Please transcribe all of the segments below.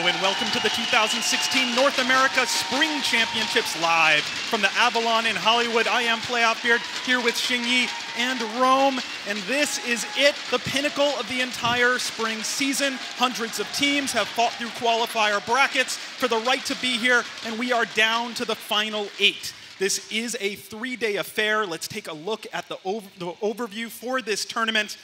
and welcome to the 2016 North America Spring Championships live from the Avalon in Hollywood. I am Playoff Beard here with Xingyi and Rome, and this is it, the pinnacle of the entire spring season. Hundreds of teams have fought through qualifier brackets for the right to be here, and we are down to the final 8. This is a 3-day affair. Let's take a look at the overview for this tournament.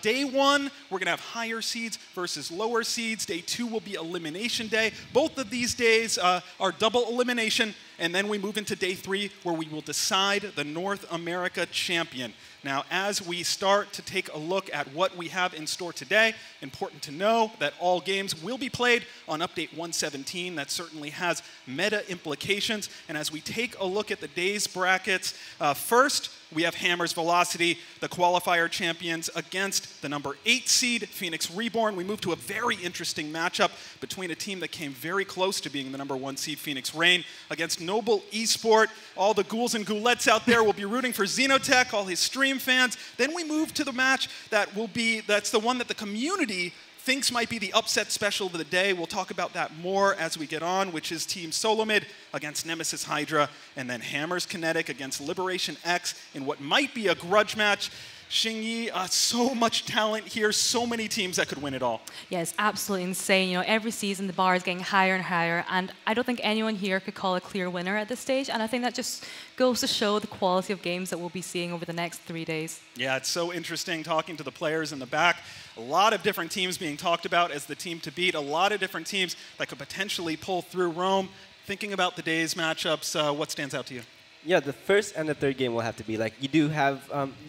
Day 1, we're going to have higher seeds versus lower seeds. Day 2 will be elimination day. Both of these days are double elimination. And then we move into day 3, where we will decide the North America champion. Now, as we start to take a look at what we have in store today, important to know that all games will be played on Update 117. That certainly has meta implications. And as we take a look at the day's brackets, first, we have Hammers Velocity, the qualifier champions, against the number 8 seed, Phoenix Reborn. We move to a very interesting matchup between a team that came very close to being the number 1 seed, Phoenix Reign, against Noble Esport. All the ghouls and ghoulettes out there will be rooting for Xenotech, all his stream fans. Then we move to the match that's the one that the community thinks might be the upset special of the day. We'll talk about that more as we get on, which is Team Solomid against Nemesis Hydra, and then Hammers Kinetic against Liberation X in what might be a grudge match. Xingyi, so much talent here, so many teams that could win it all. Yeah, it's absolutely insane. You know, every season the bar is getting higher and higher, and I don't think anyone here could call a clear winner at this stage, and I think that just goes to show the quality of games that we'll be seeing over the next 3 days. Yeah, it's so interesting talking to the players in the back. A lot of different teams being talked about as the team to beat, a lot of different teams that could potentially pull through. Rome, thinking about the day's matchups, what stands out to you? Yeah, the first and the third game will have to be, like, you do have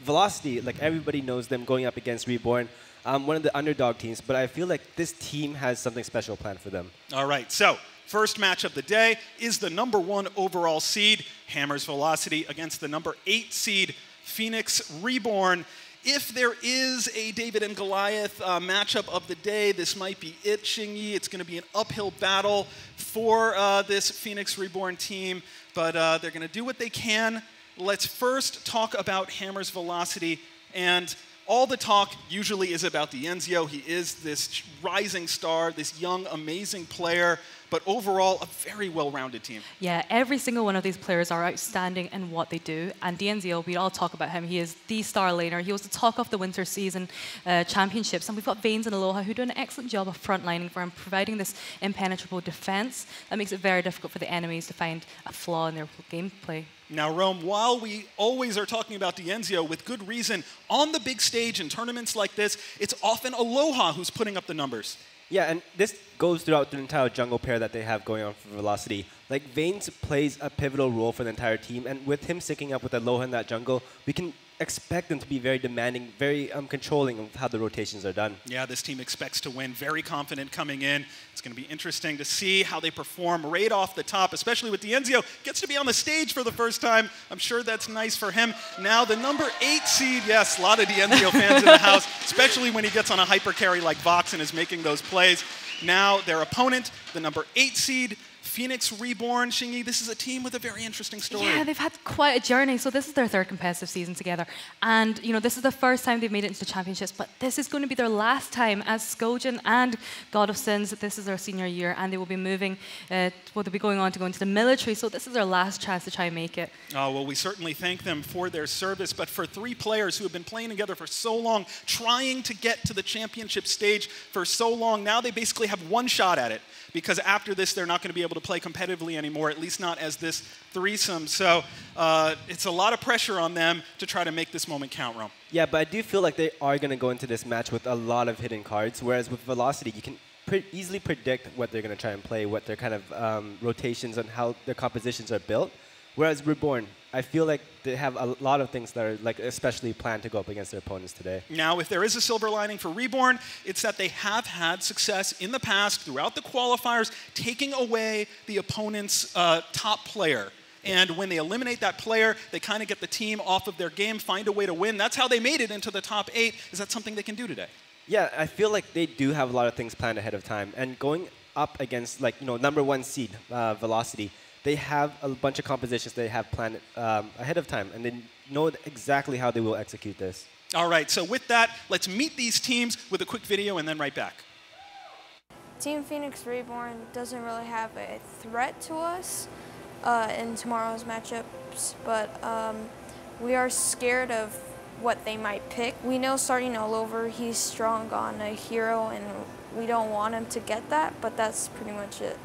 Velocity, like everybody knows them, going up against Reborn, one of the underdog teams, but I feel like this team has something special planned for them. All right, so first match of the day is the number 1 overall seed, Hammers Velocity, against the number 8 seed, Phoenix Reborn. If there is a David and Goliath matchup of the day, this might be it, Xingyi. It's going to be an uphill battle for this Phoenix Reborn team, but they're going to do what they can. Let's first talk about Hammers Velocity, and all the talk usually is about Dienzio. He is this rising star, this young, amazing player, but overall a very well-rounded team. Yeah, every single one of these players are outstanding in what they do, and Dienzio, we all talk about him. He is the star laner. He was the talk of the winter season championships, and we've got Veins and Aloha who do an excellent job of frontlining for him, providing this impenetrable defense that makes it very difficult for the enemies to find a flaw in their gameplay. Now, Rome, while we always are talking about Dienzio with good reason, on the big stage in tournaments like this, it's often Aloha who's putting up the numbers. Yeah, and this goes throughout the entire jungle pair that they have going on for Velocity. Like, Veins plays a pivotal role for the entire team, and with him syncing up with Aloha in that jungle, we can expect them to be very demanding, very controlling of how the rotations are done. Yeah, this team expects to win, very confident coming in. It's going to be interesting to see how they perform right off the top, especially with Dienzio. Gets to be on the stage for the first time. I'm sure that's nice for him. Now, the number 8 seed, yes, a lot of Dienzio fans in the house, especially when he gets on a hyper carry like Vox and is making those plays. Now, their opponent, the number 8 seed, Phoenix Reborn. Xingyi, this is a team with a very interesting story. Yeah, they've had quite a journey. So this is their 3rd competitive season together. And, you know, this is the first time they've made it into the championships, but this is going to be their last time as Skojin and God of Sins. This is their senior year, and they will be moving, they'll be going on to go into the military. So this is their last chance to try and make it. Oh, well, we certainly thank them for their service, but for 3 players who have been playing together for so long, trying to get to the championship stage for so long, now they basically have one shot at it, because after this, they're not going to be able to play competitively anymore, at least not as this threesome. So it's a lot of pressure on them to try to make this moment count, Rome. Yeah, but I do feel like they are going to go into this match with a lot of hidden cards, whereas with Velocity, you can easily predict what they're going to try and play, what their kind of rotations and how their compositions are built. Whereas Reborn, I feel like they have a lot of things that are like especially planned to go up against their opponents today. Now, if there is a silver lining for Reborn, it's that they have had success in the past throughout the qualifiers, taking away the opponent's top player. And when they eliminate that player, they kind of get the team off of their game, find a way to win. That's how they made it into the top 8. Is that something they can do today? Yeah, I feel like they do have a lot of things planned ahead of time. And going up against, like, you know, number 1 seed, Velocity, they have a bunch of compositions they have planned ahead of time, and they know exactly how they will execute this. All right, so with that, let's meet these teams with a quick video and then right back. Team Phoenix Reborn doesn't really have a threat to us in tomorrow's matchups, but we are scared of what they might pick. We know starting all over, he's strong on a hero, and we don't want him to get that, but that's pretty much it.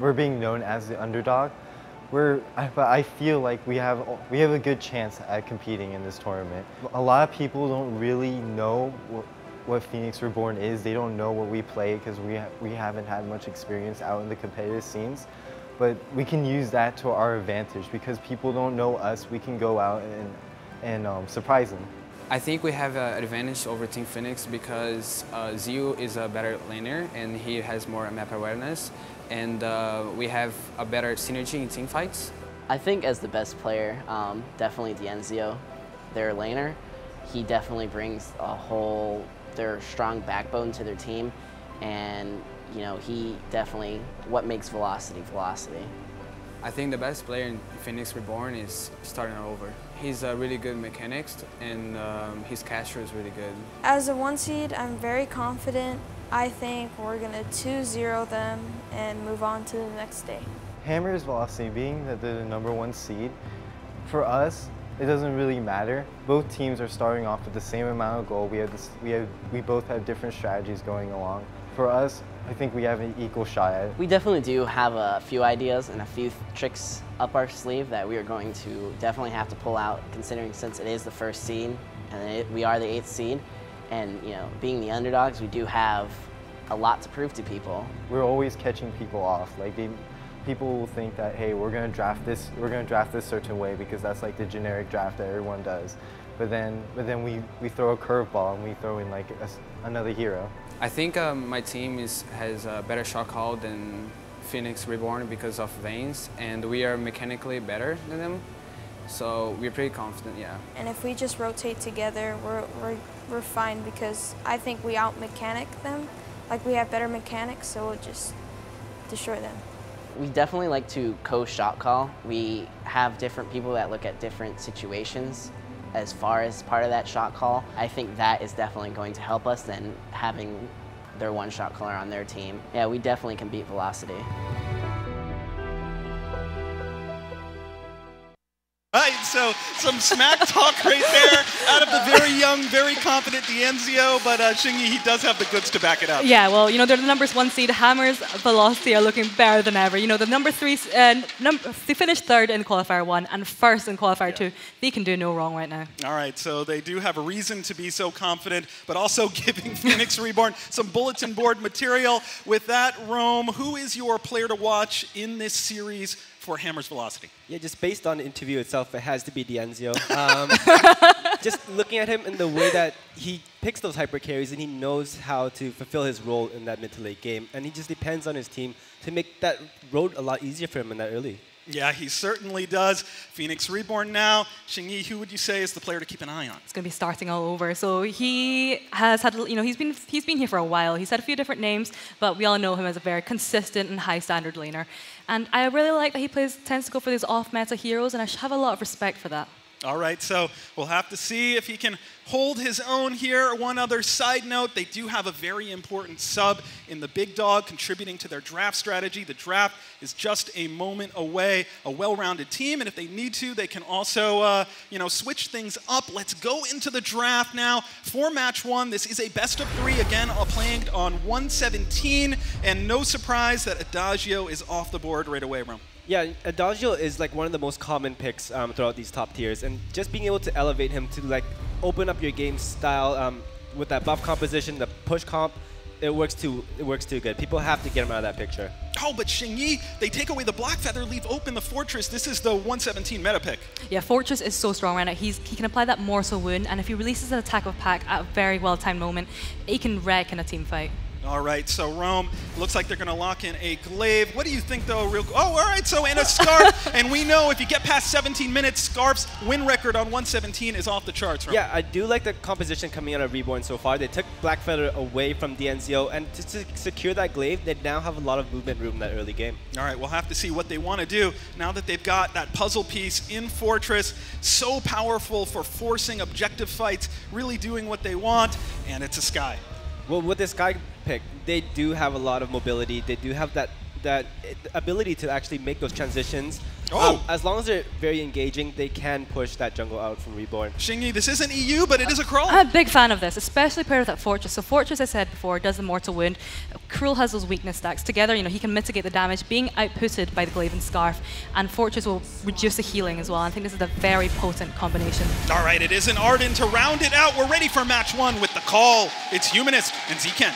We're being known as the underdog. But I feel like we have a good chance at competing in this tournament. A lot of people don't really know what Phoenix Reborn is. They don't know what we play because we haven't had much experience out in the competitive scenes. But we can use that to our advantage because people don't know us. We can go out and surprise them. I think we have an advantage over Team Phoenix because Zio is a better laner and he has more map awareness, and we have a better synergy in team fights. I think as the best player, definitely Dienzio, their laner. He definitely brings their strong backbone to their team, and you know, he definitely what makes Velocity Velocity. I think the best player in Phoenix Reborn is starting over. He's really good mechanics, and his caster is really good. As a 1 seed, I'm very confident. I think we're going to 2-0 them and move on to the next day. Hammer's Velocity, being that they're the #1 seed, for us, it doesn't really matter. Both teams are starting off with the same amount of gold. We both have different strategies going along. For us, I think we have an equal shot at it. We definitely do have a few ideas and a few tricks up our sleeve that we are going to definitely have to pull out, considering since it is the 1st seed and we are the 8th seed, and you know, being the underdogs, we do have a lot to prove to people. We're always catching people off. Like people will think that, hey, we're gonna draft this certain way because that's like the generic draft that everyone does. But then we throw a curveball and we throw in like another hero. I think my team has a better shot call than Phoenix Reborn because of Veins, and we are mechanically better than them, so we're pretty confident, yeah. And if we just rotate together, we're fine because I think we out-mechanic them. Like, we have better mechanics, so we'll just destroy them. We definitely like to co-shot call. We have different people that look at different situations as far as part of that shot call. I think that is definitely going to help us than having their one shot caller on their team. Yeah, we definitely can beat Velocity. Right, so some smack talk right there out of the very young, very confident Dienzio, but Xingyi, he does have the goods to back it up. Yeah, well, you know, they're the #1 seed. Hammer's Velocity are looking better than ever. You know, the they finished 3rd in Qualifier 1 and 1st in Qualifier 2. They can do no wrong right now. All right, so they do have a reason to be so confident, but also giving Phoenix Reborn some bulletin board material. With that, Rome, who is your player to watch in this series for Hammer's Velocity? Yeah, just based on the interview itself, it has to be Dienzio. Just looking at him in the way that he picks those hyper carries and he knows how to fulfill his role in that mid to late game, and he just depends on his team to make that road a lot easier for him in that early. Yeah, he certainly does. Phoenix Reborn now. Xingyi, who would you say is the player to keep an eye on? It's going to be starting all over. So he has had, you know, he's been here for a while. He's had a few different names, but we all know him as a very consistent and high standard laner. And I really like that he tends to go for these off-meta heroes, and I have a lot of respect for that. All right, so we'll have to see if he can hold his own here. One other side note, they do have a very important sub in the Big Dog contributing to their draft strategy. The draft is just a moment away, a well-rounded team, and if they need to, they can also you know, switch things up. Let's go into the draft now. For match 1, this is a best of 3, again, playing on 117, and no surprise that Adagio is off the board right away, Rome. Yeah, Adagio is like one of the most common picks throughout these top tiers, and just being able to elevate him to like open up your game style with that buff composition, the push comp, it works too good. People have to get him out of that picture. Oh, but Xingyi, they take away the Black Feather, leave open the Fortress. This is the 117 meta pick. Yeah, Fortress is so strong right now. He can apply that morsel wound, and if he releases an attack of pack at a very well-timed moment, he can wreck in a team fight. All right, so Rome, looks like they're going to lock in a glaive. What do you think, though? Oh, all right, so in a Scarf. And we know if you get past 17 minutes, Scarf's win record on 117 is off the charts, Rome. Yeah, I do like the composition coming out of Reborn so far. They took Black Feather away from Dienzio, and to secure that glaive, they now have a lot of movement room in that early game. All right, we'll have to see what they want to do now that they've got that puzzle piece in Fortress. So powerful for forcing objective fights, really doing what they want, and it's a Sky. Well, with this guy pick. They do have a lot of mobility. They do have that ability to actually make those transitions. As long as they're very engaging, they can push that jungle out from REBORN. Xingyi, this isn't EU, but it is a crawl. I'm a big fan of this, especially paired with that Fortress. So Fortress, I said before, does the mortal wound. Cruel has those weakness stacks. Together, you know, he can mitigate the damage, being outputted by the Glaive and Scarf, and Fortress will reduce the healing as well. I think this is a very potent combination. All right, it is an Arden to round it out. We're ready for match 1 with the call. It's Humanist and Zekan.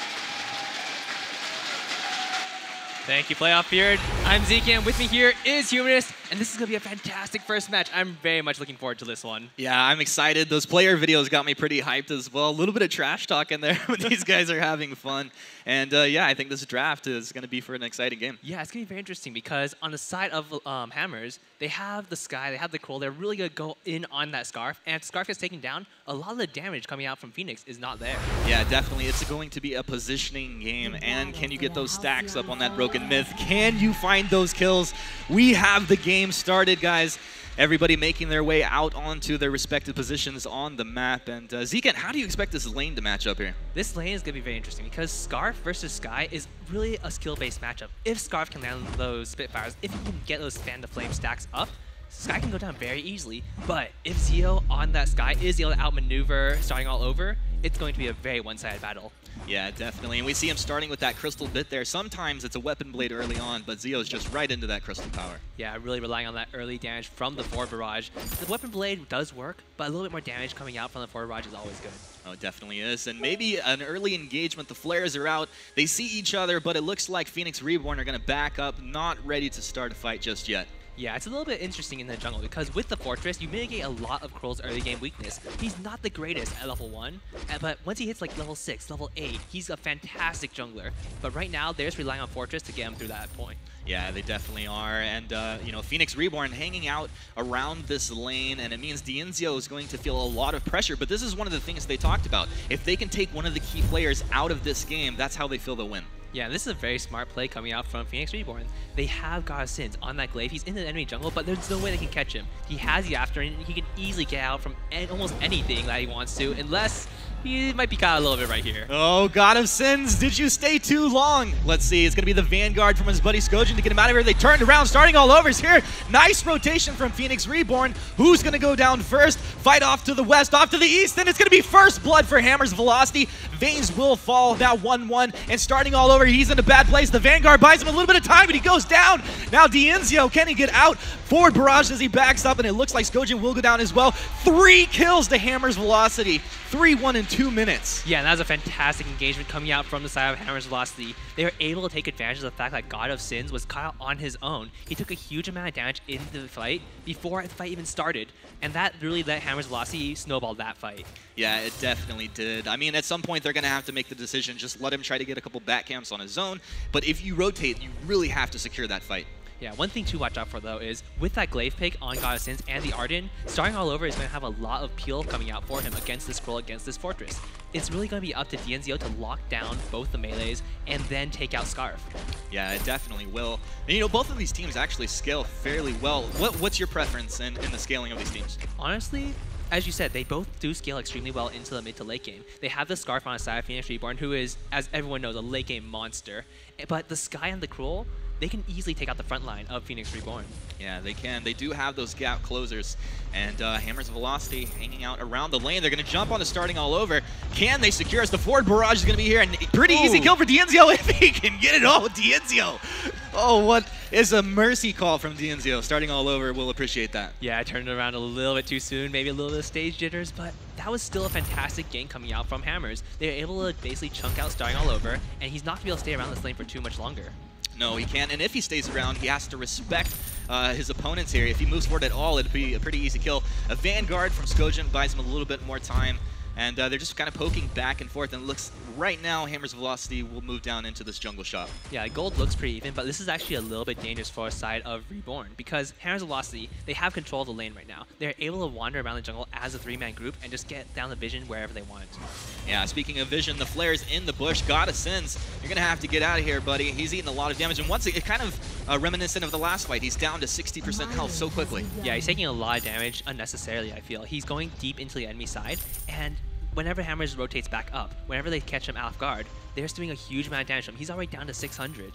Thank you, Playoff Beard. I'm Zekan. With me here is Humanist, and this is going to be a fantastic first match. I'm very much looking forward to this one. Yeah, I'm excited. Those player videos got me pretty hyped as well. A little bit of trash talk in there, but these guys are having fun. And yeah, I think this draft is going to be for an exciting game. Yeah, it's going to be very interesting because on the side of Hammers, they have the Sky, they have the Cruel. They're really going to go in on that Scarf. And if Scarf gets taken down, a lot of the damage coming out from Phoenix is not there. Yeah, definitely. It's going to be a positioning game. And can you get those stacks up on that Broken Myth? Can you find those kills? We have the game started, guys. Everybody making their way out onto their respective positions on the map. And Zekan, how do you expect this lane to match up here? This lane is going to be very interesting because Scarf versus Sky is really a skill-based matchup. If Scarf can land those Spitfires, if he can get those Fan to Flame stacks up, Sky can go down very easily. But if Zio on that Sky is able to outmaneuver starting all over, it's going to be a very one-sided battle. Yeah, definitely. And we see him starting with that Crystal bit there. Sometimes it's a Weapon Blade early on, but Zio's just right into that Crystal power. Yeah, really relying on that early damage from the forward barrage. The Weapon Blade does work, but a little bit more damage coming out from the forward barrage is always good. Oh, it definitely is. And maybe an early engagement. The flares are out. They see each other, but it looks like Phoenix Reborn are going to back up, not ready to start a fight just yet. Yeah, it's a little bit interesting in the jungle because with the Fortress, you mitigate a lot of Cruel's early game weakness. He's not the greatest at level 1, but once he hits like level 6, level 8, he's a fantastic jungler. But right now, they're just relying on Fortress to get him through that point. Yeah, they definitely are. And, you know, Phoenix Reborn hanging out around this lane, and it means Dienzio is going to feel a lot of pressure. But this is one of the things they talked about. If they can take one of the key players out of this game, that's how they feel they'll win. Yeah, this is a very smart play coming out from Phoenix Reborn. They have God of Sins on that Glaive. He's in the enemy jungle, but there's no way they can catch him. He has the After, and he can easily get out from almost anything that he wants to, unless he might be caught a little bit right here. Oh, God of Sins, did you stay too long? Let's see, it's going to be the Vanguard from his buddy Skojin to get him out of here. They turned around, starting all overs here. Nice rotation from Phoenix Reborn. Who's going to go down first? Fight off to the west, off to the east, and it's going to be first blood for Hammer's Velocity. Veins will fall, now 1-1, and starting all over, he's in a bad place. The Vanguard buys him a little bit of time, but he goes down. Now Dienzio, can he get out? Forward barrage as he backs up, and it looks like Skojin will go down as well. 3 kills to Hammer's Velocity. 3-1 in 2 minutes. Yeah, and that was a fantastic engagement coming out from the side of Hammer's Velocity. They were able to take advantage of the fact that God of Sins was caught on his own. He took a huge amount of damage in the fight before the fight even started, and that really let Hammer's Velocity snowball that fight. Yeah, it definitely did. I mean, at some point, they're going to have to make the decision, just let him try to get a couple back camps on his own, but if you rotate, you really have to secure that fight. Yeah, one thing to watch out for, though, is with that Glaive pick on God of Sins and the Arden, starting all over is going to have a lot of peel coming out for him against this Cruel, against this Fortress. It's really going to be up to Dienzio to lock down both the melees and then take out Scarf. Yeah, it definitely will. And, you know, both of these teams actually scale fairly well. What's your preference in the scaling of these teams? Honestly, as you said, they both do scale extremely well into the mid to late game. They have the Scarf on the side of Phoenix Reborn, who is, as everyone knows, a late game monster. But the Sky and the Cruel, they can easily take out the front line of Phoenix Reborn. Yeah, they can. They do have those gap closers. And Hammer's Velocity hanging out around the lane. They're going to jump on to starting all over. Can they secure us? The forward barrage is going to be here. And pretty easy kill for Dienzio if he can get it all. Dienzio. Oh, what is a mercy call from Dienzio. Starting all over. We'll appreciate that. Yeah, I turned it around a little bit too soon. Maybe a little bit of stage jitters. But that was still a fantastic game coming out from Hammers. They were able to basically chunk out starting all over. And he's not going to be able to stay around this lane for too much longer. No, he can't. And if he stays around, he has to respect his opponents here. If he moves forward at all, it'd be a pretty easy kill. A Vanguard from Skojin buys him a little bit more time. And they're just kind of poking back and forth. And it looks right now Hammer's Velocity will move down into this jungle shop. Yeah, gold looks pretty even, but this is actually a little bit dangerous for a side of Reborn because Hammer's Velocity, they have control of the lane right now. They're able to wander around the jungle as a 3-man group and just get down the vision wherever they want. Yeah, speaking of vision, the flare's in the bush. God of Sins, you're going to have to get out of here, buddy. He's eating a lot of damage. And once it kind of reminiscent of the last fight, he's down to 60% health so quickly. Yeah, he's taking a lot of damage unnecessarily, I feel. He's going deep into the enemy side, and whenever Hammers rotates back up, whenever they catch him off guard, they're just doing a huge amount of damage to him. He's already down to 600.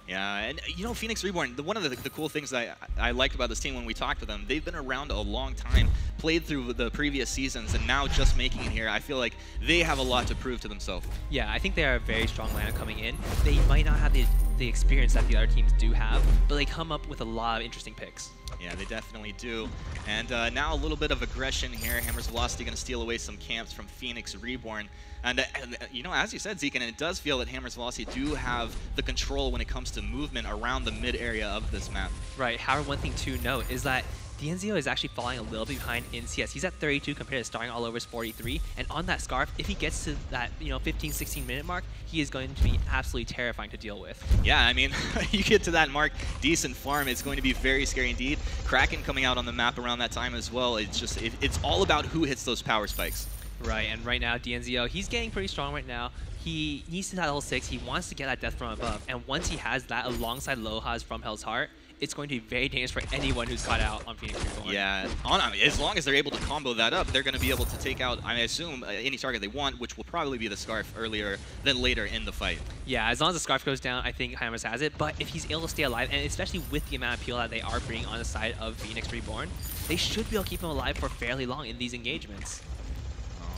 Yeah, and you know, Phoenix Reborn, one of the cool things that I liked about this team when we talked with them, they've been around a long time, played through the previous seasons, and now just making it here, I feel like they have a lot to prove to themselves. Yeah, I think they are a very strong lineup coming in. They might not have the experience that the other teams do have, but they come up with a lot of interesting picks. Yeah, they definitely do. And now a little bit of aggression here. Hammer's Velocity going to steal away some camps from Phoenix Reborn. And you know, as you said, Zeke, and it does feel that Hammer's Velocity do have the control when it comes to movement around the mid area of this map. Right. However, one thing to note is that DNZO is actually falling a little bit behind in CS. He's at 32 compared to Starting All Over's 43. And on that Scarf, if he gets to that 15, 16 minute mark, he is going to be absolutely terrifying to deal with. Yeah, I mean, you get to that mark, decent farm, it's going to be very scary indeed. Kraken coming out on the map around that time as well. It's just, it's all about who hits those power spikes. Right, and right now, DNZO, he's getting pretty strong right now. He needs to hit that level 6. He wants to get that death from above. And once he has that alongside Loha's from Hell's Heart, it's going to be very dangerous for anyone who's caught out on Phoenix Reborn. Yeah, I mean, as long as they're able to combo that up, they're going to be able to take out, I assume, any target they want, which will probably be the Scarf earlier than later in the fight. Yeah, as long as the Scarf goes down, I think Hammers has it. But if he's able to stay alive, and especially with the amount of peel that they are bringing on the side of Phoenix Reborn, they should be able to keep him alive for fairly long in these engagements.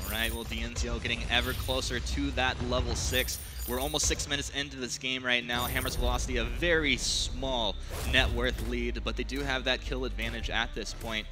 All right, well, DNZO getting ever closer to that level 6. We're almost 6 minutes into this game right now. Hammer's Velocity, a very small net worth lead, but they do have that kill advantage at this point.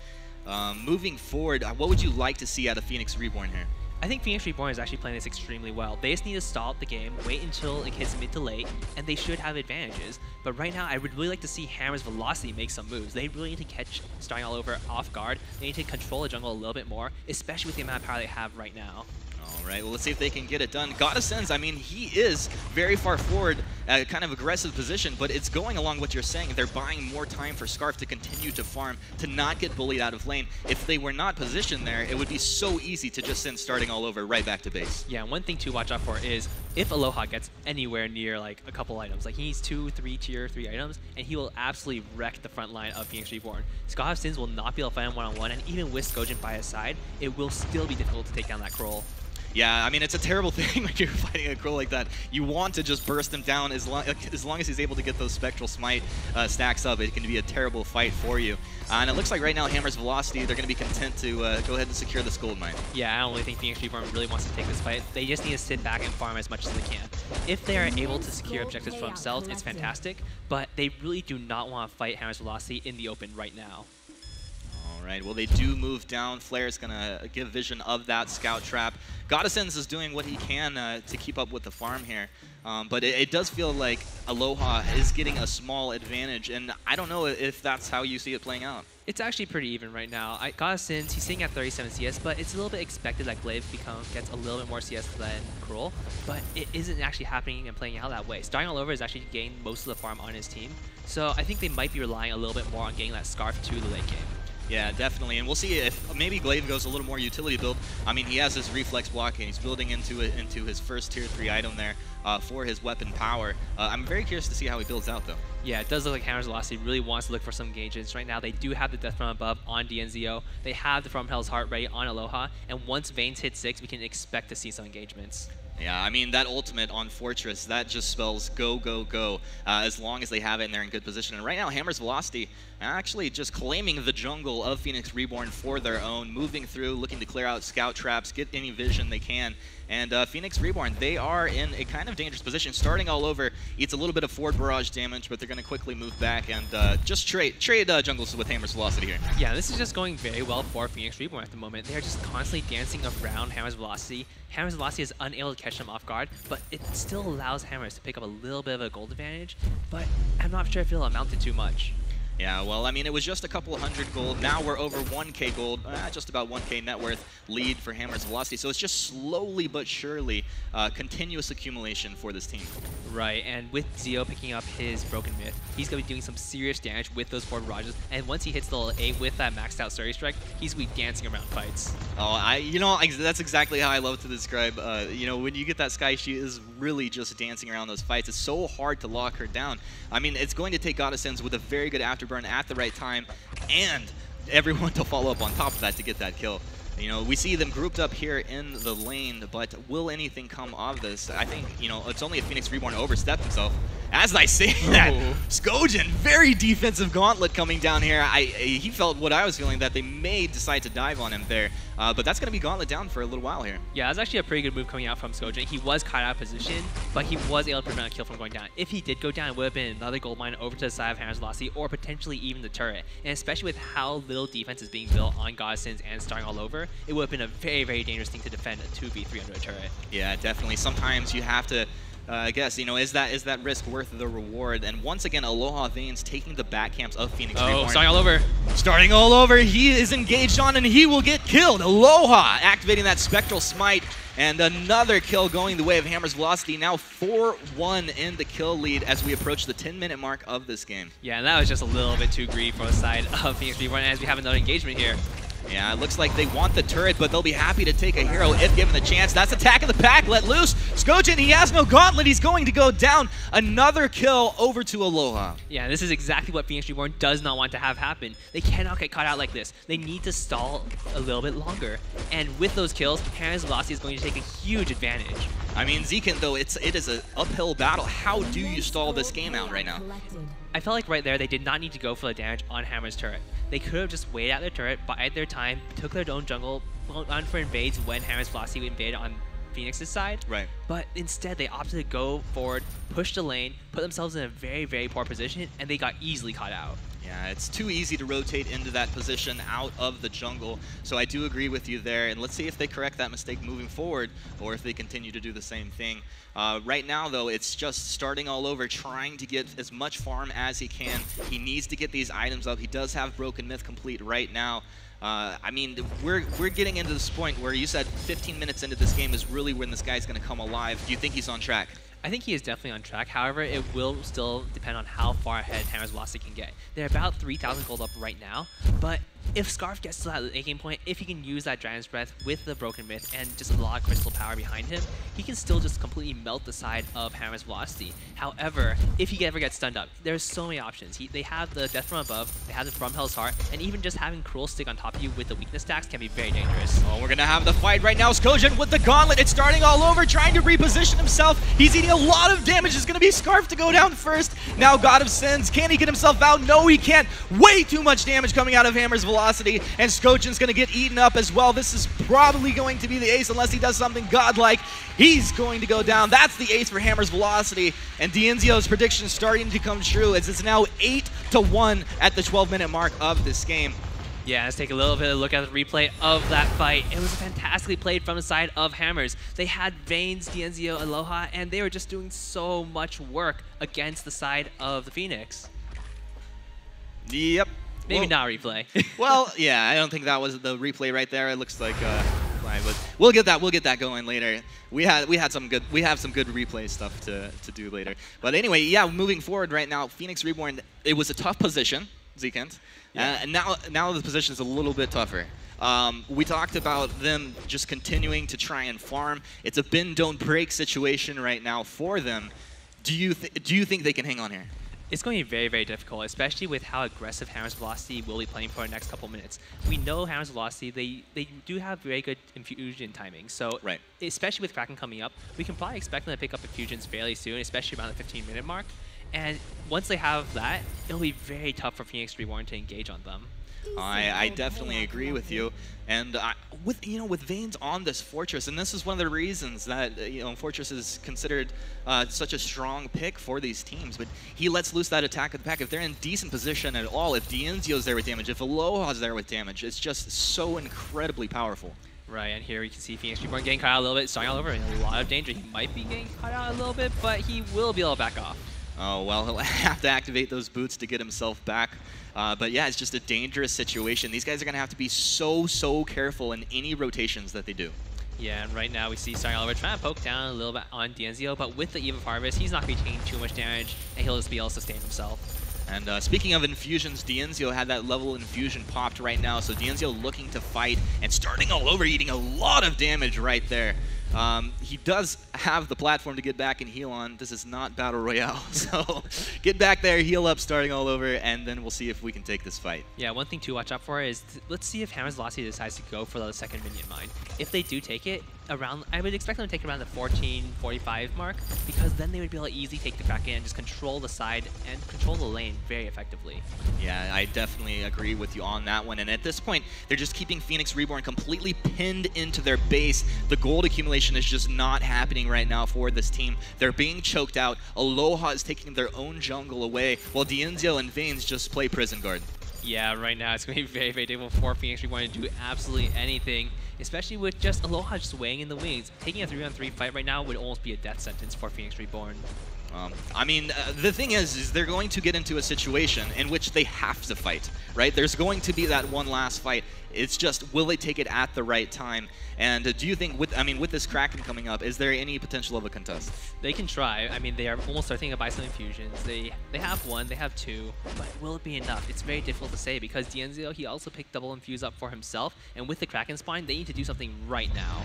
Moving forward, what would you like to see out of Phoenix Reborn here? I think Phoenix Reborn is actually playing this extremely well. They just need to stall up the game, wait until it hits mid to late, and they should have advantages. But right now, I would really like to see Hammer's Velocity make some moves. They really need to catch Starting All Over off guard. They need to control the jungle a little bit more, especially with the amount of power they have right now. All right, well, let's see if they can get it done. Goddess Sens, I mean, he is very far forward, kind of aggressive position, but it's going along what you're saying. They're buying more time for Scarf to continue to farm, to not get bullied out of lane. If they were not positioned there, it would be so easy to just send Starting All Over right back to base. Yeah, one thing to watch out for is if Aloha gets anywhere near like a couple items, like he needs 2, 3 tier 3 items, and he will absolutely wreck the front line of Phoenix Reborn. Goddess Sens will not be able to fight him one-on-one, and even with Skojin by his side, it will still be difficult to take down that Kroll. Yeah, I mean, it's a terrible thing when you're fighting a Kroll like that. You want to just burst him down as long as he's able to get those Spectral Smite stacks up. It can be a terrible fight for you. And it looks like right now Hammer's Velocity, they're going to be content to go ahead and secure this gold mine. Yeah, I don't really think Phoenix Reborn really wants to take this fight. They just need to sit back and farm as much as they can. If they are able to secure objectives for themselves, it's fantastic, but they really do not want to fight Hammer's Velocity in the open right now. All right, well, they do move down. Flair's going to give vision of that scout trap. Goddess Sens is doing what he can to keep up with the farm here. But it does feel like Aloha is getting a small advantage, and I don't know if that's how you see it playing out. It's actually pretty even right now. Goddess Sens, he's sitting at 37 CS, but it's a little bit expected that Glaive gets a little bit more CS than Kroll, but it isn't actually happening and playing out that way. Starting All Over is actually getting most of the farm on his team, so I think they might be relying a little bit more on getting that Scarf to the late game. Yeah, definitely, and we'll see if maybe Glaive goes a little more utility build. I mean, he has his reflex block, and he's building into his first tier 3 item there for his weapon power. I'm very curious to see how he builds out, though. Yeah, it does look like Hammer's Velocity really wants to look for some engagements. Right now, they do have the Death from Above on DNZO. They have the From Hell's Heart ready on Aloha, and once Vayne's hit 6, we can expect to see some engagements. Yeah, I mean, that ultimate on Fortress, that just spells go, go, go, as long as they have it and they're in good position. And right now, Hammer's Velocity actually just claiming the jungle of Phoenix Reborn for their own, moving through, looking to clear out scout traps, get any vision they can. And Phoenix Reborn, they are in a kind of dangerous position. Starting All Over, eats a little bit of forward barrage damage, but they're going to quickly move back and just trade jungles with Hammer's Velocity here. Yeah, this is just going very well for Phoenix Reborn at the moment. They are just constantly dancing around Hammer's Velocity. Hammer's Velocity is unable to catch them off guard, but it still allows Hammers to pick up a little bit of a gold advantage, but I'm not sure if it'll amount to too much. Yeah, well, I mean, it was just a couple hundred gold. Now we're over 1K gold, just about 1K net worth lead for Hammer's Velocity. So it's just slowly but surely continuous accumulation for this team. Right, and with Zio picking up his Broken Myth, he's going to be doing some serious damage with those forward barrages. And once he hits level 8 with that maxed out Surrey Strike, he's going to be dancing around fights. Oh, that's exactly how I love to describe, when you get that Sky, she is really just dancing around those fights. It's so hard to lock her down. I mean, it's going to take Goddess Sens with a very good afterburn at the right time, and everyone to follow up on top of that to get that kill. You know, we see them grouped up here in the lane, but will anything come of this? I think, you know, it's only a Phoenix Reborn overstepped himself. As I say that, Skojan, very defensive gauntlet coming down here. He felt what I was feeling, that they may decide to dive on him there. But that's going to be gauntlet down for a little while here. Yeah, that's actually a pretty good move coming out from Skojan. He was caught out of position, but he was able to prevent a kill from going down. If he did go down, it would have been another gold mine over to the side of Hammer's Velocity, or potentially even the turret. And especially with how little defense is being built on Godsins and starting all over, it would have been a very, very dangerous thing to defend a 2v3 under a turret. Yeah, definitely. Sometimes you have to I guess, you know, is that risk worth the reward? And once again, Aloha Veins taking the back camps of Phoenix Reborn. Starting all over. Starting all over. He is engaged on, and he will get killed. Aloha activating that Spectral Smite, and another kill going the way of Hammer's Velocity. Now 4-1 in the kill lead as we approach the 10-minute mark of this game. Yeah, and that was just a little bit too greedy from the side of Phoenix Reborn as we have another engagement here. Yeah, it looks like they want the turret, but they'll be happy to take a hero if given the chance. That's Attack of the Pack, let loose. Skojan, he has no gauntlet. He's going to go down. Another kill over to Aloha. Yeah, this is exactly what Phoenix Reborn does not want to have happen. They cannot get caught out like this. They need to stall a little bit longer. And with those kills, Hammer's Velocity is going to take a huge advantage. I mean, Zekin, though, it is an uphill battle. How do you stall this game out right now? I felt like right there, they did not need to go for the damage on Hammer's turret. They could have just waited out their turret, bided their time, took their own jungle, gone for invades when Hammer's Velocity invaded on Phoenix's side. Right. But instead, they opted to go forward, push the lane, put themselves in a very, very poor position, and they got easily caught out. Yeah, it's too easy to rotate into that position out of the jungle. So I do agree with you there. And let's see if they correct that mistake moving forward, or if they continue to do the same thing. Right now, though, it's just starting all over, trying to get as much farm as he can. He needs to get these items up. He does have Broken Myth complete right now. I mean, we're getting into this point where you said 15 minutes into this game is really when this guy's going to come alive. Do you think he's on track? I think he is definitely on track. However, it will still depend on how far ahead Hammer's Velocity can get. They're about 3,000 gold up right now, but if Scarf gets to that late game point, if he can use that Dragon's Breath with the Broken Myth and just a lot of crystal power behind him, he can still just completely melt the side of Hammer's Velocity. However, if he ever gets stunned up, there's so many options. They have the Death from Above, they have the From Hell's Heart, and even just having Cruel Stick on top of you with the weakness stacks can be very dangerous. Oh, we're gonna have the fight right now. Skojan with the gauntlet. It's starting all over, trying to reposition himself. He's eating a lot of damage. It's gonna be Scarf to go down first. Now God of Sins. Can he get himself out? No, he can't. Way too much damage coming out of Hammer's Velocity, and Skojan's gonna get eaten up as well. This is probably going to be the ace unless he does something godlike. He's going to go down. That's the ace for Hammer's Velocity, and Dienzio's prediction starting to come true as it's now 8-1 at the 12-minute mark of this game. Yeah, let's take a little bit of a look at the replay of that fight. It was fantastically played from the side of Hammers. They had Veins, Dienzio, Aloha, and they were just doing so much work against the side of the Phoenix. Yep. Maybe not replay. Well, yeah, I don't think that was the replay right there. It looks like but we'll get that going later. We have some good replay stuff to do later. But anyway, yeah, moving forward right now, Phoenix Reborn, it was a tough position, Zekent. Yeah. And now the position is a little bit tougher. We talked about them just continuing to try and farm. It's a bend don't break situation right now for them. Do you think they can hang on here? It's going to be very, very difficult, especially with how aggressive Hammer's Velocity will be playing for the next couple minutes. We know Hammer's Velocity, they do have very good infusion timing, so right. Especially with Kraken coming up, we can probably expect them to pick up infusions fairly soon, especially around the 15-minute mark. And once they have that, it'll be very tough for Phoenix Reborn to engage on them. I definitely agree with you, and with Veins on this Fortress, and this is one of the reasons that Fortress is considered such a strong pick for these teams. But he lets loose that Attack of the Pack. If they're in decent position at all, if Dienzio's there with damage, if Aloha's there with damage, it's just so incredibly powerful. Right, and here you can see Phoenix Reborn getting caught out a little bit, starting all over in a lot of danger. He might be getting caught out a little bit, but he will be able to back off. Oh, well, he'll have to activate those boots to get himself back. But yeah, it's just a dangerous situation. These guys are going to have to be so careful in any rotations that they do. Yeah, and right now we see Starting Oliver trying to poke down a little bit on Dienzio, but with the Eve of Harvest, he's not going to be taking too much damage, and he'll just be able to sustain himself. And speaking of infusions, Dienzio had that level infusion popped right now, so Dienzio looking to fight and Starting all over, eating a lot of damage right there. He does have the platform to get back and heal on. This is not Battle Royale, so get back there, heal up, starting all over, and then we'll see if we can take this fight. Yeah, one thing to watch out for is let's see if Hammer's Velocity decides to go for the second minion mine. If they do take it, I would expect them to take it around the 14-45 mark, because then they would be able to easily take the Kraken and just control the side and control the lane very effectively. Yeah, I definitely agree with you on that one. And at this point, they're just keeping Phoenix Reborn completely pinned into their base. The gold accumulation is just not happening right now for this team. They're being choked out. Aloha is taking their own jungle away, while Dienzio and Veins just play prison guard. Yeah, right now it's going to be very, very difficult for Phoenix Reborn to do absolutely anything, especially with just Aloha just weighing in the wings. Taking a 3-on-3 fight right now would almost be a death sentence for Phoenix Reborn. I mean, the thing is they're going to get into a situation in which they have to fight, right? There's going to be that one last fight. It's just, will they take it at the right time? And do you think, with this Kraken coming up, is there any potential of a contest? They can try. I mean, they are almost starting to buy some infusions. They have one, they have two, but will it be enough? It's very difficult to say, because Dienzio, he also picked double infuse up for himself, and with the Kraken spine, they need to do something right now.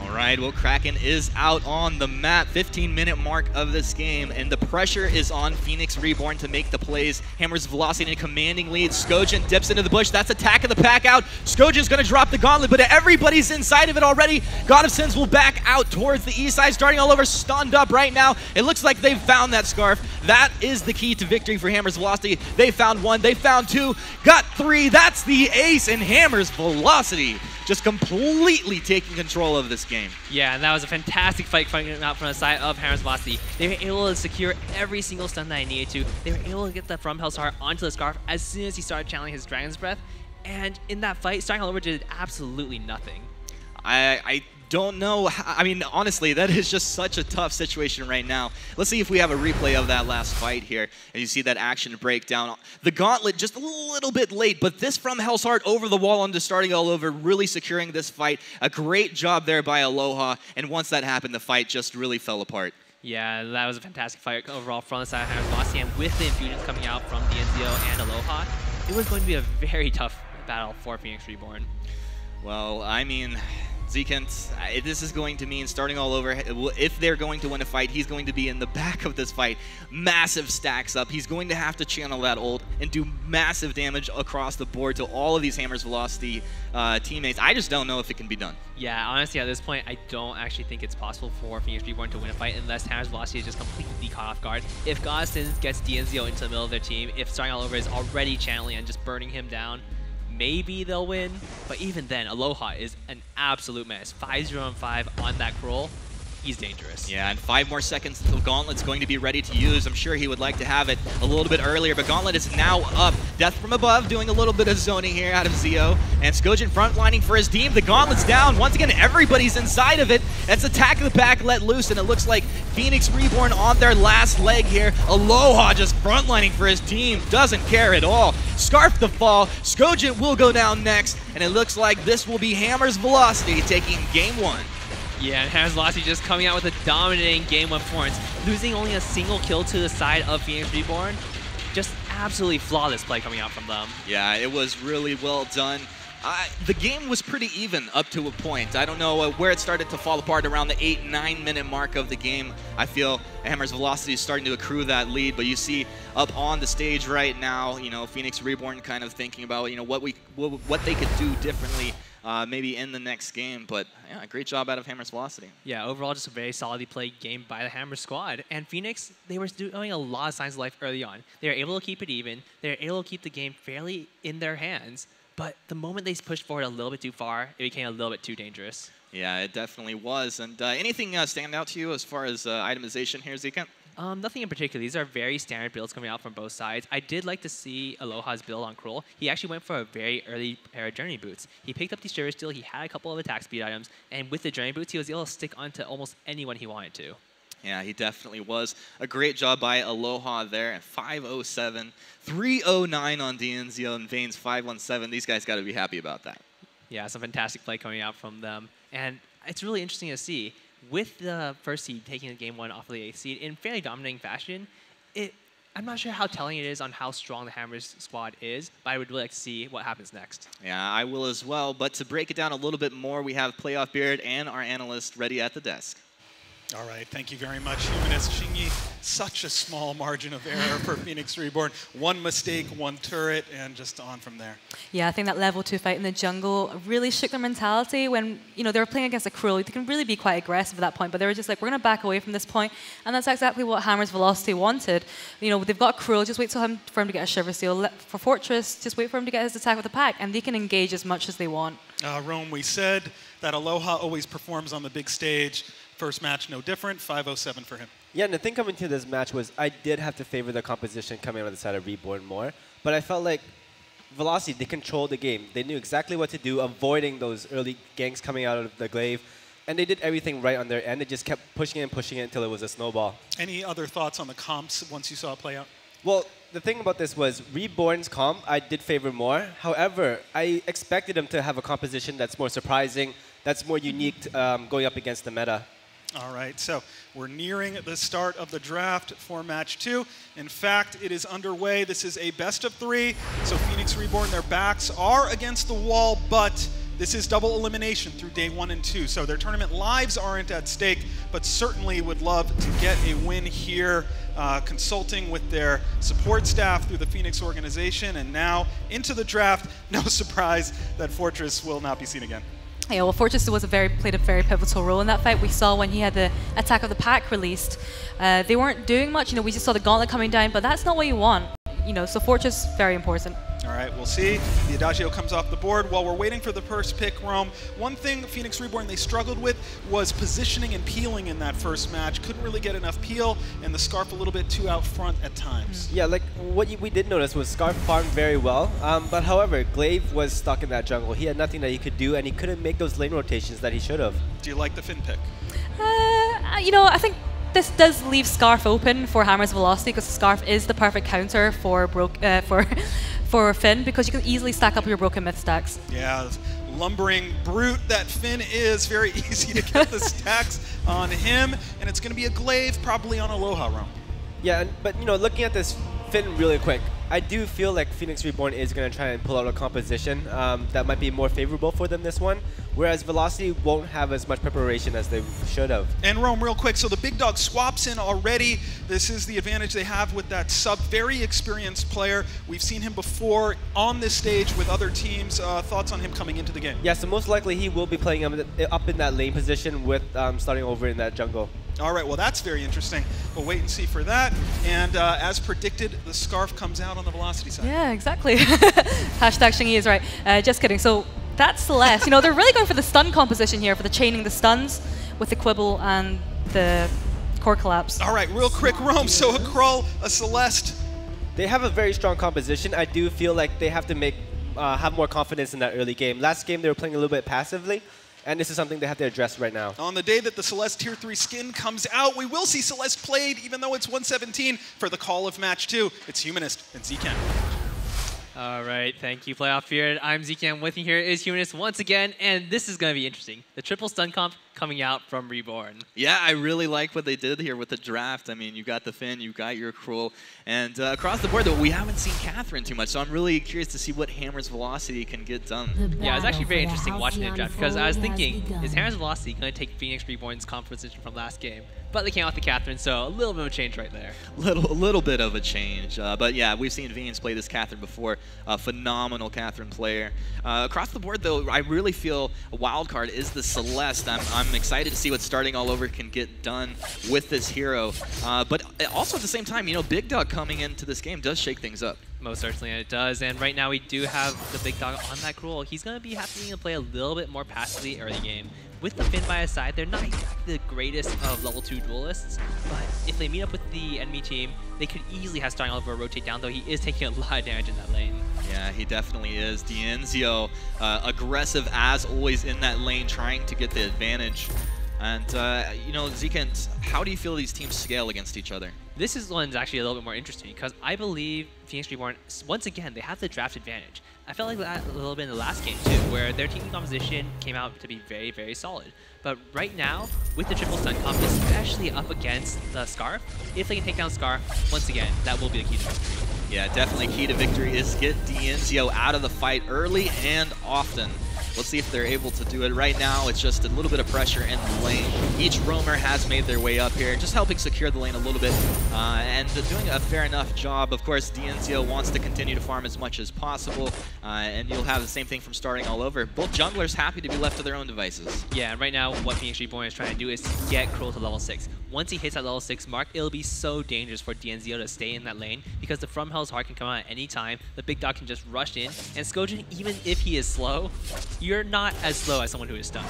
All right, well, Kraken is out on the map, 15-minute mark of this game, and the pressure is on Phoenix Reborn to make the plays. Hammer's Velocity in a commanding lead. Skojan dips into the bush. That's attack of the pack out. Skojan's going to drop the gauntlet, but everybody's inside of it already. God of Sins will back out towards the east side, starting all over, stunned up right now. It looks like they've found that scarf. That is the key to victory for Hammer's Velocity. They found one, they found two, got three. That's the ace, and Hammer's Velocity just completely taking control of this game. Yeah, and that was a fantastic fight coming out from the side of Hammer's Velocity. They were able to secure every single stun that I needed to. They were able to get the From Hell's Heart onto the scarf as soon as he started channeling his Dragon's Breath. And in that fight, starting all over did absolutely nothing. I don't know. I mean, honestly, that is just such a tough situation right now. Let's see if we have a replay of that last fight here. And you see that action breakdown. The gauntlet just a little bit late, but this From Hell's Heart over the wall onto starting all over, really securing this fight. A great job there by Aloha. And once that happened, the fight just really fell apart. Yeah, that was a fantastic fight overall from the side of Hammer's Velocity. And with the infusions coming out from Dienzio and Aloha, it was going to be a very tough battle for Phoenix Reborn. Well, I mean, Zekent, this is going to mean starting all over. If they're going to win a fight, he's going to be in the back of this fight. Massive stacks up. He's going to have to channel that ult and do massive damage across the board to all of these Hammer's Velocity teammates. I just don't know if it can be done. Yeah, honestly, at this point, I don't actually think it's possible for Phoenix Reborn to win a fight unless Hammer's Velocity is just completely caught off guard. If God of Sins gets Dienzio into the middle of their team, if starting all over is already channeling and just burning him down, maybe they'll win, but even then, Aloha is an absolute mess. 5-0-5 on that Kroll. He's dangerous. Yeah, and 5 more seconds until Gauntlet's going to be ready to use. I'm sure he would like to have it a little bit earlier, but Gauntlet is now up. Death from above, doing a little bit of zoning here out of Zio. And Skojan frontlining for his team. The Gauntlet's down. Once again, everybody's inside of it. That's attack of the pack let loose, and it looks like Phoenix Reborn on their last leg here. Aloha just frontlining for his team. Doesn't care at all. Scarf the fall. Skojan will go down next, and it looks like this will be Hammer's Velocity taking game 1. Yeah, and Hammer's Velocity just coming out with a dominating game 1 performance, losing only a single kill to the side of Phoenix Reborn. Just absolutely flawless play coming out from them. Yeah, it was really well done. The game was pretty even up to a point. I don't know where it started to fall apart around the 8-9 minute mark of the game. I feel Hammer's Velocity is starting to accrue that lead, but you see up on the stage right now, you know, Phoenix Reborn kind of thinking about, you know, what they could do differently maybe in the next game. But yeah, great job out of Hammer's Velocity. Yeah, overall just a very solidly played game by the Hammer squad. And Phoenix, they were doing a lot of signs of life early on. They were able to keep it even. They were able to keep the game fairly in their hands. But the moment they pushed forward a little bit too far, it became a little bit too dangerous. Yeah, it definitely was. And anything stand out to you as far as itemization here, Zika? Nothing in particular. These are very standard builds coming out from both sides. I did like to see Aloha's build on Kroll. He actually went for a very early pair of Journey Boots. He picked up the Shiver Steel, he had a couple of attack speed items, and with the Journey Boots, he was able to stick onto almost anyone he wanted to. Yeah, he definitely was. A great job by Aloha there at 507, 309 on Dienzio, and Veins 517. These guys got to be happy about that. Yeah, some fantastic play coming out from them. And it's really interesting to see, with the first seed taking the game 1 off of the 8th seed in fairly dominating fashion, I'm not sure how telling it is on how strong the Hammers squad is, but I would really like to see what happens next. Yeah, I will as well. But to break it down a little bit more, we have Playoff Beard and our analyst ready at the desk. All right, thank you very much, Humanist. Xingyi, such a small margin of error for Phoenix Reborn. One mistake, one turret, and just on from there. Yeah, I think that level 2 fight in the jungle really shook their mentality when, you know, they were playing against a Cruel. They can really be quite aggressive at that point, but they were just like, we're going to back away from this point, and that's exactly what Hammer's Velocity wanted. You know, they've got Cruel, just wait for him to get a Shiver Seal. For Fortress, just wait for him to get his attack with the pack, and they can engage as much as they want. Rome, we said that Aloha always performs on the big stage. First match, no different, 5-0-7 for him. Yeah, and the thing coming to this match was I did have to favor the composition coming on the side of Reborn more, but I felt like Velocity, they controlled the game. They knew exactly what to do, avoiding those early ganks coming out of the glaive, and they did everything right on their end. They just kept pushing it and pushing it until it was a snowball. Any other thoughts on the comps once you saw it play out? Well, the thing about this was Reborn's comp, I did favor more. However, I expected them to have a composition that's more surprising, that's more unique going up against the meta. All right, so we're nearing the start of the draft for match 2. In fact, it is underway. This is a best of 3. So Phoenix Reborn, their backs are against the wall, but this is double elimination through day 1 and 2. So their tournament lives aren't at stake, but certainly would love to get a win here, consulting with their support staff through the Phoenix organization. And now into the draft. No surprise that Fortress will not be seen again. Yeah, well, Fortress played a very pivotal role in that fight. We saw when he had the Attack of the Pack released, they weren't doing much. You know, we just saw the gauntlet coming down, but that's not what you want. You know, so Fortress, very important. All right, we'll see. The Adagio comes off the board. While we're waiting for the first pick, Rome, one thing Phoenix Reborn they struggled with was positioning and peeling in that first match. Couldn't really get enough peel, and the Scarf a little bit too out front at times. Yeah, like what we did notice was Scarf farmed very well, but however, Glaive was stuck in that jungle. He had nothing that he could do, and he couldn't make those lane rotations that he should have. Do you like the Finn pick? You know, I think this does leave Scarf open for Hammer's Velocity because Scarf is the perfect counter for Finn because you can easily stack up your Broken Myth stacks. Yeah, lumbering brute that Finn is, very easy to get the stacks on him, and it's going to be a Glaive probably on Aloha, Rome. Yeah, but you know, looking at this Finn really quick, I do feel like Phoenix Reborn is going to try and pull out a composition that might be more favorable for them this one, whereas Velocity won't have as much preparation as they should have. And Rome, real quick, so the big dog swaps in already. This is the advantage they have with that sub, very experienced player. We've seen him before on this stage with other teams. Thoughts on him coming into the game? Yeah, so most likely he will be playing up in that lane position with starting over in that jungle. All right, well, that's very interesting. We'll wait and see for that. And as predicted, the Scarf comes out on the Velocity side. Yeah, exactly. Hashtag Xingyi is right. Just kidding. So that's Celeste. You know, they're really going for the stun composition here, for the chaining the stuns with the Quibble and the Core Collapse. All right, real quick, Rome. So a Krull, a Celeste. They have a very strong composition. I do feel like they have to have more confidence in that early game. Last game, they were playing a little bit passively. And this is something they have to address right now. On the day that the Celeste Tier 3 skin comes out, we will see Celeste played, even though it's 117 for the call of match 2. It's Humanist and Zcam. All right, thank you, Playoff Beard. I'm Zcam. With me here is Humanist once again, and this is going to be interesting. The triple stun comp coming out from Reborn. Yeah, I really like what they did here with the draft. I mean, you got the Finn, you got your Cruel, and across the board, though, we haven't seen Catherine too much, so I'm really curious to see what Hammer's Velocity can get done. Yeah, it's actually very interesting watching the draft because I was thinking, is Hammer's Velocity going to take Phoenix Reborn's composition from last game? But they came out with the Catherine, so a little bit of a change right there. A little bit of a change. But yeah, we've seen Vaynes play this Catherine before. A phenomenal Catherine player. Across the board, though, I really feel a wild card is the Celeste. I'm excited to see what Starting All Over can get done with this hero. But also at the same time, you know, Big Dog coming into this game does shake things up. Most certainly it does, and right now we do have the Big Dog on that Cruel. He's going to be having to play a little bit more passively early game. With the Finn by his side, they're not exactly the greatest of level 2 duelists, but if they meet up with the enemy team, they could easily have Starting Over rotate down, though he is taking a lot of damage in that lane. Yeah, he definitely is. Dienzio, aggressive as always in that lane, trying to get the advantage. And, you know, Zekent, how do you feel these teams scale against each other? This is one's actually a little bit more interesting because I believe Phoenix Reborn, once again, they have the draft advantage. I felt like that a little bit in the last game too, where their team composition came out to be very, very solid. But right now, with the triple stun comp, especially up against the Scarf, if they can take down Scarf, once again, that will be the key to victory. Yeah, definitely key to victory is get Dienzio out of the fight early and often. Let's see if they're able to do it. Right now, it's just a little bit of pressure in the lane. Each roamer has made their way up here, just helping secure the lane a little bit, and doing a fair enough job. Of course, Dienzio wants to continue to farm as much as possible, and you'll have the same thing from starting all over. Both junglers happy to be left to their own devices. Yeah, and right now, what Phoenix Reborn is trying to do is get Cruel to level 6. Once he hits that level 6 mark, it'll be so dangerous for Dienzio to stay in that lane, because the From Hell's Heart can come out at any time, the big dog can just rush in, and Skojin, even if he is slow, you're not as slow as someone who is stunned.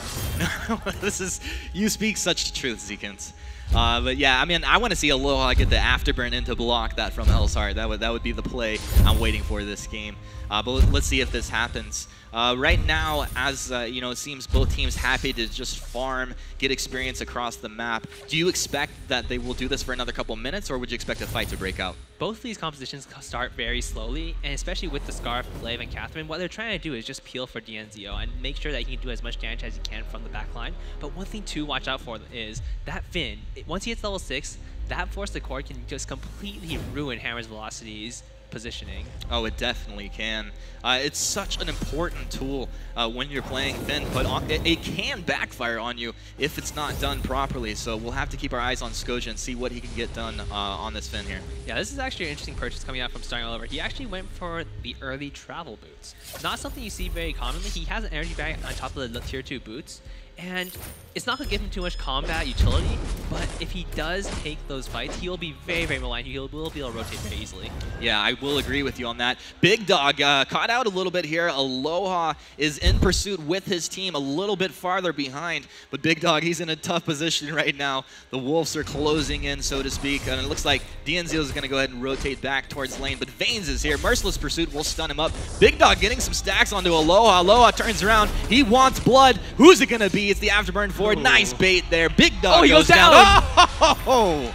You speak such truth, Zekins. But yeah, I mean, I want to see Aloha get the afterburn into block that from Hell's Heart. That would be the play I'm waiting for this game. But let's see if this happens. Right now, as you know, it seems both teams happy to just farm, get experience across the map. Do you expect that they will do this for another couple minutes, or would you expect a fight to break out? Both of these compositions start very slowly, and especially with the Scarf, Glaive, and Catherine, what they're trying to do is just peel for Dienzio and make sure that he can do as much damage as he can from the back line. But one thing to watch out for is that Finn, once he hits level 6, that Force the Cord can just completely ruin Hammer's Velocity's positioning. Oh, it definitely can. It's such an important tool when you're playing Finn, but it can backfire on you if it's not done properly. So we'll have to keep our eyes on Skojin and see what he can get done on this Finn here. Yeah, this is actually an interesting purchase coming out from Starting All Over. He actually went for the early travel boots. Not something you see very commonly. He has an energy bag on top of the tier 2 boots, and it's not going to give him too much combat utility, but if he does take those fights, he will be very, very maligned. He will be able to rotate very easily. Yeah, I will agree with you on that. Big Dog caught out a little bit here. Aloha is in pursuit with his team a little bit farther behind, but Big Dog, he's in a tough position right now. The Wolves are closing in, so to speak, and it looks like Dienzio is going to go ahead and rotate back towards lane, but Vanes is here. Merciless Pursuit will stun him up. Big Dog getting some stacks onto Aloha. Aloha turns around. He wants blood. Who's it going to be? It's the Afterburn forward. Nice bait there. Big Dog he goes down. Oh!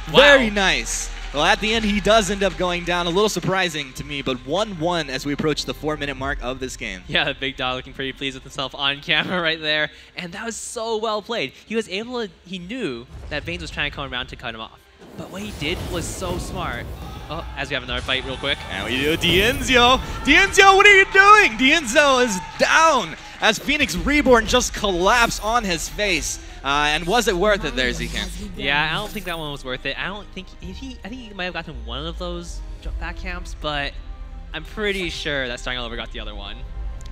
Very nice. Well, at the end, he does end up going down. A little surprising to me, but 1-1 as we approach the 4-minute mark of this game. Yeah, the Big Dog looking pretty pleased with himself on camera right there, and that was so well played. He was able to, he knew that Vanes was trying to come around to cut him off, but what he did was so smart. Oh, as we have another fight real quick. And we do Dienzio. Dienzio, what are you doing? Dienzio is down as Phoenix Reborn just collapsed on his face. And was it worth it there, Zekan? Yeah, I don't think that one was worth it. I think he might have gotten one of those jump back camps, but I'm pretty sure that Starting All Over got the other one.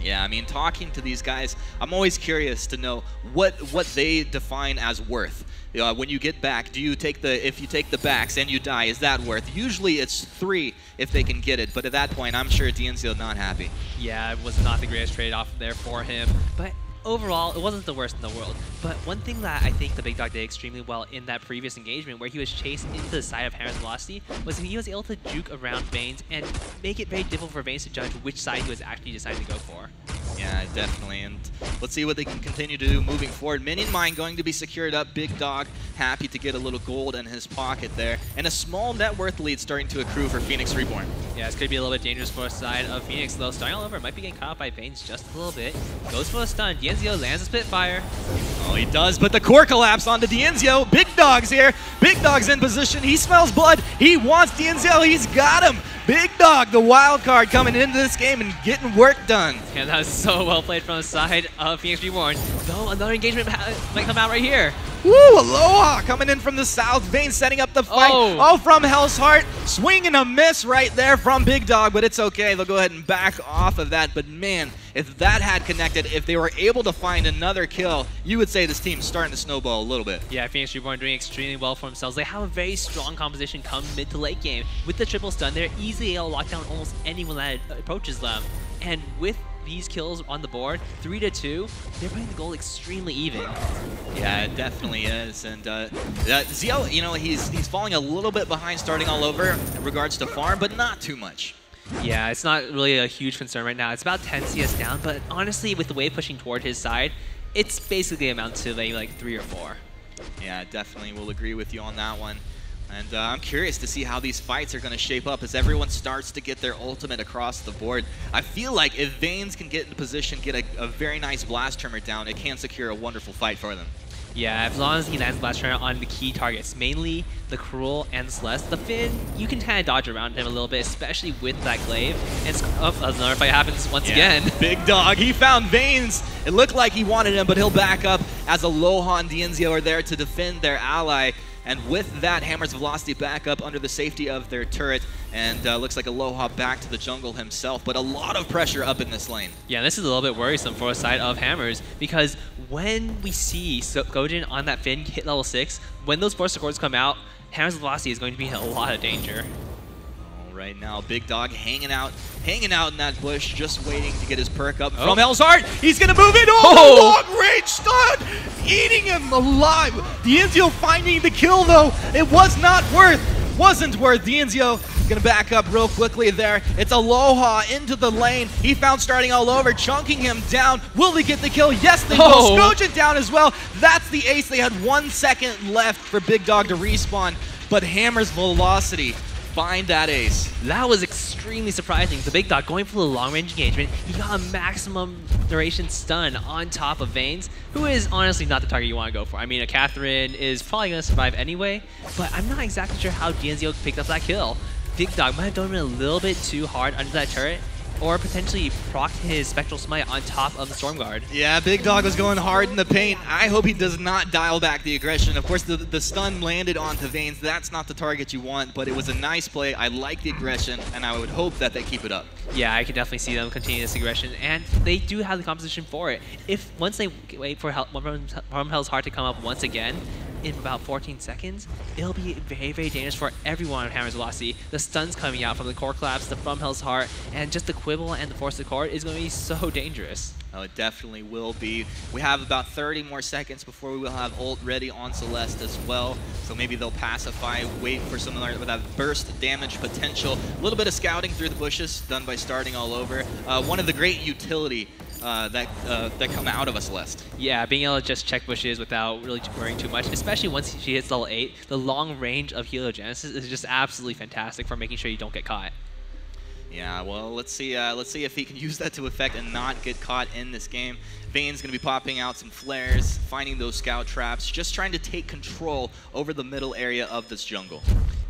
Yeah, I mean, talking to these guys, I'm always curious to know what they define as worth. When you get back, do you take if you take the backs and you die, is that worth? Usually it's 3 if they can get it, but at that point, I'm sure Dienzio not happy. Yeah, it was not the greatest trade-off there for him, but overall, it wasn't the worst in the world. But one thing that I think the Big Dog did extremely well in that previous engagement where he was chased into the side of Hammer's Velocity was he was able to juke around Vanes and make it very difficult for Vanes to judge which side he was actually deciding to go for. Yeah, definitely. And let's see what they can continue to do moving forward. Minion Mine going to be secured up. Big Dog happy to get a little gold in his pocket there. And a small net worth lead starting to accrue for Phoenix Reborn. Yeah, this could be a little bit dangerous for the side of Phoenix, though. Starting All Over might be getting caught up by Vanes just a little bit. Goes for a stun. Dienzio lands a Spitfire. Oh, he does, but the core collapse onto Dienzio. Big Dog's here. Big Dog's in position. He smells blood. He wants Dienzio. He's got him. Big Dog, the wild card, coming into this game and getting work done. Yeah, that was so well played from the side of Phoenix Reborn. Though another engagement might come out right here. Woo, Aloha coming in from the south. Vane setting up the fight. Oh, from Hell's Heart. Swing and a miss right there from Big Dog, but it's okay. They'll go ahead and back off of that. But man, if that had connected, if they were able to find another kill, you would say this team's starting to snowball a little bit. Yeah, Phoenix Reborn doing extremely well for themselves. They have a very strong composition come mid to late game. With the triple stun, they're easily able to lock down almost anyone that approaches them. And with these kills on the board, 3-2, they're putting the goal extremely even. Yeah, it definitely is. And Zio, you know, he's falling a little bit behind Starting All Over in regards to farm, but not too much. Yeah, it's not really a huge concern right now. It's about 10 CS down, but honestly, with the wave pushing toward his side, it's basically amounts to maybe like 3 or 4. Yeah, definitely will agree with you on that one. And I'm curious to see how these fights are going to shape up as everyone starts to get their ultimate across the board. I feel like if Vanes can get into position, get a very nice blast tremor down, it can secure a wonderful fight for them. Yeah, as long as he lands blast tremor on the key targets, mainly the Cruel and Celeste, the Finn, you can kind of dodge around him a little bit, especially with that glaive. And another fight happens once again. Big Dog, he found Vanes. It looked like he wanted him, but he'll back up as Aloha and Dienzio are there to defend their ally. And with that, Hammer's Velocity back up under the safety of their turret, and looks like Aloha back to the jungle himself, but a lot of pressure up in this lane. Yeah, this is a little bit worrisome for the side of Hammers, because when we see Gojin on that Finn hit level 6, when those Force Accords come out, Hammer's Velocity is going to be in a lot of danger. Right now, Big Dog hanging out in that bush, just waiting to get his perk up from Hell's Heart. He's gonna move it. Long range stun, eating him alive. Dienzio finding the kill though. It wasn't worth. Dienzio gonna back up real quickly there. It's Aloha into the lane. He found starting all over, chunking him down. Will they get the kill? Yes, they will. Skojin down as well. That's the ace. They had 1 second left for Big Dog to respawn, but Hammer's Velocity find that ace. That was extremely surprising. The Big Dog going for the long-range engagement. He got a maximum duration stun on top of Vanes, who is honestly not the target you want to go for. I mean, a Catherine is probably going to survive anyway, but I'm not exactly sure how Dienzio picked up that kill. Big Dog might have done it a little bit too hard under that turret, or potentially procced his Spectral Smite on top of the Storm Guard. Yeah, Big Dog was going hard in the paint. I hope he does not dial back the aggression. Of course, the stun landed onto Vanes. That's not the target you want, but it was a nice play. I like the aggression, and I would hope that they keep it up. Yeah, I can definitely see them continue this aggression, and they do have the composition for it. If once they wait for from Hell's Heart to come up once again, in about 14 seconds, it'll be very, very dangerous for everyone on Hammer's Velocity. The stuns coming out from the Core Collapse, the From Hell's Heart, and just the Quibble and the Force Accord is going to be so dangerous. Oh, it definitely will be. We have about 30 more seconds before we will have ult ready on Celeste as well. So maybe they'll pacify, wait for some of that burst damage potential. A little bit of scouting through the bushes done by starting all over. One of the great utility that come out of a Celeste. Yeah, being able to just check bushes without really worrying too much, especially once she hits level 8, the long range of Heliogenesis is just absolutely fantastic for making sure you don't get caught. Yeah, well, let's see if he can use that to effect and not get caught in this game. Vane's going to be popping out some flares, finding those scout traps, just trying to take control over the middle area of this jungle.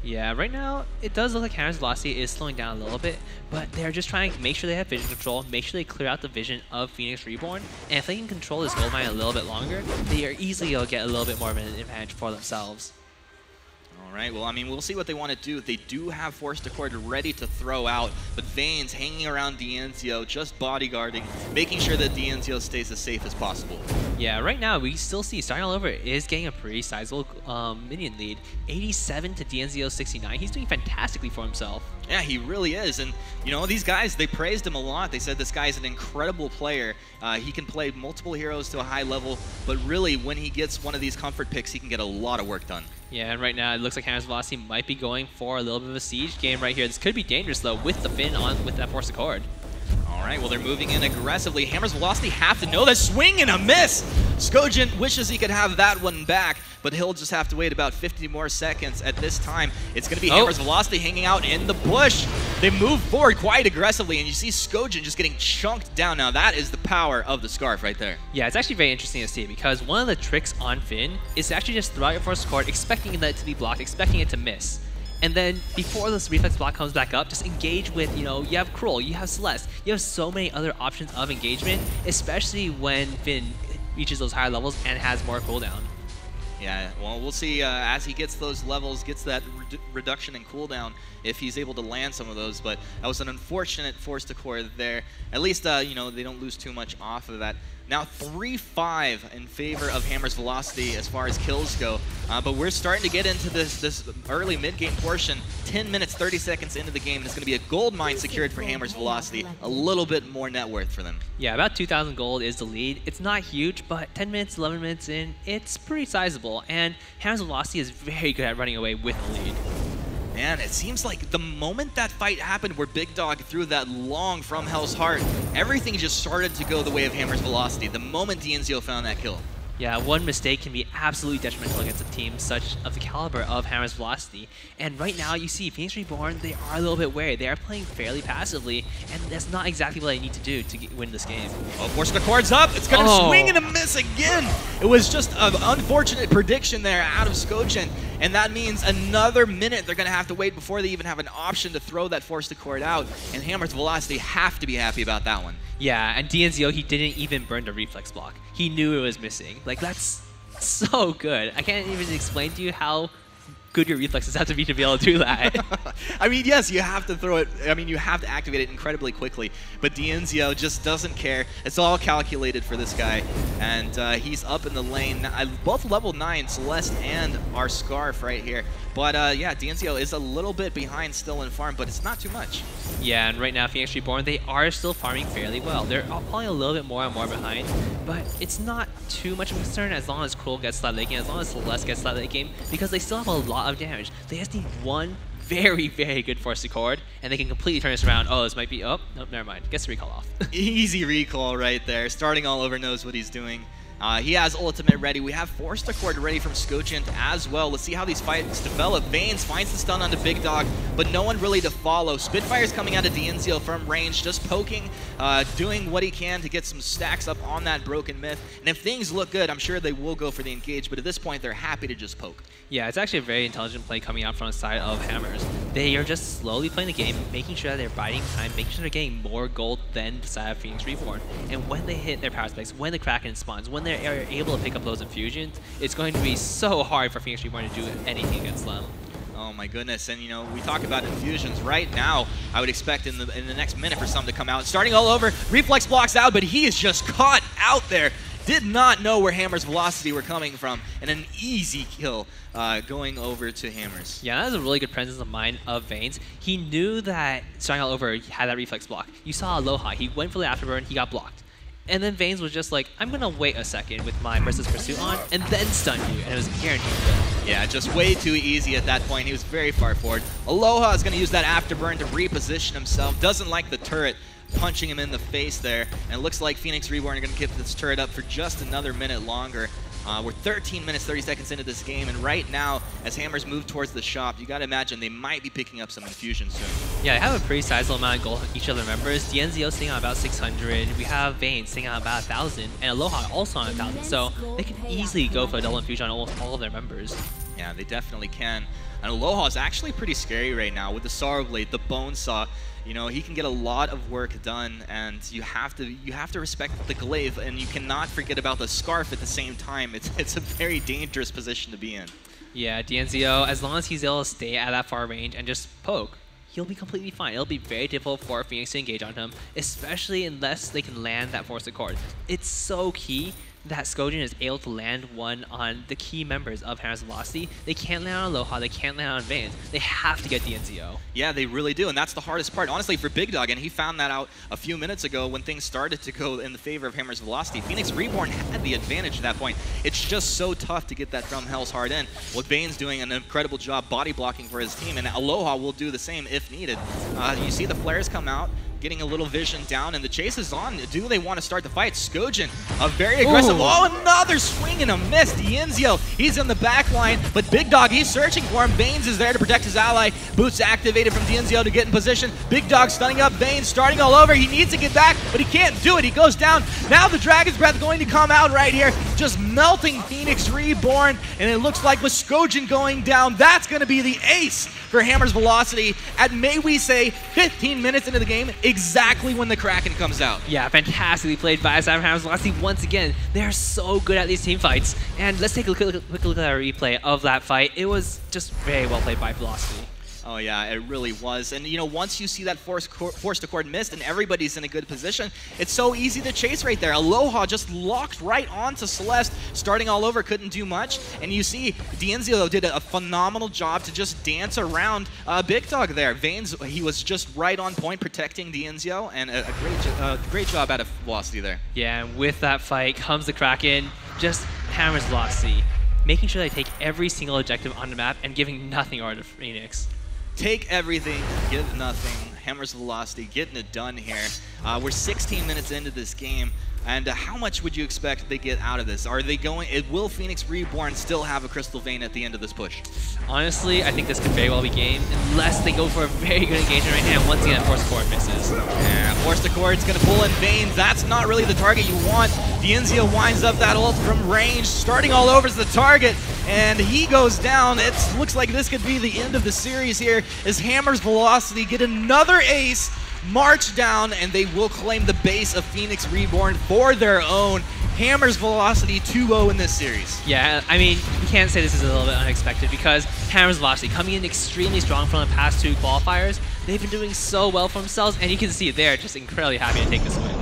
Yeah, right now, it does look like Hammer's Velocity is slowing down a little bit, but they're just trying to make sure they have vision control, make sure they clear out the vision of Phoenix Reborn, and if they can control this gold mine a little bit longer, they are easily going to get a little bit more of an advantage for themselves. All right, well, I mean, we'll see what they want to do. They do have Force Accord ready to throw out, but Vane's hanging around Dienzio, just bodyguarding, making sure that Dienzio stays as safe as possible. Yeah, right now, we still see Starting All Over is getting a pretty sizable minion lead. 87 to Dienzio 69. He's doing fantastically for himself. Yeah, he really is. And, you know, these guys, they praised him a lot. They said this guy is an incredible player. He can play multiple heroes to a high level, but really, when he gets one of these comfort picks, he can get a lot of work done. Yeah, and right now, it looks like Hammer's Velocity might be going for a little bit of a siege game right here. This could be dangerous, though, with the Finn on with that Force Accord. All right, well, they're moving in aggressively. Hammer's Velocity have to know that swing and a miss. Skojin wishes he could have that one back, but he'll just have to wait about 50 more seconds at this time. It's going to be Hammer's Velocity hanging out in the bush. They move forward quite aggressively, and you see Skojin just getting chunked down. Now, that is the power of the Scarf right there. Yeah, it's actually very interesting to see, because one of the tricks on Finn is to actually just throw out your Force Accord, expecting it to be blocked, expecting it to miss. And then before this reflex block comes back up, just engage with, you know, you have Cruel, you have Celeste, you have so many other options of engagement, especially when Finn reaches those higher levels and has more cooldown. Yeah, well, we'll see as he gets those levels, gets that reduction in cooldown, if he's able to land some of those. But that was an unfortunate Force Accord there. At least, you know, they don't lose too much off of that. Now 3-5 in favor of Hammer's Velocity as far as kills go. But we're starting to get into this early mid-game portion. 10 minutes, 30 seconds into the game. There's going to be a gold mine secured for Hammer's Velocity. A little bit more net worth for them. Yeah, about 2,000 gold is the lead. It's not huge, but 10 minutes, 11 minutes in, it's pretty sizable. And Hammer's Velocity is very good at running away with the lead. Man, it seems like the moment that fight happened where Big Dog threw that long From Hell's Heart, everything just started to go the way of Hammer's Velocity the moment Dienzio found that kill. Yeah, one mistake can be absolutely detrimental against a team such of the caliber of Hammer's Velocity. And right now, you see Phoenix Reborn, they are a little bit wary. They are playing fairly passively, and that's not exactly what they need to do to win this game. Oh, force the chords up. It's going to swing and a miss again. It was just an unfortunate prediction there out of Skojin, and that means another minute they're going to have to wait before they even have an option to throw that force to chord out, and Hammer's Velocity have to be happy about that one. Yeah, and DNZO, he didn't even burn the reflex block. He knew it was missing. Like, that's so good. I can't even explain to you how good your reflexes have to be able to do that. I mean, yes, you have to throw it. I mean, you have to activate it incredibly quickly. But DNZO just doesn't care. It's all calculated for this guy. And he's up in the lane. Both level 9, Celeste and our Scarf right here. But yeah, DNZO is a little bit behind still in farm, but it's not too much. Yeah, and right now, Phoenix Reborn, they are still farming fairly well. They're probably a little bit more and more behind, but it's not too much of a concern as long as Cole gets that late game, as long as Celeste gets that late game, because they still have a lot of damage. They just need one very, very good force to chord, and they can completely turn this around. Oh, this might be... Oh, nope, never mind. Gets the recall off. Easy recall right there. Starting all over knows what he's doing. He has ultimate ready. We have force to chord ready from Skojin as well. Let's see how these fights develop. Vaynes finds the stun onto Big Dog, but no one really to follow. Spitfire's coming out of DNZO from range, just poking, doing what he can to get some stacks up on that broken myth. And if things look good, I'm sure they will go for the engage, but at this point, they're happy to just poke. Yeah, it's actually a very intelligent play coming out from the side of Hammers. They are just slowly playing the game, making sure that they're biding time, making sure they're getting more gold than the side of Phoenix Reborn. And when they hit their power spikes, when the Kraken spawns, when they're able to pick up those infusions, it's going to be so hard for Phoenix Reborn to do anything against them. Oh my goodness, and you know, we talk about infusions right now. I would expect in the next minute for some to come out. Starting all over, reflex blocks out, but he is just caught out there. Did not know where Hammer's Velocity were coming from, and an easy kill going over to Hammers. Yeah, that was a really good presence of mind of Vaynes. He knew that starting all over, he had that reflex block. You saw Aloha, he went for the afterburn, he got blocked. And then Vaynes was just like, I'm gonna wait a second with my Merciless Pursuit on, and then stun you, and it was guaranteed kill. Yeah, just way too easy at that point. He was very far forward. Aloha is gonna use that afterburn to reposition himself. Doesn't like the turret punching him in the face there. And it looks like Phoenix Reborn are gonna keep this turret up for just another minute longer. We're 13 minutes, 30 seconds into this game, and right now, as Hammers move towards the shop, you gotta imagine they might be picking up some infusion soon. Yeah, they have a pretty sizable amount of gold on each of their members. DNZO sitting on about 600, we have Vaynes sitting on about 1,000, and Aloha also on 1,000, so they can easily go for a double infusion on almost all of their members. Yeah, they definitely can. And Aloha is actually pretty scary right now with the Sorrow Blade, the Bone Saw. You know, he can get a lot of work done, and you have to respect the glaive, and you cannot forget about the scarf at the same time. It's a very dangerous position to be in. Yeah, DNZO, as long as he's able to stay at that far range and just poke, he'll be completely fine. It'll be very difficult for Phoenix to engage on him, especially unless they can land that Force Accord. It's so key that Skojin is able to land one on the key members of Hammer's Velocity. They can't land on Aloha, they can't land on Vaynes. They have to get DNZO. Yeah, they really do, and that's the hardest part, honestly, for Big Dog, and he found that out a few minutes ago when things started to go in the favor of Hammer's Velocity. Phoenix Reborn had the advantage at that point. It's just so tough to get that from Hell's Heart in. With Vaynes doing an incredible job body blocking for his team, and Aloha will do the same if needed. You see the flares come out, getting a little vision down, and the chase is on. Do they want to start the fight? Skojin, a very aggressive. Ooh. Oh, another swing and a miss. DNZO, he's in the back line, but Big Dog, he's searching for him. Vaynes is there to protect his ally. Boots activated from DNZO to get in position. Big Dog stunning up Vaynes, starting all over. He needs to get back, but he can't do it. He goes down. Now the Dragon's Breath going to come out right here, just melting Phoenix Reborn, and it looks like with Skojin going down, that's going to be the ace for Hammer's Velocity at, may we say, 15 minutes into the game, exactly when the Kraken comes out. Yeah, fantastically played by Hammer's Velocity once again. They're so good at these team fights. And let's take a quick look at our replay of that fight. It was just very well played by Velocity. Oh yeah, it really was. And you know, once you see that force to chord missed and everybody's in a good position, it's so easy to chase right there. Aloha just locked right onto Celeste, starting all over, couldn't do much. And you see DNZO did a phenomenal job to just dance around Big Dog there. Vaynes, he was just right on point protecting DNZO, and a great job out of Velocity there. Yeah, and with that fight comes the Kraken, just Hammer's Velocity, making sure they take every single objective on the map and giving nothing over to Phoenix. Take everything, give nothing. Hammer's Velocity getting it done here. We're 16 minutes into this game. And how much would you expect they get out of this? Are they going? Will Phoenix Reborn still have a Crystal Vein at the end of this push? Honestly, I think this could very well be game, unless they go for a very good engagement right now. Once again, Force Core misses. Yeah, Force the Core, it's going to pull in Veins. That's not really the target you want. Dienzio winds up that ult from range, starting all over the target, and he goes down. It looks like this could be the end of the series here as Hammer's Velocity get another ace, march down, and they will claim the base of Phoenix Reborn for their own. Hammer's Velocity 2-0 in this series. Yeah, I mean, you can't say this is a little bit unexpected because Hammer's Velocity coming in extremely strong from the past 2 qualifiers. They've been doing so well for themselves, and you can see they're just incredibly happy to take this win.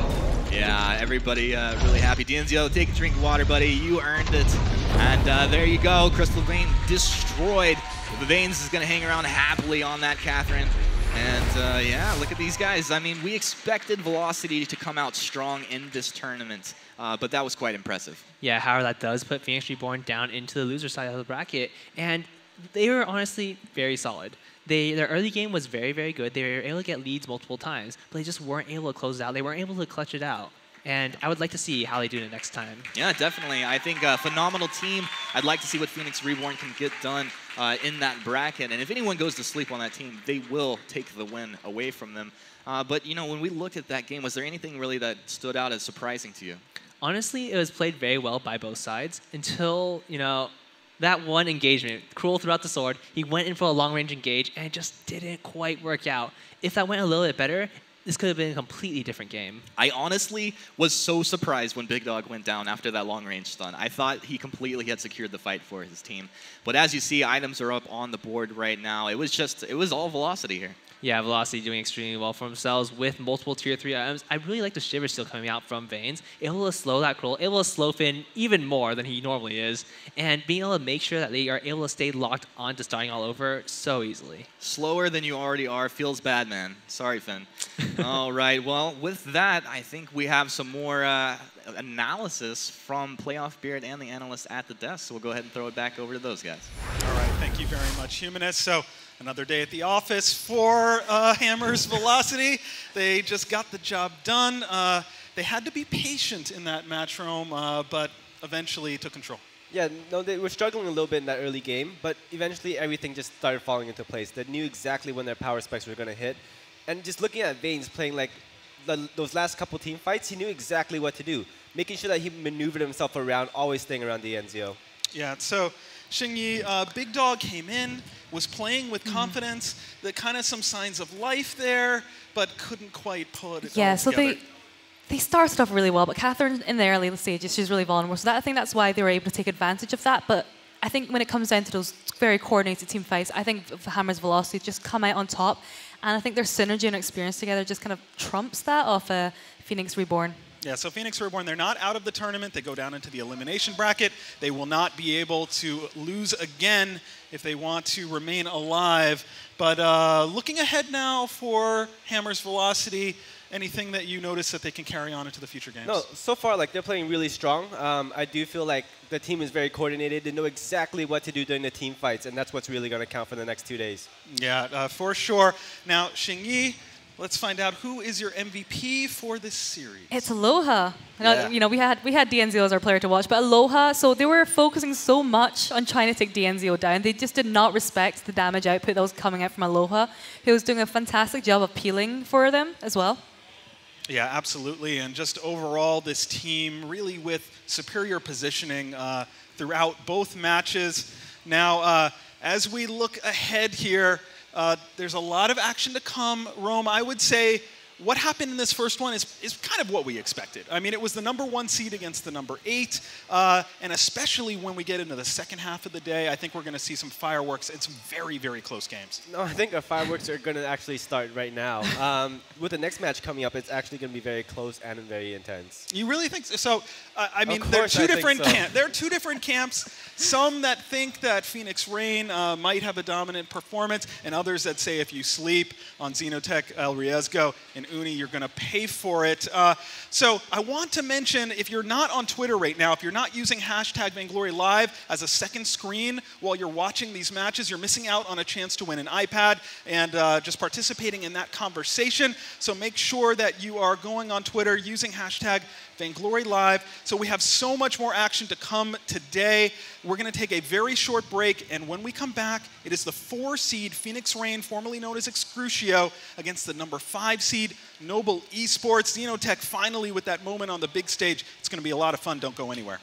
Yeah, everybody really happy. Dienzio, take a drink of water, buddy. You earned it. And there you go. Crystal Vein destroyed. The Veins is going to hang around happily on that Catherine. And yeah, look at these guys. I mean, we expected Velocity to come out strong in this tournament, but that was quite impressive. Yeah, however, that does put Phoenix Reborn down into the loser side of the bracket, and they were honestly very solid. Their early game was very, very good. They were able to get leads multiple times, but they just weren't able to close it out. They weren't able to clutch it out. And I would like to see how they do it next time. Yeah, definitely. I think a phenomenal team. I'd like to see what Phoenix Reborn can get done in that bracket. And if anyone goes to sleep on that team, they will take the win away from them. But, you know, when we looked at that game, was there anything really that stood out as surprising to you? Honestly, it was played very well by both sides until, you know, that one engagement. Cruel threw out the sword. He went in for a long-range engage, and it just didn't quite work out. If that went a little bit better, this could have been a completely different game. I honestly was so surprised when Big Dog went down after that long-range stun. I thought he completely had secured the fight for his team. But as you see, items are up on the board right now. It was all Velocity here. Yeah, Velocity doing extremely well for themselves with multiple tier 3 items. I really like the Shiver still coming out from Veins. Able to slow that Cruel, able to slow Finn even more than he normally is, and being able to make sure that they are able to stay locked on to starting all over so easily. Slower than you already are feels bad, man. Sorry, Finn. All right, well, with that, I think we have some more analysis from Playoff Beard and the analysts at the desk, so we'll go ahead and throw it back over to those guys. All right, thank you very much, Humanist. So another day at the office for Hammer's Velocity. They just got the job done. They had to be patient in that match room, but eventually took control. Yeah, no, they were struggling a little bit in that early game, but eventually everything just started falling into place. They knew exactly when their power specs were going to hit. And just looking at Veins playing like those last couple team fights, he knew exactly what to do, making sure that he maneuvered himself around, always staying around Dienzio. Yeah, so Xingyi, Big Dog came in, was playing with confidence, kind of some signs of life there, but couldn't quite pull it all so together. they started off really well, but Catherine in the early stages, she's really vulnerable. So I think that's why they were able to take advantage of that. But I think when it comes down to those very coordinated team fights, I think Hammer's Velocity just come out on top. And I think their synergy and experience together just kind of trumps that of Phoenix Reborn. Yeah, so Phoenix Reborn, they're not out of the tournament. They go down into the elimination bracket. They will not be able to lose again if they want to remain alive. But looking ahead now for Hammer's Velocity, anything that you notice that they can carry on into the future games? No, so far, like, they're playing really strong. I do feel like the team is very coordinated. They know exactly what to do during the team fights, and that's what's really going to count for the next 2 days. Yeah, for sure. Now, Xingyi, let's find out who is your MVP for this series. It's Aloha. Yeah. You know, we had Dienzio as our player to watch, but Aloha, so they were focusing so much on trying to take Dienzio down. They just did not respect the damage output that was coming out from Aloha, who was doing a fantastic job of peeling for them as well. Yeah, absolutely. And just overall, this team really with superior positioning throughout both matches. Now, as we look ahead here, there's a lot of action to come. Rome, I would say what happened in this first one is kind of what we expected. I mean, it was the #1 seed against the #8, and especially when we get into the second half of the day, I think we're going to see some fireworks and some very, very close games. No, I think our fireworks are going to actually start right now. With the next match coming up, it's actually going to be very close and very intense. You really think so? So, I mean, there are two different camps. There are two different camps. Some that think that Phoenix Rain might have a dominant performance, and others that say if you sleep on Xenotech El Riesgo in and Uni, you're going to pay for it. So I want to mention, if you're not on Twitter right now, if you're not using hashtag Vainglory Live as a second screen while you're watching these matches, you're missing out on a chance to win an iPad and just participating in that conversation. So make sure that you are going on Twitter using hashtag Vainglory Live. So we have so much more action to come today. We're going to take a very short break, and when we come back, it is the 4 seed Phoenix Rain, formerly known as Excrucio, against the number 5 seed Noble Esports. Xenotech finally with that moment on the big stage. It's going to be a lot of fun. Don't go anywhere.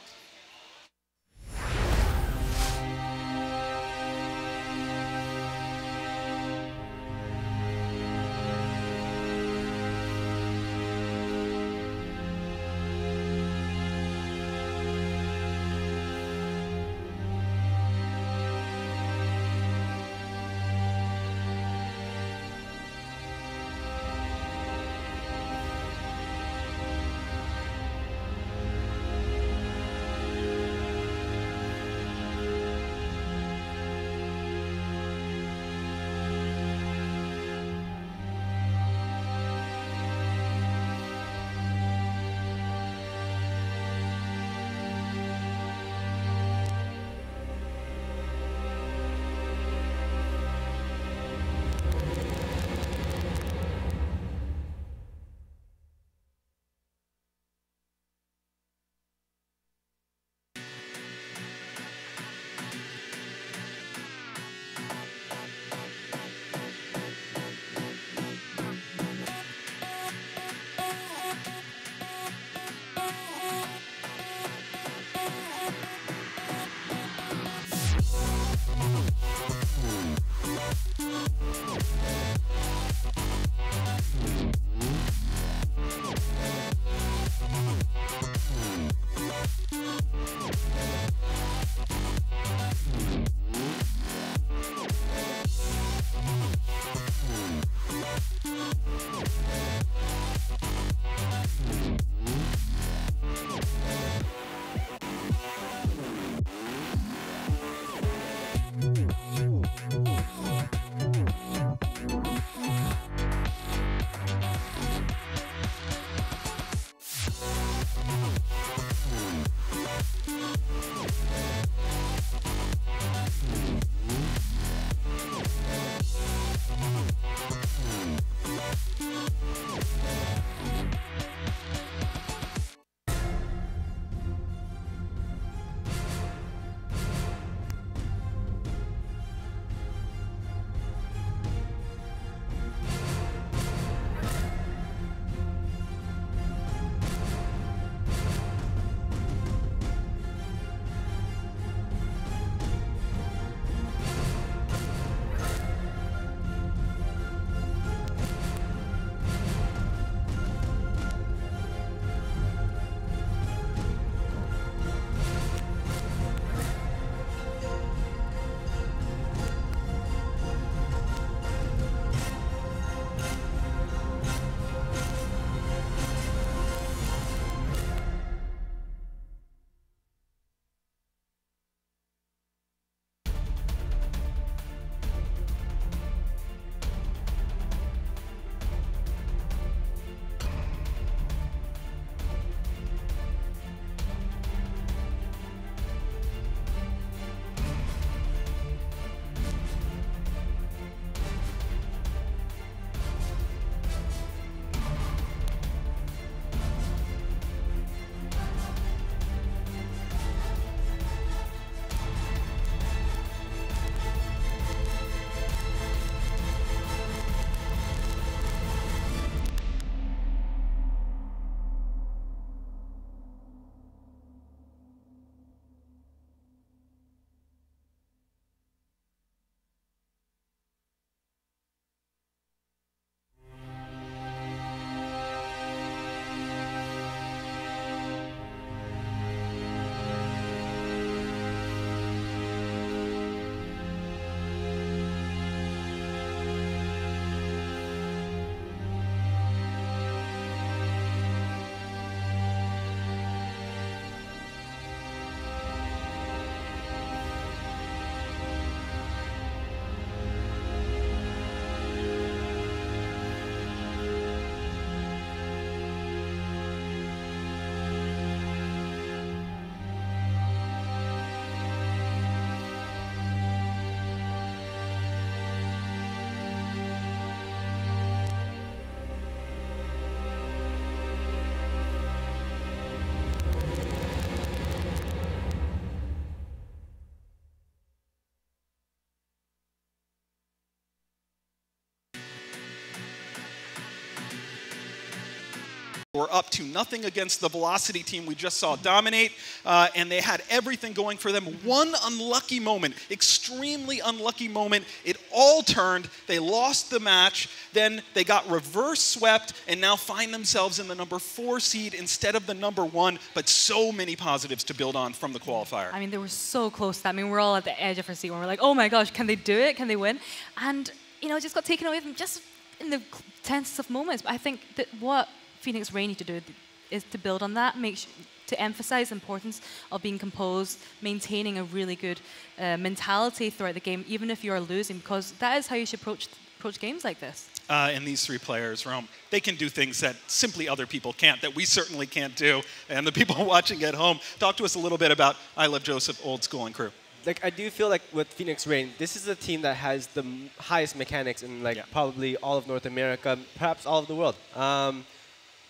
were up 2-0 against the Velocity team we just saw dominate, and they had everything going for them. One unlucky moment, extremely unlucky moment, it all turned. They lost the match, then they got reverse swept, and now find themselves in the number 4 seed instead of the number 1, but so many positives to build on from the qualifier. I mean, they were so close to that. I mean, we're all at the edge of our seat when we're like, oh my gosh, can they do it? Can they win? And, you know, it just got taken away from them just in the tensest of moments. But I think that what Phoenix Rain need to do is to build on that, to emphasize the importance of being composed, maintaining a really good mentality throughout the game, even if you are losing, because that is how you should approach games like this. And these 3 players, Rome, they can do things that simply other people can't, that we certainly can't do. And the people watching at home, talk to us a little bit about I Love Joseph, Old School, and crew. Like, I do feel like with Phoenix Rain, this is a team that has the highest mechanics in probably all of North America, perhaps all of the world.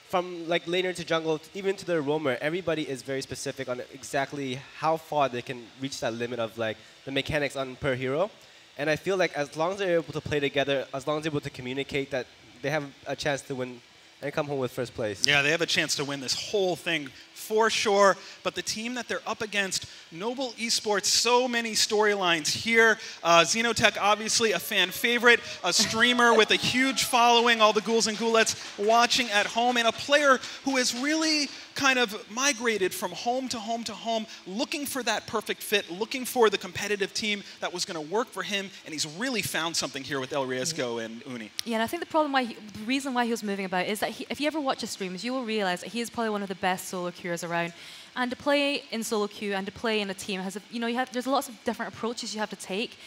From like laner to jungle, even to the roamer, everybody is very specific on exactly how far they can reach that limit of like the mechanics on per hero. And I feel like as long as they're able to play together, as long as they're able to communicate, that they have a chance to win and come home with first place. Yeah, they have a chance to win this whole thing for sure. But the team that they're up against, Noble Esports, so many storylines here. Xenotech, obviously a fan favorite, a streamer with a huge following, all the ghouls and ghoulettes watching at home, and a player who has really kind of migrated from home to home to home, looking for that perfect fit, looking for the competitive team that was going to work for him, and he's really found something here with El Riesgo and Uni. Yeah, and I think the reason why he was moving about is that if you ever watch his streams, you will realize that he is probably one of the best solo queuers around. And to play in solo queue and to play in a team has, there's lots of different approaches you have to take.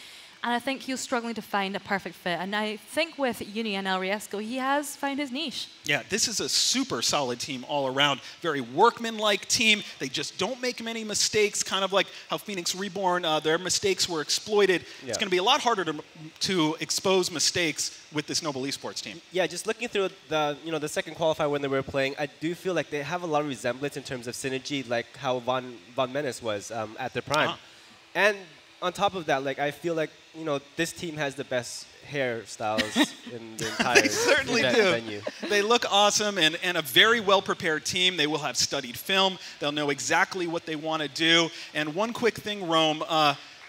And I think he was struggling to find a perfect fit. And I think with Uni and El Riesgo, he has found his niche. Yeah, this is a super solid team all around. Very workman-like team. They just don't make many mistakes, kind of like how Phoenix Reborn, their mistakes were exploited. Yeah. It's going to be a lot harder to expose mistakes with this Noble Esports team. Yeah, just looking through the second qualifier when they were playing, I do feel like they have a lot of resemblance in terms of synergy, like how Von Menace was at their prime. And on top of that, like I feel like this team has the best hairstyles in the entire they certainly venue. They look awesome and a very well-prepared team. They will have studied film. They'll know exactly what they want to do. And one quick thing, Rome,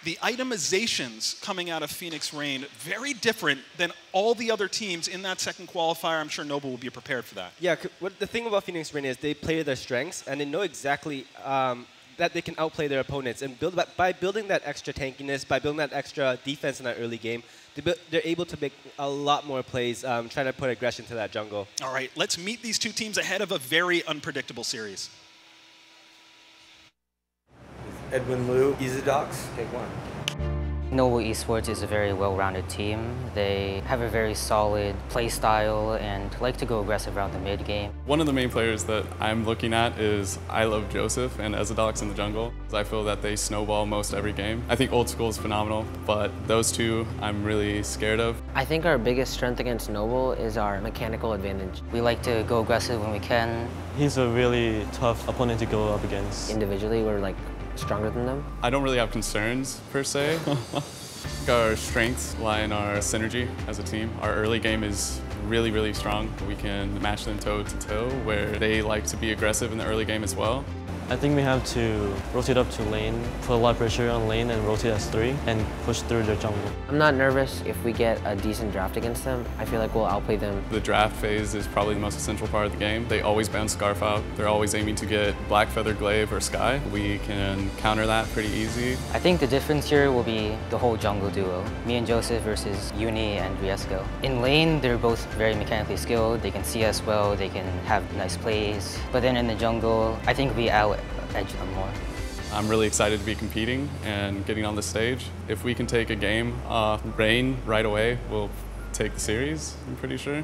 the itemizations coming out of Phoenix Rain, very different than all the other teams in that second qualifier. I'm sure Noble will be prepared for that. Yeah, the thing about Phoenix Rain is they play to their strengths, and they know exactly that they can outplay their opponents. And by building that extra tankiness, by building that extra defense in that early game, they're able to make a lot more plays, trying to put aggression to that jungle. All right, let's meet these 2 teams ahead of a very unpredictable series. Edwin Liu, EasyDocs, take 1. Noble Esports is a very well-rounded team. They have a very solid play style and like to go aggressive around the mid-game. One of the main players that I'm looking at is I Love Joseph and EasyDocs in the jungle. I feel that they snowball most every game. I think Old School is phenomenal, but those 2 I'm really scared of. I think our biggest strength against Noble is our mechanical advantage. We like to go aggressive when we can. He's a really tough opponent to go up against. Individually, we're like stronger than them. I don't really have concerns per se. Our strengths lie in our synergy as a team. Our early game is really, really strong. We can match them toe to toe where they like to be aggressive in the early game as well. I think we have to rotate up to lane, put a lot of pressure on lane and rotate as 3 and push through their jungle. I'm not nervous if we get a decent draft against them. I feel like we'll outplay them. The draft phase is probably the most essential part of the game. They always bounce Scarf out. They're always aiming to get Black Feather Glaive or Sky. We can counter that pretty easy. I think the difference here will be the whole jungle duo. Me and Joseph versus Uni and Riesgo. In lane, they're both very mechanically skilled. They can see us well. They can have nice plays. But then in the jungle, I think we edge them more. I'm really excited to be competing and getting on the stage. If we can take a game Rain right away, we'll take the series, I'm pretty sure.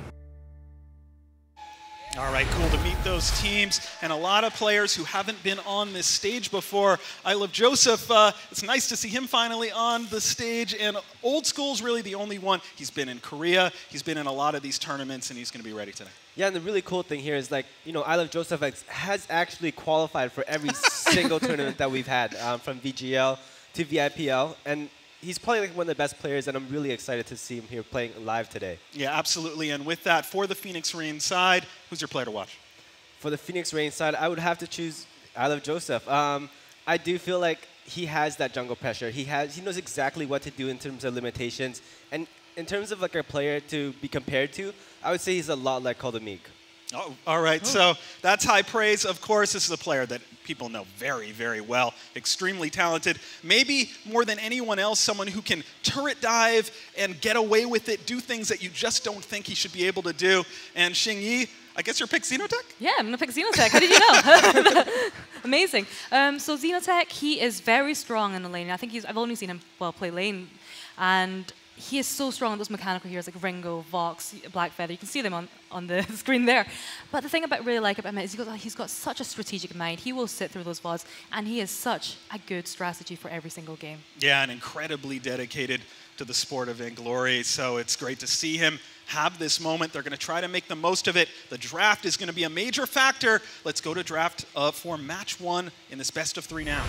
All right, cool to meet those teams and a lot of players who haven't been on this stage before. I Love Joseph, it's nice to see him finally on the stage, and Old School's really the only one. He's been in Korea, he's been in a lot of these tournaments, and he's going to be ready today. Yeah, and the really cool thing here is, like, I Love Joseph has actually qualified for every single tournament that we've had, from VGL to VIPL, and he's probably like one of the best players, and I'm really excited to see him here playing live today. Yeah, absolutely. And with that, for the Phoenix Rain side, who's your player to watch? For the Phoenix Reign side, I would have to choose I Love Joseph. I do feel like he has that jungle pressure. He knows exactly what to do in terms of limitations. And in terms of like a player to be compared to, I would say he's a lot like Koldamik. Oh, all right, so that's high praise. Of course, this is a player that people know very, very well, extremely talented. Maybe more than anyone else, someone who can turret dive and get away with it, do things that you just don't think he should be able to do. And Xingyi, I guess your pick Xenotech? Yeah, I'm going to pick Xenotech. How did you know? Amazing. So Xenotech, he is very strong in the lane. I think I've only seen him, play lane. And he is so strong on those mechanical heroes like Ringo, Vox, Blackfeather. You can see them on the screen there. But the thing I really like about him is he's got such a strategic mind. He will sit through those VODs, and he is such a good strategy for every single game. Yeah, and incredibly dedicated to the sport of Vainglory. So it's great to see him have this moment. They're going to try to make the most of it. The draft is going to be a major factor. Let's go to draft for match 1 in this best of 3 now.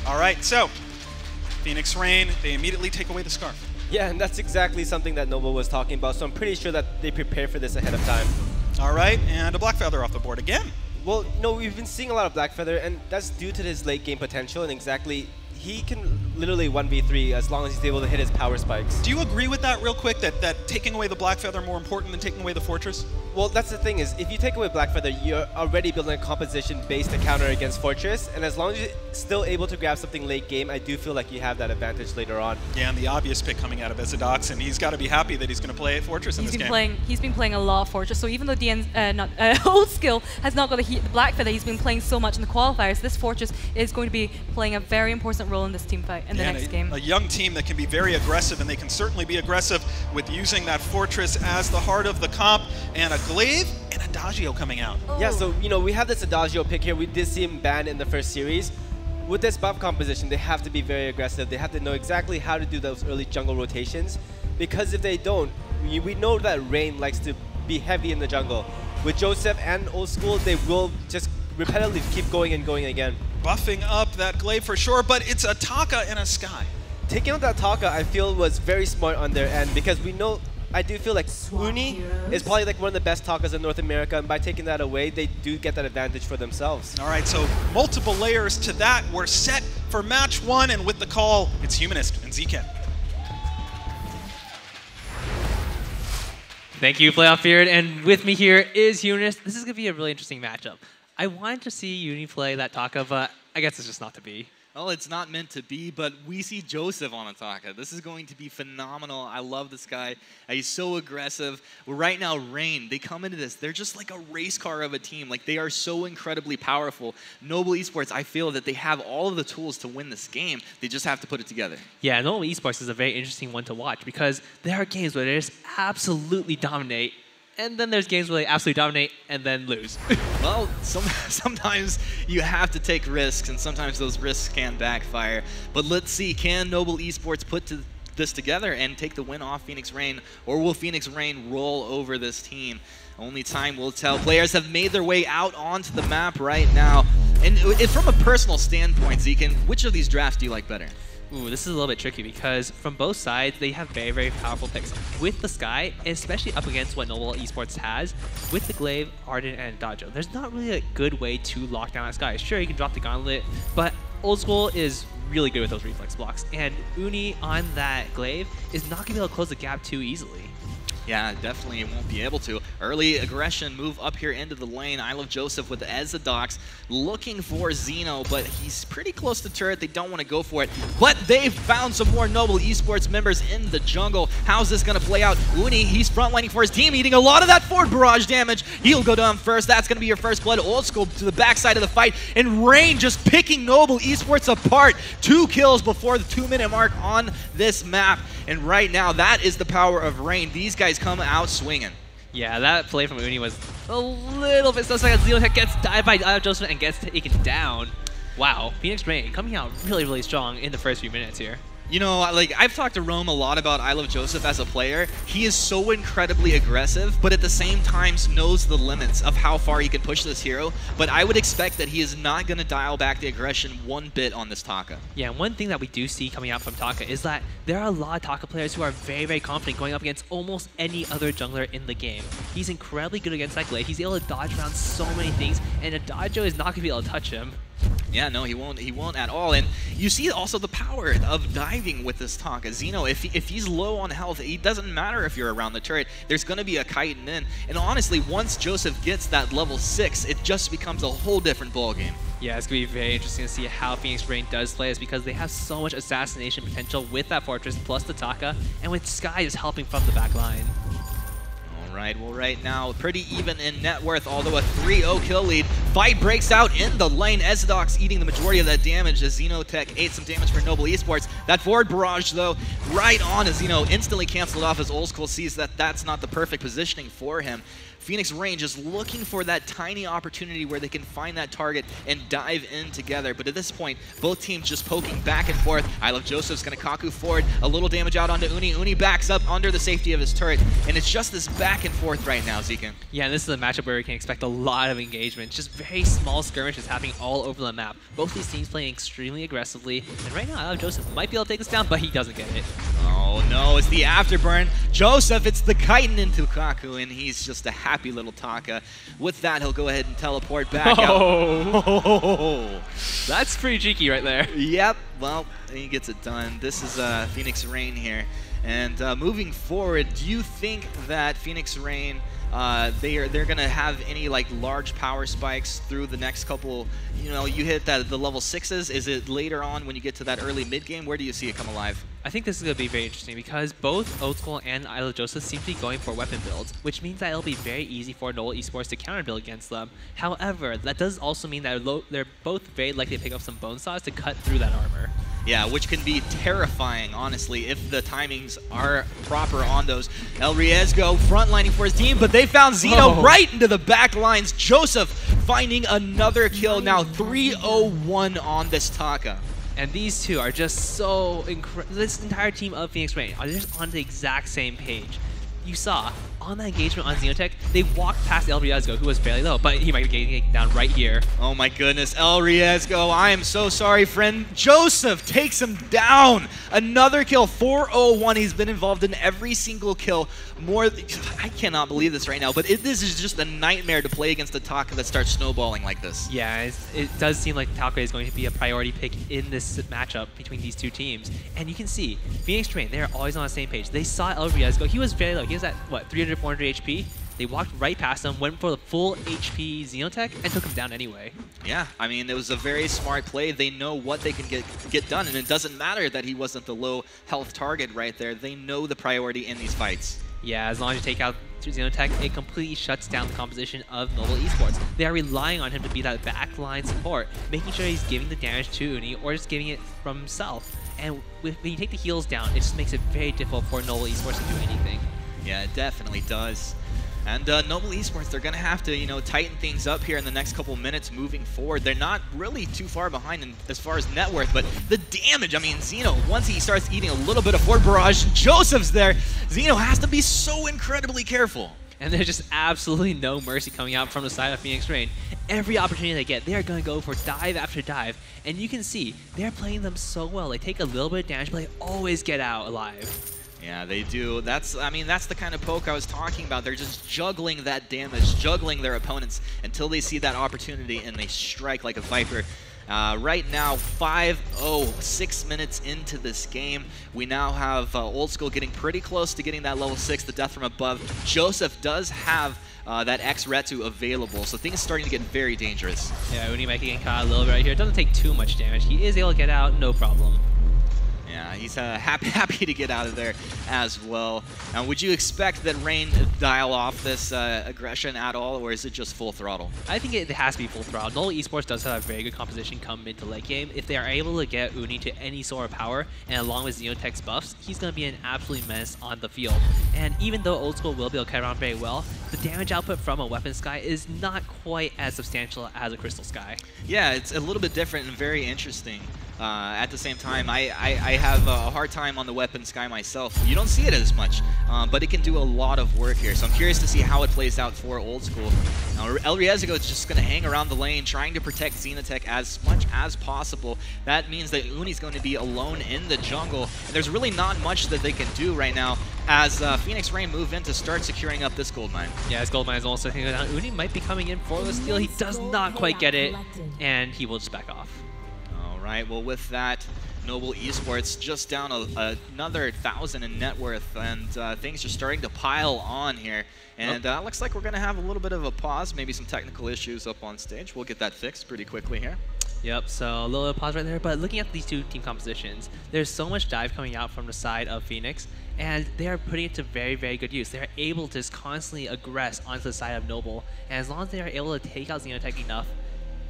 All right, so Phoenix Reign, they immediately take away the scarf. Yeah, and that's exactly something that Noble was talking about, so I'm pretty sure that they prepared for this ahead of time. All right, and a Blackfeather off the board again. Well, no, we've been seeing a lot of Blackfeather, and that's due to his late game potential, and exactly, he can literally 1v3 as long as he's able to hit his power spikes. Do you agree with that real quick, that taking away the Blackfeather more important than taking away the Fortress? Well, that's the thing is, if you take away Blackfeather, you're already building a composition based to counter against Fortress, and as long as you're still able to grab something late game, I do feel like you have that advantage later on. Yeah, and the obvious pick coming out of Ezidox, and he's got to be happy that he's going to play Fortress in this game. He's been playing a lot of Fortress, so even though Old Skill has not got the Blackfeather, he's been playing so much in the qualifiers, this Fortress is going to be playing a very important role in this team fight in the next game. A young team that can be very aggressive, and they can certainly be aggressive with using that Fortress as the heart of the comp, and a Glaive and Adagio coming out. Yeah, so, we have this Adagio pick here. We did see him banned in the first series. With this buff composition, they have to be very aggressive. They have to know exactly how to do those early jungle rotations, because if they don't, we know that Rain likes to be heavy in the jungle. With Joseph and Old School, they will just repetitively keep going and going again. Buffing up that Glaive for sure, but it's a Taka and a Sky. Taking out that Taka, I feel, was very smart on their end, because we know, I do feel like Uni is probably like one of the best Takas in North America, and by taking that away, they do get that advantage for themselves. All right, so multiple layers to that. We're set for match 1, and with the call, it's Humanist and Zket. Thank you, Playoff Beard, and with me here is Humanist. This is going to be a really interesting matchup. I wanted to see Uni play that Taka, but I guess it's just not to be. Well, it's not meant to be, but we see Joseph on Ataka. This is going to be phenomenal. I love this guy. He's so aggressive. Right now, Rain, they come into this. They're just like a race car of a team. Like, they are so incredibly powerful. Noble Esports, I feel that they have all of the tools to win this game. They just have to put it together. Yeah, Noble Esports is a very interesting one to watch because there are games where they just absolutely dominate, and then there's games where they absolutely dominate and then lose. Well, sometimes you have to take risks, and sometimes those risks can backfire. But let's see, can Noble Esports put this together and take the win off Phoenix Reign, or will Phoenix Reign roll over this team? Only time will tell. Players have made their way out onto the map right now. And from a personal standpoint, Zekin, which of these drafts do you like better? Ooh, this is a little bit tricky because from both sides, they have very, very powerful picks. With the Sky, especially up against what Noble Esports has, with the Glaive, Arden, and Dajo, there's not really a good way to lock down that Sky. Sure, you can drop the Gauntlet, but Old School is really good with those reflex blocks, and Uni on that Glaive is not going to be able to close the gap too easily. Yeah, definitely won't be able to. Early aggression move up here into the lane. I Love Joseph with the Ezidox looking for Zeno, but he's pretty close to turret. They don't want to go for it. But they've found some more Noble Esports members in the jungle. How's this going to play out? Uni, he's frontlining for his team, eating a lot of that forward barrage damage. He'll go down first. That's going to be your first blood. Old School to the backside of the fight. And Rain just picking Noble Esports apart. 2 kills before the 2-minute mark on this map. And right now, that is the power of Rain. These guys come out swinging. Yeah, that play from Uni was a little bit suspect. Xenotech gets dived by Joseph and gets taken down. Wow, Phoenix Reign coming out really, really strong in the first few minutes here. You know, like, I've talked to Rome a lot about I Love Joseph as a player. He is so incredibly aggressive, but at the same time knows the limits of how far he can push this hero. But I would expect that he is not going to dial back the aggression one bit on this Taka. Yeah, and one thing that we do see coming out from Taka is that there are a lot of Taka players who are very, very confident going up against almost any other jungler in the game. He's incredibly good against that Glade. He's able to dodge around so many things, and a Dodjo is not going to be able to touch him. Yeah, no, he won't at all. And you see also the power of diving with this Taka. Xeno, if he's low on health, it doesn't matter if you're around the turret. There's going to be a chitin in. And honestly, once Joseph gets that level 6, it just becomes a whole different ballgame. Yeah, it's going to be very interesting to see how Phoenix Rain does play this because they have so much assassination potential with that Fortress plus the Taka, and with Sky just helping from the back line. Right, well, right now, pretty even in net worth, although a 3-0 kill lead. Fight breaks out in the lane. Ezidox eating the majority of that damage as Xenotech ate some damage for Noble Esports. That forward barrage, though, right on as Xeno instantly canceled off as Old School sees that that's not the perfect positioning for him. Phoenix Rain just looking for that tiny opportunity where they can find that target and dive in together. But at this point, both teams just poking back and forth. I Love Joseph's going to Kaku forward. A little damage out onto Uni. Uni backs up under the safety of his turret. And it's just this back and forth right now, Zekin. Yeah, and this is a matchup where we can expect a lot of engagement. Just very small skirmishes happening all over the map. Both these teams playing extremely aggressively. And right now, I Love Joseph might be able to take this down, but he doesn't get it. Oh no, it's the afterburn. Joseph, it's the chitin into Kaku, and he's just a happy little Taka. With that, he'll go ahead and teleport back out. Oh, that's pretty cheeky right there. Yep, well, he gets it done. This is Phoenix Rain here. And moving forward, do you think that Phoenix Rain, they're going to have any like large power spikes through the next couple, you know, you hit the level 6s? Is it later on when you get to that early mid game? Where do you see it come alive? I think this is going to be very interesting because both Old School and I Love Joseph seem to be going for weapon builds, which means that it'll be very easy for Noble Esports to counter build against them. However, that does also mean that they're both very likely to pick up some bone saws to cut through that armor. Yeah, which can be terrifying, honestly, if the timings are proper on those. El Riesgo frontlining for his team, but they found Xeno right into the back lines. Joseph finding another kill, now 3-0-1 on this Taka. And these two are just so incredible. This entire team of Phoenix Rain are just on the exact same page. You saw on that engagement on Xenotech, they walked past El Riesgo, who was fairly low, but he might be getting down right here. Oh my goodness, El Riesgo, I am so sorry, friend. Joseph takes him down. Another kill, 4-0-1. He's been involved in every single kill. I cannot believe this right now, but this is just a nightmare to play against a Taka that starts snowballing like this. Yeah, it does seem like Taka is going to be a priority pick in this matchup between these two teams. And you can see, Phoenix Rain, they're always on the same page. They saw El Riesgo. He was very low. He was at, what, 300, 400 HP? They walked right past him, went for the full HP Xenotech, and took him down anyway. Yeah, I mean, it was a very smart play. They know what they can get done, and it doesn't matter that he wasn't the low health target right there. They know the priority in these fights. Yeah, as long as you take out Xenotech, it completely shuts down the composition of Noble Esports. They are relying on him to be that backline support, making sure he's giving the damage to Uni or just giving it from himself. And when you take the heals down, it just makes it very difficult for Noble Esports to do anything. Yeah, it definitely does. And Noble Esports, they're going to have to, you know, tighten things up here in the next couple minutes moving forward. They're not really too far behind as far as net worth, but the damage, I mean, Xeno, once he starts eating a little bit of Fort Barrage, Joseph's there. Xeno has to be so incredibly careful. And there's just absolutely no mercy coming out from the side of Phoenix Rain. Every opportunity they get, they are going to go for dive after dive. And you can see, they're playing them so well. They take a little bit of damage, but they always get out alive. Yeah, they do. That's the kind of poke I was talking about. They're just juggling that damage, juggling their opponents until they see that opportunity and they strike like a viper. Right now, 5-0, 6 minutes into this game. We now have Old School getting pretty close to getting that level 6, the death from above. Joseph does have that X-Retu available, so things are starting to get very dangerous. Yeah, Uni might be getting caught a little bit right here. It doesn't take too much damage. He is able to get out, no problem. Yeah, he's happy to get out of there as well. Now, would you expect that Rain to dial off this aggression at all, or is it just full throttle? I think it has to be full throttle. Noble Esports does have a very good composition come mid to late game. If they are able to get Uni to any sort of power, and along with Xenotech's buffs, he's going to be an absolute menace on the field. And even though Old School will be able to cut around very well, the damage output from a Weapon Sky is not quite as substantial as a Crystal Sky. Yeah, it's a little bit different and very interesting. At the same time, I have a hard time on the weapon Sky myself. You don't see it as much, but it can do a lot of work here. So I'm curious to see how it plays out for Old School. Now, El Riesgo is just going to hang around the lane, trying to protect Xenotech as much as possible. That means that Uni's going to be alone in the jungle, and there's really not much that they can do right now as Phoenix Rain move in to start securing up this gold mine. Yeah, this gold mine is also hanging down. Uni might be coming in for the steal. He does not quite get it, and he will just back off. All right, well, with that, Noble Esports just down another 1,000 in net worth, and things are starting to pile on here. And looks like we're going to have a little bit of a pause, maybe some technical issues up on stage. We'll get that fixed pretty quickly here. Yep, so a little bit of pause right there, but looking at these two team compositions, there's so much dive coming out from the side of Phoenix, and they are putting it to very, very good use. They're able to just constantly aggress onto the side of Noble, and as long as they are able to take out Xenotech enough,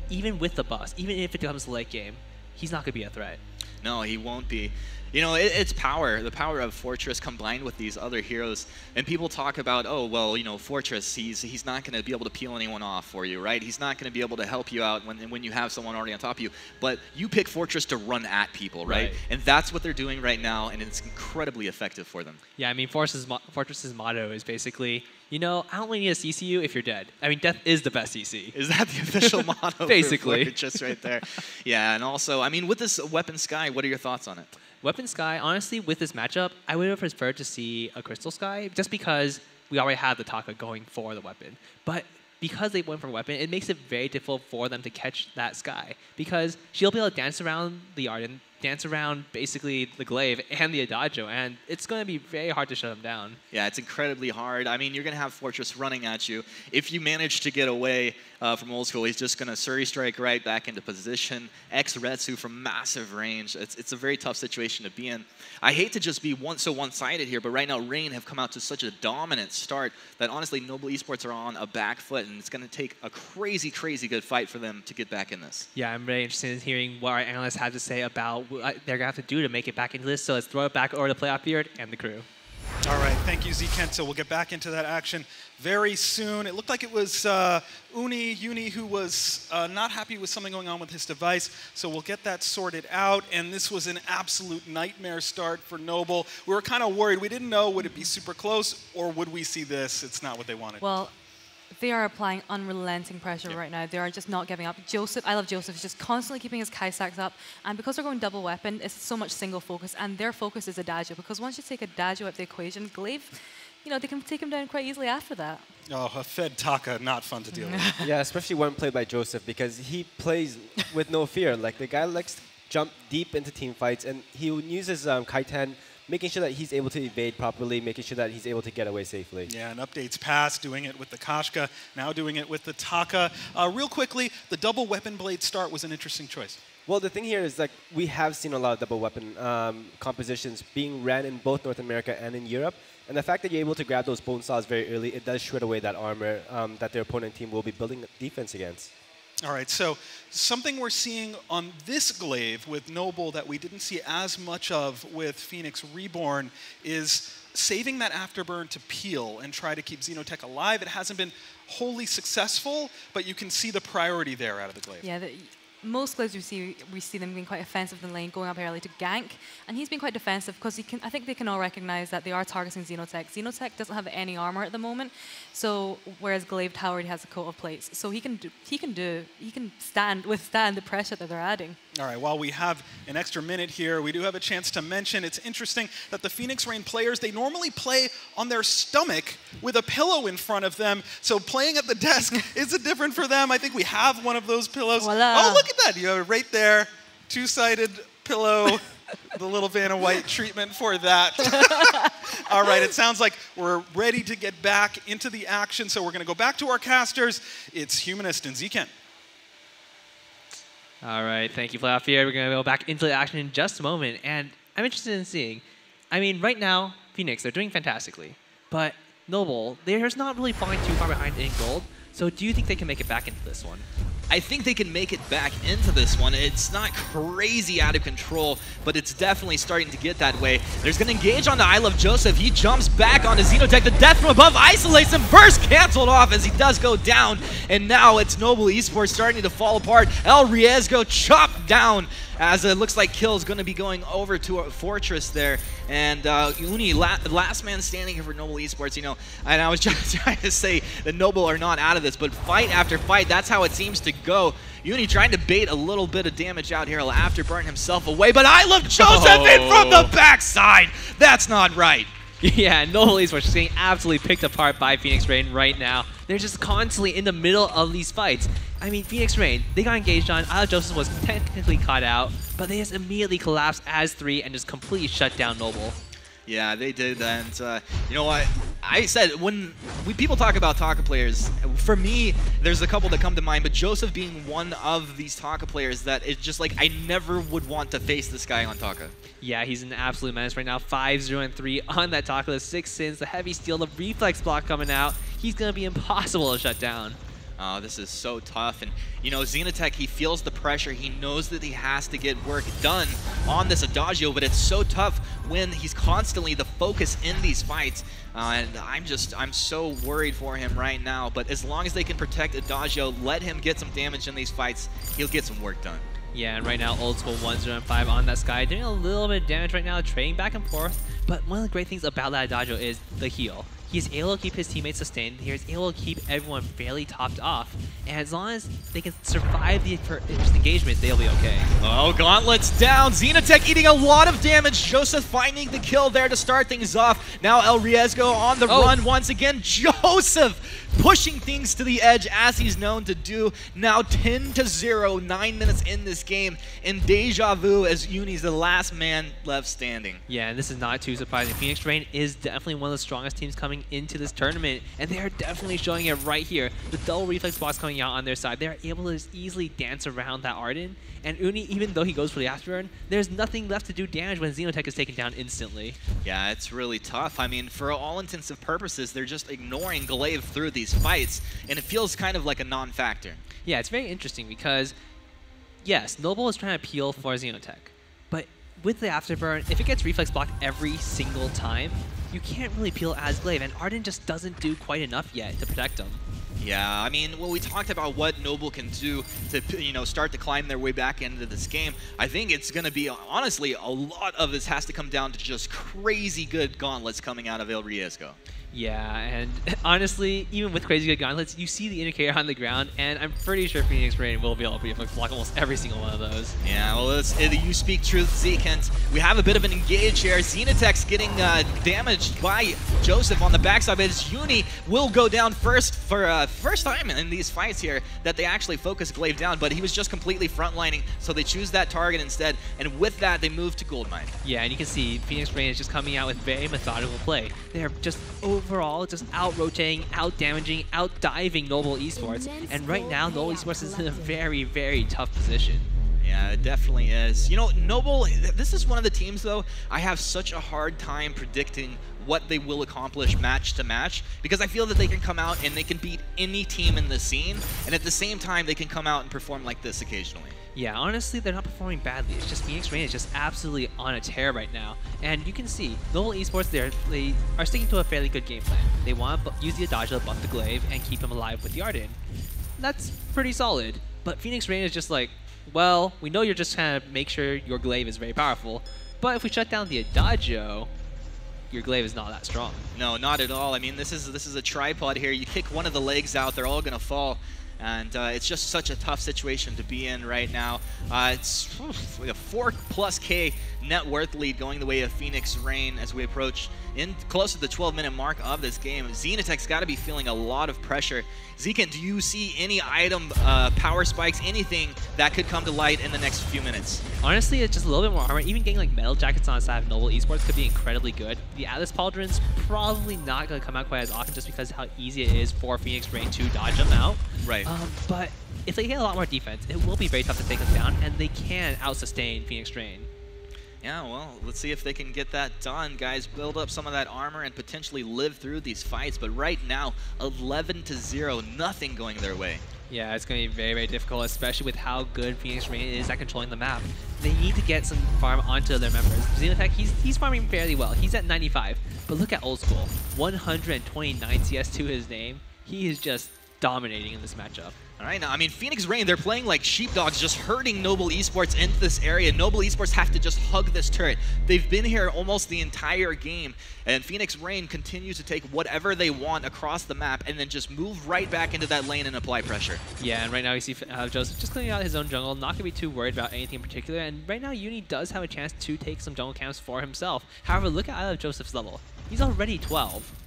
even with the boss, even if it becomes a late game, he's not going to be a threat. No, he won't be. You know, it's power, the power of Fortress combined with these other heroes. And people talk about, oh, well, you know, Fortress, he's not going to be able to peel anyone off for you, right? He's not going to be able to help you out when you have someone already on top of you. But you pick Fortress to run at people, right? And that's what they're doing right now, and it's incredibly effective for them. Yeah, I mean, Fortress's motto is basically, you know, I only need to CC you if you're dead. I mean, death is the best CC. Is that the official motto? Basically. For Fortress right there. Yeah, and also, I mean, with this Weapon Sky, what are your thoughts on it? Weapon Sky, honestly, with this matchup, I would have preferred to see a Crystal Sky just because we already have the Taka going for the weapon. But because they went for weapon, it makes it very difficult for them to catch that Sky because she'll be able to dance around the Arden, dance around basically the Glaive and the Adagio, and it's going to be very hard to shut them down. Yeah, it's incredibly hard. I mean, you're going to have Fortress running at you. If you manage to get away from Old School, he's just going to Surrey Strike right back into position. X-Retsu from massive range. It's a very tough situation to be in. I hate to just be so one-sided here, but right now Rain have come out to such a dominant start that honestly Noble Esports are on a back foot, and it's going to take a crazy, crazy good fight for them to get back in this. Yeah, I'm very interested in hearing what our analysts have to say about what they're going to have to do to make it back into this. So let's throw it back over to Playoff Beard and the crew. All right, thank you, Z-Kent. So we'll get back into that action very soon. It looked like it was Uni who was not happy with something going on with his device, so we'll get that sorted out. And this was an absolute nightmare start for Noble. We were kind of worried. We didn't know, would it be super close, or would we see this? It's not what they wanted. Well, they are applying unrelenting pressure right now. They are just not giving up. Joseph, I love Joseph, is just constantly keeping his Kai stacks up. And because they're going double weapon, it's so much single focus. And their focus is Adagio. Because once you take Adagio out of the equation, Glaive, you know, they can take him down quite easily after that. Oh, a fed Taka, not fun to deal with. Yeah, especially when played by Joseph, because he plays with no fear. Like, the guy likes to jump deep into team fights, and he uses Kaitan, making sure that he's able to evade properly, making sure that he's able to get away safely. Yeah, and updates past, doing it with the Kashka, now doing it with the Taka. Real quickly, the double weapon blade start was an interesting choice. Well, the thing here is that we have seen a lot of double weapon compositions being ran in both North America and in Europe. And the fact that you're able to grab those bone saws very early, it does shred away that armor that their opponent team will be building defense against. All right, so something we're seeing on this Glaive with Noble that we didn't see as much of with Phoenix Reborn is saving that afterburn to peel and try to keep Xenotech alive. It hasn't been wholly successful, but you can see the priority there out of the Glaive. Yeah, most Glaives we see them being quite offensive in the lane, going up early to gank, and he's been quite defensive because I think they can all recognize that they are targeting Xenotech. Xenotech doesn't have any armor at the moment, so whereas Glaive already has a coat of plates, so he can withstand the pressure that they're adding. All right, while we have an extra minute here, we do have a chance to mention it's interesting that the Phoenix Rain players, they normally play on their stomach with a pillow in front of them, so playing at the desk is different for them. I think we have one of those pillows. Voila. Oh, look at that. You have it right there, two-sided pillow, the little Vanna White treatment for that. All right, it sounds like we're ready to get back into the action, so we're going to go back to our casters. It's Humanist and Z-Kent. All right, thank you, Playoff Beard. We're going to go back into the action in just a moment, and I'm interested in seeing, I mean, right now, Phoenix, they're doing fantastically, but Noble, they're just not really falling too far behind in gold, so do you think they can make it back into this one? I think they can make it back into this one. It's not crazy out of control, but it's definitely starting to get that way. There's going to engage on the I Love Joseph. He jumps back onto Xenotech. The death from above isolates him. Burst canceled off as he does go down. And now it's Noble Esports starting to fall apart. El Riesgo chopped down as it looks like Kill is going to be going over to a Fortress there. And Uni, last man standing here for Noble Esports, you know, and I was just trying to say that Noble are not out of this, but fight after fight, that's how it seems to go. Uni trying to bait a little bit of damage out here. He'll Afterburn himself away, but I Love Joseph in from the backside. That's not right. Yeah, Noble Esports getting absolutely picked apart by Phoenix Rain right now. They're just constantly in the middle of these fights. I mean, Phoenix Rain, they got engaged on. I Love Joseph was technically caught out, but they just immediately collapsed as 3 and just completely shut down Noble. Yeah, they did, and you know what? I said, when people talk about Taka players, for me, there's a couple that come to mind, but Joseph being one of these Taka players that is just like, I never would want to face this guy on Taka. Yeah, he's an absolute menace right now. 5-0-3 on that Taka list. 6 sins, the heavy steel, the reflex block coming out. He's going to be impossible to shut down. Oh, this is so tough. And, you know, Xenotech, he feels the pressure. He knows that he has to get work done on this Adagio, but it's so tough when he's constantly the focus in these fights. And I'm so worried for him right now. But as long as they can protect Adagio, let him get some damage in these fights, he'll get some work done. Yeah, and right now, Old School 1-0-5 on that Sky, doing a little bit of damage right now, trading back and forth. But one of the great things about that Adagio is the heal. He's able to keep his teammates sustained. He's able to keep everyone fairly topped off. And as long as they can survive the first engagement, they'll be okay. Oh, Gauntlet's down. Xenotech eating a lot of damage. Joseph finding the kill there to start things off. Now El Riesgo on the run once again. Joseph pushing things to the edge as he's known to do. Now 10-0, 9 minutes in this game. And Deja Vu as Uni's the last man left standing. Yeah, and this is not too surprising. Phoenix Rain is definitely one of the strongest teams coming into this tournament, and they are definitely showing it right here. The double reflex box coming out on their side. They are able to just easily dance around that Arden. And Uni, even though he goes for the Afterburn, there's nothing left to do damage when Xenotech is taken down instantly. Yeah, it's really tough. I mean, for all intents and purposes, they're just ignoring Glaive through these fights, and it feels kind of like a non-factor. Yeah, it's very interesting because, yes, Noble is trying to peel for Xenotech, but with the Afterburn, if it gets reflex blocked every single time, you can't really peel as Glaive, and Arden just doesn't do quite enough yet to protect him. Yeah, I mean, well, we talked about what Noble can do to, you know, start to climb their way back into this game. I think it's going to be, honestly, a lot of this has to come down to just crazy good gauntlets coming out of El Riesgo. Yeah, and honestly, even with crazy good gauntlets, you see the indicator on the ground, and I'm pretty sure Phoenix Rain will be able to block almost every single one of those. Yeah, well, you speak truth, Zekent. We have a bit of an engage here. Xenotech's getting damaged by Joseph on the backside, but his Uni will go down first for first time in these fights here that they actually focus Glaive down, but he was just completely frontlining, so they choose that target instead, and with that, they move to Goldmine. Yeah, and you can see Phoenix Rain is just coming out with very methodical play. They're just overall just out-rotating, out-damaging, out-diving Noble Esports, and right now, Noble Esports is in a very, very tough position. Yeah, it definitely is. You know, Noble, this is one of the teams, though, I have such a hard time predicting what they will accomplish match to match, because I feel that they can come out and they can beat any team in the scene, and at the same time, they can come out and perform like this occasionally. Yeah, honestly, they're not performing badly. It's just Phoenix Rain is just absolutely on a tear right now. And you can see, Noble Esports, they are sticking to a fairly good game plan. They want to use the Adagio to buff the Glaive and keep him alive with the Arden. That's pretty solid. But Phoenix Rain is just like, well, we know you're just trying to make sure your Glaive is very powerful, but if we shut down the Adagio, your Glaive is not that strong. No, not at all. I mean, this is a tripod here. You kick one of the legs out, they're all going to fall. And it's just such a tough situation to be in right now. It's like a 4+ K net worth lead going the way of Phoenix Rain as we approach in close to the 12-minute mark of this game. Xenotech's got to be feeling a lot of pressure. Zekent, do you see any item, power spikes, anything that could come to light in the next few minutes? Honestly, it's just a little bit more armor. Even getting like metal jackets on the side of Noble Esports could be incredibly good. The Atlas Pauldron's probably not going to come out quite as often just because of how easy it is for Phoenix Rain to dodge them out. Right. But if they get a lot more defense, it will be very tough to take them down, and they can out-sustain Phoenix Rain. Yeah, well, let's see if they can get that done, guys. Build up some of that armor and potentially live through these fights. But right now, 11-0, nothing going their way. Yeah, it's going to be very, very difficult, especially with how good Phoenix Rain is at controlling the map. They need to get some farm onto their members. Xenotech, he's farming fairly well. He's at 95. But look at Old School. 129 CS to his name. He is just dominating in this matchup. All right, now, I mean, Phoenix Rain, they're playing like sheepdogs, just herding Noble Esports into this area. Noble Esports have to just hug this turret. They've been here almost the entire game, and Phoenix Rain continues to take whatever they want across the map and then just move right back into that lane and apply pressure. Yeah, and right now you see Joseph just cleaning out his own jungle, not going to be too worried about anything in particular, and right now Uni does have a chance to take some jungle camps for himself. However, look at Joseph's level. He's already 12.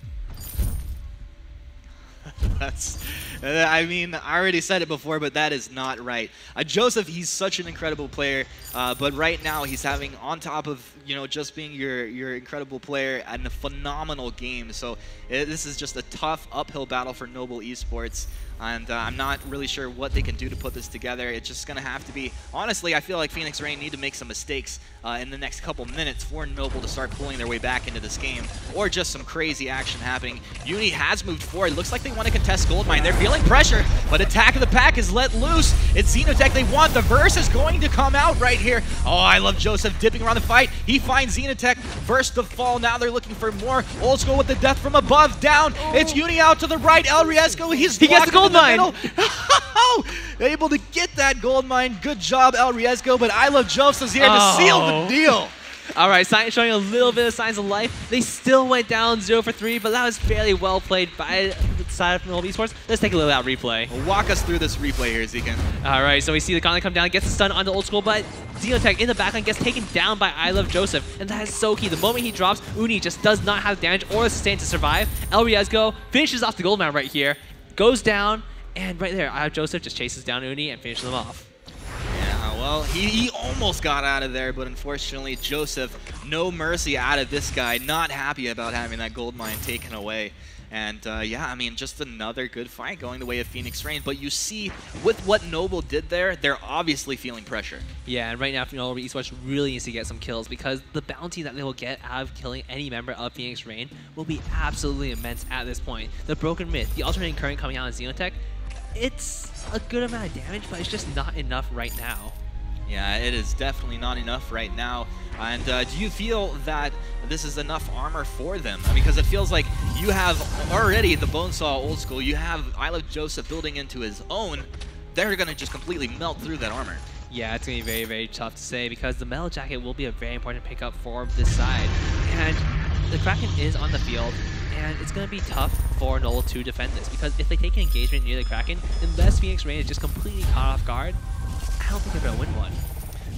That's, I mean, I already said it before, but that is not right. Joseph, he's such an incredible player, but right now he's having, on top of, you know, just being your incredible player, and a phenomenal game. So this is just a tough uphill battle for Noble Esports, and I'm not really sure what they can do to put this together. It's just going to have to be, honestly, I feel like Phoenix Rain need to make some mistakes in the next couple minutes for Noble to start pulling their way back into this game, or just some crazy action happening. Uni has moved forward. Looks like they want to contest Goldmine. They're feeling pressure, but Attack of the Pack is let loose. It's Xenotech they want. The verse is going to come out right here. Oh, I love Joseph dipping around the fight. He finds Xenotech. First to fall. Now they're looking for more. Old School with the death from above. Down. Oh. It's Uni out to the right. El Riesgo, he gets the Goldmine. Able to get that Goldmine. Good job, El Riesgo, but I love Joseph's here to seal the deal. All right, showing a little bit of signs of life. They still went down 0 for 3, but that was fairly well played by the side of Noble Esports. Let's take a look at that replay. Well, walk us through this replay here, Zekan. All right, so we see the Gauntlet come down, gets the stun onto Old School, but Xenotech in the backline gets taken down by I Love Joseph, and that is so key. The moment he drops, Uni just does not have damage or the sustain to survive. El Riesgo finishes off the gold man right here, goes down, and right there, I Love Joseph just chases down Uni and finishes them off. Well, he almost got out of there, but unfortunately, Joseph, no mercy out of this guy. Not happy about having that gold mine taken away. And yeah, I mean, just another good fight going the way of Phoenix Rain. But you see, with what Noble did there, they're obviously feeling pressure. Yeah, and right now, Noble Esports really needs to get some kills, because the bounty that they will get out of killing any member of Phoenix Rain will be absolutely immense at this point. The Broken Myth, the alternating current coming out in Xenotech, it's a good amount of damage, but it's just not enough right now. Yeah, it is definitely not enough right now. And do you feel that this is enough armor for them? Because it feels like you have already the Bonesaw Old School. You have I Love Joseph building into his own. They're going to just completely melt through that armor. Yeah, it's going to be very, very tough to say, because the Metal Jacket will be a very important pickup for this side. And the Kraken is on the field, and it's going to be tough for Noble to defend this, because if they take an engagement near the Kraken, unless Phoenix Rain is just completely caught off guard, I don't think they're going to win one.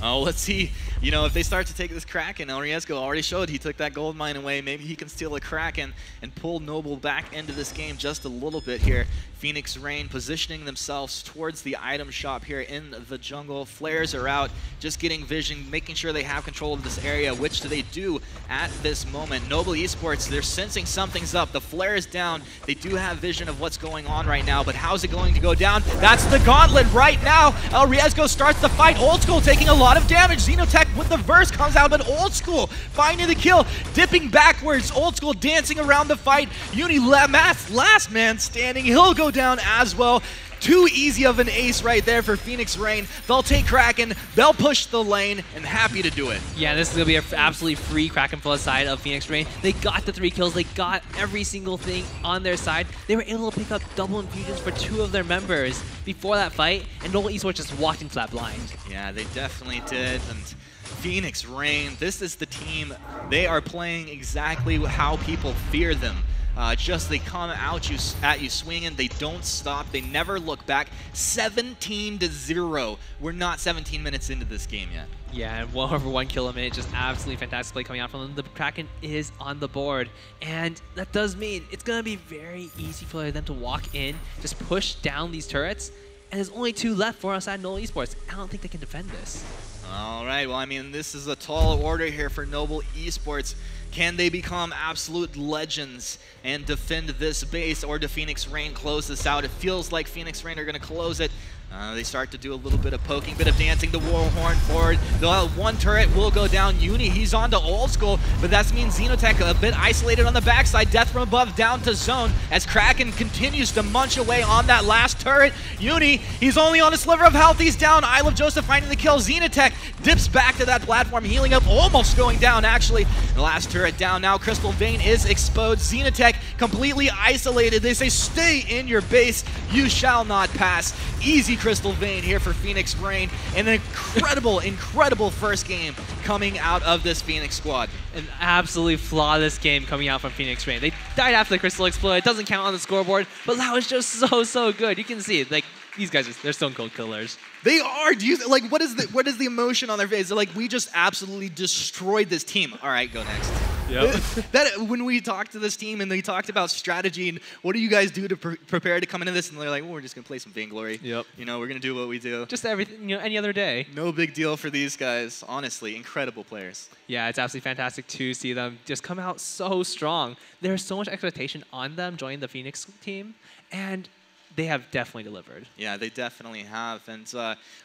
Oh, let's see. You know, if they start to take this Kraken, El Riesgo already showed he took that gold mine away. Maybe he can steal a Kraken and pull Noble back into this game just a little bit here. Phoenix Rain positioning themselves towards the item shop here in the jungle. Flares are out, just getting vision, making sure they have control of this area, which they do at this moment. Noble Esports, they're sensing something's up. The flare is down. They do have vision of what's going on right now, but how's it going to go down? That's the gauntlet right now. El Riesgo starts the fight. Old School taking a lot of damage. Xenotech with the verse comes out, but Old School finding the kill, dipping backwards. Old School dancing around the fight. Uni last man standing. He'll go down as well. Too easy of an ace right there for Phoenix Rain. They'll take Kraken, they'll push the lane, and happy to do it. Yeah, this is going to be an absolutely free Kraken for the side of Phoenix Rain. They got the 3 kills, they got every single thing on their side. They were able to pick up double infusions for 2 of their members before that fight, and Noble Esports just walked into that blind. Yeah, they definitely did. And Phoenix Rain, this is the team. They are playing exactly how people fear them. Just they come at you swinging. They don't stop. They never look back. 17-0. We're not 17 minutes into this game yet. Yeah, and 1 over 1 kill a minute. Just absolutely fantastic play coming out from them. The Kraken is on the board, and that does mean it's going to be very easy for them to walk in, just push down these turrets, and there's only 2 left for outside Noble Esports. I don't think they can defend this. All right, well, I mean, this is a tall order here for Noble Esports. Can they become absolute legends and defend this base, or do Phoenix Rain close this out? It feels like Phoenix Rain are going to close it. They start to do a little bit of poking, bit of dancing. The Warhorn forward. One turret will go down. Uni, he's on to Old School, but that means Xenotech a bit isolated on the backside. Death from above down to zone as Kraken continues to munch away on that last turret. Uni, he's only on a sliver of health. He's down. I Love Joseph finding the kill. Xenotech dips back to that platform, healing up, almost going down actually. The last turret down now. Crystal Vein is exposed. Xenotech completely isolated. They say, stay in your base. You shall not pass. Easy Crystal Vein here for Phoenix Rain. An incredible, incredible first game coming out of this Phoenix squad. An absolutely flawless game coming out from Phoenix Rain. They died after the crystal exploded. It doesn't count on the scoreboard, but that was just so good. You can see it. Like, these guys, they're stone cold killers. They are. Do you like what is the emotion on their face? They're like, we just absolutely destroyed this team. All right, go next. Yep. That when we talked to this team and they talked about strategy and what do you guys do to prepare to come into this, and they're like, well, we're just gonna play some Vainglory. Yep. You know, we're gonna do what we do. Just everything, you know, any other day. No big deal for these guys. Honestly, incredible players. Yeah, it's absolutely fantastic to see them just come out so strong. There's so much expectation on them joining the Phoenix team, and they have definitely delivered. Yeah, they definitely have. And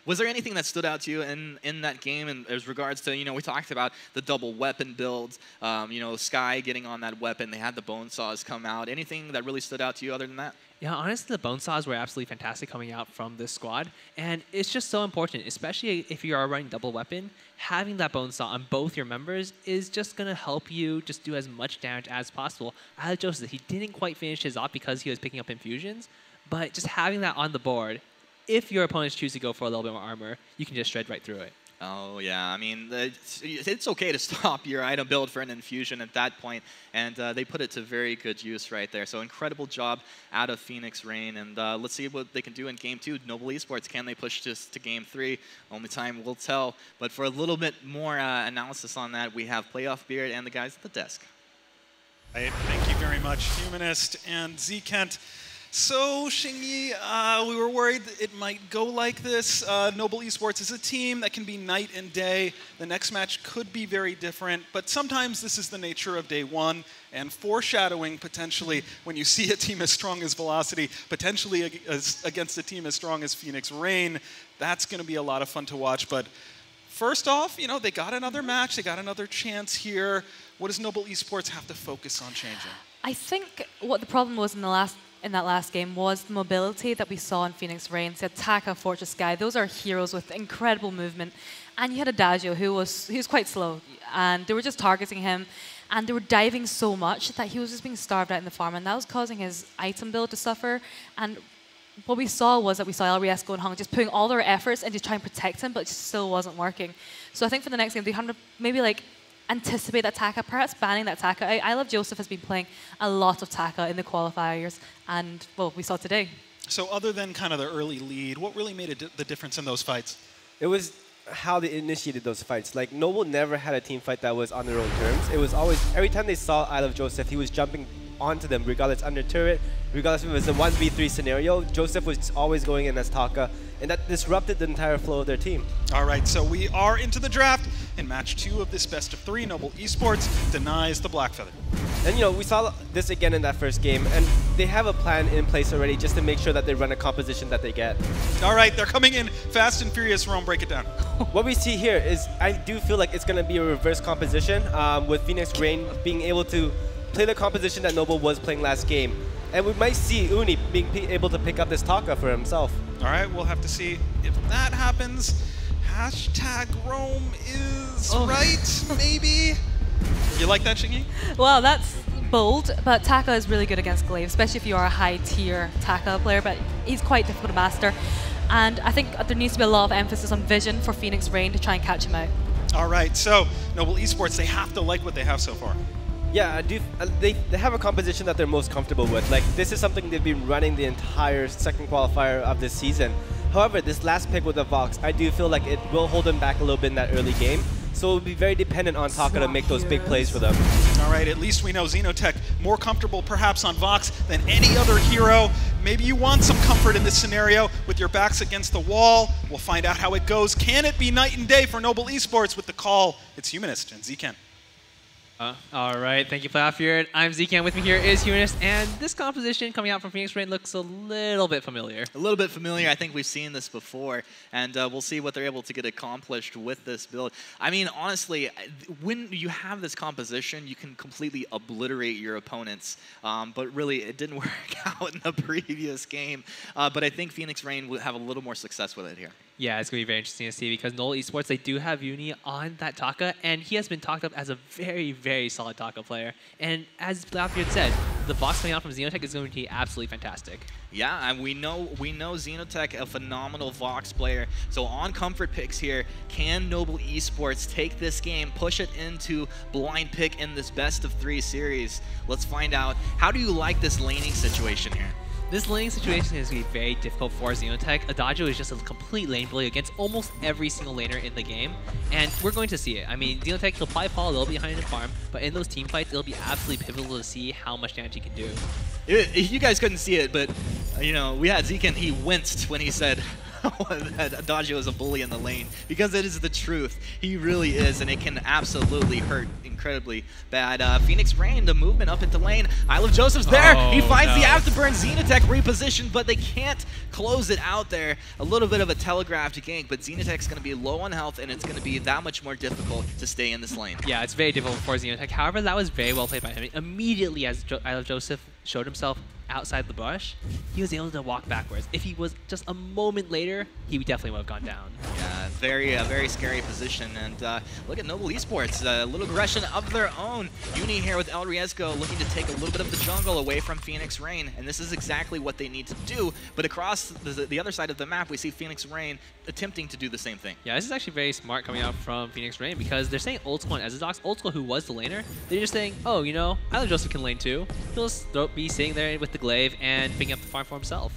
was there anything that stood out to you in that game? And as regards to, you know, we talked about the double weapon builds, you know, Sky getting on that weapon. They had the bone saws come out. Anything that really stood out to you other than that? Yeah, honestly, the bone saws were absolutely fantastic coming out from this squad. And it's just so important, especially if you are running double weapon. Having that bone saw on both your members is just going to help you just do as much damage as possible. As Joseph, he didn't quite finish his op because he was picking up infusions. But just having that on the board, if your opponents choose to go for a little bit more armor, you can just shred right through it. Oh, yeah. I mean, it's okay to stop your item build for an infusion at that point, and they put it to very good use right there. So incredible job out of Phoenix Rain, and let's see what they can do in Game 2. Noble Esports, can they push this to Game 3? Only time will tell. But for a little bit more analysis on that, we have Playoff Beard and the guys at the desk. Right, thank you very much, Humanist and Z-Kent. So, Xingyi, we were worried that it might go like this. Noble Esports is a team that can be night and day. The next match could be very different, but sometimes this is the nature of day one, and foreshadowing potentially when you see a team as strong as Velocity, potentially against a team as strong as Phoenix Rain, that's going to be a lot of fun to watch. But first off, you know, they got another match, they got another chance here. What does Noble Esports have to focus on changing? I think what the problem was in that last game was the mobility that we saw in Phoenix Rain. So Taka, Fortress Sky, those are heroes with incredible movement. And you had Adagio who was quite slow, and they were just targeting him, and they were diving so much that he was just being starved out in the farm, and that was causing his item build to suffer. And what we saw was that we saw LRESCO and Hung just putting all their efforts into trying to protect him, but it still wasn't working. So I think for the next game, they have to maybe like anticipate that Taka, perhaps banning that Taka. I Love Joseph has been playing a lot of Taka in the qualifiers, and, well, we saw today. So other than kind of the early lead, what really made the difference in those fights? It was how they initiated those fights. Like, Noble never had a team fight that was on their own terms. It was always, every time they saw I Love Joseph, he was jumping onto them, regardless under turret, regardless if it was a 1v3 scenario. Joseph was always going in as Taka, and that disrupted the entire flow of their team. All right, so we are into the draft. In match 2 of this best of 3, Noble Esports denies the Black Feather. And you know, we saw this again in that first game, and they have a plan in place already just to make sure that they run a composition that they get. All right, they're coming in fast and furious. Rome, break it down. What we see here is, I do feel like it's going to be a reverse composition, with Phoenix Rain being able to play the composition that Noble was playing last game. And we might see Uni being able to pick up this Taka for himself. All right, we'll have to see if that happens. Hashtag Rome is right, maybe? You like that, Xingyi? Well, that's bold, but Taka is really good against Glaive, especially if you are a high-tier Taka player, but he's quite difficult to master. And I think there needs to be a lot of emphasis on vision for Phoenix Rain to try and catch him out. All right, so Noble Esports, they have to like what they have so far. Yeah, they have a composition that they're most comfortable with. Like, this is something they've been running the entire second qualifier of this season. However, this last pick with the Vox, I do feel like it will hold them back a little bit in that early game. So it'll be very dependent on Taka to make those big plays for them. All right, at least we know Xenotech more comfortable perhaps on Vox than any other hero. Maybe you want some comfort in this scenario with your backs against the wall. We'll find out how it goes. Can it be night and day for Noble Esports with the call? It's Humanist and Z-Kent. All right, thank you, Playoff. I'm Zeke, and with me here is Humanist, and this composition coming out from Phoenix Rain looks a little bit familiar. A little bit familiar. I think we've seen this before, and we'll see what they're able to get accomplished with this build. I mean, honestly, when you have this composition, you can completely obliterate your opponents, but really, it didn't work out in the previous game. But I think Phoenix Rain will have a little more success with it here. Yeah, it's going to be very interesting to see because Noble Esports, they do have Uni on that Taka, and he has been talked up as a very, very solid Taka player. And as Blackbeard said, the box coming out from Xenotech is going to be absolutely fantastic. Yeah, and we know Xenotech, a phenomenal Vox player. So on comfort picks here, can Noble Esports take this game, push it into blind pick in this best-of-3 series? Let's find out. How do you like this laning situation here? This laning situation is going to be very difficult for Xenotech. Adagio is just a complete lane bully against almost every single laner in the game, and we're going to see it. I mean, Xenotech will probably fall a little behind in farm, but in those team fights, it'll be absolutely pivotal to see how much damage he can do. You guys couldn't see it, but you know, we had Zeke and he winced when he said that Adagio is a bully in the lane, because it is the truth. He really is, and it can absolutely hurt incredibly bad. Phoenix Rain, the movement up into lane. I Love Joseph's there. He finds the afterburn. Xenotech repositioned, but they can't close it out there. A little bit of a telegraphed gank, but Xenotech's going to be low on health, and it's going to be that much more difficult to stay in this lane. Yeah, it's very difficult for Xenotech. However, that was very well played by him. Immediately as I Love Joseph showed himself outside the bush, he was able to walk backwards. If he was just a moment later, he definitely would have gone down. Yeah, very scary position. And look at Noble Esports, a little aggression of their own. Uni here with El Riesgo looking to take a little bit of the jungle away from Phoenix Rain, and this is exactly what they need to do. But across the other side of the map, we see Phoenix Rain attempting to do the same thing. Yeah, this is actually very smart coming out from Phoenix Rain, because they're saying Old School and Ezidox. Old School, who was the laner, they're just saying, oh, you know, I Love Joseph can lane too. He'll just be sitting there with the glaive and picking up the farm for himself.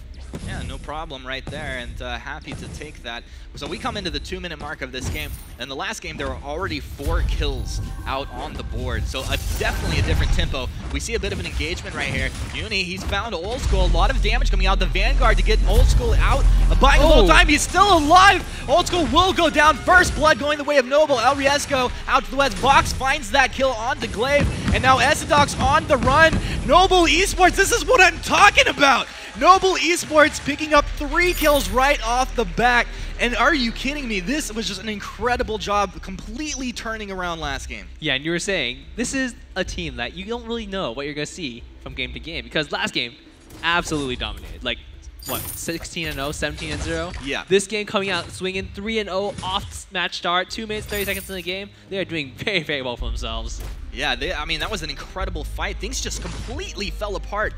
Yeah, no problem right there, and happy to take that. So we come into the 2-minute mark of this game. In the last game, there were already 4 kills out on the board, so definitely a different tempo. We see a bit of an engagement right here. Uni, he's found Old School. A lot of damage coming out. The Vanguard to get Old School out. Buying a little time. He's still alive. Old School will go down. First blood going the way of Noble. El Riesgo out to the west. Vox finds that kill on the glaive, and now Ezidox on the run. Noble Esports, this is what I'm talking about. Noble Esports picking up 3 kills right off the bat. And are you kidding me? This was just an incredible job, completely turning around last game. Yeah, and you were saying, this is a team that you don't really know what you're going to see from game to game, because last game, absolutely dominated. Like, what, 16-0, 17-0? Yeah. This game coming out, swinging 3-0 off match start, 2 minutes, 30 seconds in the game. They are doing very, very well for themselves. Yeah, I mean, that was an incredible fight. Things just completely fell apart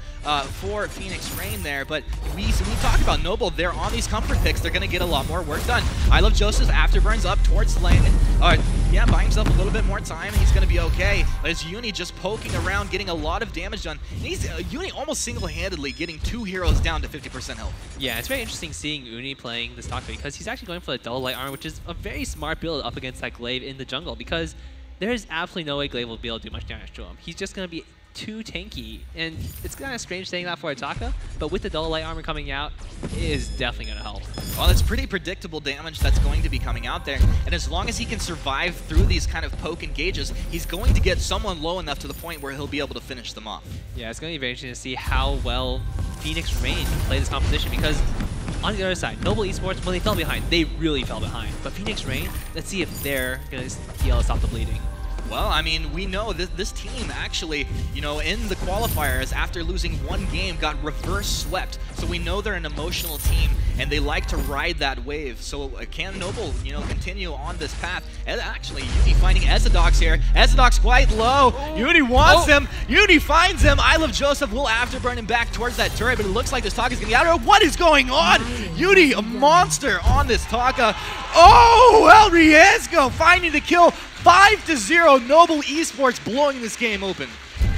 for Phoenix Rain there. But we talk about Noble. They're on these comfort picks. They're going to get a lot more work done. I Love Joseph afterburns up towards the lane. Yeah, buying himself a little bit more time. He's going to be okay. But it's Uni just poking around, getting a lot of damage done. And he's Uni almost single-handedly getting 2 heroes down to 50% health. Yeah, it's very interesting seeing Uni playing this Taka, because he's actually going for the double light armor, which is a very smart build up against that glaive in the jungle, because there's absolutely no way Glaive will be able to do much damage to him. He's just going to be too tanky, and it's kind of strange saying that for a Taka, but with the double light armor coming out, it is definitely going to help. Well, it's pretty predictable damage that's going to be coming out there, and as long as he can survive through these kind of poke engages, he's going to get someone low enough to the point where he'll be able to finish them off. Yeah, it's going to be very interesting to see how well Phoenix Rain can play this composition, because on the other side, Noble Esports, when they fell behind, they really fell behind. But Phoenix Rain, let's see if they're going to be able to stop the bleeding. Well, I mean, we know this team actually, you know, in the qualifiers, after losing 1 game, got reverse swept. So we know they're an emotional team, and they like to ride that wave. So can Noble, you know, continue on this path? And actually, Uni finding Ezidox here. Ezidox quite low. Uni wants him. Uni finds him. I Love Joseph will afterburn him back towards that turret, but it looks like this Taka is going to get out of it. What is going on? Uni, a monster on this Taka. Oh, El Riesgo finding the kill. 5-0, Noble Esports blowing this game open.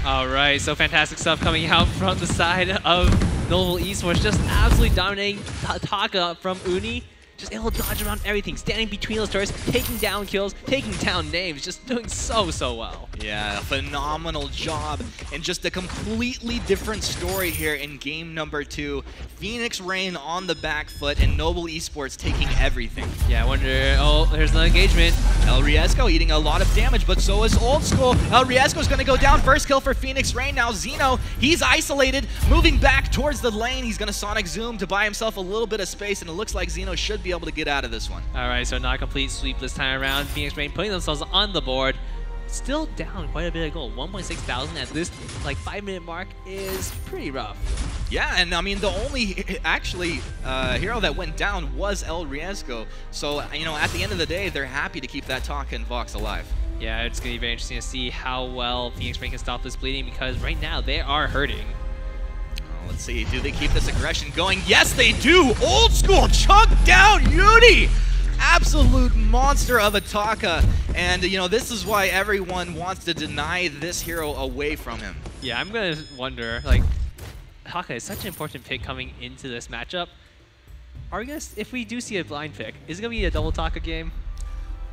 All right, so fantastic stuff coming out from the side of Noble Esports, just absolutely dominating Taka from Uni. just able to dodge around everything, standing between those turrets, taking down kills, taking down names, just doing so well. Yeah, a phenomenal job, and just a completely different story here in game number 2. Phoenix Rain on the back foot, and Noble Esports taking everything. Yeah, I wonder, oh, there's an engagement. El Riesgo eating a lot of damage, but so is Old School. El Riesgo's gonna go down, first kill for Phoenix Rain. Now Zeno, he's isolated, moving back towards the lane. He's gonna Sonic Zoom to buy himself a little bit of space, and it looks like Zeno should be able to get out of this one. All right, so not a complete sweep this time around. Phoenix Rain putting themselves on the board. Still down quite a bit of gold. 1.6 thousand at this 5-minute mark is pretty rough. Yeah, and I mean, the only actually hero that went down was El Riesgo. So, you know, at the end of the day, they're happy to keep that Taka and Vox alive. Yeah, it's going to be very interesting to see how well Phoenix Rain can stop this bleeding, because right now they are hurting. Oh, let's see, do they keep this aggression going? Yes, they do! Old School chunk down Uni! Absolute monster of a Taka, and you know, this is why everyone wants to deny this hero away from him. Yeah, I'm gonna wonder, like, Taka is such an important pick coming into this matchup. Are we gonna, if we do see a blind pick, is it gonna be a double Taka game?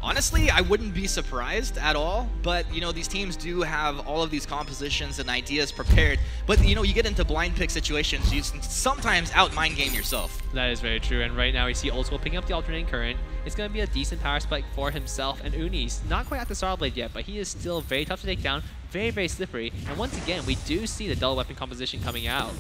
Honestly, I wouldn't be surprised at all, but you know, these teams do have all of these compositions and ideas prepared, but you know, you get into blind pick situations, you sometimes out-mind game yourself. That is very true, and right now we see Old School picking up the alternating current. It's going to be a decent power spike for himself, and Uni's not quite at the Star Blade yet, but he is still very tough to take down, very slippery, and once again, we do see the double weapon composition coming out.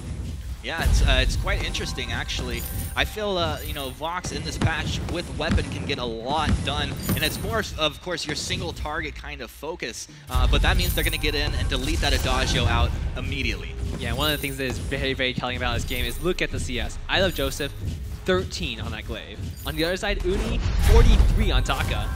Yeah, it's quite interesting, actually. I feel, you know, Vox in this patch with weapon can get a lot done, and it's more, of course, your single target kind of focus, but that means they're going to get in and delete that Adagio out immediately. Yeah, one of the things that is very telling about this game is look at the CS. I Love Joseph, 13 on that glaive. On the other side, Uni, 43 on Taka.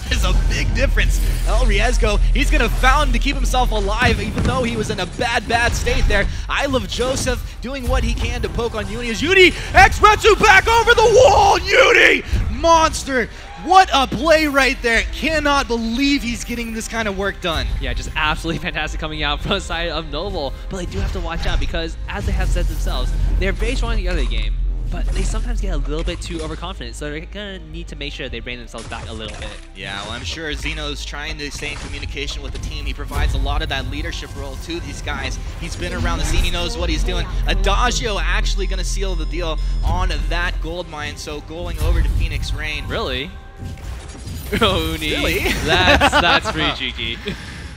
There's a big difference. El Riesgo, he's going to found to keep himself alive, even though he was in a bad state there. I Love Joseph doing what he can to poke on Uni as Uni X-Retsu back over the wall. Uni, monster. What a play right there. Cannot believe he's getting this kind of work done. Yeah, just absolutely fantastic coming out from the side of Noble. But they do have to watch out because, as they have said themselves, they're very strong in the early game. But they sometimes get a little bit too overconfident, so they're going to need to make sure they rein themselves back a little bit. Yeah, well, I'm sure Zeno's trying to stay in communication with the team. He provides a lot of that leadership role to these guys. He's been around the scene. He knows what he's doing. Adagio actually going to seal the deal on that gold mine, so going over to Phoenix Rain. Really? Oh, Uni. Really? That's pretty cheeky.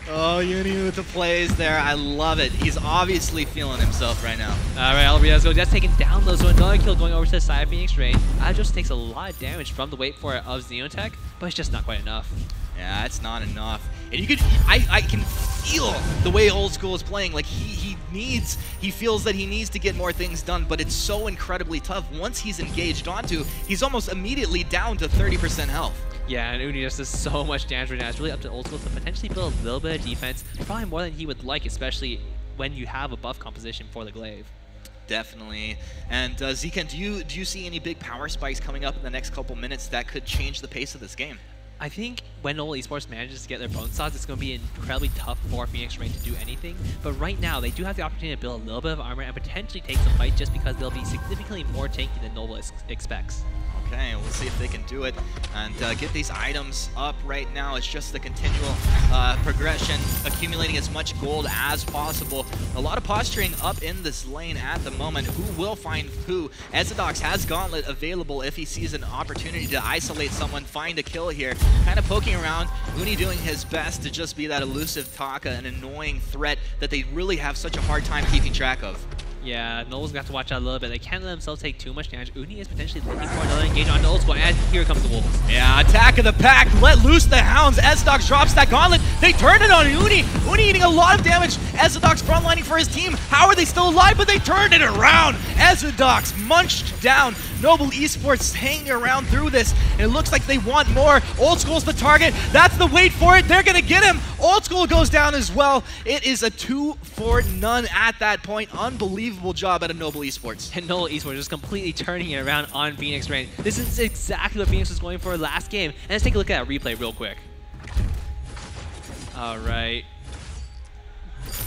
Oh, Uni with the plays there. I love it. He's obviously feeling himself right now. All right, El Riesgo just taking down those. So another kill going over to the side of Phoenix Rain. Just takes a lot of damage from the wait for it of Xenotech, but it's just not quite enough. Yeah, it's not enough. And you could, I can feel the way Old School is playing. Like he feels that he needs to get more things done, but it's so incredibly tough. Once he's engaged onto, he's almost immediately down to 30% health. Yeah, and Uni just does so much damage right now. It's really up to Old School to potentially build a little bit of defense, probably more than he would like, especially when you have a buff composition for the glaive. Definitely. And Zekan, do you see any big power spikes coming up in the next couple minutes that could change the pace of this game? I think when Noble Esports manages to get their bone saws, it's going to be incredibly tough for Phoenix Rain to do anything. But right now, they do have the opportunity to build a little bit of armor and potentially take the fight just because they'll be significantly more tanky than Noble expects. Okay, we'll see if they can do it and get these items up right now. It's just the continual progression, accumulating as much gold as possible. A lot of posturing up in this lane at the moment. Who will find who? Ezidox has Gauntlet available if he sees an opportunity to isolate someone, find a kill here. Kind of poking around. Uni doing his best to just be that elusive Taka, an annoying threat that they really have such a hard time keeping track of. Yeah, Noble's got to watch out a little bit. They can't let themselves take too much damage. Uni is potentially looking for another engagement on Old School, and here comes the Wolves. Yeah, attack of the pack. Let loose the hounds. Ezidox drops that gauntlet. They turn it on Uni. Uni eating a lot of damage. Ezidox frontlining for his team. How are they still alive? But they turned it around. Ezidox munched down. Noble Esports hanging around through this, and it looks like they want more. Old School's the target. That's the wait for it. They're going to get him. Old School goes down as well. It is a 2-for-none at that point. Unbelievable job out of Noble Esports. And Noble Esports just completely turning it around on Phoenix Rain. This is exactly what Phoenix was going for last game. And let's take a look at that replay real quick. All right.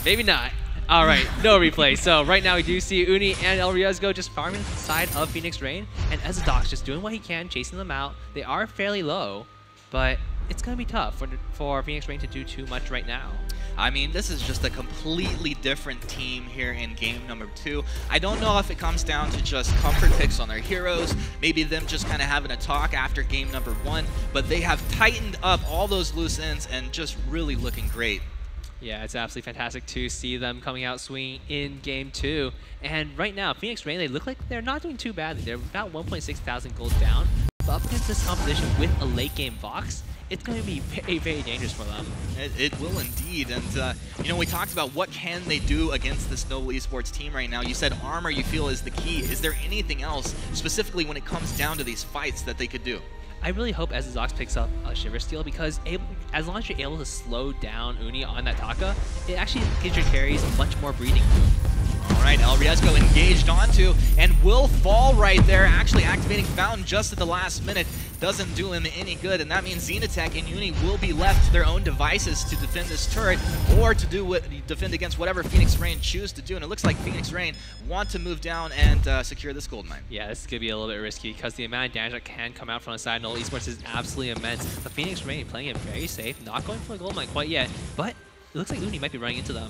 Maybe not. All right, no replay. So right now we do see Uni and El Riesgo just farming the side of Phoenix Rain, and Ezadoc's just doing what he can, chasing them out. They are fairly low, but it's going to be tough for Phoenix Rain to do too much right now. I mean, this is just a completely different team here in game number 2. I don't know if it comes down to just comfort picks on their heroes, maybe them just kind of having a talk after game number 1, but they have tightened up all those loose ends and just really looking great. Yeah, it's absolutely fantastic to see them coming out swinging in game 2. And right now, Phoenix Rain, they look like they're not doing too badly. They're about 1.6 thousand gold down. But up against this competition with a late game Vox, it's going to be very, very dangerous for them. It will indeed. And, you know, we talked about what can they do against this Noble Esports team right now. You said armor you feel is the key. Is there anything else, specifically when it comes down to these fights, that they could do? I really hope Ezadoc's picks up a Shiver Steel, because as long as you're able to slow down Uni on that Taka, it actually gives your carries much more breathing room. All right, El Riesgo engaged onto and will fall right there, actually activating Fountain just at the last minute. Doesn't do him any good, and that means Xenotech and Uni will be left to their own devices to defend this turret, or to defend against whatever Phoenix Rain choose to do. And it looks like Phoenix Rain want to move down and secure this gold mine. Yeah, this is going to be a little bit risky, because the amount of damage that can come out from the side of Noble Esports is absolutely immense. But Phoenix Rain playing it very safe, not going for a gold mine quite yet, but it looks like Uni might be running into them.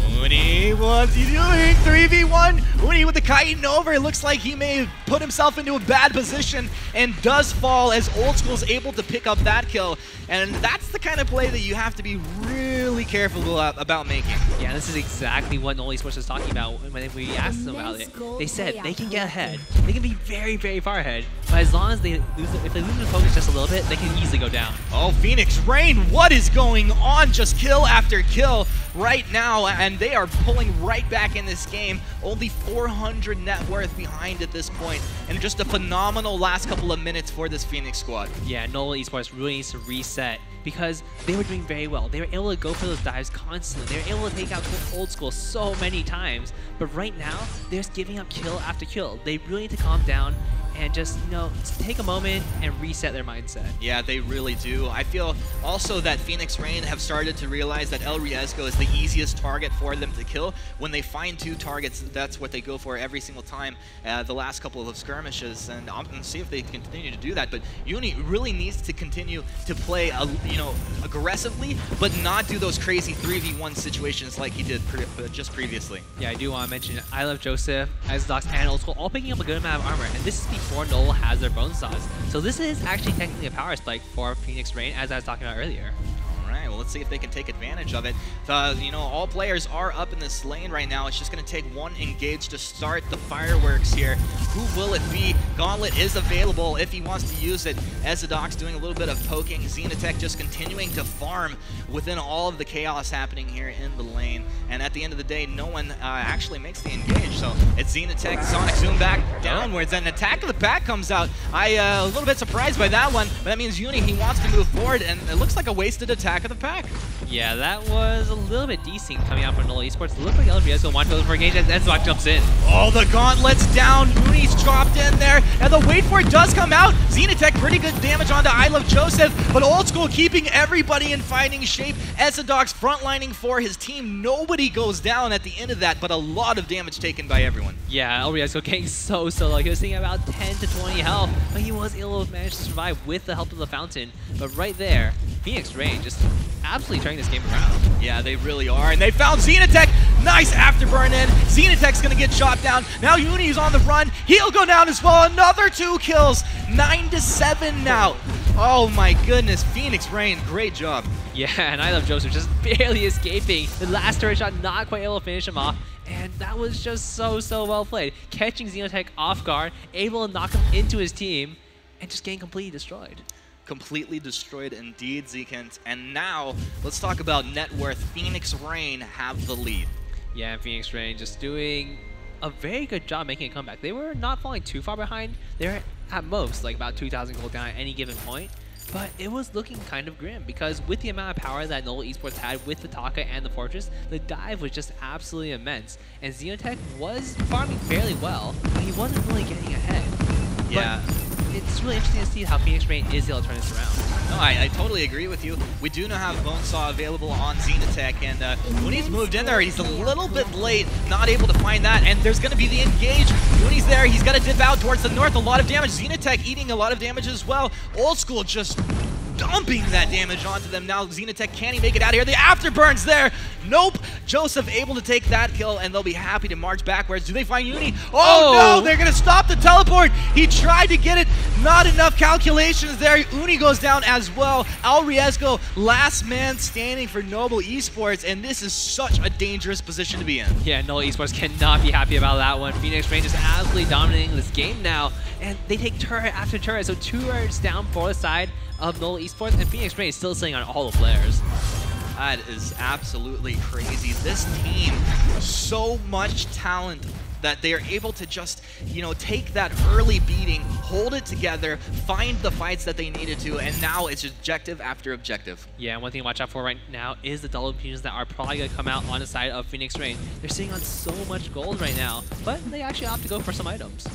Uni, what's he doing? 3v1. Uni with the kiting over. It looks like he may have put himself into a bad position and does fall as Old School's able to pick up that kill. And that's the kind of play that you have to be really careful about making. Yeah, this is exactly what Noble Esports was talking about when we asked them about it. They said they can get ahead. They can be very, very far ahead. But as long as they lose, if they lose their focus just a little bit, they can easily go down. Oh, Phoenix Rain, what is going on? Just kill after kill right now, and they are pulling right back in this game. Only 400 net worth behind at this point, and just a phenomenal last couple of minutes for this Phoenix squad. Yeah, Noble Esports really needs to reset, because they were doing very well. They were able to go for those dives constantly. They were able to take out Old School so many times, but right now, they're just giving up kill after kill. They really need to calm down and just, you know, take a moment and reset their mindset. Yeah, they really do. I feel also that Phoenix Rain have started to realize that El Riesgo is the easiest target for them to kill. When they find 2 targets, that's what they go for every single time the last couple of skirmishes, and I'm going to see if they can continue to do that. But Uni really needs to continue to play, you know, aggressively, but not do those crazy 3v1 situations like he did just previously. Yeah, I do want to mention I Love Joseph, Ezadoc's, and Old School all picking up a good amount of armor, and this is before Noel has their bone saws. So this is actually technically a power spike for Phoenix Rain, as I was talking about earlier. Alright, well, let's see if they can take advantage of it. You know, all players are up in this lane right now. It's just going to take one engage to start the fireworks here. Who will it be? Gauntlet is available if he wants to use it. Ezadoc's doing a little bit of poking. Xenotech just continuing to farm within all of the chaos happening here in the lane. And at the end of the day, no one actually makes the engage. So it's Xenotech, Sonic Zoom back downwards, and Attack of the Pack comes out. A little bit surprised by that one, but that means Uni, he wants to move forward, and it looks like a wasted Attack of the Pack. Yeah, that was a little bit decent coming out from Noble Esports. It looked like El Riesgo wanted to go for a engage, and Ezadok jumps in. Oh, the Gauntlet's down. Uni's dropped in there, and the wait for it does come out. Xenotech, pretty good damage onto I Love Joseph, but Old School keeping everybody in fighting shape. Ezadoc's frontlining for his team. Nobody goes down at the end of that, but a lot of damage taken by everyone. Yeah, El Riesgo getting so low. He was thinking about 10 to 20 health, but he was able to manage to survive with the help of the fountain. But right there, Phoenix Rain just absolutely turning this game around. Yeah, they really are, and they found Xenotech. Nice afterburn in. Xenotech's gonna get shot down. Now Uni's on the run. He'll go down as well. Another 2 kills. 9-7 now. Oh my goodness, Phoenix Rain, great job. Yeah, and I Love Joseph just barely escaping. The last turret shot not quite able to finish him off. And that was just so well played. Catching Xenotech off guard, able to knock him into his team, and just getting completely destroyed. Completely destroyed indeed, Zekent. And now, let's talk about net worth. Phoenix Rain have the lead. Yeah, Phoenix Rain just doing a very good job making a comeback. They were not falling too far behind. They were at most like about 2,000 gold down at any given point. But it was looking kind of grim, because with the amount of power that Noble Esports had with the Taka and the Fortress, the dive was just absolutely immense. And Xenotech was farming fairly well, but he wasn't really getting ahead. Yeah. it's really interesting to see how Phoenix Rain is able to turn this around. No, I totally agree with you. We do now have Bonesaw available on Xenotech, and when he's moved in there, he's a little bit late, not able to find that, and there's going to be the engage. When he's there, he's got to dip out towards the north. A lot of damage. Xenotech eating a lot of damage as well. Old School just dumping that damage onto them. Now Xenotech, can he make it out of here? The afterburn's there. Nope. Joseph able to take that kill, and they'll be happy to march backwards. Do they find Uni? Oh, no, they're going to stop the teleport. He tried to get it. Not enough calculations there. Uni goes down as well. Al Riesgo, last man standing for Noble Esports, and this is such a dangerous position to be in. Yeah, Noble Esports cannot be happy about that one. Phoenix Rain is absolutely dominating this game now, and they take turret after turret, so 2 turrets down for the side of Noble Esports, and Phoenix Rain is still sitting on all the players. That is absolutely crazy. This team, so much talent that they are able to just, you know, take that early beating, hold it together, find the fights that they needed to, and now it's objective after objective. Yeah, and one thing to watch out for right now is the double fusions that are probably going to come out on the side of Phoenix Rain. They're sitting on so much gold right now, but they actually opt to go for some items.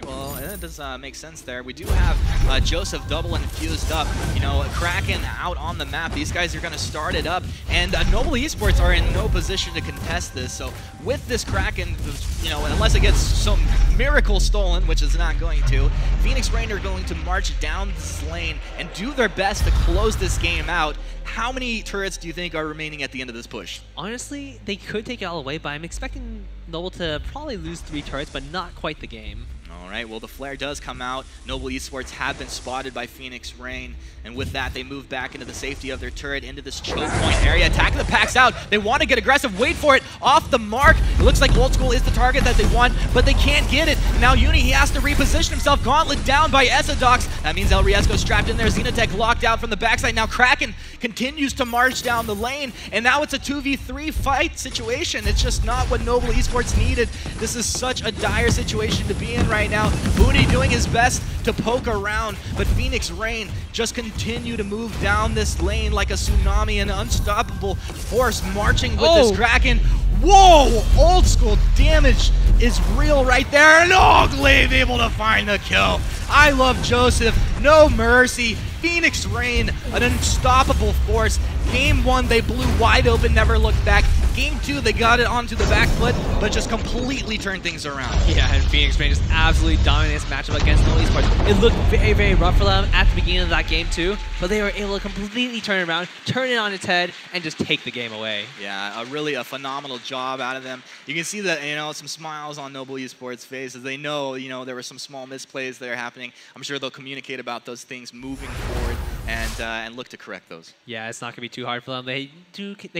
Well, that does make sense there. We do have Joseph double infused up. You know, Kraken out on the map. These guys are going to start it up. And Noble Esports are in no position to contest this. So with this Kraken, you know, unless it gets some miracle stolen, which is not going to, Phoenix Rain are going to march down this lane and do their best to close this game out. How many turrets do you think are remaining at the end of this push? Honestly, they could take it all away, but I'm expecting Noble to probably lose 3 turrets, but not quite the game. All right, well, the flare does come out. Noble Esports have been spotted by Phoenix Rain, and with that, they move back into the safety of their turret, into this choke point area. Attacking the packs out. They want to get aggressive. Wait for it. Off the mark. It looks like Old School is the target that they want, but they can't get it. Now Uni, he has to reposition himself. Gauntlet down by Esadox. That means El Riesgo strapped in there. Xenotech locked out from the backside. Now Kraken continues to march down the lane, and now it's a 2v3 fight situation. It's just not what Noble Esports needed. This is such a dire situation to be in right now. Booney doing his best to poke around, but Phoenix Rain just continue to move down this lane like a tsunami, an unstoppable force marching with this Kraken. Whoa! Old School damage is real right there, and Glaive able to find the kill. I love Joseph. No mercy. Phoenix Rain, an unstoppable force. Game 1, they blew wide open, never looked back. Game 2, they got it onto the back foot, but just completely turned things around. Yeah, and Phoenix Rain just absolutely dominated this matchup against Noble Esports. It looked very, very rough for them at the beginning of that game too, but they were able to completely turn it around, turn it on its head, and just take the game away. Yeah, really a phenomenal job out of them. You can see that, you know, some smiles on Noble Esports' face as they know, you know, there were some small misplays that are happening. I'm sure they'll communicate about those things moving forward and look to correct those. Yeah, it's not going to be too hard for them. They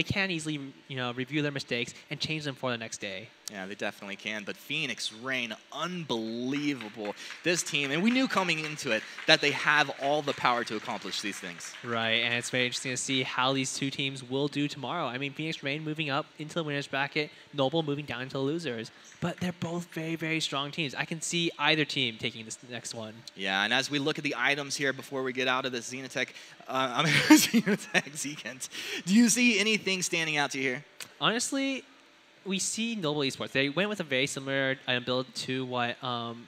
can easily, you know, review their mistakes and change them for the next day. Yeah, they definitely can. But Phoenix Rain, unbelievable. This team, and we knew coming into it that they have all the power to accomplish these things. Right, and it's very interesting to see how these two teams will do tomorrow. I mean, Phoenix Rain moving up into the winner's bracket, Noble moving down into the losers. But they're both very, very strong teams. I can see either team taking this next one. Yeah, and as we look at the items here before we get out of this Xenotech, Xenotech Zekent, do you see anything standing out to you here? Honestly, we see Noble Esports. They went with a very similar build to what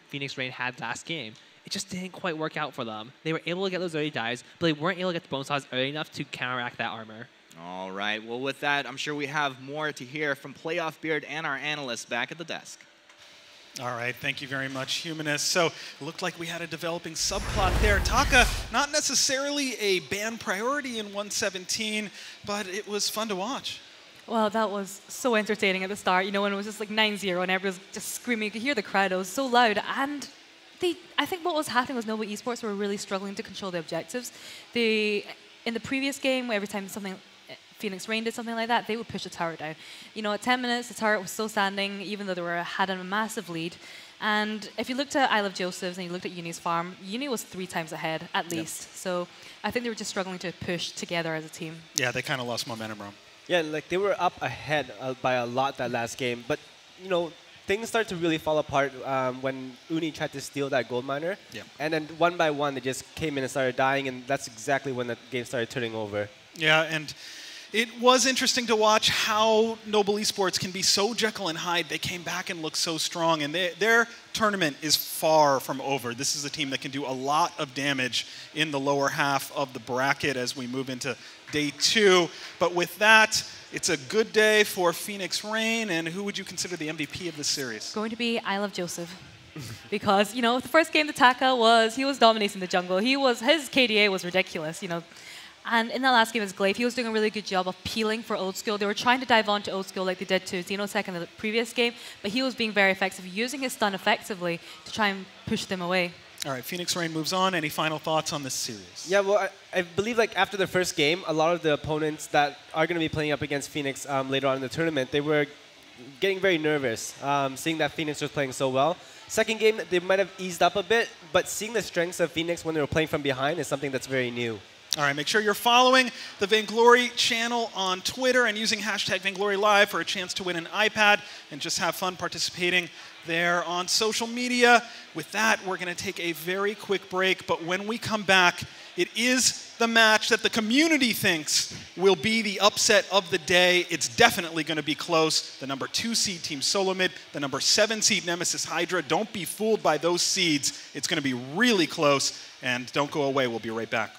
Phoenix Rain had last game. It just didn't quite work out for them. They were able to get those early dives, but they weren't able to get the bone saws early enough to counteract that armor. All right, well with that, I'm sure we have more to hear from Playoff Beard and our analysts back at the desk. All right, thank you very much, Humanist. So it looked like we had a developing subplot there. Taka, not necessarily a ban priority in 117, but it was fun to watch. Well, that was so entertaining at the start, you know, when it was just like 9-0 and everyone was just screaming. You could hear the crowd. It was so loud. And I think what was happening was Noble Esports were really struggling to control the objectives. In the previous game, every time Phoenix Rain did something like that, they would push the tower down. You know, at 10 minutes, the turret was still standing, even though they had a massive lead. And if you looked at I Love Joseph's and you looked at Uni's farm, Uni was 3 times ahead, at least. So I think they were just struggling to push together as a team. Yeah, they kind of lost momentum, Rome. Yeah, like they were up ahead by a lot that last game, but you know, things start to really fall apart when Uni tried to steal that gold miner. Yeah. And then one by one, they just came in and started dying, and that's exactly when the game started turning over. Yeah, and It was interesting to watch how Noble Esports can be so Jekyll and Hyde. They came back and looked so strong, and their tournament is far from over. This is a team that can do a lot of damage in the lower half of the bracket as we move into day 2. But with that, it's a good day for Phoenix Rain, and who would you consider the MVP of this series? Going to be I Love Joseph. Because, you know, the first game that Taka he was dominating the jungle. His KDA was ridiculous, you know. And in that last game as Glaive, he was doing a really good job of peeling for Old School. They were trying to dive onto Old School like they did to Xenosec in the previous game, but he was being very effective, using his stun effectively to try and push them away. All right, Phoenix Rain moves on. Any final thoughts on this series? Yeah, well, I believe like after the first game, a lot of the opponents that are going to be playing up against Phoenix later on in the tournament, they were getting very nervous, seeing that Phoenix was playing so well. Second game, they might have eased up a bit, but seeing the strengths of Phoenix when they were playing from behind is something that's very new. All right, make sure you're following the Vainglory channel on Twitter and using hashtag VaingloryLive for a chance to win an iPad and just have fun participating there on social media. With that, we're going to take a very quick break, but when we come back, it is the match that the community thinks will be the upset of the day. It's definitely going to be close. The number 2 seed Team Solomid, the number 7 seed Nemesis Hydra. Don't be fooled by those seeds. It's going to be really close, and don't go away. We'll be right back.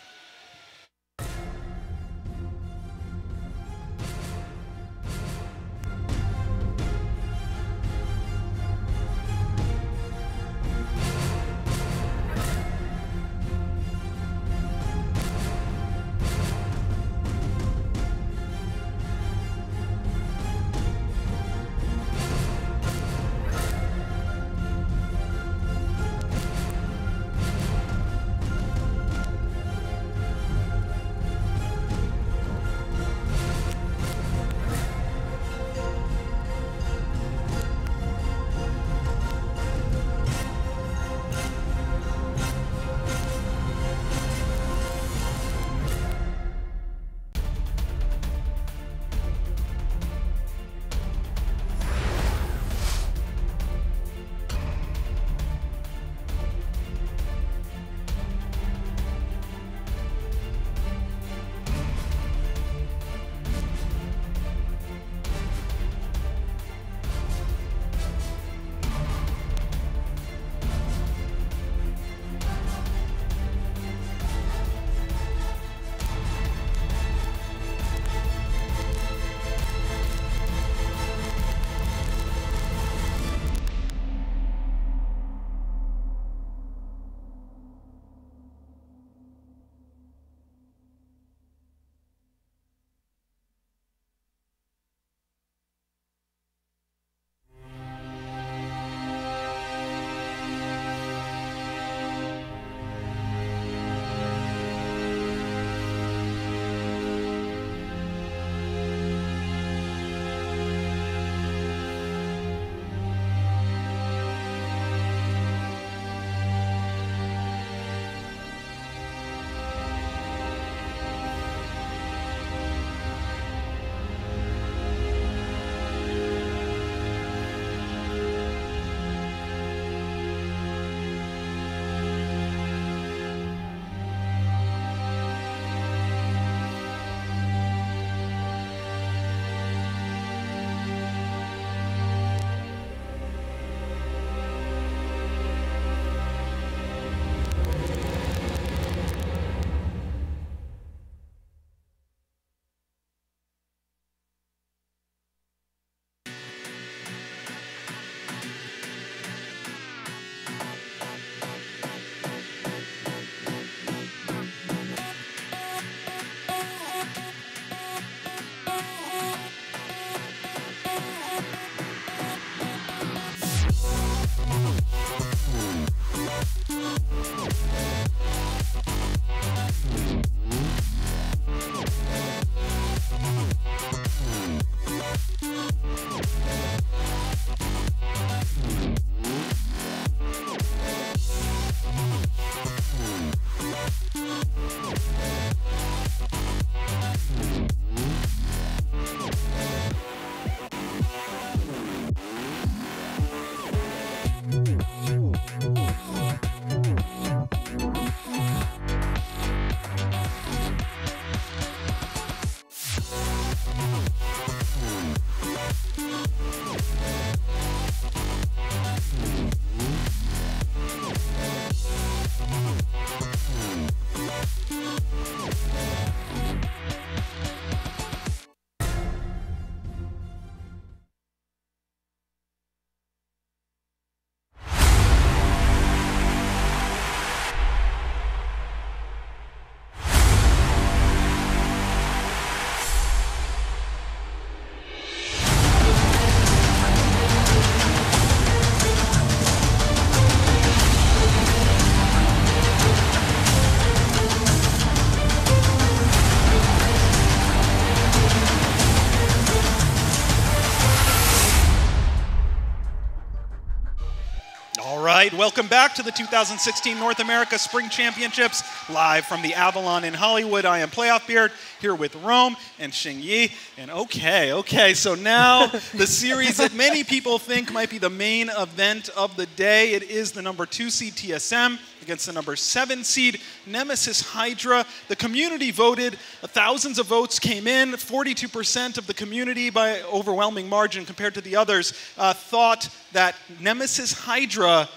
All right, welcome back to the 2016 North America Spring Championships, live from the Avalon in Hollywood. I am Playoff Beard, here with Rome and Xingyi. And okay, so now the series that many people think might be the main event of the day. It is the number 2 seed TSM against the number 7 seed Nemesis Hydra. The community voted, thousands of votes came in, 42% of the community by overwhelming margin compared to the others thought that Nemesis Hydra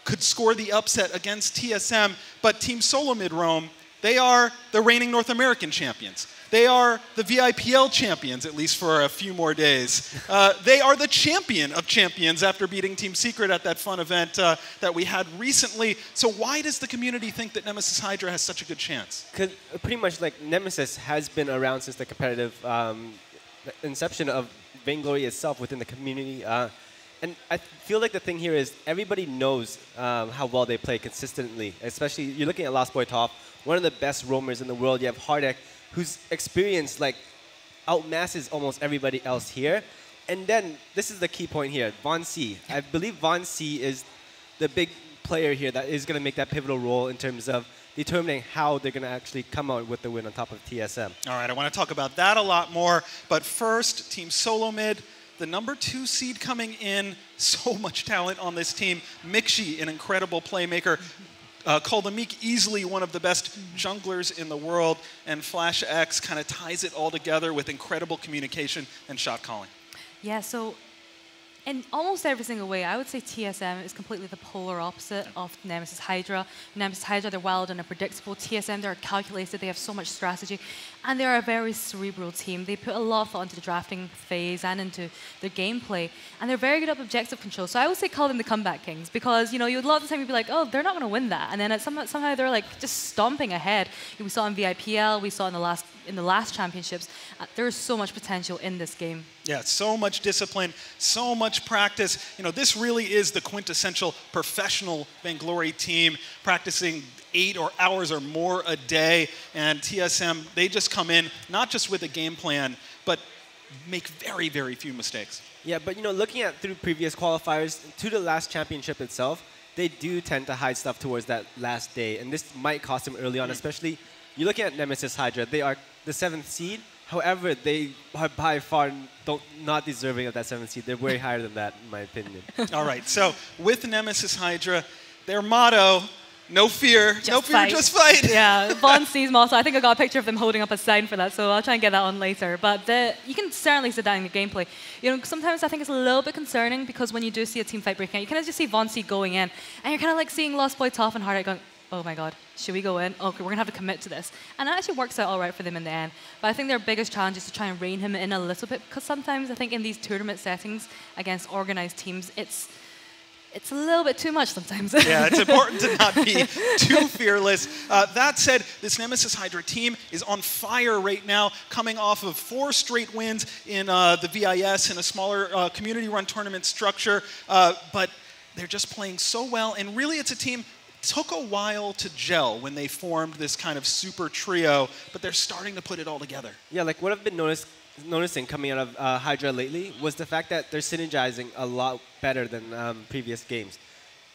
could score the upset against TSM, but Team Solomid Rome, they are the reigning North American champions. They are the VIPL champions, at least for a few more days. They are the champion of champions after beating Team Secret at that fun event that we had recently. So why does the community think that Nemesis Hydra has such a good chance? Because pretty much like Nemesis has been around since the competitive inception of Vainglory itself within the community. And I feel like the thing here is everybody knows how well they play consistently. Especially, you're looking at Lost Boy Top, one of the best roamers in the world. You have Hardek, whose experience like outmasses almost everybody else here. And then, this is the key point here, Von C. I believe Von C is the big player here that is going to make that pivotal role in terms of determining how they're going to actually come out with the win on top of TSM. All right, I want to talk about that a lot more. But first, Team Solomid, the number 2 seed coming in, so much talent on this team. Mixi, an incredible playmaker. Coldamik, easily one of the best junglers in the world. And Flash X kind of ties it all together with incredible communication and shot calling. Yeah, so in almost every single way, I would say TSM is completely the polar opposite of Nemesis Hydra. Nemesis Hydra, they're wild and unpredictable. TSM, they're calculated, they have so much strategy, and they're a very cerebral team. They put a lot of thought into the drafting phase and into their gameplay, and they're very good at objective control. So I would say call them the comeback kings, because you know, you would a lot of the time you'd be like, oh, they're not going to win that, and then somehow they're like just stomping ahead. We saw in VIPL, we saw in the last championships. There is so much potential in this game. Yeah, so much discipline, so much practice. You know, this really is the quintessential professional Vainglory team, practicing 8 hours or more a day. And TSM, they just come in, not just with a game plan, but make very, very few mistakes. Yeah, but you know, looking at through previous qualifiers to the last championship itself, they do tend to hide stuff towards that last day. And this might cost them early on, especially, you're looking at Nemesis Hydra. They are the 7th seed. However, they are by far not deserving of that 7th seed. They're way higher than that, in my opinion. All right, so with Nemesis Hydra, their motto, no fear, just fight. Yeah, Von C's motto. I think I got a picture of them holding up a sign for that, so I'll try and get that on later. But you can certainly see that in the gameplay. You know, sometimes I think it's a little bit concerning because when you do see a team fight breaking out, you kind of just see Von C going in, and you're kind of like seeing Lost Boy Top and Hardek going, oh my god, should we go in? Okay, we're going to have to commit to this. And it actually works out all right for them in the end. But I think their biggest challenge is to try and rein him in a little bit, because sometimes I think in these tournament settings against organized teams, it's a little bit too much sometimes. Yeah, it's important to not be too fearless. That said, this Nemesis Hydra team is on fire right now, coming off of 4 straight wins in the VIS in a smaller community-run tournament structure. But they're just playing so well, and really it's a team took a while to gel when they formed this kind of super trio, but they're starting to put it all together. Yeah, like what I've been noticing coming out of Hydra lately was the fact that they're synergizing a lot better than previous games.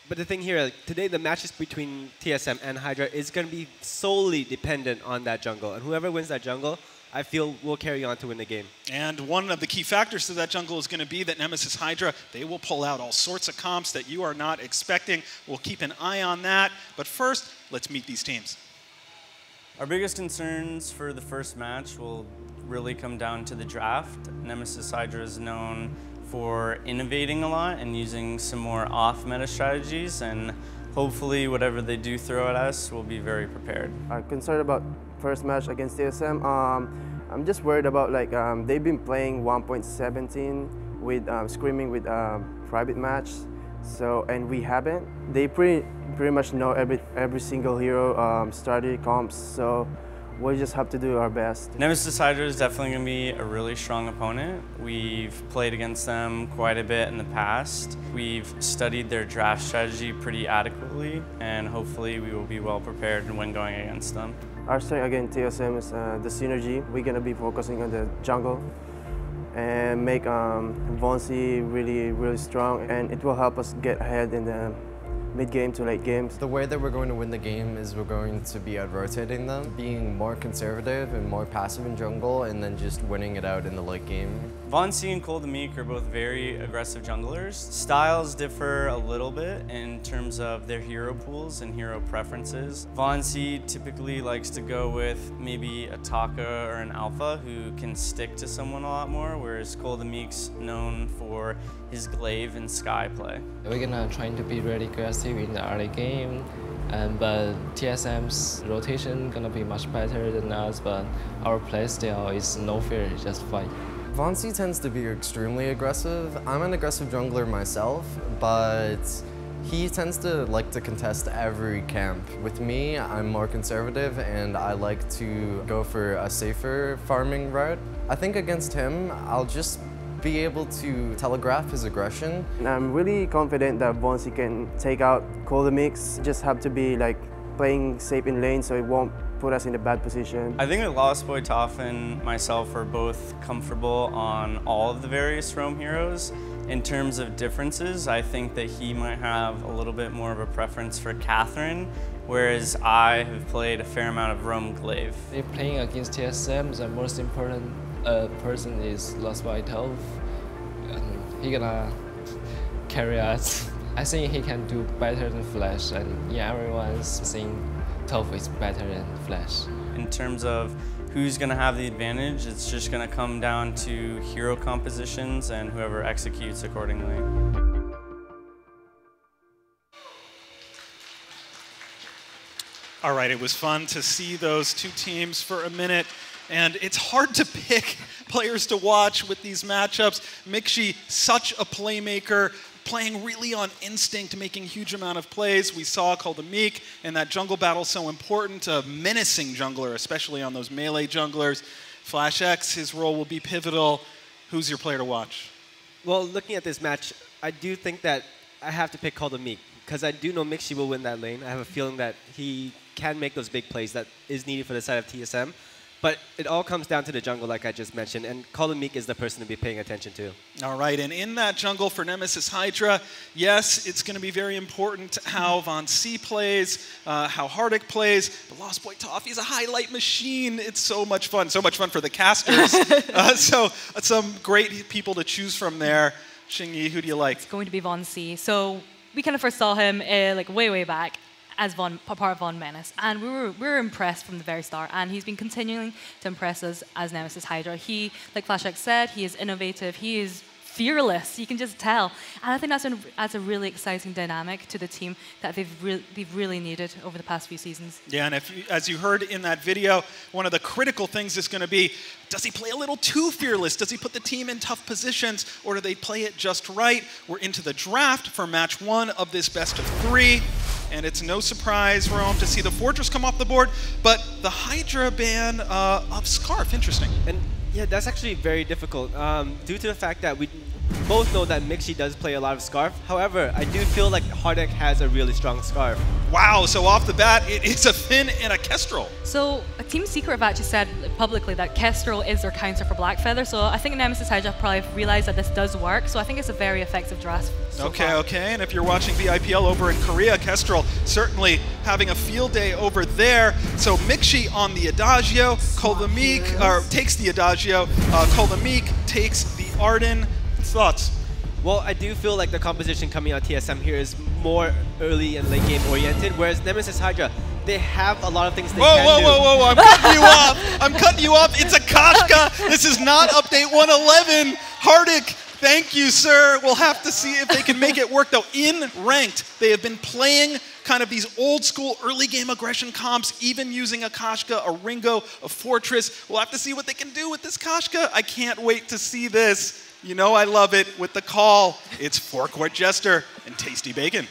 But the thing here, like, today the matches between TSM and Hydra is going to be solely dependent on that jungle, and whoever wins that jungle, I feel will carry on to win the game. And one of the key factors to that jungle is going to be that Nemesis Hydra, they will pull out all sorts of comps that you are not expecting. We'll keep an eye on that. But first, let's meet these teams. Our biggest concerns for the first match will really come down to the draft. Nemesis Hydra is known for innovating a lot and using some more off-meta strategies, and hopefully whatever they do throw at us, we'll be very prepared. I'm concerned about first match against TSM. I'm just worried about they've been playing 1.17 with screaming with private match, and we haven't. They pretty much know every single hero strategy comps, so we just have to do our best. Nemesis Hydra is definitely going to be a really strong opponent. We've played against them quite a bit in the past. We've studied their draft strategy pretty adequately, and hopefully we will be well prepared when going against them. Our strength against TSM is the synergy. We're going to be focusing on the jungle and make Von C really strong, and it will help us get ahead in the mid-game to late games. The way that we're going to win the game is we're going to be out-rotating them, being more conservative and more passive in jungle, and then just winning it out in the late game. Von C and Cole the Meek are both very aggressive junglers. Styles differ a little bit in terms of their hero pools and hero preferences. Von C typically likes to go with maybe a Taka or an Alpha who can stick to someone a lot more, whereas Cole the Meek's known for his glaive and sky play. We're gonna try to be really aggressive in the early game, but TSM's rotation gonna be much better than us, but our play style is no fear, just fight. Von C tends to be extremely aggressive. I'm an aggressive jungler myself, but he tends to like to contest every camp. With me, I'm more conservative and I like to go for a safer farming route. I think against him, I'll just be able to telegraph his aggression. And I'm really confident that Von C can take out Cole the Mix. Just have to be like playing safe in lane so it won't put us in a bad position. I think that Lost Boy Toph and myself are both comfortable on all of the various roam heroes. In terms of differences, I think that he might have a little bit more of a preference for Catherine, whereas I have played a fair amount of roam glaive. If playing against TSM, the most important person is Lost Boy Toph. He gonna carry us. I think he can do better than Flash, and yeah, everyone's saying Toph is better than Flash. In terms of who's going to have the advantage, it's just going to come down to hero compositions and whoever executes accordingly. All right, it was fun to see those two teams for a minute, and it's hard to pick players to watch with these matchups. Mixi, such a playmaker, playing really on instinct, making huge amount of plays. We saw Cole the Meek in that jungle battle so important, a menacing jungler, especially on those melee junglers. Flash X, his role will be pivotal. Who's your player to watch? Well, looking at this match, I do think that I have to pick Cole the Meek, because I do know Mixi will win that lane. I have a feeling that he can make those big plays that is needed for the side of TSM. But it all comes down to the jungle, like I just mentioned, and Cole the Meek is the person to be paying attention to. All right, and in that jungle for Nemesis Hydra, yes, it's going to be very important how Von C plays, how Hardik plays, but Lost Boy Toph is a highlight machine. It's so much fun for the casters. So some great people to choose from there. Xingyi, who do you like? It's going to be Von C. So we kind of first saw him like way back as part of Von Menace, and we were impressed from the very start, and he's been continuing to impress us as Nemesis Hydra. He, like FlashX said, he is innovative, he is fearless, you can just tell, and I think that's a really exciting dynamic to the team that they've really needed over the past few seasons. Yeah, and as you heard in that video, one of the critical things is going to be, does he play a little too fearless? Does he put the team in tough positions, or do they play it just right? We're into the draft for match 1 of this best of 3. And it's no surprise, Rome, to see the Fortress come off the board, but the Hydra ban of Scarf, interesting. And yeah, that's actually very difficult due to the fact that we both know that Mixi does play a lot of Scarf. However, I do feel like Hardik has a really strong Scarf. Wow, so off the bat, it is a Finn and a Kestrel. So Team Secret have actually said publicly that Kestrel is their counter for Blackfeather, so I think Nemesis Hydra probably realized that this does work, so I think it's a very effective draft so far. Okay, and if you're watching VIPL over in Korea, Kestrel certainly having a field day over there. So Mixi on the Adagio, Cole the Meek, takes the Adagio, Cole the Meek takes the Arden. Thoughts? Well, I do feel like the composition coming out of TSM here is more early and late game oriented, whereas Nemesis Hydra, they have a lot of things they can do. Whoa, I'm cutting you off. I'm cutting you off. It's a Kashka. This is not update 111. Hardik, thank you, sir. We'll have to see if they can make it work, though. In ranked, they have been playing kind of these old school early game aggression comps, even using a Kashka, a Ringo, a Fortress. We'll have to see what they can do with this Kashka. I can't wait to see this. You know I love it with the call. It's Forecourt Jester and Tasty Bacon.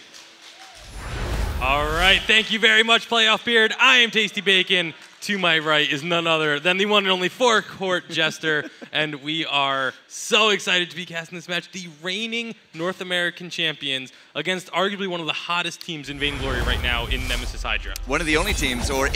All right, thank you very much, Playoff Beard. I am Tasty Bacon. To my right is none other than the one and only four-court jester, and we are so excited to be casting this match. The reigning North American champions against arguably one of the hottest teams in Vainglory right now in Nemesis Hydra. One of the only teams, or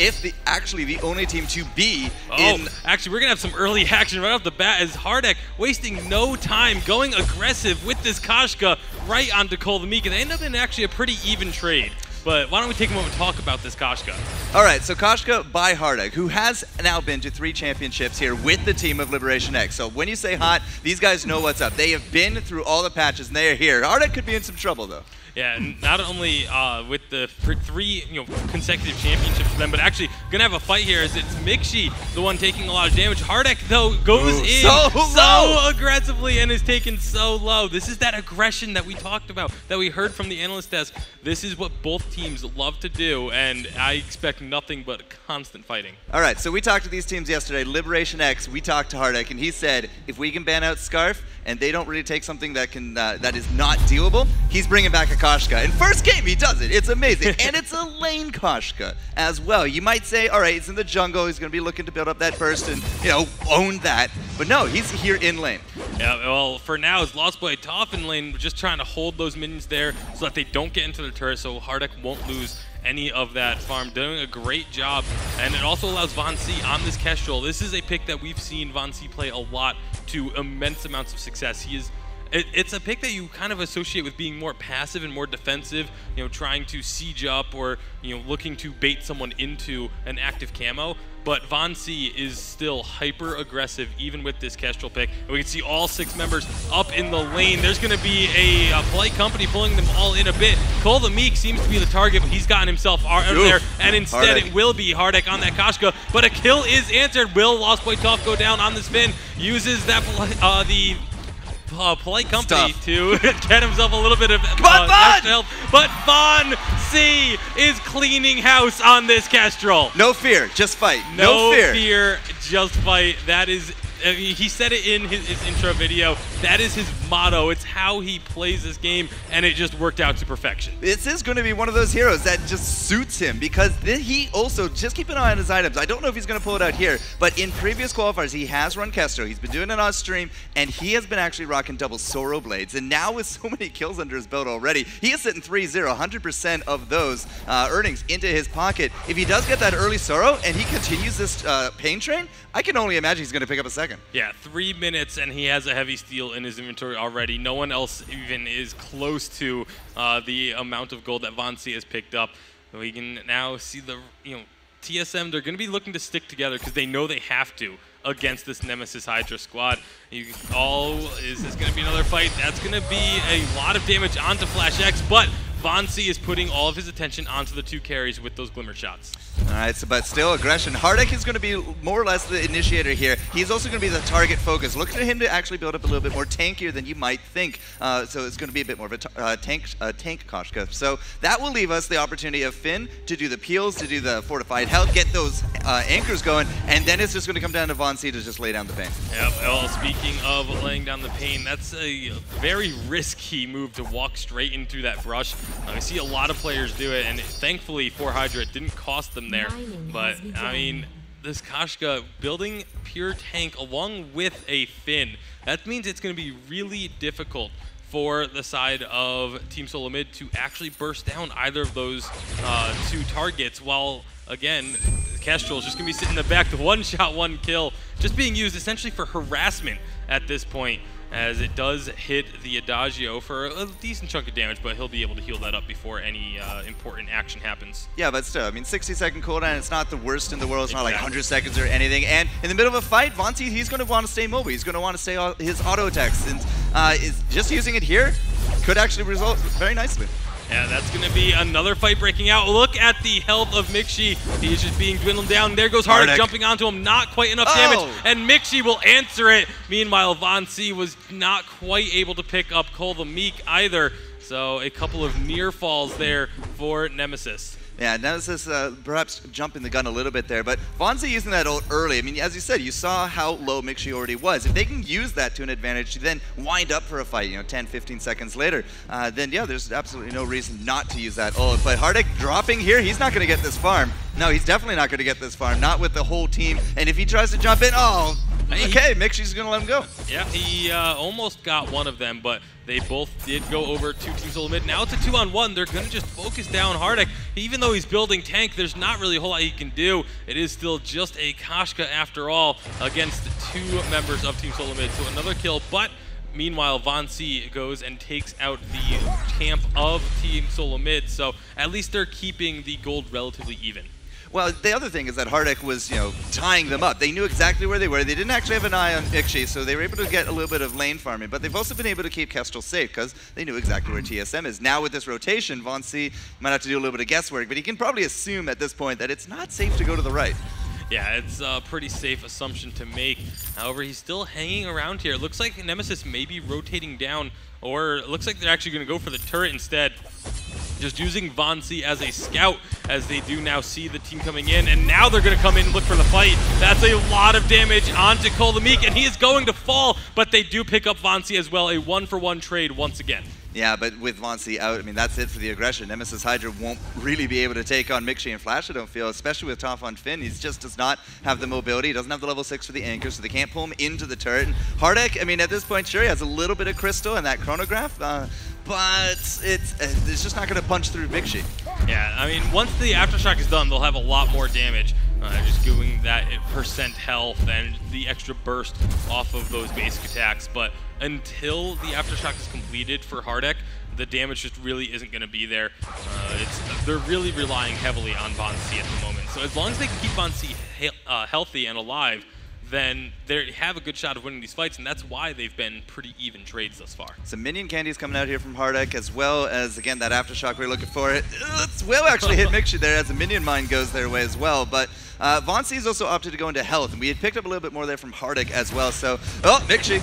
actually the only team to be in... Actually, we're going to have some early action right off the bat as Hardek wasting no time, going aggressive with this Kashka right onto Cole the Meek, and they end up in actually a pretty even trade. But why don't we take a moment to talk about this Kashka? All right, so Kashka by Hardek, who has now been to 3 championships here with the team of Liberation X. So when you say hot, these guys know what's up. They have been through all the patches, and they are here. Hardek could be in some trouble, though. Yeah, and not only with the 3 consecutive championships for them, but actually gonna have a fight here as it's Mixi, the one taking a lot of damage. Hardek, though, goes in so aggressively and is taken so low. This is that aggression that we talked about, that we heard from the analyst desk. This is what both teams love to do, and I expect nothing but constant fighting. All right, so we talked to these teams yesterday. Liberation X, we talked to Hardek, and he said if we can ban out Scarf, and they don't really take something that can that is not dealable, he's bringing back a Kashka. In first game, he does it. It's amazing. And it's a lane Kashka as well. You might say, all right, he's in the jungle. He's going to be looking to build up that burst and, own that. But no, he's here in lane. Yeah, well, for now, it's Lost Boy Toph in lane, just trying to hold those minions there so that they don't get into the turret, so Hardek won't lose any of that farm. Doing a great job, and it also allows Von C on this Kestrel. This is a pick that we've seen Von C play a lot to immense amounts of success. He is it's a pick that you kind of associate with being more passive and more defensive, trying to siege up or looking to bait someone into an active camo. But Von C is still hyper aggressive even with this Kestrel pick. And we can see all 6 members up in the lane. There's going to be a polite company pulling them all in a bit. Cole the Meek seems to be the target, but he's gotten himself out of there. And instead it will be Hardek on that Kashka. But a kill is answered. Will Lost Boy Toph go down on the spin? Uses that polite company to get himself a little bit of extra help. But Von C is cleaning house on this Kestrel. No fear, just fight. No fear, just fight. That is, he said it in his intro video. That is his motto. It's how he plays this game, and it just worked out to perfection. This is going to be one of those heroes that just suits him because he also, just keep an eye on his items. I don't know if he's going to pull it out here, but in previous qualifiers, he has run Kestrel. He's been doing it on stream, and he has been actually rocking double Sorrow Blades. And now with so many kills under his belt already, he is sitting 3-0, 100% of those earnings into his pocket. If he does get that early Sorrow and he continues this pain train, I can only imagine he's going to pick up a second. Yeah, 3 minutes, and he has a heavy steal in his inventory already. No one else even is close to the amount of gold that Von C has picked up. We can now see the, TSM, they're going to be looking to stick together because they know they have to against this Nemesis Hydra squad. Is this going to be another fight? That's going to be a lot of damage onto Flash X, but Von C is putting all of his attention onto the 2 carries with those Glimmer shots. All right, so, but still aggression. Hardek is going to be more or less the initiator here. He's also going to be the target focus. Look at him to actually build up a little bit more tankier than you might think. So it's going to be a bit more of a tank Kashka. So that will leave us the opportunity of Finn to do the peels, to do the fortified health, get those anchors going, and then it's just going to come down to Von C to just lay down the pain. Yep, well, speaking of laying down the pain, that's a very risky move to walk straight into that brush. I see a lot of players do it, and thankfully for Hydra, it didn't cost them there. But, I mean, this Kashka building pure tank along with a Finn, that means it's going to be really difficult for the side of Team Solo Mid to actually burst down either of those 2 targets, while, again, Kestrel is just going to be sitting in the back, the 1-shot, 1 kill, just being used essentially for harassment at this point, as it does hit the Adagio for a decent chunk of damage, but he'll be able to heal that up before any important action happens. Yeah, but still, I mean, 60-second cooldown, it's not the worst in the world. It's not like 100 seconds or anything. And in the middle of a fight, Von C, he's going to want to stay mobile. He's going to want to stay on his auto attacks. And is just using it here could actually result very nicely. Yeah, that's going to be another fight breaking out. Look at the health of Mixi. He is just being dwindled down. There goes Hardek jumping onto him. Not quite enough damage. And Mixi will answer it. Meanwhile, Von C was not quite able to pick up Cole the Meek either. So a couple of near falls there for Nemesis. Yeah, Nemesis perhaps jumping the gun a little bit there, but Vonzi using that ult early. I mean, as you said, you saw how low Mixi already was. If they can use that to an advantage to then wind up for a fight, 10, 15 seconds later, then yeah, there's absolutely no reason not to use that ult. But Hardek dropping here, he's not going to get this farm. No, he's definitely not going to get this farm, not with the whole team. And if he tries to jump in, oh, okay, Mixi's going to let him go. Yeah, he almost got one of them, but they both did go over to Team Solo Mid. Now it's a 2-on-1. They're going to just focus down Hardek. Even though he's building tank, there's not really a whole lot he can do. It is still just a Kashka after all against 2 members of Team Solo Mid. So another kill, but meanwhile, Vonzi goes and takes out the camp of Team Solo Mid. So at least they're keeping the gold relatively even. Well, the other thing is that Hardek was, tying them up. They knew exactly where they were. They didn't actually have an eye on Ixchi, so they were able to get a little bit of lane farming. But they've also been able to keep Kestrel safe because they knew exactly where TSM is. Now with this rotation, Vonzi might have to do a little bit of guesswork, but he can probably assume at this point that it's not safe to go to the right. Yeah, it's a pretty safe assumption to make. However, he's still hanging around here. It looks like Nemesis may be rotating down, or it looks like they're actually going to go for the turret instead. Just using Vonzi as a scout, as they do now see the team coming in, and now they're going to come in and look for the fight. That's a lot of damage onto Kolomik, and he is going to fall, but they do pick up Vonzi as well, a 1-for-1 trade once again. Yeah, but with Vonzi out, I mean, that's it for the aggression. Nemesis Hydra won't really be able to take on Mixi and Flash, I don't feel, especially with Toph on Finn. He just does not have the mobility. He doesn't have the level 6 for the anchor, so they can't pull him into the turret. And Hardek, I mean, at this point, sure, he has a little bit of crystal and that chronograph, but it's just not going to punch through Mixi. Yeah, I mean, once the Aftershock is done, they'll have a lot more damage. Just giving that percent health and the extra burst off of those basic attacks. But until the Aftershock is completed for Hardek, the damage just really isn't going to be there. They're really relying heavily on Vonzi at the moment. So as long as they can keep Vonzi healthy and alive, then they have a good shot of winning these fights, and that's why they've been pretty even trades thus far. Some minion candies coming out here from Hardek, as well as, again, that Aftershock we're looking for. It will actually hit Mixi there as the minion mine goes their way as well, but Vonzi's also opted to go into health, and we had picked up a little bit more there from Hardek as well, so, Mixi.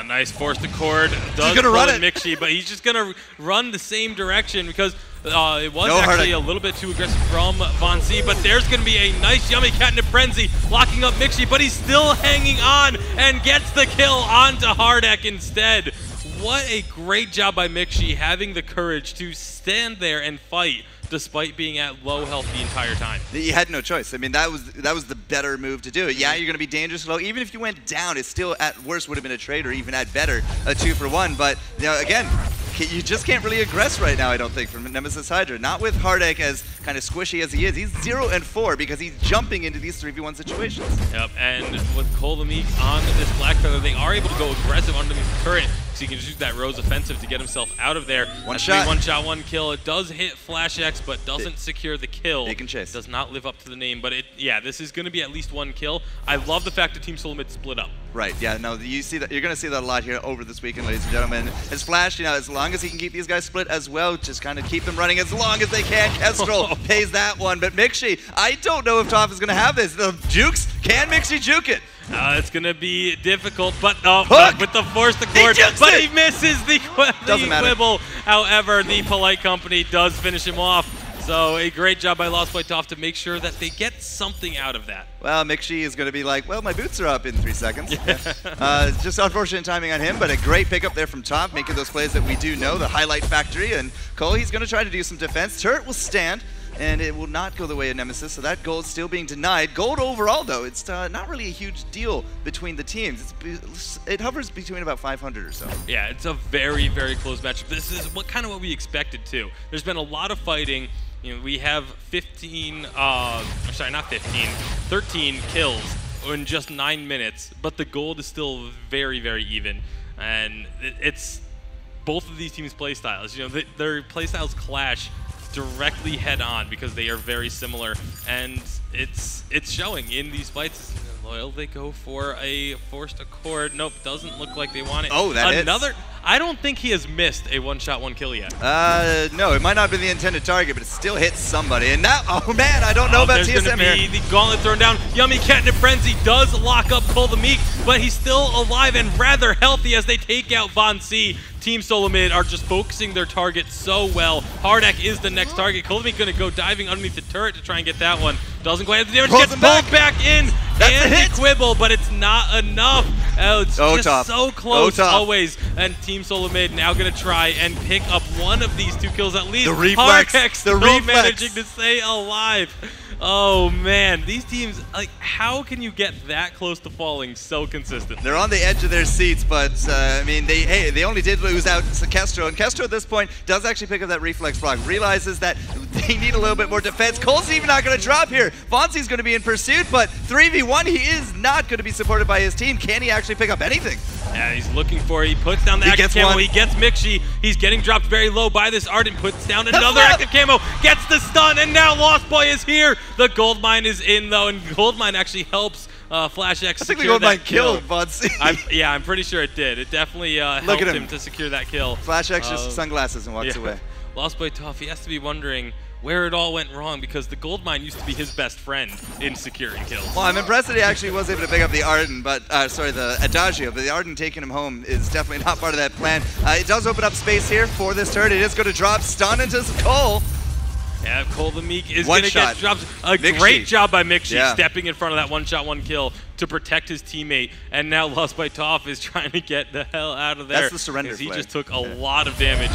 Nice forced accord. Does gonna run it. Mixi, but he's just going to run the same direction because it was actually a little bit too aggressive from Vonzi, but there's going to be a nice yummy catnip frenzy locking up Mixi, but he's still hanging on and gets the kill onto Hardek instead. What a great job by Mixi, having the courage to stand there and fight despite being at low health the entire time. He had no choice. I mean, that was the better move to do it. Yeah, you're going to be dangerous low. Even if you went down, it still at worst would have been a trade, or even at better, a 2-for-1. But again, you just can't really aggress right now, I don't think, from Nemesis Hydra. Not with Hardek as kind of squishy as he is. He's 0-4 because he's jumping into these 3v1 situations. Yep, and with Kolomik on this Black Feather, they are able to go aggressive underneath the turret, so he can just use that Rose offensive to get himself out of there. One shot, one kill. It does hit Flash X, but doesn't secure the kill. They can chase. Does not live up to the name, but yeah, this is going to be at least one kill. I love the fact that Team Solo Mid split up. Right, yeah, no, you see that. You're going to see that a lot here over this weekend, ladies and gentlemen. As Flash, as long as he can keep these guys split as well, just kind of keep them running as long as they can. Kestrel pays that one, but Mixi, I don't know if Toph is going to have this. The jukes, can Mixi juke it? It's going to be difficult, but with the forced accord, he misses the quibble. However, the Polite Company does finish him off. So a great job by Lost Boy Toph to make sure that they get something out of that. Well, Mixi is going to be like, well, my boots are up in 3 seconds. Just unfortunate timing on him, but a great pickup there from Toph, making those plays that we do know, the highlight factory. And Cole, he's going to try to do some defense. Turret will stand, and it will not go the way of Nemesis, so that gold still being denied. Gold overall, though, it's not really a huge deal between the teams. It hovers between about 500 or so. Yeah, it's a very, very close matchup. This is kind of what we expected, too. There's been a lot of fighting. We have 13 kills in just 9 minutes, but the gold is still very, very even. And it's both of these teams' play styles. Their play styles clash directly head on because they are very similar, and it's showing in these fights. Loyal, they go for a forced accord. Nope, doesn't look like they want it. Oh, that another. I don't think he has missed a one-shot, one kill yet. No, it might not be the intended target, but it still hits somebody. And now, oh man, I don't know about TSM here. There's going to be the gauntlet thrown down. Yummy Catnip Frenzy does lock up Kolomik, but he's still alive and rather healthy as they take out Vonzi. Team Solo Mid are just focusing their target so well. Hardek is the next target. Coldmeek going to go diving underneath the turret to try and get that one. Doesn't quite have the damage. Gets pulled back in. That's and the quibble, but it's not enough. Oh, it's just tough. so close always. And Team Solo Mid now going to try and pick up one of these 2 kills at least. The reflex. Hardek The still reflex. managing to stay alive. Oh man, these teams, like, how can you get that close to falling so consistently? They're on the edge of their seats, but I mean, they only did lose out to Kestro, and Kestro at this point does actually pick up that reflex block, realizes that they need a little bit more defense. Cole's even not going to drop here. Vonsi's going to be in pursuit, but 3v1, he is not going to be supported by his team. Can he actually pick up anything? Yeah, he's looking for it. He puts down the active camo. He gets Mixi. He's getting dropped very low by this Ardent. Puts down another active camo. Gets the stun, and now Lost Boy is here. The gold mine is in, though, and gold mine actually helps Flash X secure that kill. I think the gold mine killed Vonsi. Yeah, I'm pretty sure it did. It definitely helped him to secure that kill. Flash X just sunglasses and walks away. Lost Boy Tough, he has to be wondering where it all went wrong, because the gold mine used to be his best friend in securing kills. Well, I'm impressed that he actually was able to pick up the Ardent, but the Adagio, but the Ardent taking him home is definitely not part of that plan. It does open up space here for this turret. It is going to drop stun into Cole. Yeah, Cole the Meek is going to get dropped. Great job by Mixi stepping in front of that 1-shot 1-kill to protect his teammate. And now Lost by Toph is trying to get the hell out of there. That's the surrender He flare. just took a lot of damage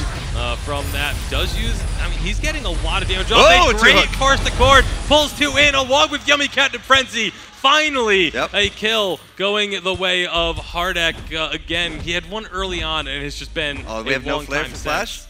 from that. Does use, I mean, he's getting a lot of damage. Oh, a great force the cord. Pulls 2 in along with Yummy Cat and Frenzy. Finally, a kill going the way of Hardek again. He had one early on, and it's just been we have no flare for Flash?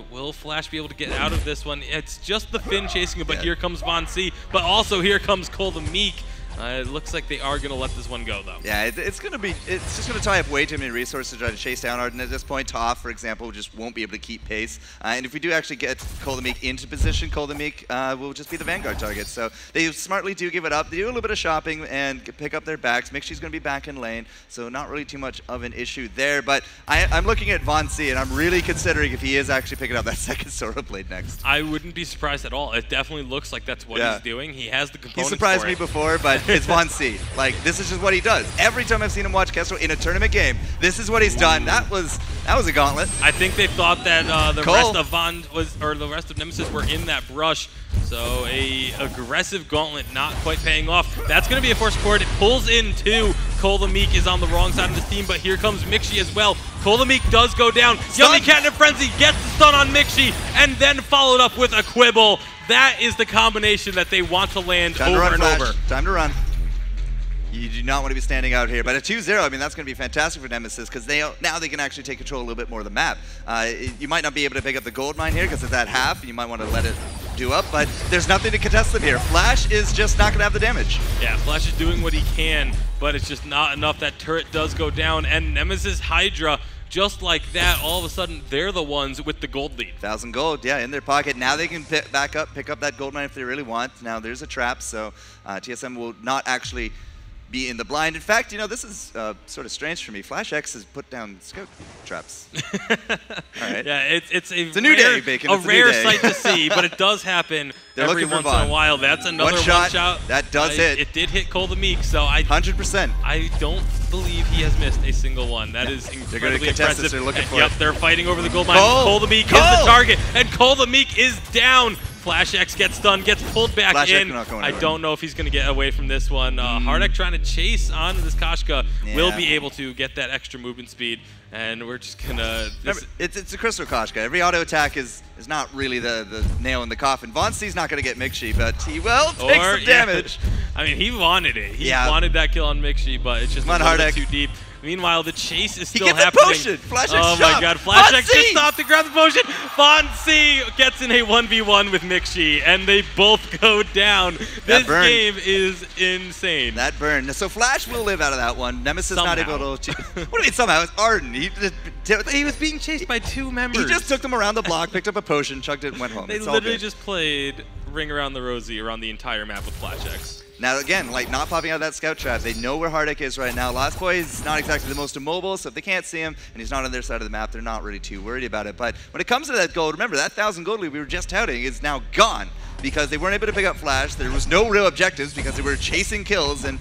Will Flash be able to get out of this one? It's just the Finn chasing him, but here comes Von C. But also here comes Cole the Meek. It looks like they are going to let this one go, though. Yeah, it's just going to tie up way too many resources to try to chase down Arden at this point. Toph, for example, just won't be able to keep pace. And if we do actually get Cole the Meek into position, Cole the Meek will just be the Vanguard target. So they smartly do give it up. They do a little bit of shopping and pick up their backs. Mixi's going to be back in lane, so not really too much of an issue there. But I'm looking at Von C, and I'm really considering if he is actually picking up that second Sora Blade next. I wouldn't be surprised at all. It definitely looks like that's what he's doing. He has the components. He surprised me before, but it's Von C. Like, this is just what he does. Every time I've seen him watch Kestro in a tournament game, this is what he's done. That was a gauntlet. I think they thought that the rest of the rest of Nemesis were in that brush. So a aggressive gauntlet not quite paying off. That's going to be a force cord. It pulls in too. Cole the Meek is on the wrong side of this team, but here comes Mixi as well. Cole the Meek does go down. Yummy Cat and Frenzy gets the stun on Mixi, and then followed up with a quibble. That is the combination that they want to land over and over. Time to run. You do not want to be standing out here. But at 2-0, I mean, that's going to be fantastic for Nemesis, because now they can actually take control a little bit more of the map. You might not be able to pick up the gold mine here because it's at half. You might want to let it do up, but there's nothing to contest them here. Flash is just not going to have the damage. Yeah, Flash is doing what he can, but it's just not enough. That turret does go down, and Nemesis Hydra, just like that, all of a sudden, they're the ones with the gold lead. 1,000 gold, yeah, in their pocket. Now they can pick up that gold mine if they really want. Now there's a trap, so TSM will not actually be in the blind. In fact, you know, this is sort of strange for me. Flash X has put down scout traps. All right. Yeah, it's a new day, Bacon. A rare sight to see, but it does happen every once in a while. That's another one shot. That does hit. It did hit Cole the Meek, so 100%. I don't believe he has missed a single one. That is incredibly impressive. They're looking for it. They're fighting over the gold mine. Cole the Meek is the target, and Cole the Meek is down. Flash X gets stunned, gets pulled back in. I don't know if he's going to get away from this one. Hardek trying to chase on this Koshka will be able to get that extra movement speed, and we're just going to... It's a Crystal Koshka. Every auto attack is not really the nail in the coffin. Von C's not going to get Mixi, but he will take some damage. I mean, he wanted it. He wanted that kill on Mixi, but it's just a little bit too deep. Meanwhile, the chase is still happening. He gets a potion! Flash X oh my god, Flash X just stopped to grab the potion! Von C gets in a 1v1 with Mixi, and they both go down. This game is insane. That burn. So Flash will live out of that one. Nemesis not able to... What do you mean somehow? It's Arden. He was being chased by 2 members. He just took them around the block, picked up a potion, chugged it, and went home. They literally just played Ring Around the Rosie around the entire map with Flash X. Now, again, like not popping out of that scout trap. They know where Hardek is right now. Lost Boy is not exactly the most immobile, so if they can't see him and he's not on their side of the map, they're not really too worried about it. But when it comes to that gold, remember, that 1,000 gold lead we were just touting is now gone because they weren't able to pick up Flash. There was no real objectives because they were chasing kills, and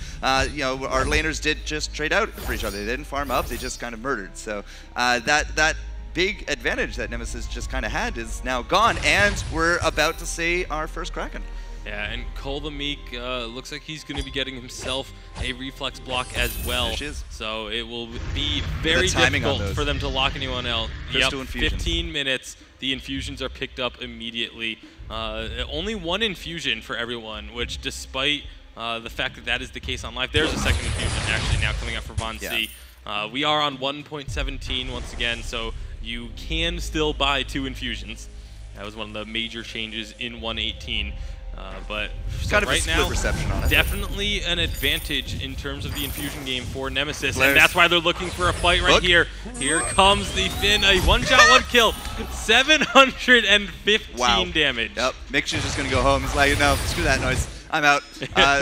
you know, our laners did just trade out for each other. They didn't farm up. They just kind of murdered. So that big advantage that Nemesis just kind of had is now gone, and we're about to see our first Kraken. Yeah, and Cole the Meek looks like he's going to be getting himself a reflex block as well. There she is. So it will be very difficult for them to lock anyone out. Crystal infusions. 15 minutes. The infusions are picked up immediately. Only one infusion for everyone, which despite the fact that that is the case on live, there's a second infusion actually now coming up for Von C. We are on 1.17 once again, so you can still buy 2 infusions. That was one of the major changes in 1.18. But kind of right a split now, reception on it. definitely an advantage in terms of the infusion game for Nemesis, and that's why they're looking for a fight right here. Here comes the Finn, a one-shot, one kill, 715 damage. Yep, Mixture's just gonna go home. He's like, no, screw that noise. I'm out.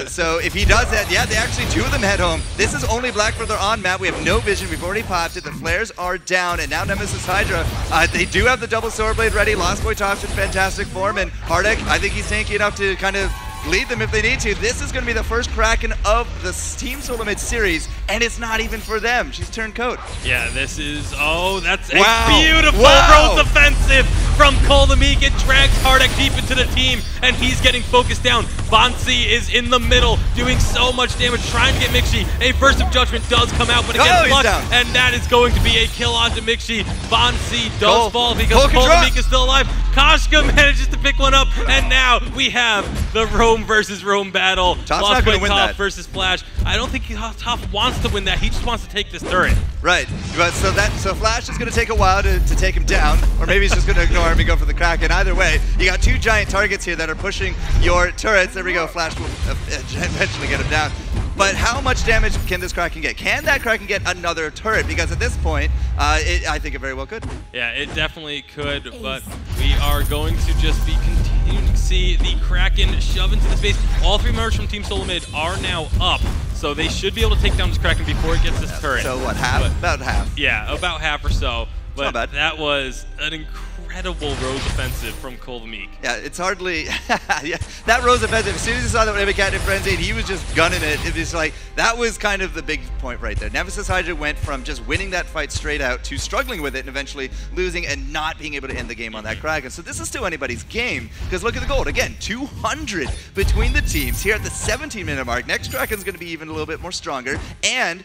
So if he does that, yeah, they actually 2 of them head home. This is only Black Further on map. We have no vision. We've already popped it. The flares are down, and now Nemesis Hydra. They do have the double sword blade ready. Lost Boy Tops in fantastic form, and Hardek, I think he's tanky enough to kind of lead them if they need to. This is going to be the first Kraken of the Team Solo Mid series, and it's not even for them. She's turned coat. Yeah, this is, that's a beautiful Rose offensive from Cole the Meek. It drags Hardek deep into the team, and he's getting focused down. Bonsi is in the middle, doing so much damage, trying to get Mixi. A Burst of Judgment does come out, but again, Flux, and that is going to be a kill onto Mixi. Bonsi does fall because Cole the Meek is still alive. Koshka manages to pick one up, and now we have the Rome versus Rome battle. Top's not going to win that. Versus Flash. I don't think Top wants to win that. He just wants to take this turret. Right, but so Flash is going to take a while to take him down, or maybe he's just going to ignore him and go for the Kraken. Either way, you got 2 giant targets here that are pushing your turrets. There we go, Flash will eventually get him down. But how much damage can this Kraken get? Can that Kraken get another turret? Because at this point, I think it very well could. Yeah, it definitely could, but we are going to just be continuing to see the Kraken shove into the space. All 3 members from Team Solo Mid are now up, so they should be able to take down this Kraken before it gets this turret. So what, half? About half. Yeah, about half or so. But not bad. That was an incredible Rose offensive from Cole the Meek. Yeah, it's hardly... yeah, that Rose offensive, as soon as he saw that with Cat in Frenzy, he was just gunning it. It was like, that was kind of the big point right there. Nemesis Hydra went from just winning that fight straight out to struggling with it and eventually losing and not being able to end the game on that Kraken. So this is still anybody's game, because look at the gold. Again, 200 between the teams here at the 17-minute mark. Next Kraken's going to be even a little bit more stronger, and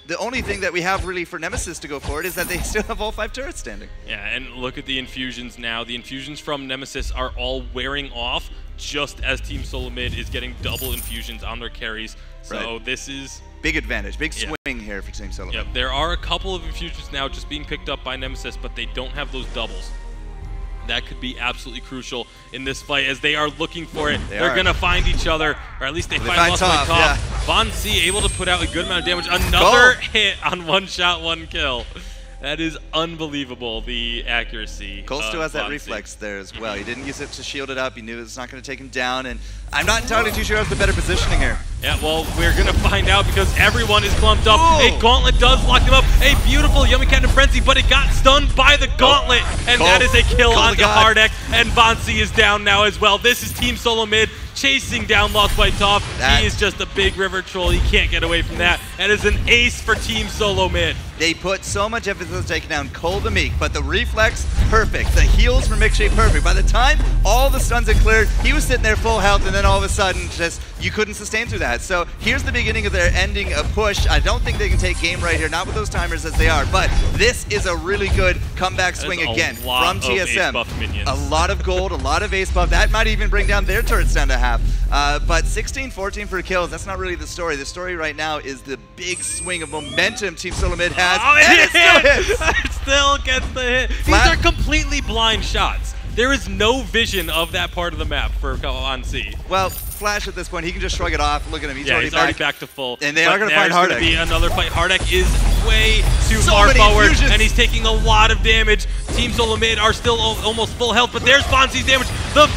the only thing that we have really for Nemesis to go forward is that they still have all 5 turrets standing. Yeah, and look at the infusions now. The infusions from Nemesis are all wearing off just as Team Solo Mid is getting double infusions on their carries. So this is... big advantage, big swing here for Team Solo Mid. Yep, there are a couple of infusions now just being picked up by Nemesis, but they don't have those doubles. That could be absolutely crucial in this fight as they are looking for it. They're going to find each other, or at least they find Top. Yeah. Von C able to put out a good amount of damage. Another hit on 1 shot, 1 kill. That is unbelievable, the accuracy. Cole still has that reflex there as well. He didn't use it to shield it up. He knew it's not going to take him down, and I'm not entirely too sure of the better positioning here. Yeah, well, we're going to find out because everyone is clumped up. A Gauntlet does lock him up. A beautiful Yummy Cat and Frenzy, but it got stunned by the Gauntlet, and that is a kill onto Hardek, and Bonsi is down now as well. This is Team Solo Mid chasing down Lost by Top. He is just a big river troll. He can't get away from that. That is an ace for Team Solo Mid. They put so much emphasis on taking down Cole the Meek, but the reflex, perfect. The heals from Mixshape, perfect. By the time all the stuns had cleared, he was sitting there full health, and then all of a sudden, just you couldn't sustain through that. So here's the beginning of their ending a push. I don't think they can take game right here, not with those timers as they are, but this is a really good comeback swing again from TSM. A lot of gold, a lot of ace buff. That might even bring down their turrets down to half. But 16-14 for kills, that's not really the story. The story right now is the big swing of momentum Team Solo Mid has. And it still hits! It still gets the hit. These are completely blind shots. There is no vision of that part of the map for Von C. Well, Flash at this point, he can just shrug it off. Look at him, he's already back to full. And they are going to find Hardek. There's going to be another fight. Hardek is way too far forward, and he's taking a lot of damage. Team Solo Mid are still almost full health, but there's Von C's damage. The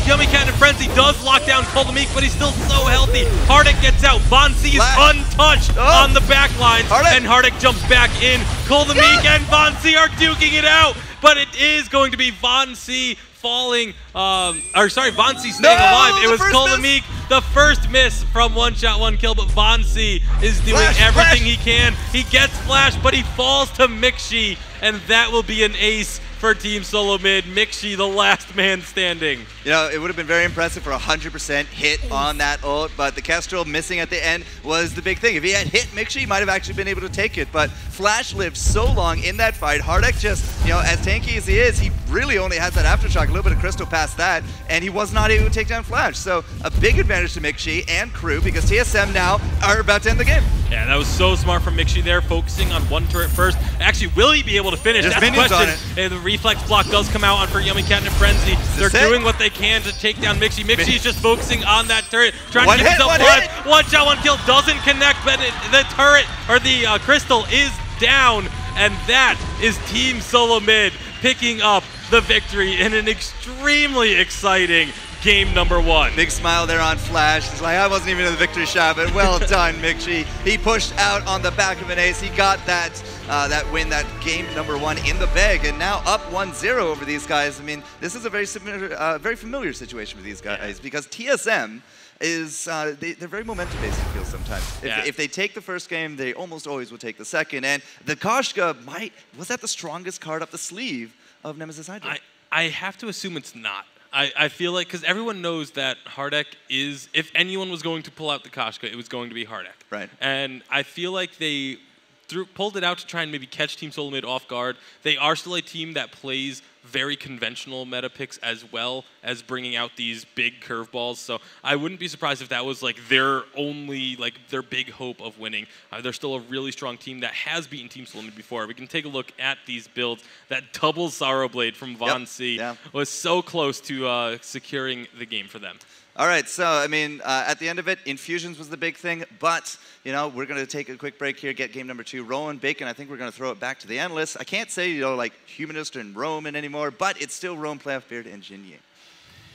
Yummy Cat and Frenzy does lock down Cole the Meek, but he's still so healthy. Hardek gets out. Von C is untouched on the back lines, and Hardek jumps back in. Cole the Meek and Von C are duking it out, but it is going to be Von C falling, Von C staying alive. It was Cole the Meek The first miss from one shot, one kill, but Vonsi is doing everything he can. He gets Flash, but he falls to Mixi, and that will be an ace for Team Solo Mid. Mixi, the last man standing. You know, it would have been very impressive for 100% hit on that ult, but the Kestrel missing at the end was the big thing. If he had hit Mixi, he might have actually been able to take it, but Flash lived so long in that fight. Hardek just, you know, as tanky as he is, he really only has that Aftershock, a little bit of Crystal past that, and he was not able to take down Flash. So a big advantage to Mixi and crew, because TSM now are about to end the game. Yeah, that was so smart from Mixi there, focusing on one turret first. Actually, will he be able to finish? There's That's the minions question. on it. The reflex block does come out on for Yummy Cat and Frenzy. They're doing what they can to take down Mixi. Mixi's just focusing on that turret, trying to keep himself alive. One shot, one kill, doesn't connect, but the turret, or the crystal is down, and that is Team Solo Mid picking up the victory in an extremely exciting game number 1. Big smile there on Flash. He's like, I wasn't even in the victory shot, but well done, Mixi. He pushed out on the back of an ace. He got that that win, that game number 1 in the bag, and now up 1-0 over these guys. I mean, this is a very similar, very familiar situation with these guys because TSM is they're very momentum-based, it feels sometimes. If they take the first game, they almost always will take the second, and the Koshka was that the strongest card up the sleeve of Nemesis Hydra? I have to assume it's not. I feel like, because everyone knows that Hardek is, if anyone was going to pull out the Koshka, it was going to be Hardek. Right. And I feel like they pulled it out to try and maybe catch Team Solo Mid off guard. They are still a team that plays very conventional meta picks as well as bringing out these big curveballs. So I wouldn't be surprised if that was like their only, like their big hope of winning. They're still a really strong team that has beaten Team Solo Mid before. We can take a look at these builds. That double Sorrow Blade from Vonsi was so close to securing the game for them. All right, so, I mean, at the end of it, Infusions was the big thing, but, you know, we're going to take a quick break here, get game number 2. Rowan, Bacon, I think we're going to throw it back to the analysts. I can't say, you know, like, Humanist and Roman anymore, but it's still Rowan, Playoff Beard, and Jinyi.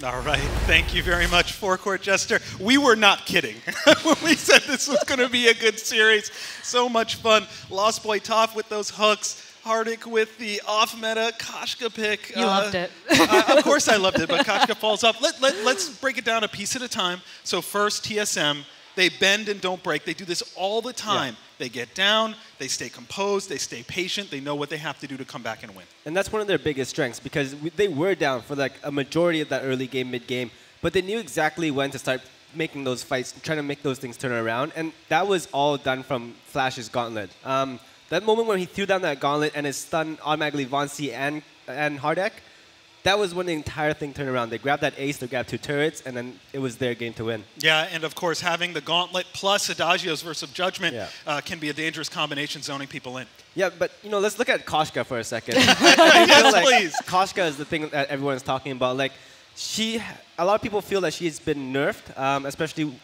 All right, thank you very much, Forecourt Jester. We were not kidding when we said this was going to be a good series. So much fun. Lost Boy Toph with those hooks. Hardik with the off-meta Koshka pick. You loved it. Of course I loved it, but Koshka falls off. Let's break it down a piece at a time. So first, TSM, they bend and don't break. They do this all the time. Yeah. They get down, they stay composed, they stay patient, they know what they have to do to come back and win. And that's one of their biggest strengths because they were down for like a majority of that early game, mid-game, but they knew exactly when to start making those fights, trying to make those things turn around, and that was all done from Flash's Gauntlet. That moment when he threw down that gauntlet and it stunned automatically Vonsi and Hardek, that was when the entire thing turned around. They grabbed that ace, they grabbed 2 turrets, and then it was their game to win. Yeah, and of course having the gauntlet plus Adagio's Verse of Judgment can be a dangerous combination zoning people in. Yeah, but you know, let's look at Koshka for a second. I feel like please. Koshka is the thing that everyone's talking about. Like, a lot of people feel that she's been nerfed, especially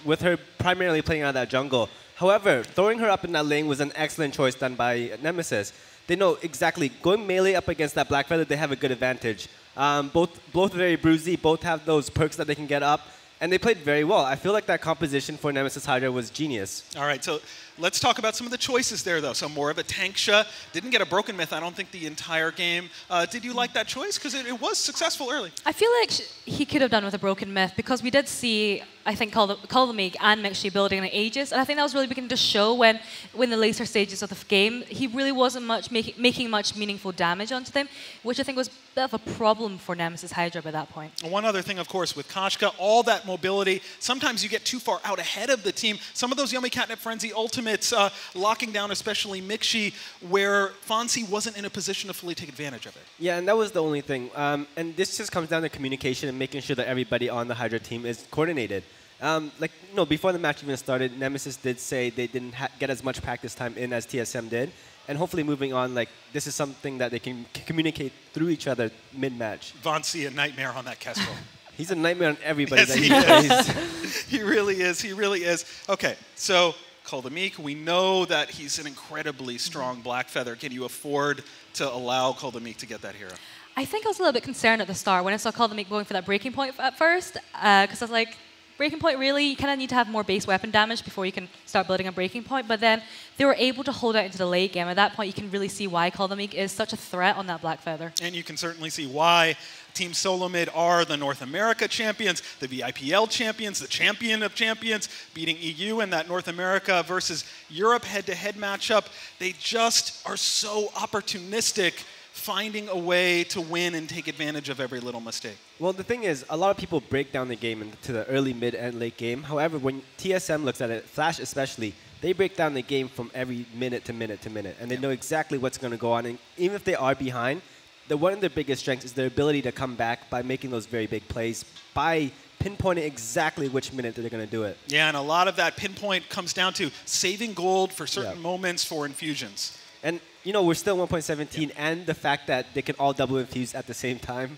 with her primarily playing out of that jungle. However, throwing her up in that lane was an excellent choice done by Nemesis. They know exactly, going melee up against that Black Feather, they have a good advantage. Both very bruisey, both have those perks that they can get up, and they played very well. I feel like that composition for Nemesis Hydra was genius. All right, so let's talk about some of the choices there, though. So more of a Tanksha, didn't get a Broken Myth, I don't think, the entire game. Did you like that choice? Because it was successful early. I feel like he could have done with a Broken Myth, because we did see, I think, Call the Meek and Mixi building an Aegis, and I think that was really beginning to show when the later stages of the game, he really wasn't making much meaningful damage onto them, which I think was a bit of a problem for Nemesis Hydra by that point. One other thing, of course, with Koshka, all that mobility, sometimes you get too far out ahead of the team. Some of those Yummy Catnip Frenzy ultimates, locking down especially Mixi, where Fonzie wasn't in a position to fully take advantage of it. Yeah, and that was the only thing. And this just comes down to communication and making sure that everybody on the Hydra team is coordinated. Like, you know, before the match even started, Nemesis did say they didn't get as much practice time in as TSM did. And hopefully moving on, like, this is something that they can communicate through each other mid-match. Vonsi, a nightmare on that Kestrel. He's a nightmare on everybody that he plays. He really is. He really is. Okay, so Call the Meek, we know that he's an incredibly strong Black Feather. Can you afford to allow Call the Meek to get that hero? I think I was a little bit concerned at the start when I saw Call the Meek going for that breaking point at first, because I was like, Breaking point, really, you kind of need to have more base weapon damage before you can start building a breaking point. But then they were able to hold out into the late game. At that point, you can really see why Call the Meek is such a threat on that Black Feather. And you can certainly see why Team Solo Mid are the North America champions, the VIPL champions, the champion of champions, beating EU in that North America versus Europe head-to-head matchup. They just are so opportunistic, finding a way to win and take advantage of every little mistake. Well, the thing is, a lot of people break down the game into the early, mid, and late game. However, when TSM looks at it, Flash especially, they break down the game from every minute to minute to minute, and they know exactly what's going to go on. And even if they are behind, one of their biggest strengths is their ability to come back by making those very big plays, by pinpointing exactly which minute they're going to do it. Yeah, and a lot of that pinpoint comes down to saving gold for certain moments for infusions. And, you know, we're still 1.17, and the fact that they can all double infuse at the same time,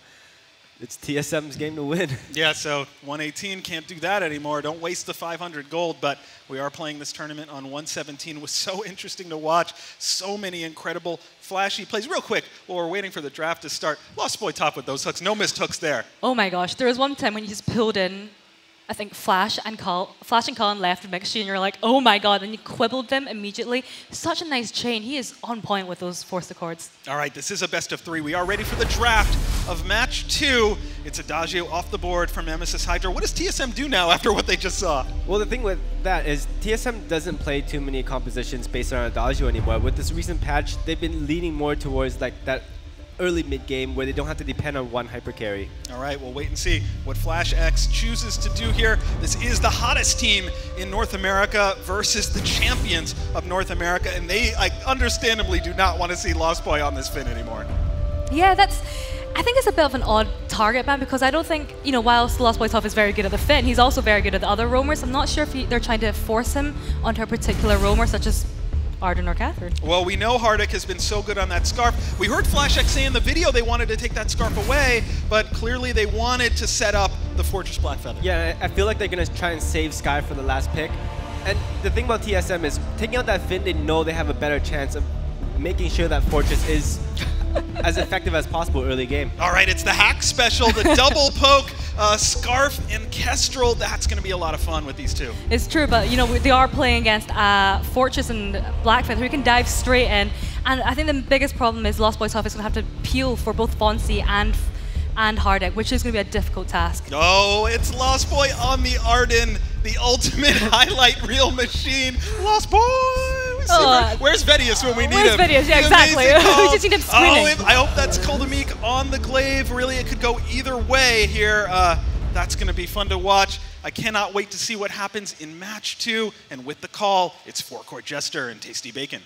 it's TSM's game to win. Yeah, so 118 can't do that anymore. Don't waste the 500 gold, but we are playing this tournament on 117. It was so interesting to watch. So many incredible, flashy plays. Real quick, while we're waiting for the draft to start, Lost Boy top with those hooks. No missed hooks there. Oh my gosh, there was one time when you just pulled in, I think Flash and Colin left mixture, and you're like, oh my god, and you quibbled them immediately. Such a nice chain. He is on point with those forced accords. All right, this is a best of 3. We are ready for the draft of match 2. It's Adagio off the board from Nemesis Hydra. What does TSM do now after what they just saw? Well, the thing with that is TSM doesn't play too many compositions based on Adagio anymore. With this recent patch, they've been leaning more towards like that early mid-game where they don't have to depend on one hyper carry. All right, we'll wait and see what Flash X chooses to do here. This is the hottest team in North America versus the champions of North America, and they understandably do not want to see Lost Boy on this Finn anymore. Yeah, I think it's a bit of an odd target ban because I don't think, you know, whilst Lost Boy Tough is very good at the Finn, he's also very good at the other roamers. I'm not sure if they're trying to force him onto a particular roamer, such as Arden or Catherine. Well, we know Hardik has been so good on that scarf. We heard Flash X say in the video they wanted to take that scarf away, but clearly they wanted to set up the Fortress Black Feather. Yeah, I feel like they're going to try and save Sky for the last pick. And the thing about TSM is, taking out that Finn, they know they have a better chance of making sure that Fortress is as effective as possible early game. All right, it's the hack special, the double poke, Scarf and Kestrel. That's going to be a lot of fun with these two. It's true, but you know they are playing against Fortress and Blackfeather who can dive straight in. And I think the biggest problem is Lost Boy Tough is going to have to peel for both Fonzie and Hardik, which is going to be a difficult task. Oh, it's Lost Boy on the Arden, the ultimate highlight reel machine. Lost Boy! Where's Vedius when we need him? Where's Vedius? Yeah, exactly. We just need him screaming. I hope that's Koldamik on the glaive. Really, it could go either way here. That's going to be fun to watch. I cannot wait to see what happens in match 2. And with the call, it's Forecourt Jester and Tasty Bacon.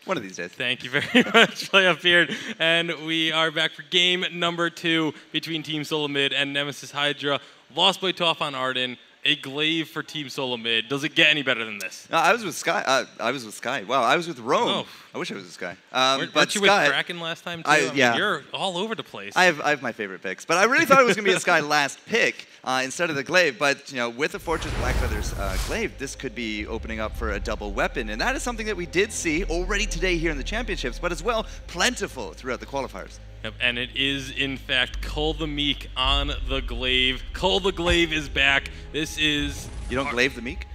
One of these days. Thank you very much, Playoff Beard. And we are back for game number 2 between Team Solo Mid and Nemesis Hydra. Lost Boy Tough on Arden. A glaive for Team Solo Mid. Does it get any better than this? I was with Sky. Wow, I was with Rome. Oh. I wish I was with Sky. Weren't you with Kraken last time, too? Yeah. You're all over the place. I have my favorite picks. But I really thought it was going to be a Sky last pick instead of the glaive. But you know, with the Fortress Blackfeather's glaive, this could be opening up for a double weapon. And that is something that we did see already today here in the championships, but as well plentiful throughout the qualifiers. Yep, and it is, in fact, Cull the Meek on the glaive. Cull the glaive is back. This is... You don't glaive the Meek?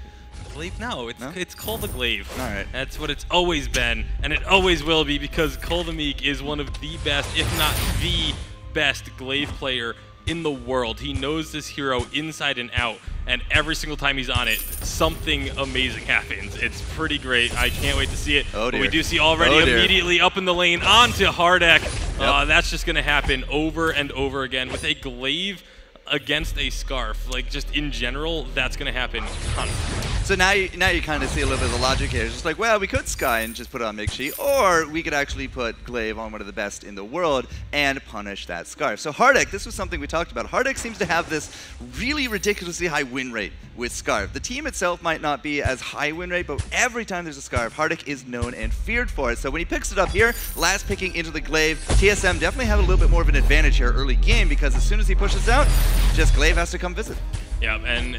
Glaive? No, it's Cull the glaive. All right. That's what it's always been, and it always will be, because Cull the Meek is one of the best, if not the best, glaive player in the world. He knows this hero inside and out, and every single time he's on it, something amazing happens. It's pretty great. I can't wait to see it. Oh, dear. But we do see already immediately up in the lane onto Hardak. Yep. That's just going to happen over and over again with a glaive against a scarf. Like, just in general, that's going to happen constantly. So now you kind of see a little bit of the logic here. It's just like, well, we could Sky and just put it on Mixi, or we could actually put Glaive on one of the best in the world and punish that scarf. So Hardak, this was something we talked about. Hardak seems to have this really ridiculously high win rate with Scarf. The team itself might not be as high win rate, but every time there's a Scarf, Hardak is known and feared for it. So when he picks it up here, last picking into the Glaive, TSM definitely have a little bit more of an advantage here early game, because as soon as he pushes out, just Glaive has to come visit. Yeah, and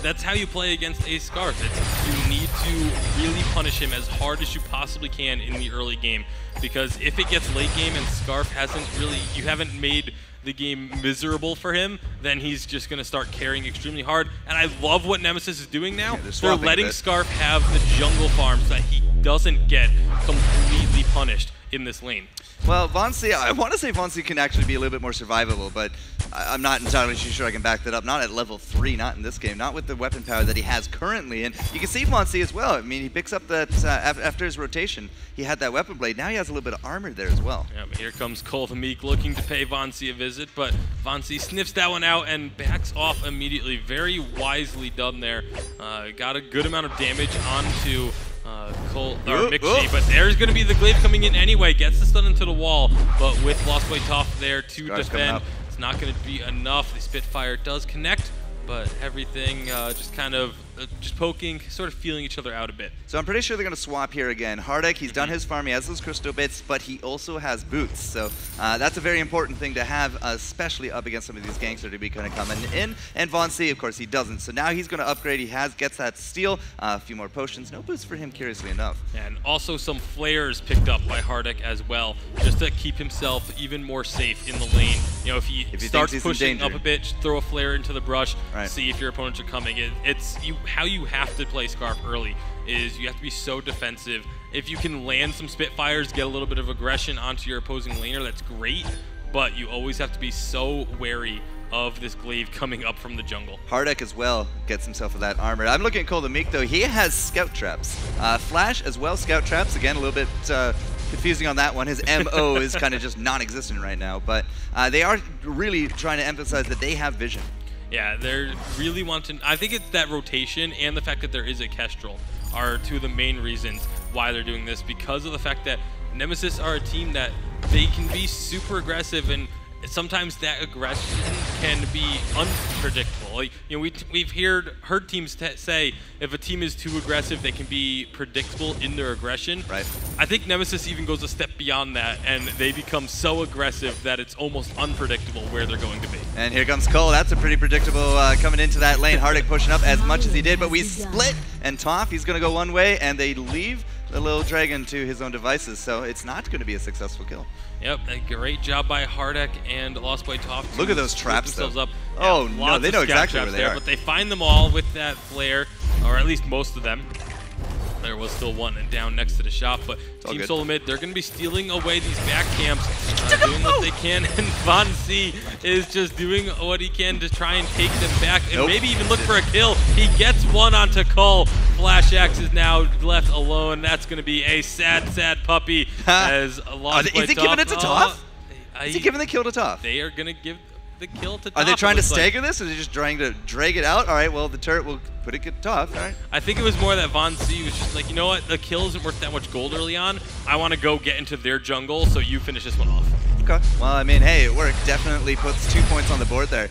that's how you play against a Scarf. You need to really punish him as hard as you possibly can in the early game, because if it gets late game and Scarf you haven't made the game miserable for him, then he's just going to start carrying extremely hard. And I love what Nemesis is doing now. Yeah, they're letting Scarf have the jungle farm so that he doesn't get completely punished in this lane. Well, Vonsi, I want to say Vonsi can actually be a little bit more survivable, but I'm not entirely sure I can back that up. Not at level 3, not in this game, not with the weapon power that he has currently. And you can see Vonsi as well. I mean, he picks up that after his rotation, he had that weapon blade. Now he has a little bit of armor there as well. Yeah, but here comes Cole the Meek looking to pay Vonsi a visit, but Vonsi sniffs that one out and backs off immediately. Very wisely done there. Got a good amount of damage onto Cole, or Mixie, but there's going to be the glaive coming in anyway. Gets the stun into the wall, but with Lost Boy Toph there to defend, it's not going to be enough. The Spitfire does connect, but everything just kind of just poking, sort of feeling each other out a bit. So I'm pretty sure they're going to swap here again. Hardek, he's done his farm, he has those crystal bits, but he also has boots. So that's a very important thing to have, especially up against some of these gangsters to be kind of coming in. And Vonsi, of course, he doesn't. So now he's going to upgrade. He gets that steal, a few more potions. No boots for him, curiously enough. And also some flares picked up by Hardek as well, just to keep himself even more safe in the lane. You know, if he starts pushing up a bit, just throw a flare into the brush, see if your opponents are coming. It's how you have to play Scarf early is you have to be so defensive. If you can land some Spitfires, get a little bit of aggression onto your opposing laner, that's great, but you always have to be so wary of this glaive coming up from the jungle. Hardek as well gets himself with that armor. I'm looking at Cole the Meek though. He has scout traps. Flash as well, scout traps. Again, a little bit confusing on that one. His MO is kind of just non-existent right now, but they are really trying to emphasize that they have vision. Yeah, they're really wanting. I think it's that rotation and the fact that there is a Kestrel are two of the main reasons why they're doing this, because of the fact that Nemesis are a team that they can be super aggressive, and sometimes that aggression can be unpredictable. Like, you know, we've heard teams say if a team is too aggressive, they can be predictable in their aggression. Right. I think Nemesis even goes a step beyond that, and they become so aggressive that it's almost unpredictable where they're going to be. And here comes Cole. That's a pretty predictable coming into that lane. Hardek pushing up as much as he did, but we split, and Toph, he's going to go one way, and they leave the little dragon to his own devices, so it's not going to be a successful kill. Yep, a great job by Hardek and Lost Boy Toph. Look at those traps, though. Up. Oh, yeah, no, they know exactly where they are. But they find them all with that flare, or at least most of them. There was still one down next to the shop, but Team Solomid, they're going to be stealing away these back camps, doing what they can, and Vonsi is just doing what he can to try and take them back, and maybe even look for a kill. He gets one onto Cole. Flash Axe is now left alone. That's going to be a sad, sad puppy. As Lost Boy Is he giving it to Toph? Is he giving the kill to Toph? They are going to give the kill to Toph. Are they trying to stagger this, or are they just trying to drag it out? All right, well, the turret will put it to Toph. All right. I think it was more that Vonsi was just like, you know what, the kill isn't worth that much gold early on. I want to go get into their jungle, so you finish this one off. Okay. Well, I mean, hey, it worked. Definitely puts 2 points on the board there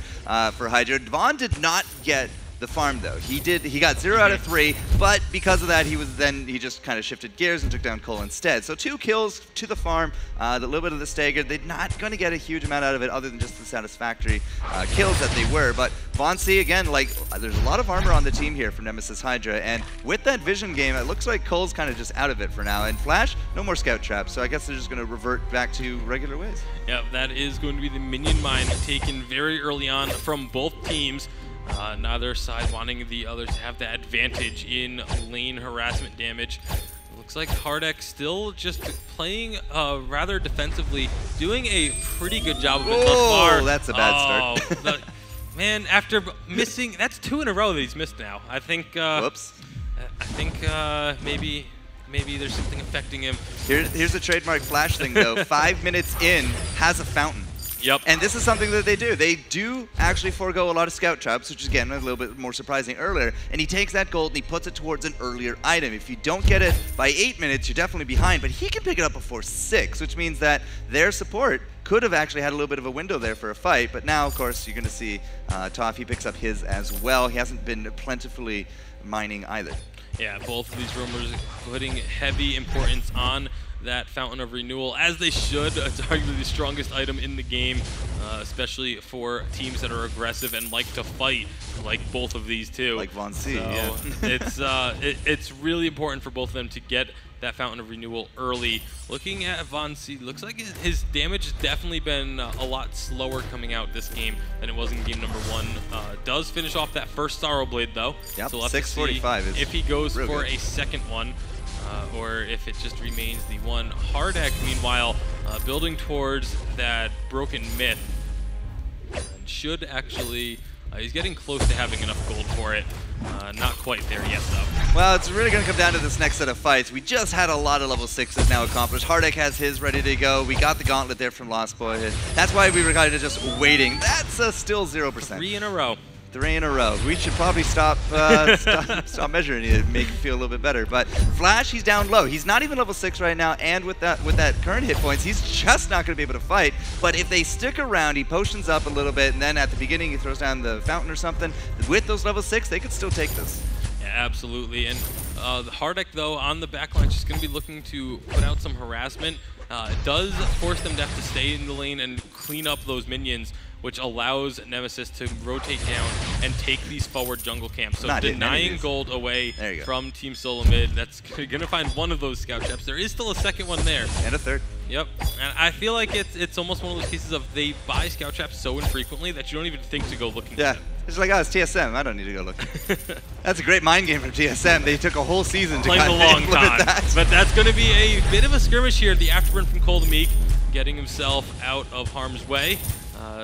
for Hydra. Vaughn did not get the farm though. He got 0 out of 3, but because of that, he just kind of shifted gears and took down Cole instead. So 2 kills to the farm, the little bit of the stagger. They're not going to get a huge amount out of it other than just the satisfactory kills that they were. But Vonsi, again, like, there's a lot of armor on the team here from Nemesis Hydra, and with that vision game, it looks like Cole's kind of just out of it for now. And Flash, no more scout traps, so I guess they're just going to revert back to regular ways. Yeah, that is going to be the minion mine taken very early on from both teams. Neither side wanting the other to have the advantage in lane harassment damage. Looks like Hardek still just playing rather defensively, doing a pretty good job of it thus far. Oh, that's a bad start. Man, after missing, that's 2 in a row that he's missed now. I think. Whoops. I think maybe there's something affecting him. Here's the trademark Flash thing though. 5 minutes in, has a fountain. Yep. And this is something that they do. They do actually forego a lot of scout traps, which is, again, a little bit more surprising earlier. And he takes that gold and he puts it towards an earlier item. If you don't get it by 8 minutes, you're definitely behind. But he can pick it up before 6, which means that their support could have actually had a little bit of a window there for a fight. But now, of course, you're going to see Toph, he picks up his as well. He hasn't been plentifully mining either. Yeah, both of these rumors putting heavy importance on that Fountain of Renewal, as they should. It's arguably the strongest item in the game, especially for teams that are aggressive and like to fight, like both of these two. Like Von C, so it's really important for both of them to get that Fountain of Renewal early. Looking at Von C, looks like his damage has definitely been a lot slower coming out this game than it was in game number 1. Does finish off that first Sorrow Blade though. Yep, so we'll have 645 to see is if he goes for good. a second one. Or if it just remains the one. Hardek, meanwhile, building towards that Broken Myth. And should actually, he's getting close to having enough gold for it. Not quite there yet, though. Well, it's really going to come down to this next set of fights. We just had a lot of level 6s now accomplished. Hardek has his ready to go. We got the gauntlet there from Lost Boy. That's why we were kind of just waiting. That's still 0%. 3 in a row. 3 in a row. We should probably stop measuring it to make it feel a little bit better. But Flash, he's down low. He's not even level 6 right now, and with that current hit points, he's just not going to be able to fight. But if they stick around, he potions up a little bit, and then at the beginning he throws down the fountain or something. With those level 6, they could still take this. Yeah, absolutely. And Hardek, though, on the backline, just going to be looking to put out some harassment. It does force them to have to stay in the lane and clean up those minions, which allows Nemesis to rotate down and take these forward jungle camps. So denying gold away from Team Solo Mid. That's going to find one of those scout traps. There is still a second one there. And a third. Yep. And I feel like it's almost one of those cases of they buy scout traps so infrequently that you don't even think to go looking for them. It's like, oh, it's TSM. I don't need to go look. That's a great mind game from TSM. They took a whole season to Playing kind a of long implement time. that. But that's going to be a bit of a skirmish here. The afterburn from Cold Meek getting himself out of harm's way.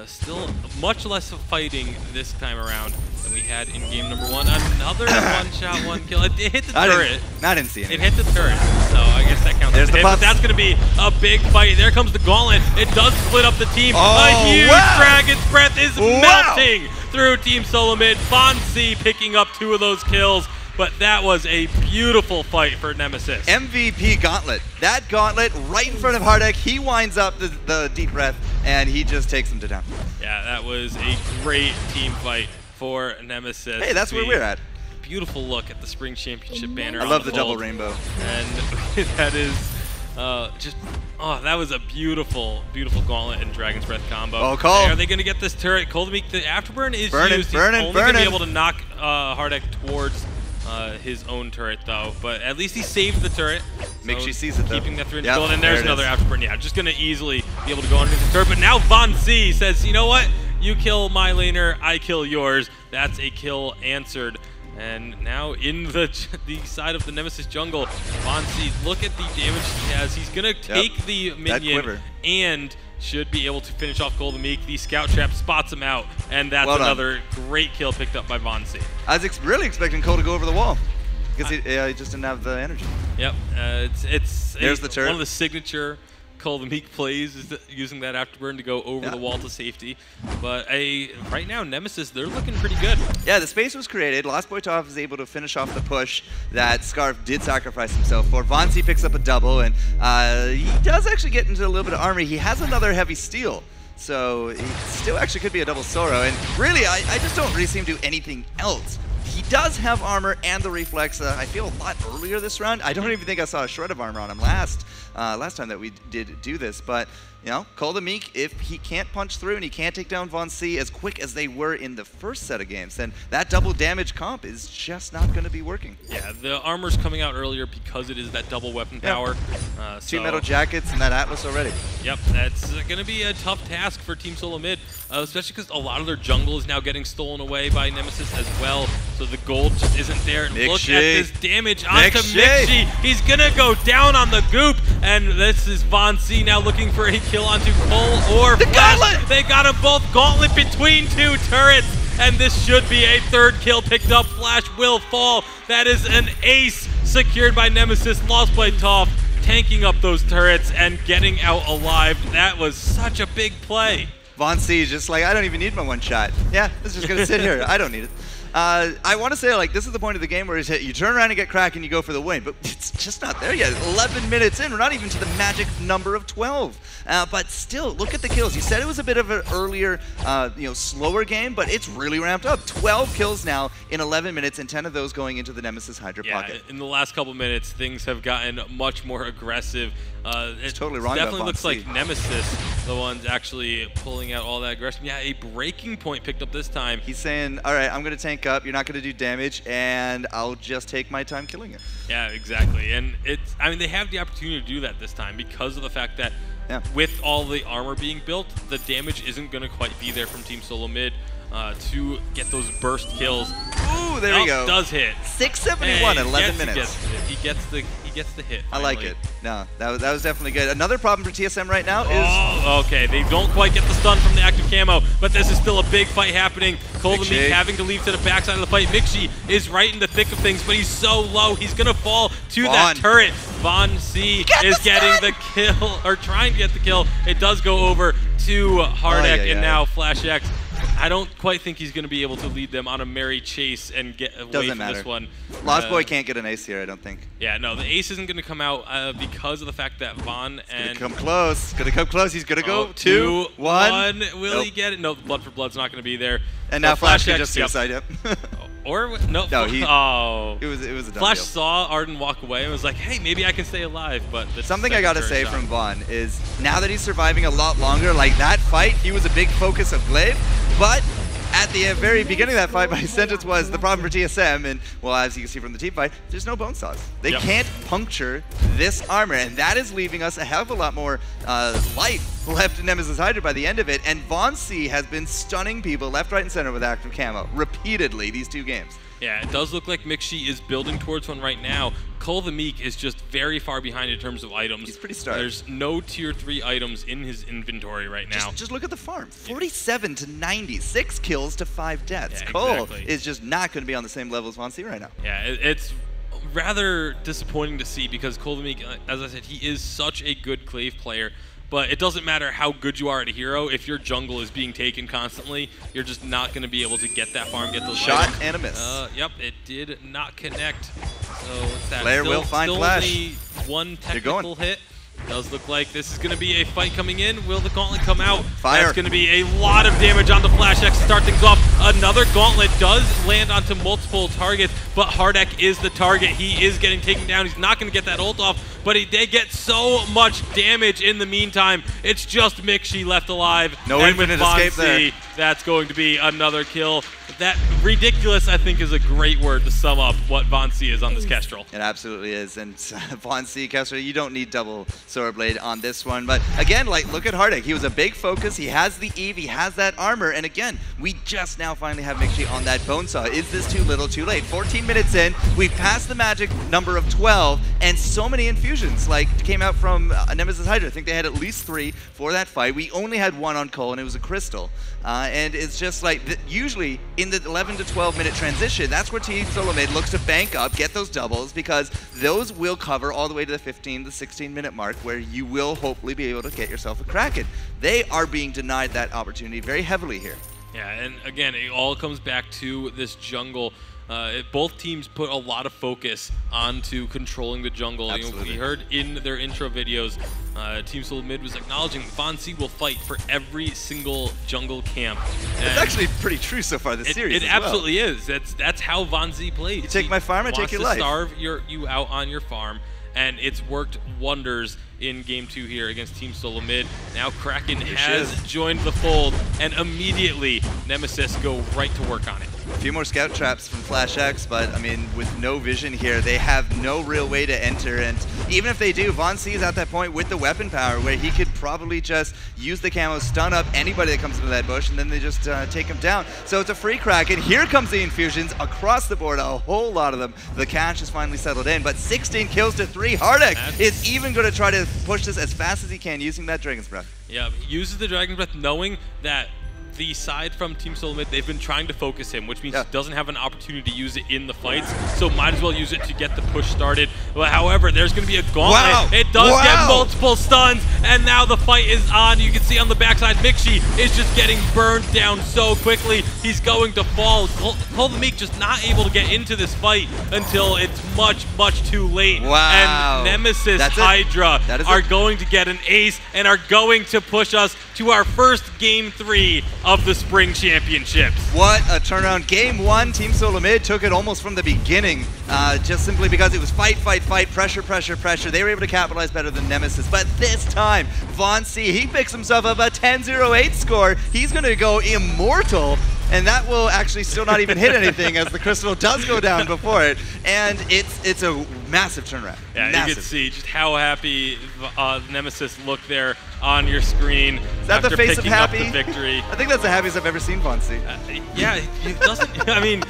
Still much less fighting this time around than we had in game number 1. Another one-shot, one kill. It hit the turret. I didn't see it. It hit the turret, so I guess that counts as a hit. But that's going to be a big fight. There comes the gauntlet. It does split up the team. A huge Dragon's Breath is melting through Team Solo Mid. Von C picking up 2 of those kills. But that was a beautiful fight for Nemesis. MVP Gauntlet. That Gauntlet right in front of Hardek. He winds up the Deep Breath, and he just takes him to town. Yeah, that was a great team fight for Nemesis. Hey, that's where we're at. Beautiful look at the Spring Championship banner. I love the double rainbow. And that is that was a beautiful, beautiful Gauntlet and Dragon's Breath combo. Oh, call. Are they going to get this turret? Cold Meek, the afterburn is used. He's only going to be able to knock Hardek towards his own turret, though, but at least he saved the turret. Make sure she sees it, though. Keeping that 300 gold, and there's another afterburn. Yeah, just going to easily be able to go underneath the turret, but now Von C says, you know what? You kill my laner, I kill yours. That's a kill answered. And now in the side of the Nemesis jungle, Von C, look at the damage he has. He's going to take the minion and should be able to finish off Golden Meek. The scout trap spots him out, and that's another great kill picked up by Von C. I was really expecting Cole to go over the wall because he just didn't have the energy. Yep, There's the turret. One of the signature Golden Meek plays is using that afterburn to go over the wall to safety. But right now, Nemesis, they're looking pretty good. Yeah, the space was created. Lost Boy Toph is able to finish off the push that Scarf did sacrifice himself for. Von C picks up a double, and he does actually get into a little bit of armor. He has another heavy steel, so he still actually could be a double Sorrow. And really, I just don't really see him do anything else. He does have armor and the reflex. I feel a lot earlier this round. I don't even think I saw a shred of armor on him last time that we did do this. But you know, Golden Meek, if he can't punch through and he can't take down Von C as quick as they were in the first set of games, then that double damage comp is just not going to be working. Yeah, the armor's coming out earlier because it is that double weapon power. 2 metal jackets and that Atlas already. Yep, that's going to be a tough task for Team Solo Mid, especially because a lot of their jungle is now getting stolen away by Nemesis as well. So the gold just isn't there. And look at this damage onto Mixi. He's going to go down on the goop, and this is Von C now looking for a kill onto Cole or Flash. They got them both. Gauntlet between 2 turrets, and this should be a 3rd kill picked up. Flash will fall. That is an ace secured by Nemesis. Lost by Toph, tanking up those turrets and getting out alive. That was such a big play. Von C just like, I don't even need my one shot. Yeah, it's just going to sit here. I don't need it. I want to say, like, this is the point of the game where you turn around and get Kraken and you go for the win, but it's just not there yet. 11 minutes in, we're not even to the magic number of 12. But still, look at the kills. You said it was a bit of an earlier, slower game, but it's really ramped up. 12 kills now in 11 minutes, and 10 of those going into the Nemesis Hydra pocket. In the last couple minutes, things have gotten much more aggressive. It's totally wrong. Definitely looks like Nemesis, the ones actually pulling out all that aggression. Yeah, a breaking point picked up this time. He's saying, all right, I'm going to tank up. You're not going to do damage, and I'll just take my time killing it. Yeah, exactly. And they have the opportunity to do that this time because of the fact that with all the armor being built, the damage isn't going to quite be there from Team Solo Mid to get those burst kills. Ooh, there we go. Does hit. 671 in 11 minutes. He gets the hit. I like it. No, that was definitely good. Another problem for TSM right now is... Oh, okay. They don't quite get the stun from the active camo, but this is still a big fight happening. Kolvamik having to leave to the backside of the fight. Mixi is right in the thick of things, but he's so low. He's going to fall to that turret. Von C is getting the kill, or trying to get the kill. It does go over to Hardek, and now Flash X. I don't quite think he's going to be able to lead them on a merry chase and get away from this one. Lost Boy can't get an ace here, I don't think. Yeah, no, the ace isn't going to come out because of the fact that Von and... Going to come close. Going to come close. He's going to go 2, 1. Will he get it? No, Blood for Blood's not going to be there. And now Flash can just suicide him. Or no, it was a dumb Flash deal. Saw Arden walk away and was like, "Hey, maybe I can stay alive." But something I gotta say from Von is now that he's surviving a lot longer, like that fight, he was a big focus of Glaive, but at the very beginning of that fight, my sentence was the problem for TSM, and well, as you can see from the team fight, there's no bone saws. They can't puncture this armor, and that is leaving us a hell of a lot more life left in Nemesis Hydra by the end of it. And Von C has been stunning people left, right, and center with active camo repeatedly these 2 games. Yeah, it does look like Mixi is building towards one right now. Kolvamik is just very far behind in terms of items. He's pretty starved. There's no tier 3 items in his inventory right now. Just look at the farm. 47 to 90, 6 kills to 5 deaths. Cole is just not going to be on the same level as Von C right now. Yeah, it's rather disappointing to see because Kolvamik, as I said, he is such a good Clave player. But it doesn't matter how good you are at a hero. If your jungle is being taken constantly, you're just not going to be able to get that farm, get those shot items. And a miss. Yep, it did not connect. So it's that. Player will find Flash. Only one technical hit. Does look like this is going to be a fight coming in. Will the gauntlet come out? Fire. That's going to be a lot of damage on the Flash X to start things off. Another gauntlet does land onto multiple targets, but Hardek is the target. He is getting taken down. He's not going to get that ult off, but they get so much damage in the meantime. It's just Mixi left alive. No infinite escape there. That's going to be another kill. That ridiculous, I think, is a great word to sum up what Von C is on this Kestrel. It absolutely is. And Von C, Kestrel, you don't need double sword blade on this one. But again, like, look at Hardek. He was a big focus. He has the Eve. He has that armor. And again, we just now finally have Mixi on that bone saw. Is this too little, too late? 14 minutes in, we've passed the magic number of 12, and so many infusions came out from Nemesis Hydra. I think they had at least 3 for that fight. We only had 1 on Cole, and it was a crystal. And it's just like, usually in the 11 to 12 minute transition, that's where Team Solo Mid looks to bank up, get those doubles, because those will cover all the way to the 15 to 16 minute mark where you will hopefully be able to get yourself a Kraken. They are being denied that opportunity very heavily here. Yeah, and again, it all comes back to this jungle. Both teams put a lot of focus onto controlling the jungle. You know, we heard in their intro videos, Team Solo Mid was acknowledging Von C will fight for every single jungle camp. It's actually pretty true so far this series. It absolutely is. That's how Von C plays. You take my farm, I take your life. Wants to starve you out on your farm, and it's worked wonders in Game 2 here against Team Solo Mid. Now Kraken has joined the fold, and immediately Nemesis go right to work on it. A few more scout traps from Flash X, but I mean, with no vision here, they have no real way to enter. And even if they do, Von C is at that point with the weapon power where he could probably just use the camo, stun up anybody that comes into that bush, and then they just take him down. So it's a free Kraken. Here comes the infusions across the board, a whole lot of them. The cash is finally settled in, but 16 kills to 3. Hardek is even going to try to push this as fast as he can using that Dragon's Breath. Yeah, he uses the Dragon's Breath knowing that the side from Team Solo Mid, they've been trying to focus him, which means he doesn't have an opportunity to use it in the fights, so might as well use it to get the push started. Well, however, there's going to be a gauntlet. Wow. It does Wow. get multiple stuns, and now the fight is on. You can see on the backside, Mixi is just getting burned down so quickly. He's going to fall. Meek just not able to get into this fight until it's much, much too late. Wow. And Nemesis That's it. Hydra That is are it. going to get an ace and are going to push us to our first Game 3 of the Spring Championships. What a turnaround. Game 1, Team Solomid took it almost from the beginning, just simply because it was fight, fight, fight, pressure, pressure, pressure. They were able to capitalize better than Nemesis. But this time, Von C, he picks himself up a 10-0-8 score. He's going to go immortal. And that will actually still not even hit anything as the crystal does go down before it. And it's a massive turnaround. Yeah, massive. you can see just how happy Nemesis looked there on your screen. Is that the face of happy? Up the victory. I think that's the happiest I've ever seen Von C. Yeah, he doesn't. I mean,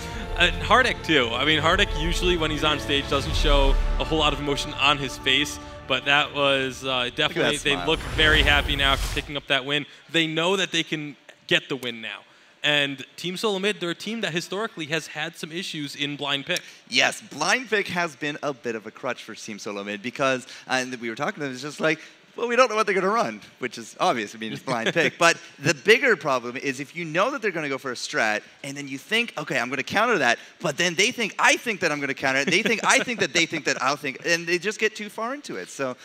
Hardik too. I mean, Hardik usually when he's on stage doesn't show a whole lot of emotion on his face. But that was definitely, they look very happy now after picking up that win. They know that they can get the win now. And Team Solomid, they're a team that historically has had some issues in blind pick. Yes, blind pick has been a bit of a crutch for Team Solomid because, and we were talking to them, it's just like, well, we don't know what they're going to run, which is obvious. I mean, it's blind pick. But the bigger problem is if you know that they're going to go for a strat, and then you think, okay, I'm going to counter that, but then they think, I think that I'm going to counter it. They think, I think that they think that I'll think, and they just get too far into it. So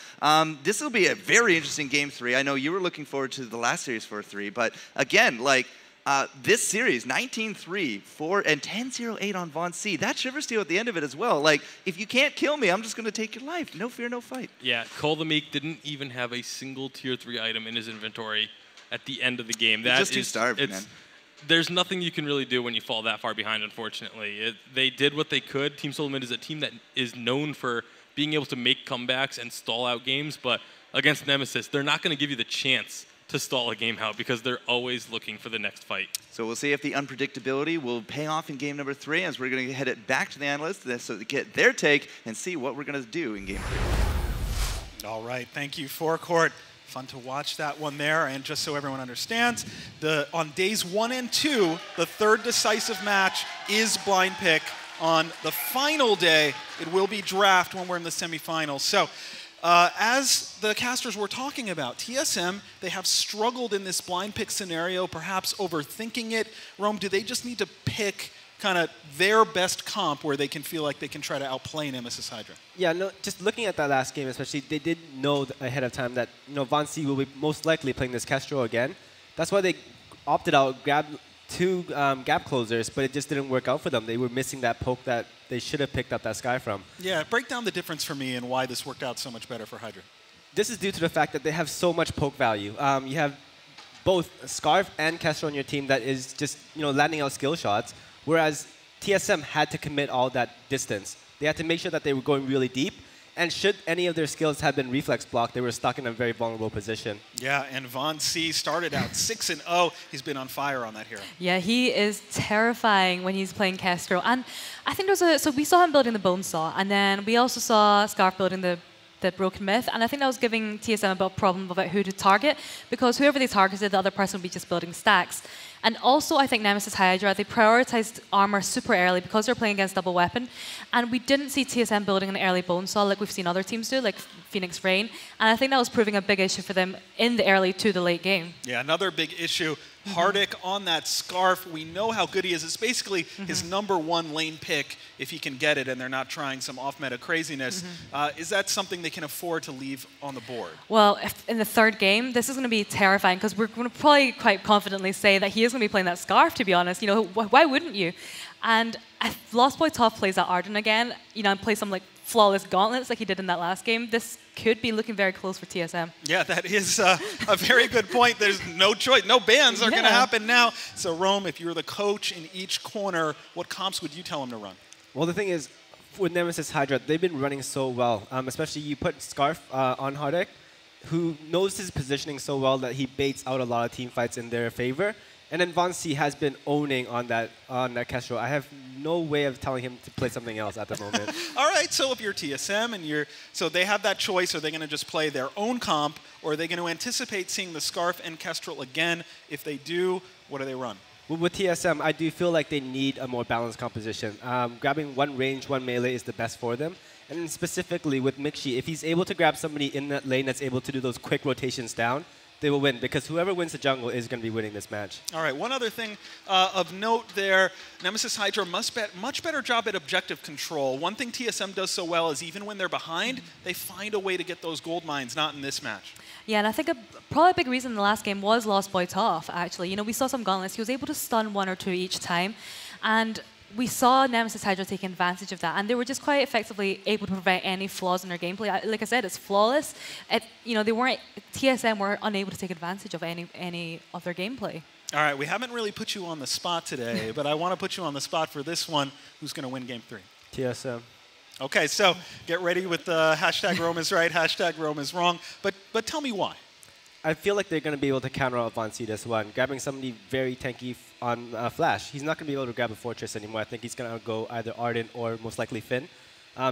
this will be a very interesting Game 3. I know you were looking forward to the last series 4-3, but again, like, this series, 19-3, 4, and 10-0-8 on Von C. That Shiver Steel at the end of it as well. Like, if you can't kill me, I'm just going to take your life. No fear, no fight. Yeah, Cole the Meek didn't even have a single Tier 3 item in his inventory at the end of the game. He's just too starved, man. There's nothing you can really do when you fall that far behind, unfortunately. They did what they could. Team Solomid is a team that is known for being able to make comebacks and stall out games, but against Nemesis, they're not going to give you the chance to stall a game out because they're always looking for the next fight. So we'll see if the unpredictability will pay off in game number 3 as we're going to head it back to the analysts so to get their take and see what we're going to do in game 3. All right, thank you, Forecourt. Fun to watch that one there. And just so everyone understands, on days 1 and 2, the third decisive match is blind pick. On the final day, it will be draft when we're in the semifinals. So as the casters were talking about, TSM, they have struggled in this blind pick scenario, perhaps overthinking it. Rome, do they just need to pick kind of their best comp where they can feel like they can try to outplay Nemesis Hydra? Yeah, no, just looking at that last game especially, they did know ahead of time that Von C will be most likely playing this Kestrel again. That's why they opted out, grabbed 2 gap closers, but it just didn't work out for them. They were missing that poke that they should have picked up that Sky from. Yeah, break down the difference for me and why this worked out so much better for Hydra. This is due to the fact that they have so much poke value. You have both Scarf and Kestrel on your team that is just landing out skill shots, whereas TSM had to commit all that distance. They had to make sure that they were going really deep, and should any of their skills have been reflex blocked, they were stuck in a very vulnerable position. Yeah, and Von C started out 6-0. He's been on fire on that hero. Yeah, he is terrifying when he's playing Kestrel. And I think so we saw him building the Bone Saw, and then we also saw Scarf building the Broken Myth, and I think that was giving TSM a problem about who to target, because whoever they targeted, the other person would be just building stacks. And also, I think Nemesis Hydra, they prioritized armor super early because they're playing against double weapon, and we didn't see TSM building an early Bone Saw like we've seen other teams do, like Phoenix Rain, and I think that was proving a big issue for them in the early to the late game. Yeah, another big issue. Hardik on that Scarf, we know how good he is. It's basically his #1 lane pick if he can get it and they're not trying some off-meta craziness. Is that something they can afford to leave on the board? Well, in the third game, this is going to be terrifying because we're going to probably quite confidently say that he is going to be playing that Scarf, to be honest. Why wouldn't you? And if Lost Boy Tough plays that Arden again, and plays some flawless gauntlets like he did in that last game, this could be looking very close for TSM. Yeah, that is a very good point. There's no choice. No bans are going to happen now. So, Rome, if you're the coach in each corner, what comps would you tell him to run? Well, the thing is, with Nemesis Hydra, they've been running so well. Especially you put Scarf on Hardik, who knows his positioning so well that he baits out a lot of team fights in their favor. And then Von C has been owning on that Kestrel. I have no way of telling him to play something else at the moment. All right, so if you're TSM and so they have that choice, are they going to just play their own comp, or are they going to anticipate seeing the Scarf and Kestrel again? If they do, what do they run? Well, with TSM, I do feel like they need a more balanced composition. Grabbing 1 range, 1 melee is the best for them. And specifically with Mixi, if he's able to grab somebody in that lane that's able to do those quick rotations down, they will win, because whoever wins the jungle is going to be winning this match. All right, one other thing of note there, Nemesis Hydra much better job at objective control. One thing TSM does so well is even when they're behind, they find a way to get those gold mines, not in this match. Yeah, and I think probably a big reason in the last game was Lost Boy Toph, actually. You know, we saw some gauntlets. He was able to stun 1 or 2 each time, and we saw Nemesis Hydra take advantage of that, and they were just quite effectively able to prevent any flaws in their gameplay. Like I said, it's flawless. TSM were unable to take advantage of any of their gameplay. All right, we haven't really put you on the spot today, but I want to put you on the spot for this one. Who's going to win Game 3? TSM. Okay, so get ready with the hashtag Rome is right, hashtag Rome is wrong, but tell me why. I feel like they're going to be able to counter out Von C this one, grabbing somebody very tanky on Flash. He's not going to be able to grab a Fortress anymore. I think he's going to go either Ardent or most likely Finn.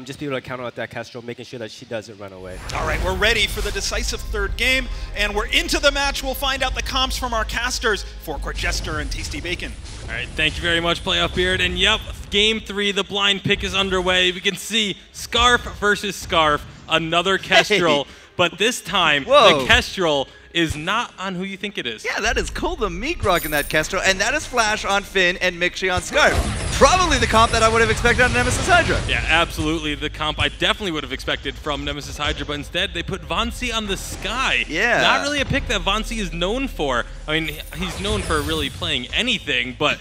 Just be able to counter out that Kestrel, making sure that she doesn't run away. All right, we're ready for the decisive third game, and we're into the match. We'll find out the comps from our casters, Forecourt Jester and Tasty Bacon. All right, thank you very much, Playoff Beard. And yep, Game 3, the blind pick is underway. We can see Scarf versus Scarf, another Kestrel, but this time the Kestrel is not on who you think it is. Yeah, that is Cole the Meek rocking that Kestrel, and that is Flash on Finn and Mixi on Scarf. Probably the comp that I would have expected on Nemesis Hydra. Yeah, absolutely. The comp I definitely would have expected from Nemesis Hydra, but instead they put Von C on the Sky. Yeah. Not really a pick that Von C is known for. I mean, he's known for really playing anything, but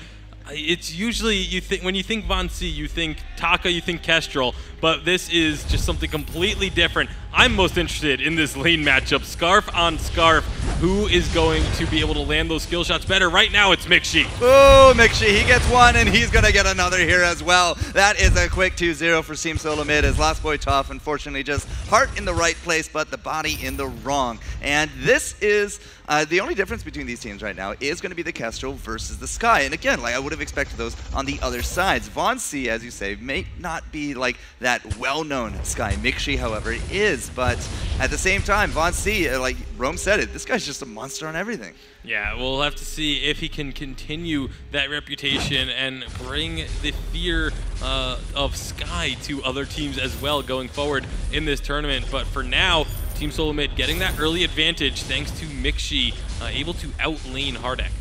it's usually, when you think Von C, you think Taka, you think Kestrel, but this is just something completely different. I'm most interested in this lane matchup, Scarf on Scarf. Who is going to be able to land those skill shots better? Right now, it's Mixi. Oh, Mixi, he gets one, and he's going to get another here as well. That is a quick 2-0 for Team Solo Mid, as Lost Boy Toph, unfortunately, just heart in the right place, but the body in the wrong. And this is the only difference between these teams right now is going to be the Kestrel versus the Sky. And again, like I would have expected those on the other sides. Von C, as you say, may not be like that well-known Sky. Mixi, however, is. But at the same time, Von C, like Rome said it, this guy's just a monster on everything. Yeah, we'll have to see if he can continue that reputation and bring the fear of Sky to other teams as well going forward in this tournament. But for now, Team Solo Mid getting that early advantage thanks to Mixi able to outlane Hardek.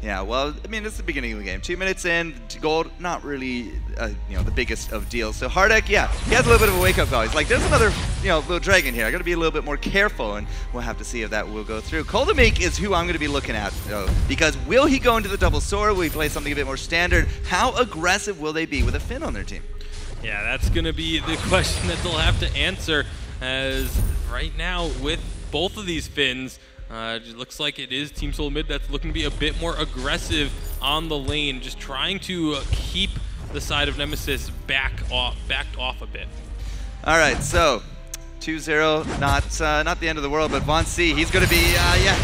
Yeah, well, I mean, it's the beginning of the game. 2 minutes in, gold, not really, the biggest of deals. So Hardek, yeah, he has a little bit of a wake-up call. He's like, there's another, little dragon here. I got to be a little bit more careful, and we'll have to see if that will go through. Cole the Meek is who I'm going to be looking at, though, because will he go into the double sword? Will he play something a bit more standard? How aggressive will they be with a Finn on their team? Yeah, that's going to be the question that they'll have to answer, as right now with both of these Finns, it looks like it is Team Solo Mid that's looking to be a bit more aggressive on the lane, just trying to keep the side of Nemesis backed off a bit. All right, so 2-0, not the end of the world, but Von C, he's going to be,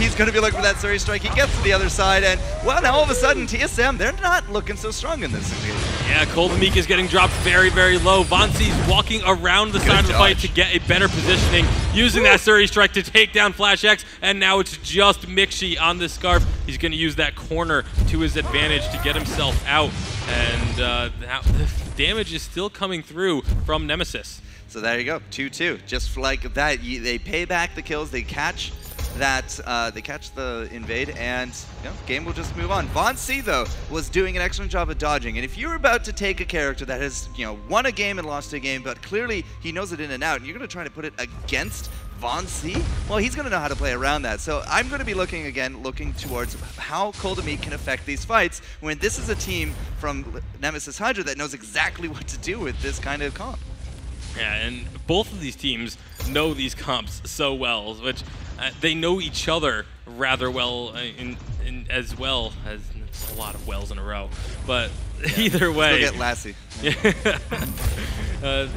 he's going to be looking for that Surrey strike. He gets to the other side, and well, now all of a sudden TSM, they're not looking so strong in this situation. Yeah, Cole the Meek is getting dropped very, very low. Von C's walking around the side of the fight to get a better positioning, using that Surrey strike to take down Flash X, and now it's just Mixi on the Scarf. He's going to use that corner to his advantage to get himself out, and the damage is still coming through from Nemesis. So there you go, 2-2. Just like that, they pay back the kills, they catch that, they catch the invade, and game will just move on. Von C, though, was doing an excellent job of dodging, and if you're about to take a character that has, won a game and lost a game, but clearly he knows it in and out, and you're going to try to put it against Von C, well, he's going to know how to play around that. So I'm going to be looking towards how Cole the Meek can affect these fights when this is a team from Nemesis Hydra that knows exactly what to do with this kind of comp. Yeah, and both of these teams know these comps so well, which they know each other rather well as well as a lot of wells in a row. But either way, let's go get Lassie.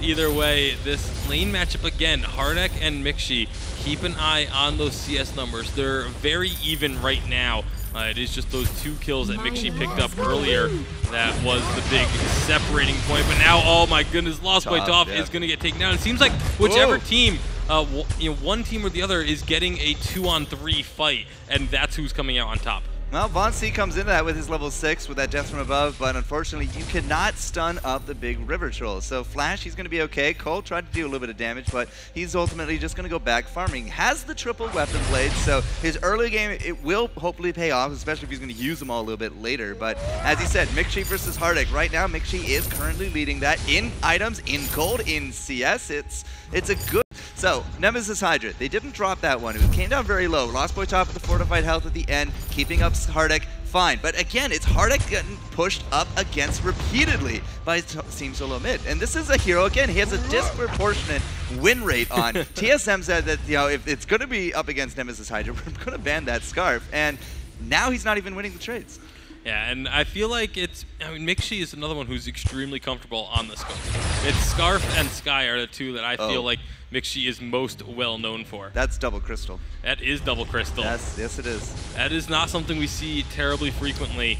Either way, this lane matchup again, Hardek and Mixi, keep an eye on those CS numbers. They're very even right now. It is just those 2 kills that Mixi picked up earlier that was the big separating point. But now, oh my goodness, Lost Boy Toph is going to get taken down. It seems like whichever team, one team or the other, is getting a 2-on-3 fight, and that's who's coming out on top. Well, Von C comes into that with his level 6 with that death from above, but unfortunately you cannot stun up the big river troll. So Flash, he's going to be okay. Cole tried to do a little bit of damage, but he's ultimately just going to go back farming. Has the triple weapon blades, so his early game, it will hopefully pay off, especially if he's going to use them all a little bit later. But as he said, Mixi versus Hardik. Right now, Mixi is currently leading that in items, in gold, in CS. It's a good... So, Nemesis Hydra, they didn't drop that one. It came down very low. Lost Boy top with the fortified health at the end, keeping up Hardik, fine. But again, it's Hardik getting pushed up against repeatedly by Team Solo Mid. And this is a hero, again, he has a disproportionate win rate on. TSM said that, you know, if it's going to be up against Nemesis Hydra, we're going to ban that Scarf. And now he's not even winning the trades. Yeah, and I feel like Mixi is another one who's extremely comfortable on the scope. It's Scarf and Sky are the two that I feel like Mixi is most well known for. That's double crystal. That is double crystal. Yes, it is. That is not something we see terribly frequently,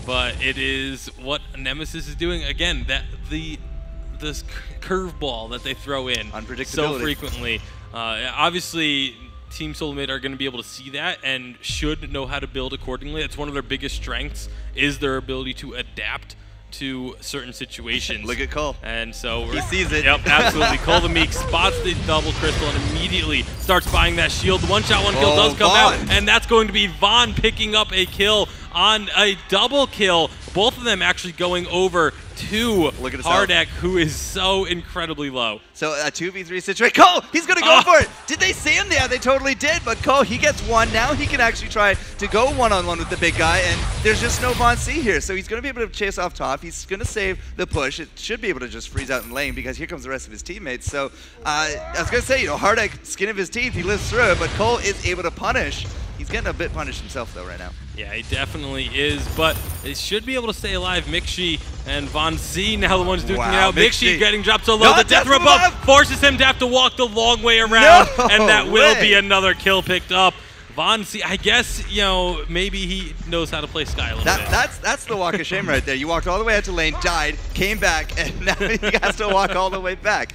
but it is what Nemesis is doing. Again, that this curveball that they throw in so frequently. Obviously, Team Solo Mid are going to be able to see that and should know how to build accordingly. That's one of their biggest strengths, is their ability to adapt to certain situations. Look at Cole. And so he sees it. Yep, absolutely. Cole the Meek spots the double crystal and immediately starts buying that shield. The one-shot one kill does come out, and that's going to be Vaughn picking up a kill on a double kill. Both of them actually going over to Hardik, who is so incredibly low. So a 2v3 situation. Cole, he's going to go for it. Did they see him? Yeah, they totally did. But Cole, he gets one. Now he can actually try to go one-on-one with the big guy, and there's just no Von C here. So he's going to be able to chase off top. He's going to save the push. It should be able to just freeze out in lane because here comes the rest of his teammates. So I was going to say, you know, Hardik, skin of his teeth, he lives through it, but Cole is able to punish. He's getting a bit punished himself, though, right now. Yeah, he definitely is, but they should be able to stay alive. Mixi and Von C now the ones duking it out. Mixi getting dropped so low. The death from above forces him to have to walk the long way around, and that will be another kill picked up. Von C, I guess, you know, maybe he knows how to play Sky a little bit. That's the walk of shame right there. You walked all the way out to lane, died, came back, and now he has to walk all the way back.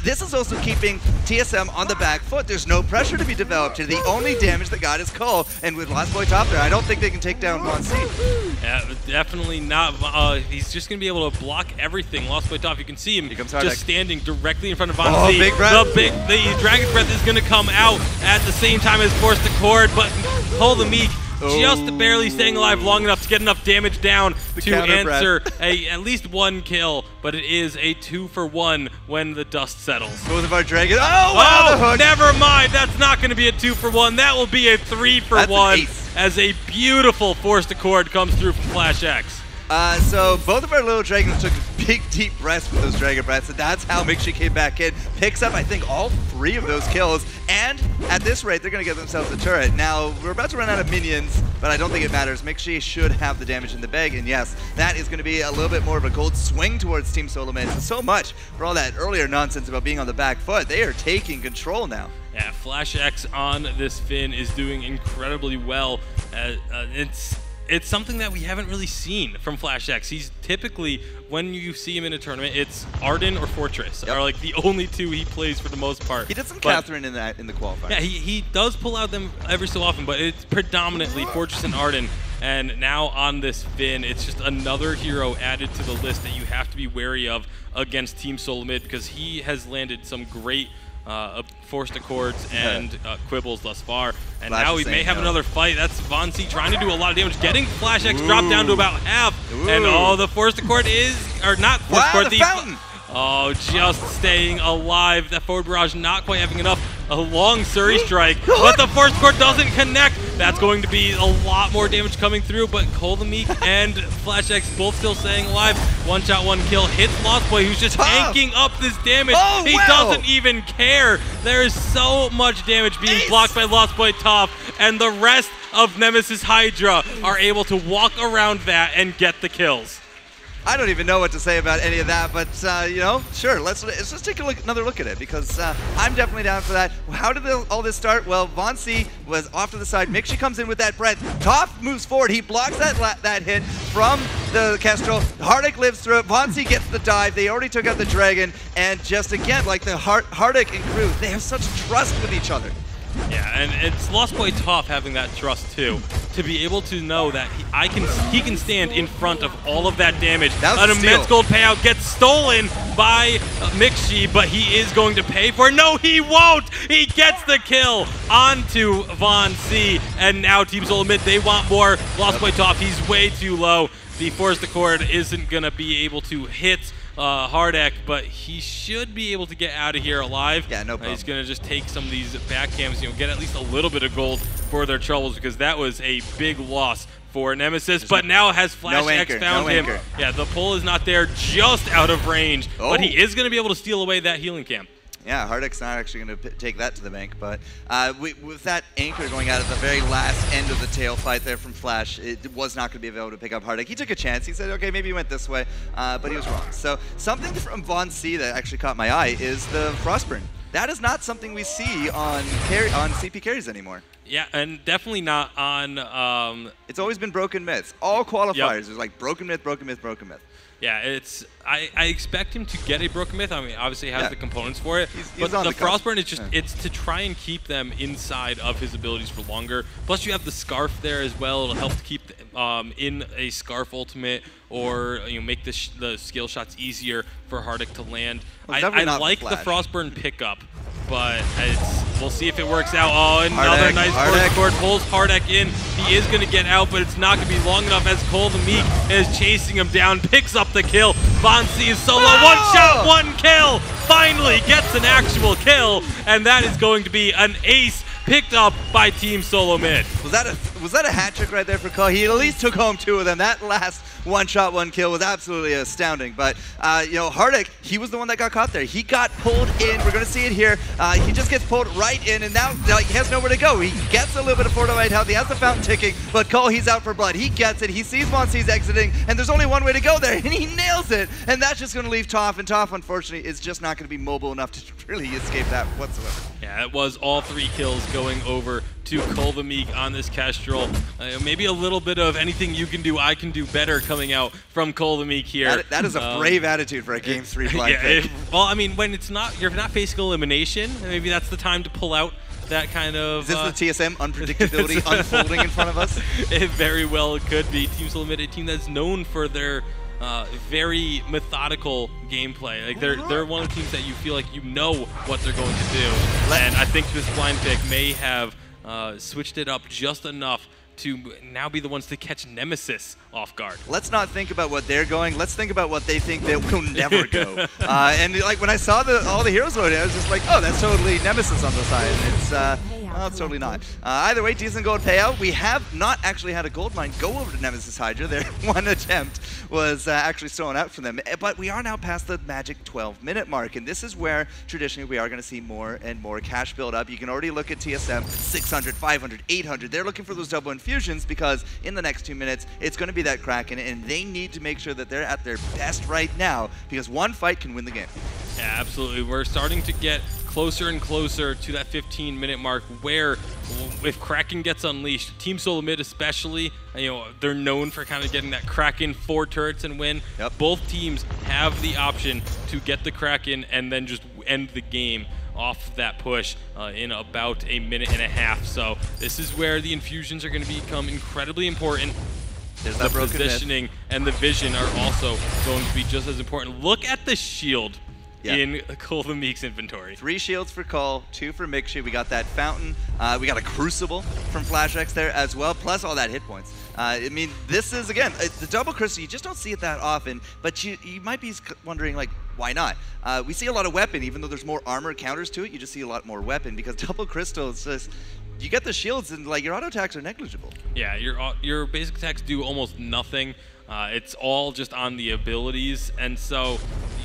This is also keeping TSM on the back foot. There's no pressure to be developed here. The only damage that got is Cole, and with Lost Boy top there, I don't think they can take down Von C. Yeah, definitely not. He's just going to be able to block everything. Lost Boy top, you can see him just standing directly in front of Von C. Big breath. The Dragon's Breath is going to come out at the same time as Force the Cord, but Cole the Meek just barely staying alive long enough to get enough damage down to answer at least one kill, but it is a 2-for-1 when the dust settles. Both of our dragons. Oh, wow, the hook. Never mind. That's not going to be a 2-for-1. That will be a 3-for-1 as a beautiful Force to Cord comes through from Flash X. So both of our little dragons took big deep breaths with those dragon breaths, and that's how Mixi came back in, picks up I think all 3 of those kills, and at this rate they're going to get themselves a turret. Now we're about to run out of minions, but I don't think it matters. Mixi should have the damage in the bag, and yes, that is going to be a little bit more of a gold swing towards Team Solo Mid. So much for all that earlier nonsense about being on the back foot. They are taking control now. Yeah, Flash X on this Finn is doing incredibly well. It's something that we haven't really seen from Flash X. He's typically, when you see him in a tournament, it's Arden or Fortress are like the only 2 he plays for the most part. He did some Catherine in the qualifier. Yeah, he does pull out them every so often, but it's predominantly Fortress and Arden. And now on this Finn, it's just another hero added to the list that you have to be wary of against Team Solo Mid, because he has landed some great forced accords and quibbles thus far, and now we may have another fight. That's Von C trying to do a lot of damage, getting Flash X dropped down to about half, and the forced accord is, or not forced accord, the fountain. Just staying alive. That forward barrage not quite having enough. A long Surrey strike, but the force cord doesn't connect. That's going to be a lot more damage coming through, but Cole the Meek and Flash X both still staying alive. One shot, one kill. Hits Lost Boy, who's just tanking up this damage. He doesn't even care. There is so much damage being blocked by Lost Boy top, and the rest of Nemesis Hydra are able to walk around that and get the kills. I don't even know what to say about any of that, but you know, sure, let's just take another look at it, because I'm definitely down for that. How did all this start? Well, Von C was off to the side. Mixi comes in with that breath. Toph moves forward. He blocks that hit from the Kestrel. Hardik lives through it. Von C gets the dive. They already took out the dragon, and just again, like the Hardik and crew, they have such trust with each other. Yeah, and it's Lost Boy Tough having that trust too, to be able to know that he can stand in front of all of that damage. An immense gold payout gets stolen by Mixi, but he is going to pay for it. No, he won't! He gets the kill onto Von C, and now Team Solo Mid, they want more. Lost Boy Tough, he's way too low. The Force Accord isn't going to be able to hit Hardek, but he should be able to get out of here alive. Yeah, no problem. He's going to just take some of these backcams, get at least a little bit of gold for their troubles, because that was a big loss for Nemesis, but now has Flash X found him. Yeah, the pull is not there, just out of range, but he is going to be able to steal away that healing cam. Yeah, Hardek's not actually going to take that to the bank, but with that anchor going out at the very last end of the tail fight there from Flash, it was not going to be able to pick up Hardek. He took a chance. He said, okay, maybe he went this way, but he was wrong. So something from Von C that actually caught my eye is the Frostburn. That is not something we see on CP carries anymore. Yeah, and definitely not on... it's always been Broken Myths. All qualifiers, there's like Broken Myth, Broken Myth, Broken Myth. Yeah, it's I expect him to get a Broken Myth. I mean, obviously he has the components for it. But the Frostburn is just, it's to try and keep them inside of his abilities for longer. Plus you have the Scarf there as well. It'll help to keep in a Scarf ultimate, or make the skill shots easier for Hardek to land. I like the Frostburn pickup, but we'll see if it works out. Oh, another nice Force Accord pulls Hardek in. He is going to get out, but it's not going to be long enough as Cole the Meek is chasing him down, picks up the kill. Von C is solo, one shot, one kill. Finally gets an actual kill, and that is going to be an ace picked up by Team Solo Mid. Was that a hat trick right there for Cole? He at least took home 2 of them. That last one shot, one kill was absolutely astounding. But Hardek, he was the one that got caught there. He got pulled in. We're going to see it here. He just gets pulled right in, and now he has nowhere to go. He gets a little bit of fortified health. He has the fountain ticking, but Cole, he's out for blood. He gets it. He sees Von C's exiting, and there's only one way to go there, and he nails it. And that's just going to leave Toph, and Toph, unfortunately, is just not going to be mobile enough to really escape that whatsoever. Yeah, it was all 3 kills going over to Cole the Meek on this Kestrel. Maybe a little bit of anything you can do, I can do better coming out from Cole the Meek here. That is a brave attitude for a Game 3 blind pick. Well, I mean, when you're not facing elimination, maybe that's the time to pull out that kind of... Is this the TSM unpredictability unfolding in front of us? It very well could be. Team Solo Mid, a team that's known for their very methodical gameplay. Like they're one of the teams that you feel like you know what they're going to do. And I think this blind pick may have switched it up just enough to now be the ones to catch Nemesis off guard. Let's not think about what they're going. Let's think about what they think they will never go. And like when I saw all the heroes voting, I was just like, oh, that's totally Nemesis on the side. It's well, it's totally not. Either way, decent gold payout. We have not actually had a gold mine go over to Nemesis Hydra. Their one attempt was actually stolen out from them. But we are now past the magic 12-minute mark, and this is where traditionally we are going to see more and more cash build up. You can already look at TSM 600, 500, 800. They're looking for those double infusions because in the next 2 minutes, it's going to be that Kraken, and they need to make sure that they're at their best right now because one fight can win the game. Yeah, absolutely. We're starting to get closer and closer to that 15-minute mark where if Kraken gets unleashed, Team Solo Mid especially, they're known for kind of getting that Kraken 4 turrets and win. Yep. Both teams have the option to get the Kraken and then just end the game off that push in about 1.5 minutes. So this is where the infusions are going to become incredibly important. There's the that positioning and the vision are also going to be just as important. Look at the shield in Cole the Meek's inventory. 3 shields for Cole, 2 for Mixi. We got that fountain. We got a Crucible from FlashX there as well, plus all that hit points. I mean, this is, again, the double crystal, you just don't see it that often, but you might be wondering, like, why not? We see a lot of weapon, even though there's more armor counters to it, you just see a lot more weapon, because double crystal is just, you get the shields and, like, your auto attacks are negligible. Yeah, your basic attacks do almost nothing. It's all just on the abilities, and so,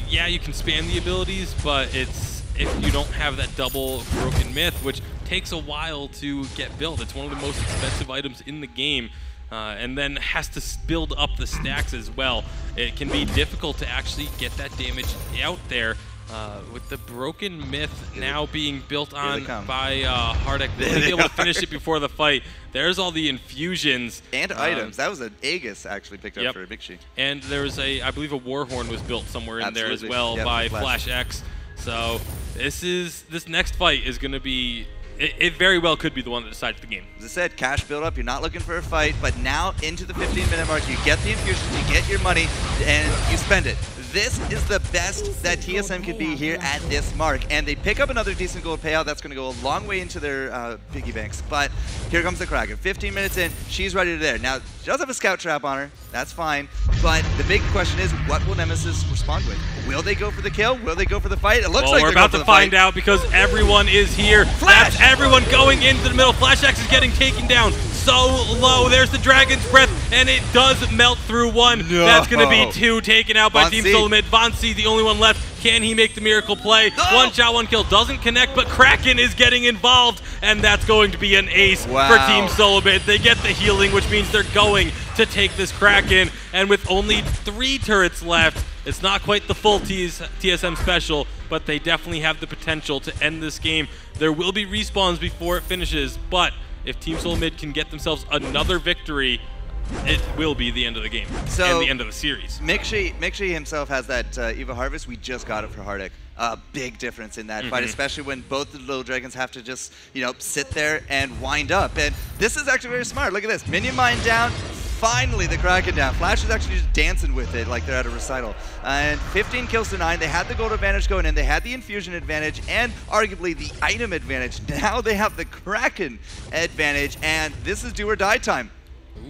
yeah, you can spam the abilities, but it's if you don't have that double Broken Myth, which takes a while to get built. It's one of the most expensive items in the game, and then has to build up the stacks as well. It can be difficult to actually get that damage out there. With the Broken Myth now being built on by Hardek, we'll be able to finish it before the fight. There's all the infusions. And items. That was an Aegis actually picked up for Mixi. And there was I believe a Warhorn was built somewhere in there as well by FlashX. So this next fight is going to be it very well could be the one that decides the game. As I said, cash build up, you're not looking for a fight, but now into the 15-minute mark, you get the infusions, you get your money, and you spend it. This is the best that TSM can be here at this mark, and they pick up another decent gold payout. That's going to go a long way into their piggy banks. But here comes the Kraken. 15 minutes in, she's ready to there. Now, she does have a scout trap on her. That's fine. But the big question is, what will Nemesis respond with? Will they go for the kill? Will they go for the fight? It looks like we're about to find out because everyone is here. Flash! That's everyone going into the middle. Flash X is getting taken down so low. There's the Dragon's Breath, and it does melt through one. No. That's going to be 2 taken out by Team Von C. Solomid. Von C, the only one left. Can he make the miracle play? No. 1 shot, 1 kill. Doesn't connect, but Kraken is getting involved, and that's going to be an ace for Team Solomid. They get the healing, which means they're going to take this Kraken, and with only 3 turrets left, it's not quite the full TSM special, but they definitely have the potential to end this game. There will be respawns before it finishes, but if Team Solomid can get themselves another victory, it will be the end of the game and the end of the series. Mixi himself has that Eva Harvest. We just got it for Hardik. A big difference in that fight, especially when both the little dragons have to just, sit there and wind up. And this is actually very smart. Look at this. Minion mine down. Finally, the Kraken down. Flash is actually just dancing with it like they're at a recital. And 15 kills to 9. They had the gold advantage going in. They had the infusion advantage and arguably the item advantage. Now they have the Kraken advantage, and this is do or die time.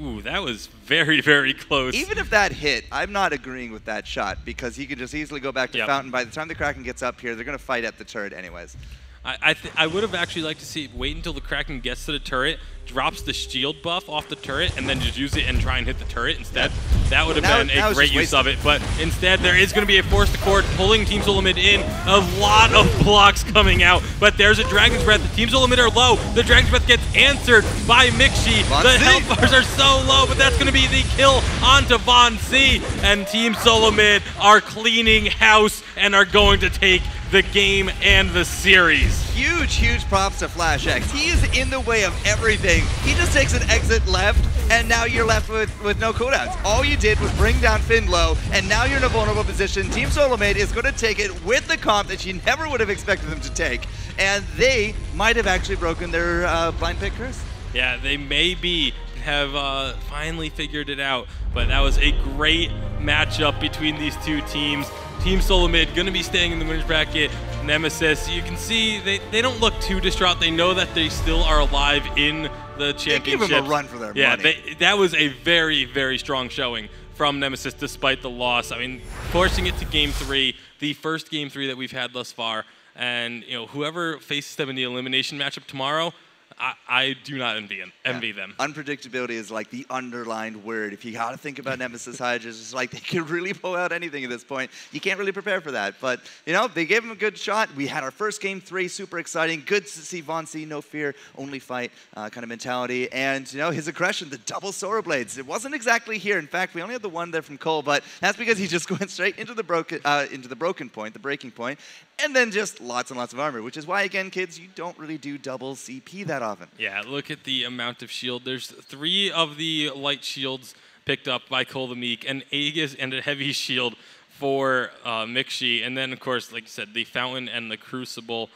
Ooh, that was very, very close. Even if that hit, I'm not agreeing with that shot because he could just easily go back to Fountain. By the time the Kraken gets up here, they're going to fight at the turret anyways. I would have actually liked to see wait until the Kraken gets to the turret, drops the shield buff off the turret, and then just use it and try and hit the turret instead. That would have been a great use of it. But instead, there is going to be a forced accord pulling Team Solomid in. A lot of blocks coming out. But there's a Dragon's Breath. The Team Solomid are low. The Dragon's Breath gets answered by Mixi. The health bars are so low, but that's going to be the kill onto Von C. And Team Solomid are cleaning house and are going to take the game and the series. Huge, huge props to Flash X. He is in the way of everything. He just takes an exit left, and now you're left with no cooldowns. All you did was bring down Finn low, and now you're in a vulnerable position. Team Solomid is going to take it with the comp that you never would have expected them to take, and they might have actually broken their blind pick curse. Yeah, they have finally figured it out, but that was a great matchup between these two teams. Team Solomid going to be staying in the winner's bracket. Nemesis, you can see they don't look too distraught. They know that they still are alive in the championship. They give them a run for their money. Yeah, that was a very, very strong showing from Nemesis despite the loss. I mean, forcing it to Game 3, the first Game 3 that we've had thus far. And whoever faces them in the elimination matchup tomorrow, I do not envy them. Unpredictability is like the underlined word. If you got to think about Nemesis Hydras, it's like they can really pull out anything at this point. You can't really prepare for that. But, they gave him a good shot. We had our first Game 3, super exciting. Good to see Von C, no fear, only fight kind of mentality. And, his aggression, the double Sora Blades. It wasn't exactly here. In fact, we only had the one there from Cole, but that's because he just went straight into the breaking point, and then just lots and lots of armor, which is why, again, kids, you don't really do double CP that often. Yeah, look at the amount of shield. There's 3 of the light shields picked up by Cole the Meek, an Aegis and a heavy shield for Mixi, and then, of course, like you said, the Fountain and the Crucible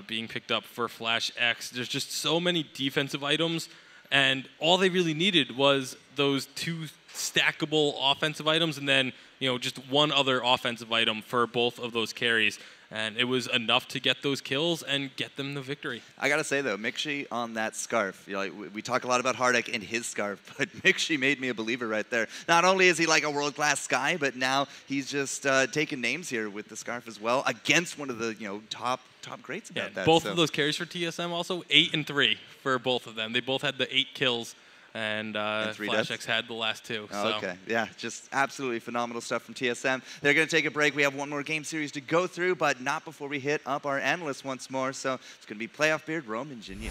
being picked up for Flash X. There's just so many defensive items, and all they really needed was those 2 stackable offensive items, and then just one other offensive item for both of those carries. And it was enough to get those kills and get them the victory. I gotta say though, Mixi on that scarf. We talk a lot about Hardik and his scarf, but Mixi made me a believer right there. Not only is he like a world-class Sky, but now he's just taking names here with the scarf as well against one of the top greats about that. Both of those carries for TSM also 8 and 3 for both of them. They both had the 8 kills. And Flash X had the last 2. Oh, okay, yeah, just absolutely phenomenal stuff from TSM. They're going to take a break. We have one more game series to go through, but not before we hit up our analysts once more. So it's going to be Playoff Beard, Rome, and Jinyu.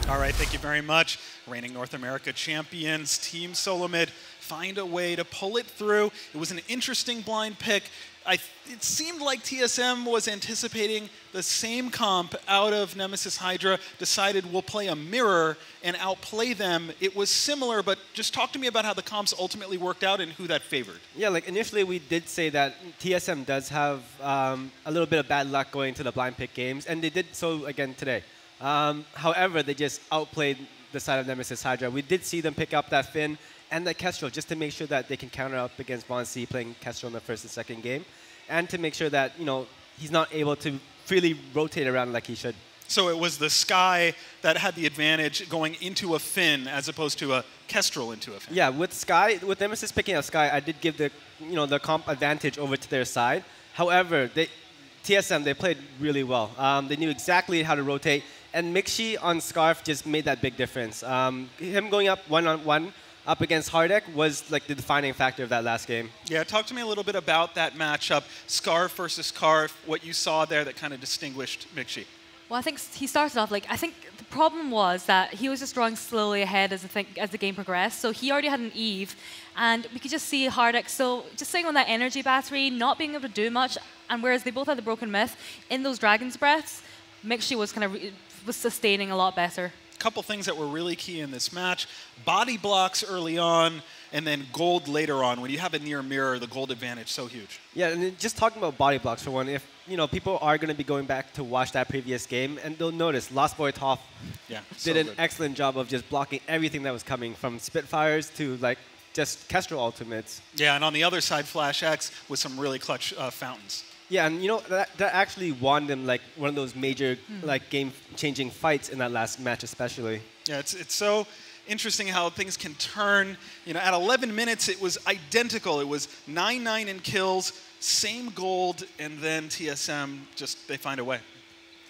All right, thank you very much. Reigning North America champions, Team Solomid, find a way to pull it through. It was an interesting blind pick. It seemed like TSM was anticipating the same comp out of Nemesis Hydra, decided we'll play a mirror and outplay them. It was similar, but just talk to me about how the comps ultimately worked out and who that favored. Yeah, like initially we did say that TSM does have a little bit of bad luck going to the blind pick games, and they did so again today. However, they just outplayed the side of Nemesis Hydra. We did see them pick up that Finn and that Kestrel just to make sure that they can counter up against Von C playing Kestrel in the first and second game, and to make sure that, you know, he's not able to freely rotate around like he should. So it was the Sky that had the advantage going into a Finn as opposed to a Kestrel into a Finn. Yeah, with Sky, with Nemesis picking up Sky, I did give the, you know, the comp advantage over to their side. However, TSM, they played really well. They knew exactly how to rotate, and Mixi on Scarf just made that big difference. Him going up one-on-one up against Hardek was like the defining factor of that last game. Yeah, talk to me a little bit about that matchup, Scarf versus Scarf, what you saw there that kind of distinguished Mixi. Well, I think he started off I think the problem was that he was just drawing slowly ahead as the game progressed. So he already had an Eve, and we could just see Hardek so just sitting on that energy battery, not being able to do much. And whereas they both had the Broken Myth, in those Dragon's Breaths, Mixi was was sustaining a lot better. Couple things that were really key in this match: body blocks early on, and then gold later on. When you have a near mirror, the gold advantage so huge. Yeah, and then just talking about body blocks for one, if you know people are going to be going back to watch that previous game, and they'll notice Lost Boy Toph did an excellent job of just blocking everything that was coming from Spitfires to like just Kestrel ultimates. Yeah, and on the other side, Flash X with some really clutch fountains. Yeah, and you know that actually won them like one of those major like game-changing fights in that last match, especially. Yeah, it's so interesting how things can turn. You know, at 11 minutes it was identical. It was 9-9 in kills, same gold, and then TSM they find a way.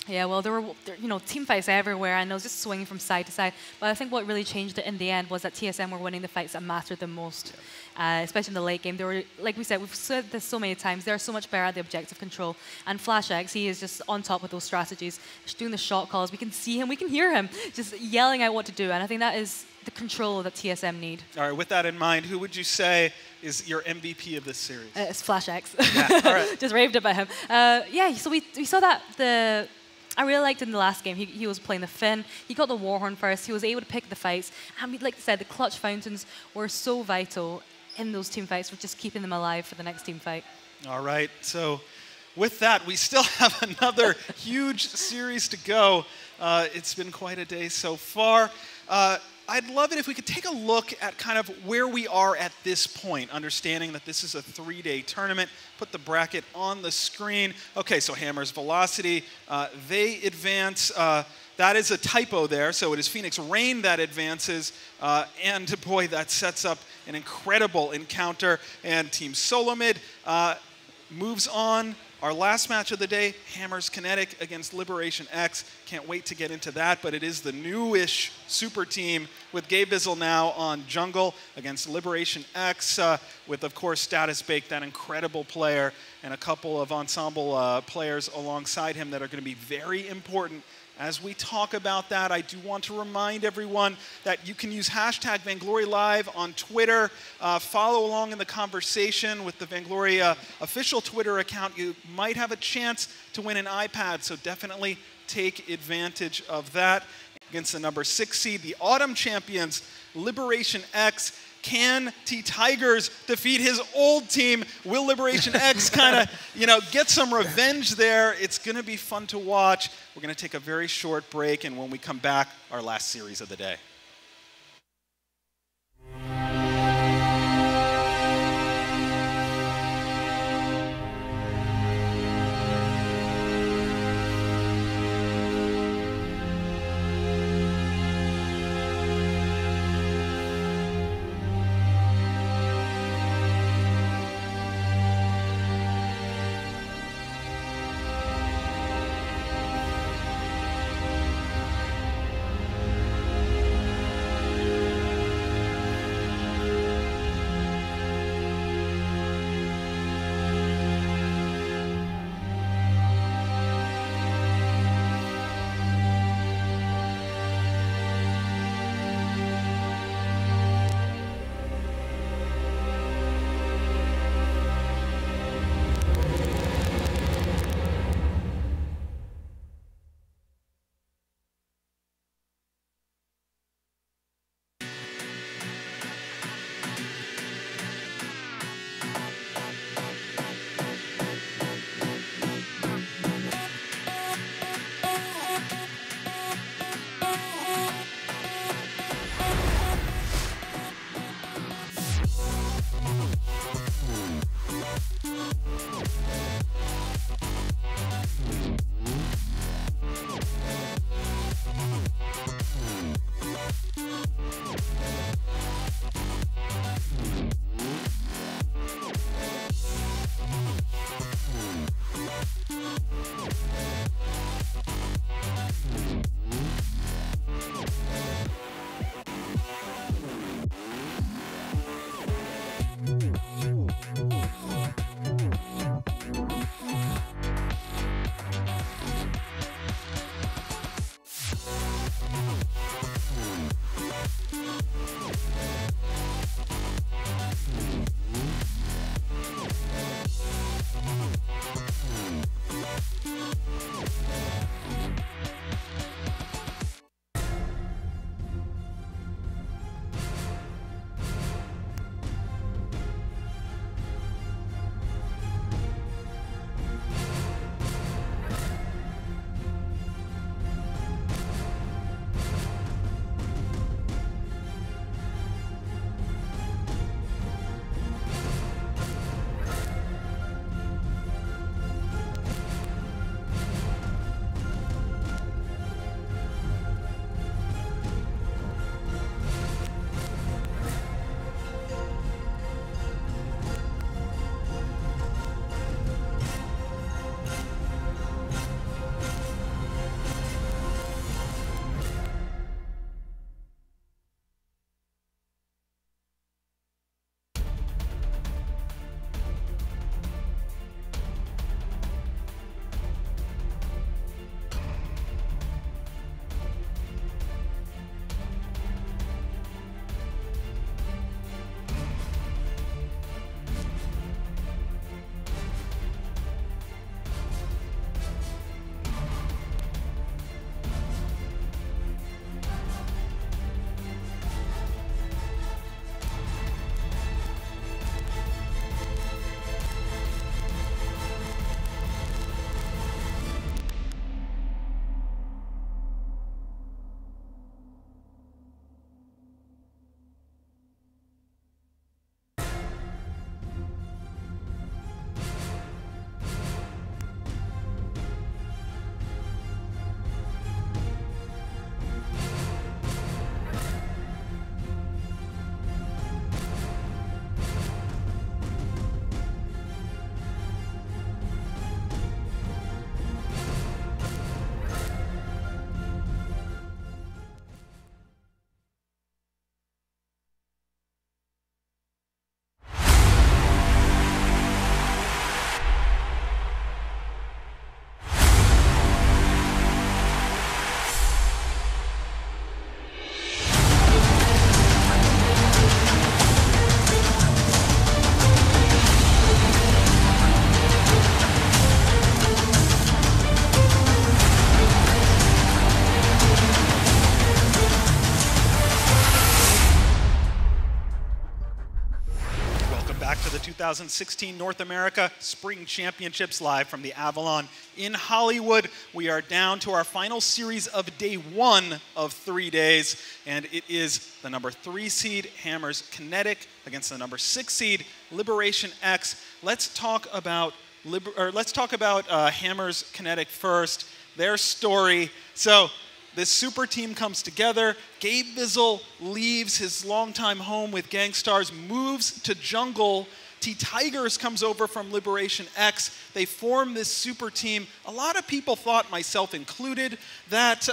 Yeah, well, there were team fights everywhere, and it was just swinging from side to side. But I think what really changed it in the end was that TSM were winning the fights that mattered the most, especially in the late game. They were, like we said, we've said this so many times, they're so much better at the objective control. And Flash X, he is just on top with those strategies, just doing the shot calls. We can see him, we can hear him, just yelling out what to do. And I think that is the control that TSM need. All right, with that in mind, who would you say is your MVP of this series? It's Flash X. Yeah, all right. Just raved about him. Yeah, so we saw that I really liked in the last game, he was playing the Finn. He got the Warhorn first. He was able to pick the fights. And like I said, the clutch fountains were so vital in those team fights for just keeping them alive for the next team fight. All right, so with that, we still have another huge series to go. It's been quite a day so far. I'd love it if we could take a look at kind of where we are at this point, understanding that this is a 3-day tournament. Put the bracket on the screen. Okay, so Hammer's Velocity, they advance. That is a typo there, so it is Phoenix Rain that advances. And boy, that sets up an incredible encounter. And Team Solomid moves on. Our last match of the day, Hammer's Kinetic against Liberation X. Can't wait to get into that, but it is the newish super team with Gabe Bizzle now on jungle against Liberation X with, of course, Status Bake, that incredible player, and a couple of ensemble players alongside him that are going to be very important. As we talk about that, I do want to remind everyone that you can use hashtag VaingloriaLive on Twitter. Follow along in the conversation with the Vainglory official Twitter account. You might have a chance to win an iPad, so definitely take advantage of that. Against the number 6 seed, the Autumn champions, Liberation X. Can T-Tigers defeat his old team? Will Liberation X kind of, get some revenge there? It's going to be fun to watch. We're going to take a very short break, and when we come back, our last series of the day. back to the 2016 North America Spring Championships live from the Avalon in Hollywood. We are down to our final series of day 1 of 3 days, and it is the number 3 seed Hammers Kinetic against the number 6 seed Liberation X. Let's talk about Hammers Kinetic first. Their story. So this super team comes together. Gabe Bizzle leaves his longtime home with Gangstars, moves to jungle. T-Tigers comes over from Liberation X. They form this super team. A lot of people thought, myself included, that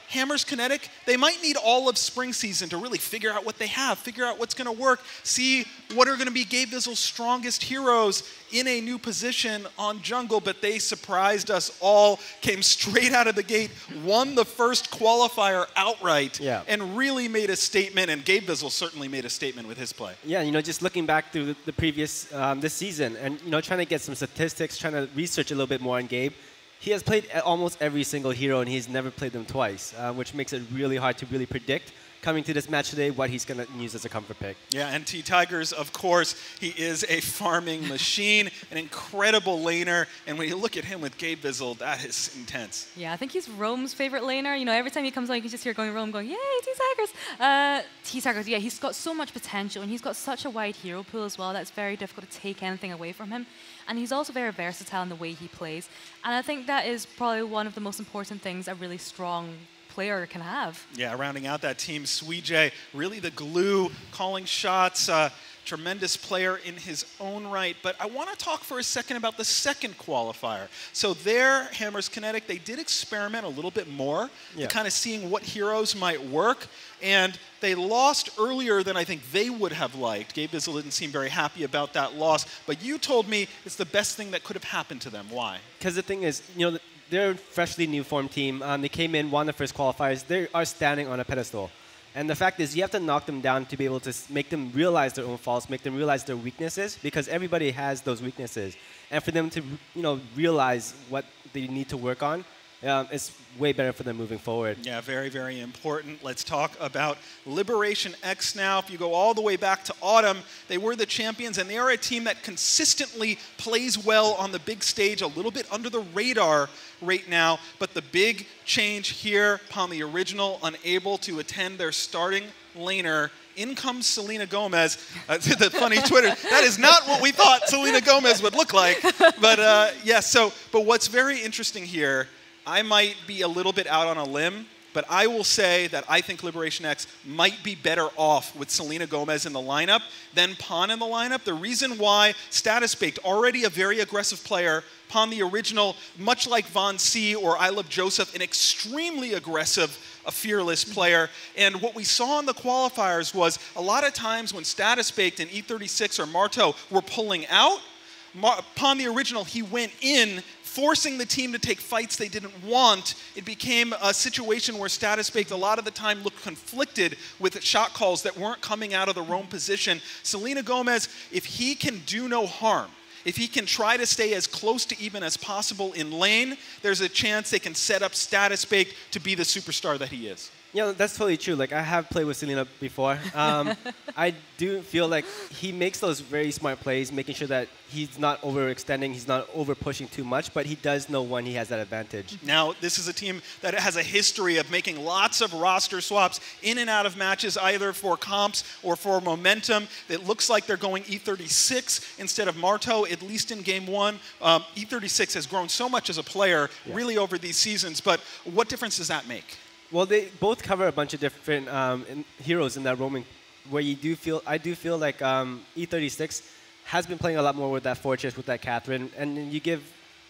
Hammers Kinetic, they might need all of spring season to really figure out what they have, figure out what's going to work, see what are going to be Gabe Bizzle's strongest heroes in a new position on jungle, but they surprised us all, came straight out of the gate, won the first qualifier outright, and really made a statement, and Gabe Bizzle certainly made a statement with his play. Yeah, you know, just looking back through the previous, this season, and, you know, trying to get some statistics, trying to research a little bit more on Gabe, he has played almost every single hero, and he's never played them twice, which makes it really hard to really predict coming to this match today what he's going to use as a comfort pick. Yeah, and T-Tigers, of course, he is a farming machine, an incredible laner, and when you look at him with Gabe Bizzle, that is intense. Yeah, I think he's Rome's favorite laner. You know, every time he comes on, you can just hear Rome going, yay, T-Tigers! T-Tigers, yeah, he's got so much potential, and he's got such a wide hero pool as well that's very difficult to take anything away from him. And he's also very versatile in the way he plays. And I think that is probably one of the most important things a really strong player can have. Yeah, rounding out that team, Suijay, really the glue, calling shots, tremendous player in his own right. But I want to talk for a second about the second qualifier. So there, Hammers Kinetic, they did experiment a little bit more, to kind of seeing what heroes might work. And they lost earlier than I think they would have liked. Gabe Bizzle didn't seem very happy about that loss. But you told me it's the best thing that could have happened to them. Why? Because the thing is, you know, they're a freshly new formed team. They came in, won the first qualifiers. They are standing on a pedestal. And the fact is, you have to knock them down to be able to make them realize their own faults, make them realize their weaknesses, because everybody has those weaknesses. And for them to, you know, realize what they need to work on, it's way better for them moving forward. Yeah, very, very important. Let's talk about Liberation X now. If you go all the way back to autumn, they were the champions, and they are a team that consistently plays well on the big stage, a little bit under the radar right now. But the big change here upon the original, unable to attend their starting laner. In comes Selena Gomez. The funny Twitter, that is not what we thought Selena Gomez would look like. But yeah, but what's very interesting here, I might be a little bit out on a limb, but I will say that I think Liberation X might be better off with Selena Gomez in the lineup than Pawn in the lineup. The reason why, Status Baked, already a very aggressive player, Pawn the original, much like Von C or I Love Joseph, an extremely aggressive, a fearless player. And what we saw in the qualifiers was a lot of times when Status Baked and E36 or Marteau were pulling out, Pawn the original, he went in, forcing the team to take fights they didn't want. It became a situation where Status Baked a lot of the time looked conflicted with shot calls that weren't coming out of the Rome position. Selena Gomez, if he can do no harm, if he can try to stay as close to even as possible in lane, there's a chance they can set up Status Baked to be the superstar that he is. Yeah, that's totally true. Like, I have played with Selena before. I do feel like he makes those very smart plays, making sure that he's not overextending, he's not over-pushing too much, but he does know when he has that advantage. Now, this is a team that has a history of making lots of roster swaps in and out of matches, either for comps or for momentum. It looks like they're going E36 instead of Marteau, at least in game 1. E36 has grown so much as a player, really, over these seasons, but what difference does that make? Well, they both cover a bunch of different heroes in that roaming, where I do feel like E36 has been playing a lot more with that Fortress, with that Catherine, and then you give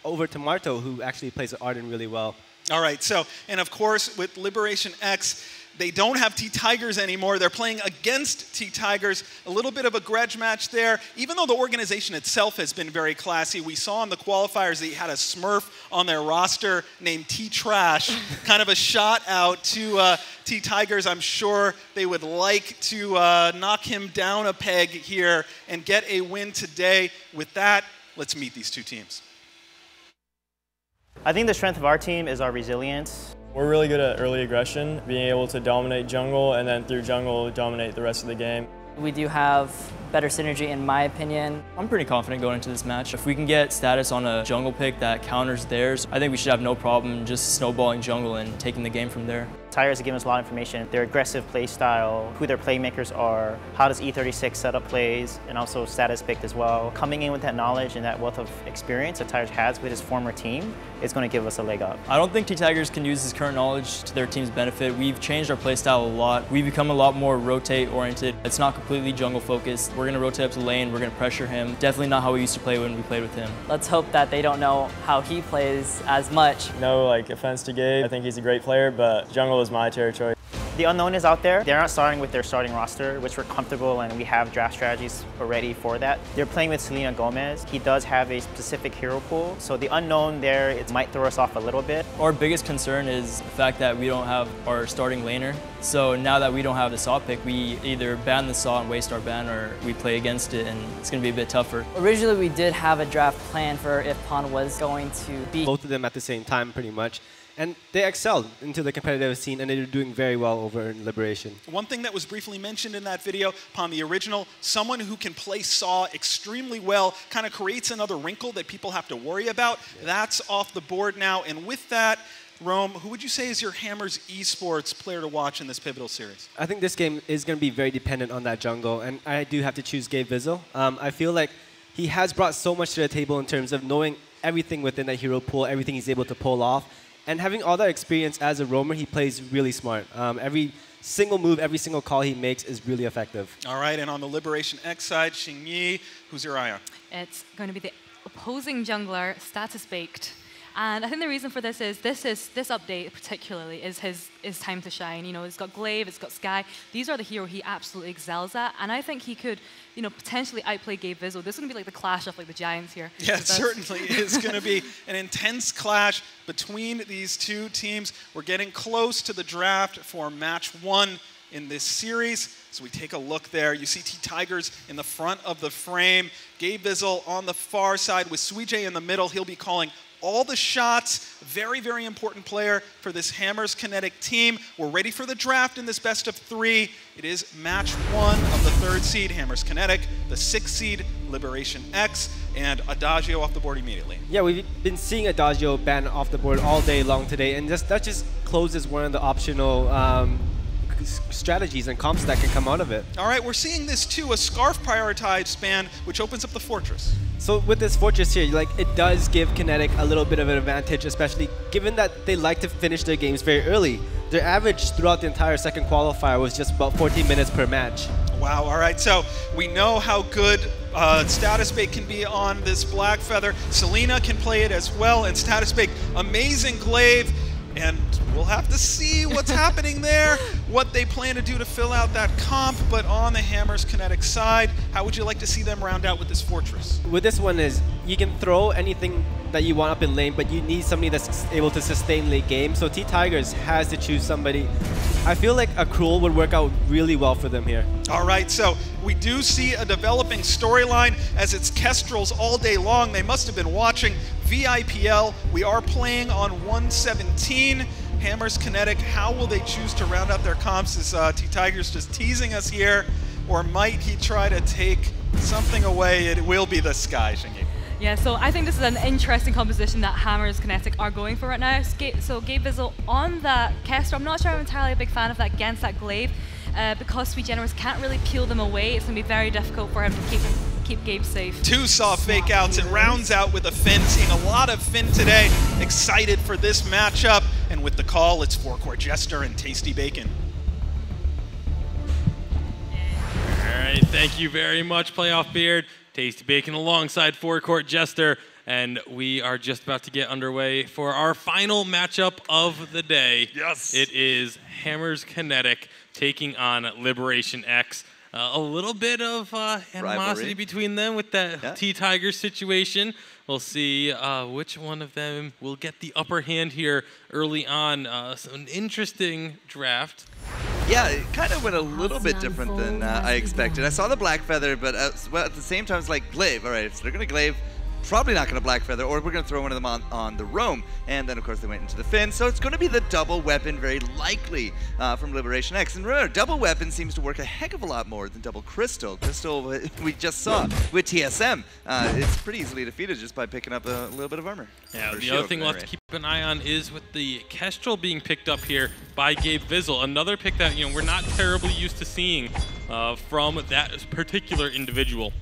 over to Marteau, who actually plays Arden really well. All right, so, and of course, with Liberation X, they don't have T-Tigers anymore. They're playing against T-Tigers. A little bit of a grudge match there. Even though the organization itself has been very classy, we saw in the qualifiers they had a Smurf on their roster named T-Trash. Kind of a shot out to T-Tigers. I'm sure they would like to knock him down a peg here and get a win today. With that, let's meet these two teams. I think the strength of our team is our resilience. We're really good at early aggression, being able to dominate jungle, and then through jungle, dominate the rest of the game. We do have better synergy in my opinion. I'm pretty confident going into this match. If we can get status on a jungle pick that counters theirs, I think we should have no problem just snowballing jungle and taking the game from there. Tigers have given us a lot of information, their aggressive play style, who their playmakers are, how does E36 set up plays, and also status picked as well. Coming in with that knowledge and that wealth of experience that Tigers has with his former team is going to give us a leg up. I don't think T-Tigers can use his current knowledge to their team's benefit. We've changed our play style a lot. We've become a lot more rotate oriented. It's not completely jungle focused. We're going to rotate up to lane, we're going to pressure him. Definitely not how we used to play when we played with him. Let's hope that they don't know how he plays as much. No offense to Gabe, I think he's a great player, but jungle is my territory. The unknown is out there. They're not starting with their starting roster, which we're comfortable and we have draft strategies already for that. They're playing with Selena Gomez. He does have a specific hero pool, so the unknown there, it might throw us off a little bit. Our biggest concern is the fact that we don't have our starting laner. So now that we don't have the Saw pick, we either ban the Saw and waste our ban, or we play against it, and it's going to be a bit tougher. Originally, we did have a draft plan for if Pawn was going to be both of them at the same time, pretty much. And they excelled into the competitive scene, and they're doing very well over in Liberation. One thing that was briefly mentioned in that video, upon the original, someone who can play Saw extremely well kind of creates another wrinkle that people have to worry about. Yeah. That's off the board now. And with that, Rome, who would you say is your Hammers esports player to watch in this pivotal series? I think this game is going to be very dependent on that jungle, and I do have to choose Gabe Vizzle. I feel like he has brought so much to the table in terms of knowing everything within that hero pool, everything he's able to pull off. And having all that experience as a roamer, he plays really smart. Every single move, every single call he makes is really effective. All right, and on the Liberation X side, Xingyi, who's your eye on? It's going to be the opposing jungler, Status Baked. And I think the reason for this update particularly is his time to shine. You know, it's got Glaive, it's got Sky. These are the hero he absolutely excels at, and I think he could, you know, potentially outplay Gabe Vizzle. This is going to be like the clash of the giants here. Yeah, it certainly is going to be an intense clash between these two teams. We're getting close to the draft for match 1 in this series. So we take a look there. You see T-Tigers in the front of the frame. Gabe Vizzle on the far side with Suijay in the middle. He'll be calling all the shots. Very, very important player for this Hammers Kinetic team. We're ready for the draft in this best of 3. It is match 1 of the 3rd seed, Hammers Kinetic, the 6th seed, Liberation X, and Adagio off the board immediately. Yeah, we've been seeing Adagio ban off the board all day long today, and that just closes one of the optional strategies and comps that can come out of it. All right, we're seeing this too, a Scarf prioritized ban, which opens up the Fortress. So with this Fortress here, it does give Kinetic a little bit of an advantage, especially given that they like to finish their games very early. Their average throughout the entire second qualifier was just about 14 minutes per match. Wow, all right, so we know how good Status Bake can be on this Black Feather. Selena can play it as well, and Status Bake, amazing Glaive, and we'll have to see what's happening there, what they plan to do to fill out that comp. But on the Hammers Kinetic side, how would you like to see them round out with this Fortress? With this one is, you can throw anything that you want up in lane, but you need somebody that's able to sustain late game. So T-Tigers has to choose somebody. I feel like a Cruel would work out really well for them here. All right, so we do see a developing storyline as it's Kestrels all day long. They must have been watching VIPL. We are playing on 117. Hammers Kinetic, how will they choose to round out their comps? Is T-Tigers just teasing us here, or might he try to take something away? It will be the Sky, Xingyi. Yeah, so I think this is an interesting composition that Hammers Kinetic are going for right now. So Gabe Vizzle on that Kestrel, I'm not sure I'm entirely a big fan of that against that Glaive, because Sweet Generous can't really peel them away. It's going to be very difficult for him to keep Gabe safe. 2 Saw fake outs. It rounds out with a Finn. Seeing a lot of Finn today. Excited for this matchup. And with the call, it's Forecourt Jester and Tasty Bacon. All right, thank you very much, Playoff Beard. Tasty Bacon alongside Forecourt Jester. And we are just about to get underway for our final matchup of the day. Yes. It is Hammers Kinetic taking on Liberation X. A little bit of animosity between them with that T-Tiger situation. We'll see which one of them will get the upper hand here early on. So an interesting draft. Yeah, it kind of went a little bit different than I expected. I saw the Black Feather, but at the same time, it's like Glaive. All right, if they're going to Glaive, probably not going to Black Feather, or we're going to throw one of them on the Roam. And then, of course, they went into the Finn. So it's going to be the double weapon, very likely, from Liberation X. And remember, double weapon seems to work a heck of a lot more than double Crystal. Crystal, we just saw with TSM, it's pretty easily defeated just by picking up a little bit of armor. Yeah, the other thing we'll have to keep an eye on is with the Kestrel being picked up here by Gabe Vizzle. Another pick that, we're not terribly used to seeing from that particular individual.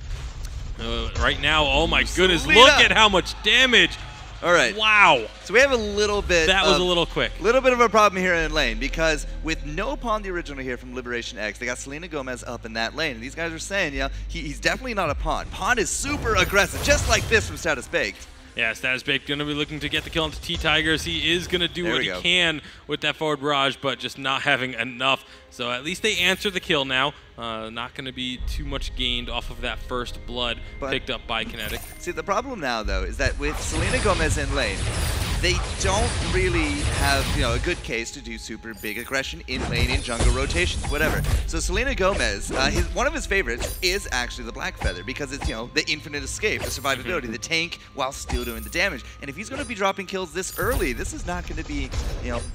Right now, oh my goodness, look at how much damage. All right. Wow. So we have a little bit That was a little quick. Little bit of a problem here in lane, because with no Pawn the original here from Liberation X, they got Selena Gomez up in that lane. And these guys are saying, he's definitely not a Pawn. Pawn is super aggressive, just like this from Status Baked. Yeah, Status Baked going to be looking to get the kill onto T-Tigers. He is going to do what he can with that forward barrage, but just not having enough. So at least they answer the kill now. Not going to be too much gained off of that first blood picked up by Kinetic. See, the problem now, though, is that with Selena Gomez in lane, they don't really have, a good case to do super big aggression in lane, in jungle rotations, whatever. So Selena Gomez, one of his favorites is actually the Black Feather, because it's, the infinite escape, the survivability, the tank while still doing the damage. And if he's going to be dropping kills this early, this is not going to be,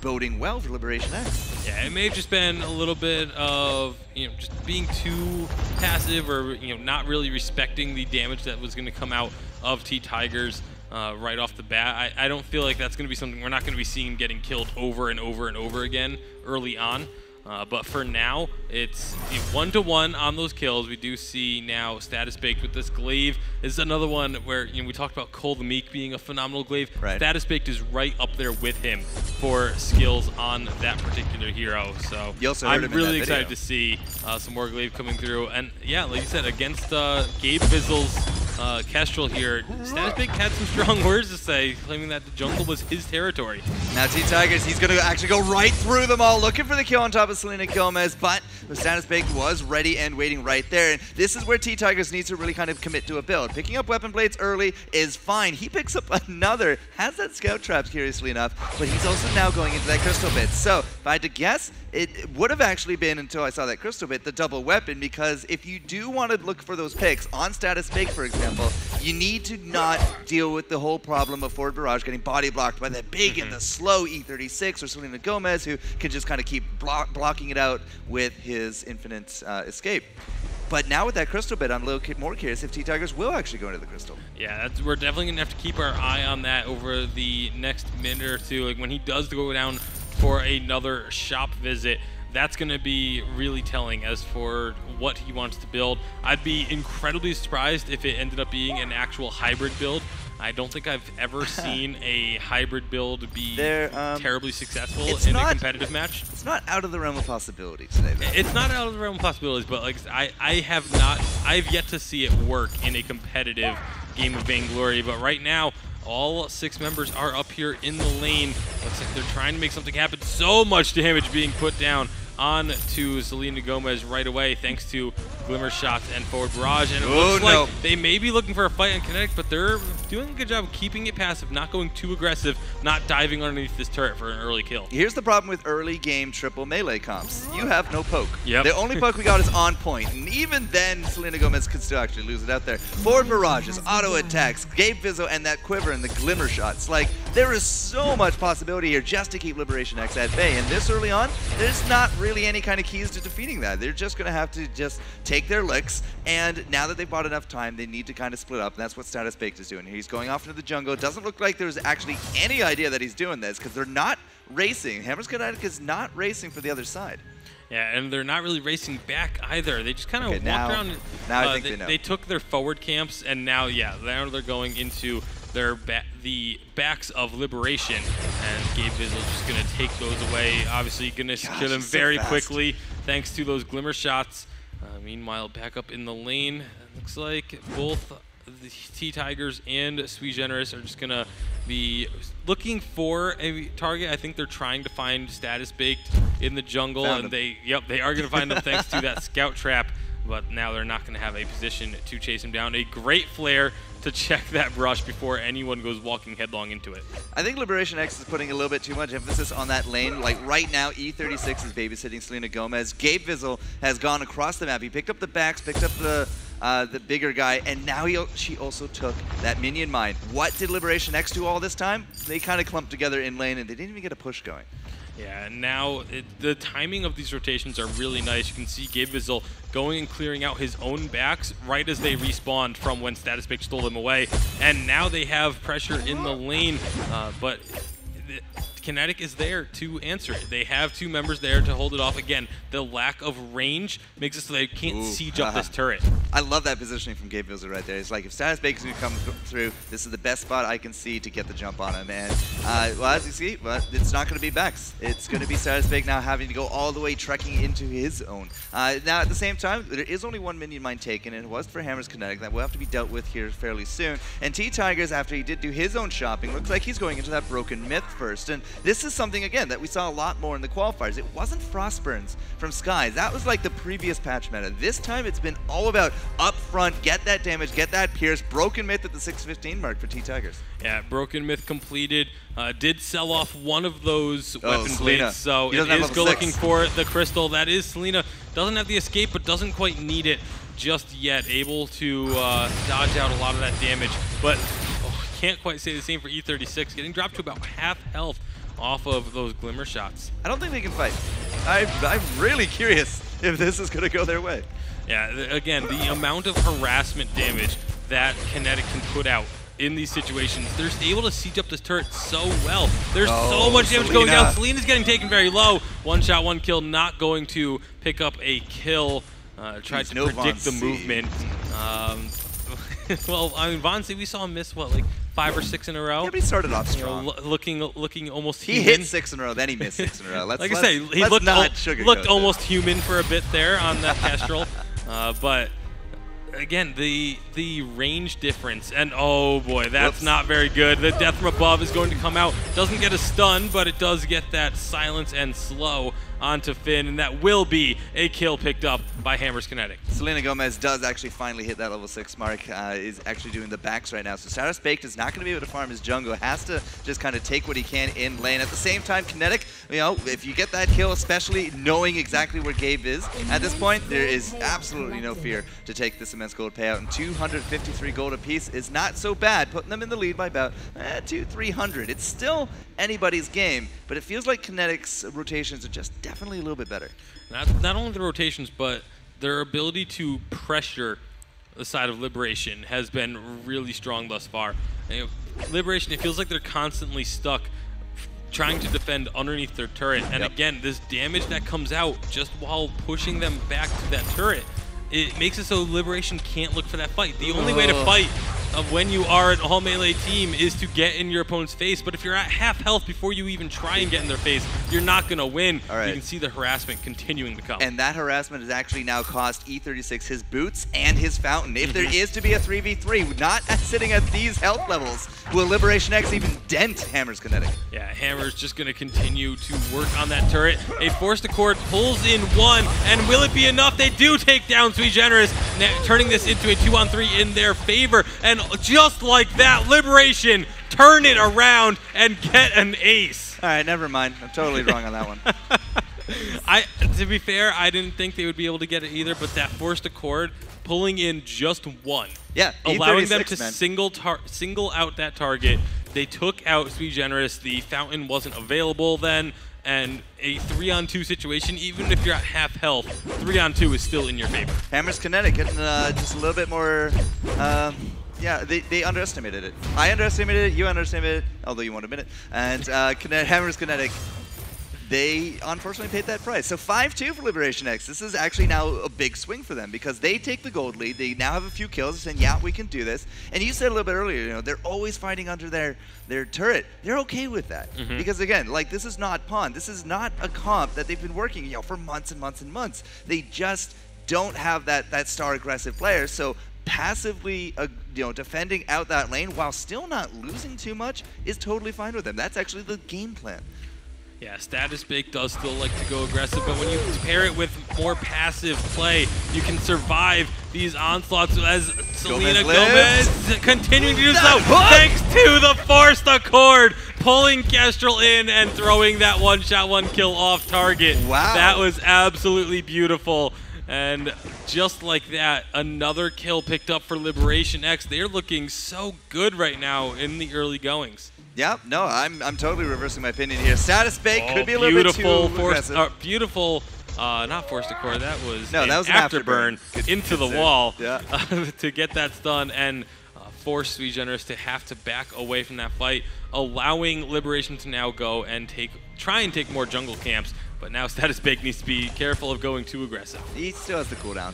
boding well for Liberation X. Yeah, it may have just been a little bit of, just being too passive or, not really respecting the damage that was going to come out of T-Tigers. Right off the bat. I don't feel like that's going to be something we're not going to be seeing getting killed over and over and over again early on. But for now, it's 1-to-1 on those kills. We do see now Status Baked with this glaive. This is another one where we talked about Cole the Meek being a phenomenal glaive. Right. Status Baked is right up there with him for skills on that particular hero. So I'm really excited to see some more glaive coming through. And yeah, like you said, against Gabe Vizzle's Kestrel here, Status Baked had some strong words to say, claiming that the jungle was his territory. Now T-Tigers, he's going to actually go right through them all, looking for the kill on top of Selena Gomez, but the Status Baked was ready and waiting right there. And this is where T-Tigers needs to really kind of commit to a build. Picking up Weapon Blades early is fine. He picks up another, has that Scout Trap, curiously enough, but he's also now going into that Crystal Bit. So if I had to guess, it would have actually been, until I saw that Crystal Bit, the double weapon, because if you do want to look for those picks on Status Baked, for example, you need to not deal with the whole problem of forward barrage getting body blocked by the big and the slow E36 or Selena Gomez, who can just kind of keep blocking it out with his infinite escape. But now with that Crystal Bit, I'm a little more curious if T-Tigers will actually go into the Crystal. Yeah, we're definitely going to have to keep our eye on that over the next minute or two. Like when he does go down for another shop visit, that's going to be really telling as for what he wants to build. I'd be incredibly surprised if it ended up being an actual hybrid build. I don't think I've ever seen a hybrid build be terribly successful in a competitive match. It's not out of the realm of possibilities today, though. It's not out of the realm of possibilities, but like I've yet to see it work in a competitive game of Vainglory. But right now, all 6 members are up here in the lane. Looks like they're trying to make something happen. So much damage being put down on to Selena Gomez right away, thanks to Glimmer Shots and Forward Barrage. And it looks like they may be looking for a fight on Kinetic, but they're doing a good job of keeping it passive, not going too aggressive, not diving underneath this turret for an early kill. Here's the problem with early game triple melee comps. You have no poke. Yep. The only poke we got is on point, and even then, Selena Gomez could still actually lose it out there. Forward barrages, auto attacks, Gabe Vizzle, and that quiver and the Glimmer Shots. Like, there is so much possibility here just to keep Liberation X at bay, and this early on, there's not really any kind of keys to defeating that. They're just going to have to just take their licks, and now that they've bought enough time, they need to kind of split up, and that's what Status Baked is doing. He's going off into the jungle. It doesn't look like there's actually any idea that he's doing this, because they're not racing. Hammer's Kinetic is not racing for the other side. Yeah, and they're not really racing back either. They just kind of walked around. Now I think they know. They took their forward camps, and now, yeah, now they're going into their the backs of Liberation, and Gabe Vizzle's just going to take those away. Obviously, going to secure them very quickly thanks to those Glimmer Shots. Meanwhile, back up in the lane, it looks like both the T-Tigers and Sui Generous are just going to be looking for a target. I think they're trying to find Status Baked in the jungle, and they are going to find him thanks to that Scout Trap, but now they're not going to have a position to chase him down. A great flare to check that brush before anyone goes walking headlong into it. I think Liberation X is putting a little bit too much emphasis on that lane. Like right now, E36 is babysitting Selena Gomez. Gabe Vizzle has gone across the map. He picked up the backs, picked up the the bigger guy, and now she also took that minion mine. What did Liberation X do all this time? They kind of clumped together in lane, and they didn't even get a push going. Yeah, and now the timing of these rotations are really nice. You can see Gabe Vizel going and clearing out his own backs right as they respawned from when Status Big stole them away. And now they have pressure in the lane, but Kinetic is there to answer it. They have two members there to hold it off. Again, the lack of range makes it so they can't siege up this turret. I love that positioning from Gabe Vizel right there. It's like, if Status Baker's going to come through, this is the best spot I can see to get the jump on him. And, well, as you see, it's not going to be Bex. It's going to be Status Bake now having to go all the way trekking into his own. Now, at the same time, there is only one minion mine taken, and it was for Hammer's Kinetic. That will have to be dealt with here fairly soon. And T-Tigers, after he did do his own shopping, looks like he's going into that Broken Myth first. And this is something, again, that we saw a lot more in the qualifiers. It wasn't Frostburns from Skies. That was like the previous patch meta. This time, it's been all about up front, get that damage, get that pierce. Broken Myth at the 615 mark for T-Tigers. Yeah, Broken Myth completed. Did sell off one of those weapon blades, so it is looking for the crystal. That is Selena. Doesn't have the escape, but doesn't quite need it just yet. Able to dodge out a lot of that damage, but can't quite say the same for E36. Getting dropped to about half health off of those glimmer shots. I don't think they can fight. I'm really curious if this is going to go their way. Yeah, again, the amount of harassment damage that Kinetic can put out in these situations, they're able to siege up this turret so well. There's so much damage going down. Selena's getting taken very low. One shot, one kill, not going to pick up a kill. Tried to predict the movement. Well, I mean, Vonsi, we saw him miss, what, like 5 or 6 in a row? Yeah, but he started off strong. Looking almost he human. He hit 6 in a row, then he missed 6 in a row. Like I say, he looked almost human for a bit there on that Kestrel. But again, the range difference, and oh boy, that's not very good. The death from above is going to come out. Doesn't get a stun, but it does get that silence and slow onto Finn, and that will be a kill picked up by Hammer's Kinetic. Selena Gomez does actually finally hit that level 6 mark, is actually doing the backs right now. So Status Baked is not going to be able to farm his jungle, has to just kind of take what he can in lane. At the same time, Kinetic, you know, if you get that kill, especially knowing exactly where Gabe is, at this point, there is absolutely no fear to take this immense gold payout, and 253 gold apiece is not so bad, putting them in the lead by about 200-300. It's still anybody's game, but it feels like Kinetic's rotations are just definitely a little bit better. Not only the rotations, but their ability to pressure the side of Liberation has been really strong thus far. You know, Liberation, it feels like they're constantly stuck trying to defend underneath their turret. And again, this damage that comes out just while pushing them back to that turret, it makes it so Liberation can't look for that fight. The only way to fight when you are an all melee team is to get in your opponent's face, but if you're at half health before you even try and get in their face, you're not going to win. All right. You can see the harassment continuing to come. And that harassment has actually now cost E36 his boots and his fountain. If there is to be a 3v3, not sitting at these health levels, will Liberation X even dent Hammer's Kinetic? Yeah, Hammer's just going to continue to work on that turret. A Forced Accord pulls in one, and will it be enough? They do take down Sweet Generous, turning this into a 2-on-3 in their favor. And just like that, Liberation turn it around and get an ace. All right, never mind. I'm totally wrong on that one. To be fair, I didn't think they would be able to get it either, but that Forced Accord pulling in just one. Yeah, allowing them to man. single out that target. They took out Sweet Generous. The fountain wasn't available then, and a 3-on-2 situation, even if you're at half health, 3-on-2 is still in your favor. Hammer's Kinetic getting just a little bit more, yeah, they underestimated it. I underestimated it, you underestimated it, although you won't admit it. And Hammer's Kinetic, they unfortunately paid that price. So 5-2 for Liberation X. This is actually now a big swing for them because they take the gold lead. They now have a few kills, saying, yeah, we can do this. And you said a little bit earlier, you know, they're always fighting under their turret. They're okay with that. Because again, like, this is not Pawn. This is not a comp that they've been working, you know, for months and months and months. They just don't have that star aggressive player. So passively, you know, defending out that lane while still not losing too much is totally fine with them. That's actually the game plan. Yeah, Status Bake does still like to go aggressive, but when you pair it with more passive play, you can survive these onslaughts as Selena Gomez continuing to do so, thanks to the Forced Accord, pulling Kestrel in and throwing that one-shot, one-kill off target. Wow. That was absolutely beautiful. And just like that, another kill picked up for Liberation X. They're looking so good right now in the early goings. Yeah, no, I'm totally reversing my opinion here. Status Bake could be a little bit too aggressive. Beautiful, not forced to core. That was no, that was an afterburn into the wall yeah. To get that stun and force Sui Generous to have to back away from that fight, allowing Liberation to now go and try and take more jungle camps. But now Status Bake needs to be careful of going too aggressive. He still has the cooldown.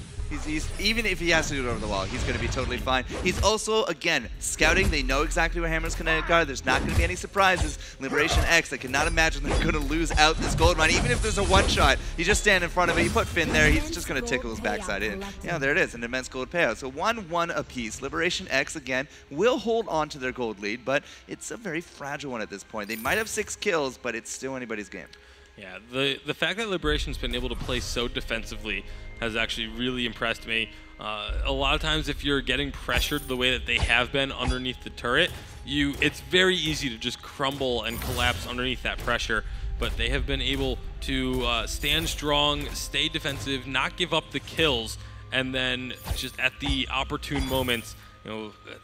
Even if he has to do it over the wall, he's going to be totally fine. He's also, again, scouting. They know exactly where Hammer's kinetic are. There's not going to be any surprises. Liberation X, I cannot imagine they're going to lose out this gold mine. Even if there's a one-shot, you just stand in front of it. You put Finn there. He's just going to tickle his backside in. Yeah, there it is, an immense gold payout. So 1-1 apiece. Liberation X, again, will hold on to their gold lead, but it's a very fragile one at this point. They might have 6 kills, but it's still anybody's game. Yeah, the fact that Liberation's been able to play so defensively has actually really impressed me. A lot of times if you're getting pressured the way that they have been underneath the turret, it's very easy to just crumble and collapse underneath that pressure. But they have been able to stand strong, stay defensive, not give up the kills, and then just at the opportune moments,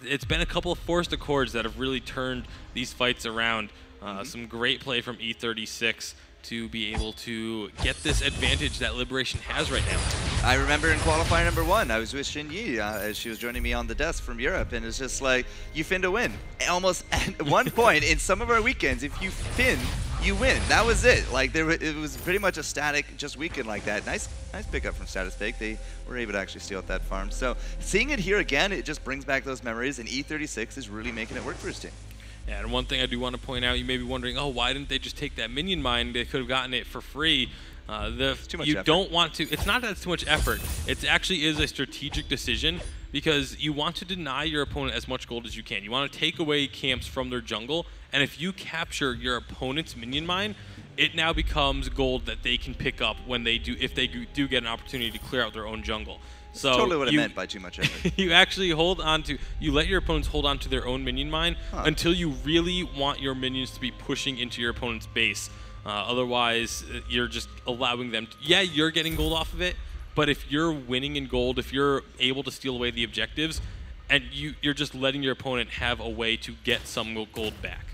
it's been a couple of forced accords that have really turned these fights around. Some great play from E36 to be able to get this advantage that Liberation has right now. I remember in qualifier number 1, I was with Xinyi as she was joining me on the desk from Europe, and it's just like, you fin to win. Almost at one point in some of our weekends, if you fin, you win. That was it. Like it was pretty much a static just weekend like that. Nice pickup from Status Bake. They were able to actually steal at that farm. So seeing it here again, it just brings back those memories, and E36 is really making it work for his team. Yeah, and one thing I do want to point out, you may be wondering, oh, why didn't they just take that minion mine? They could have gotten it for free. Too much effort. Don't want to. It's not that it's too much effort. It actually is a strategic decision because you want to deny your opponent as much gold as you can. You want to take away camps from their jungle, and if you capture your opponent's minion mine, it now becomes gold that they can pick up when they do, if they do get an opportunity to clear out their own jungle. So that's totally what I meant by too much effort. You actually you let your opponents hold on to their own minion mine until you really want your minions to be pushing into your opponent's base. Otherwise, you're just allowing them to, yeah, you're getting gold off of it, but if you're winning in gold, if you're able to steal away the objectives, and you're just letting your opponent have a way to get some gold back.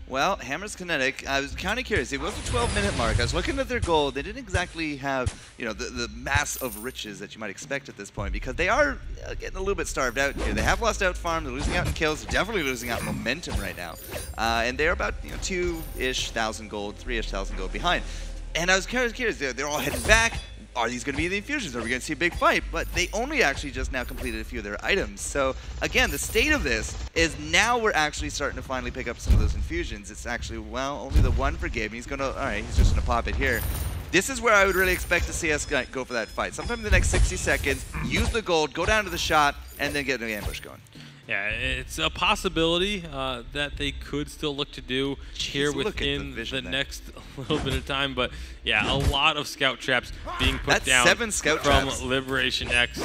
Well, Hammer's kinetic, I was kind of curious. It was a 12-minute mark. I was looking at their gold. They didn't exactly have, the mass of riches that you might expect at this point because they are getting a little bit starved out here. They have lost out farm. They're losing out in kills. They're definitely losing out in momentum right now. And they're about 2-ish thousand gold, 3-ish thousand gold behind. And I was kind of curious. They're all heading back. Are these going to be the infusions? Are we going to see a big fight? But they only actually just now completed a few of their items. So again, the state of this is now we're actually starting to finally pick up some of those infusions. It's actually, well, only the one for Gabe. He's going to, all right, he's just going to pop it here. This is where I would really expect to see us go for that fight. Sometime in the next 60 seconds, use the gold, go down to the shot, and then get an ambush going. Yeah, it's a possibility that they could still look to do here within the next little bit of time. But yeah, a lot of scout traps being put down 7 scout from traps. Liberation X.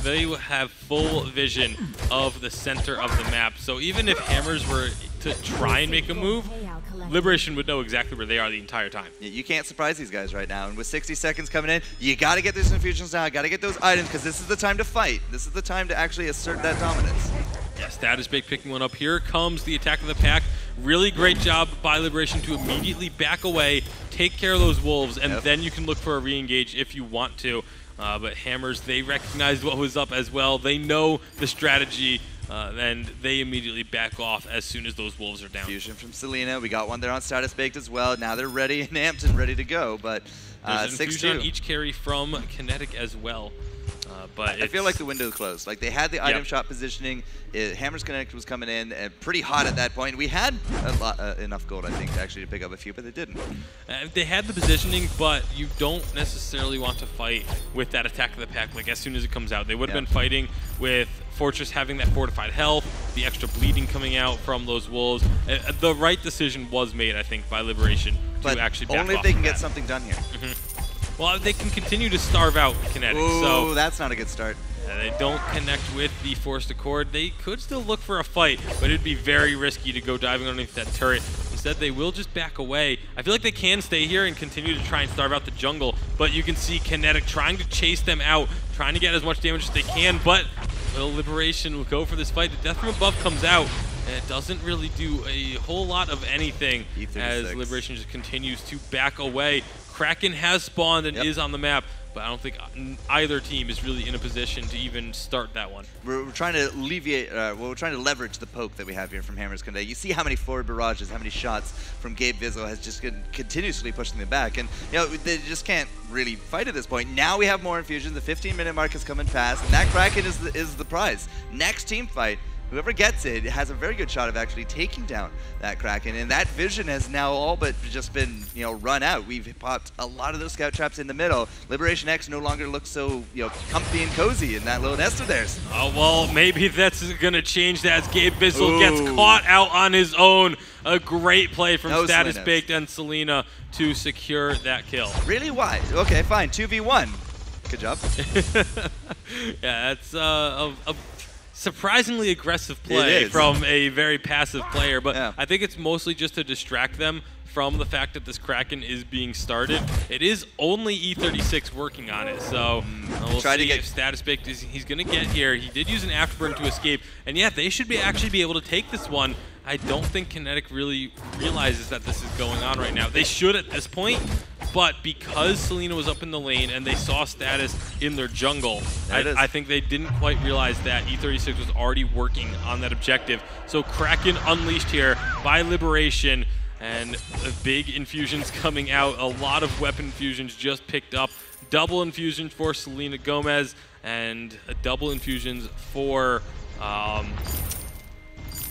They have full vision of the center of the map. So even if Hammers were to try and make a move, Liberation would know exactly where they are the entire time. Yeah, you can't surprise these guys right now. And with 60 seconds coming in, you got to get those infusions now. Got to get those items because this is the time to fight. This is the time to actually assert that dominance. Yeah, Status Bake picking one up. Here comes the attack of the pack. Really great job by Liberation to immediately back away, take care of those wolves, and then you can look for a re-engage if you want to. But Hammers, they recognized what was up as well. They know the strategy, and they immediately back off as soon as those wolves are down. Fusion from Selena. We got one there on Status Baked as well. Now they're ready and amped and ready to go. But 6-2 on each carry from Kinetic as well. But I feel like the window closed. Like they had the item shot positioning. Hammer's Kinetic was coming in and pretty hot at that point. We had enough gold, I think, actually to pick up a few, but they didn't. They had the positioning, but you don't necessarily want to fight with that attack of the pack. Like as soon as it comes out, they would have been fighting with Fortress having that fortified health, the extra bleeding coming out from those wolves. The right decision was made, I think, by Liberation to actually back off. Only if they can get something done here. Well, they can continue to starve out Kinetic. Ooh, so that's not a good start. They don't connect with the Forced Accord. They could still look for a fight, but it'd be very risky to go diving underneath that turret. Instead, they will just back away. I feel like they can stay here and continue to try and starve out the jungle, but you can see Kinetic trying to chase them out, trying to get as much damage as they can, but will Liberation will go for this fight. The Death from Above comes out, and it doesn't really do a whole lot of anything as Liberation just continues to back away. Kraken has spawned and is on the map, but I don't think either team is really in a position to even start that one. We're trying to alleviate, we're trying to leverage the poke that we have here from Hammers Conde. You see how many forward barrages, how many shots from Gabe Vizzle has just been continuously pushing them back. And, you know, they just can't really fight at this point. Now we have more infusions. The 15-minute mark is coming past, and that Kraken is the prize. Next team fight, whoever gets it has a very good shot of actually taking down that Kraken, and that vision has now all but just been, you know, run out. We've popped a lot of those scout traps in the middle. Liberation X no longer looks so, you know, comfy and cozy in that little nest of theirs. Oh, well, maybe that's gonna change that as Gabe Vizzle gets caught out on his own. A great play from Status Baked and Selena to secure that kill. Really? Why? Okay, fine. 2v1. Good job. Yeah, that's a surprisingly aggressive play from a very passive player, but I think it's mostly just to distract them from the fact that this Kraken is being started. It is only E36 working on it, so we'll see if Status Baked he's going to get here. He did use an Afterburn to escape, and yeah, they should actually be able to take this one. I don't think Kinetic really realizes that this is going on right now. They should at this point, but because Selena was up in the lane and they saw Status in their jungle, I think they didn't quite realize that E36 was already working on that objective. So Kraken unleashed here by Liberation, and big infusions coming out. A lot of weapon infusions just picked up. Double infusions for Selena Gomez, and double infusions for...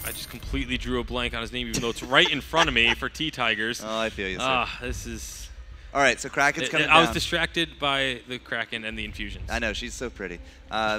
I just completely drew a blank on his name, even though it's right in front of me for T-Tigers. Oh, I feel you, sir. This is... All right, so Kraken's coming down. I was distracted by the Kraken and the infusions. I know, she's so pretty.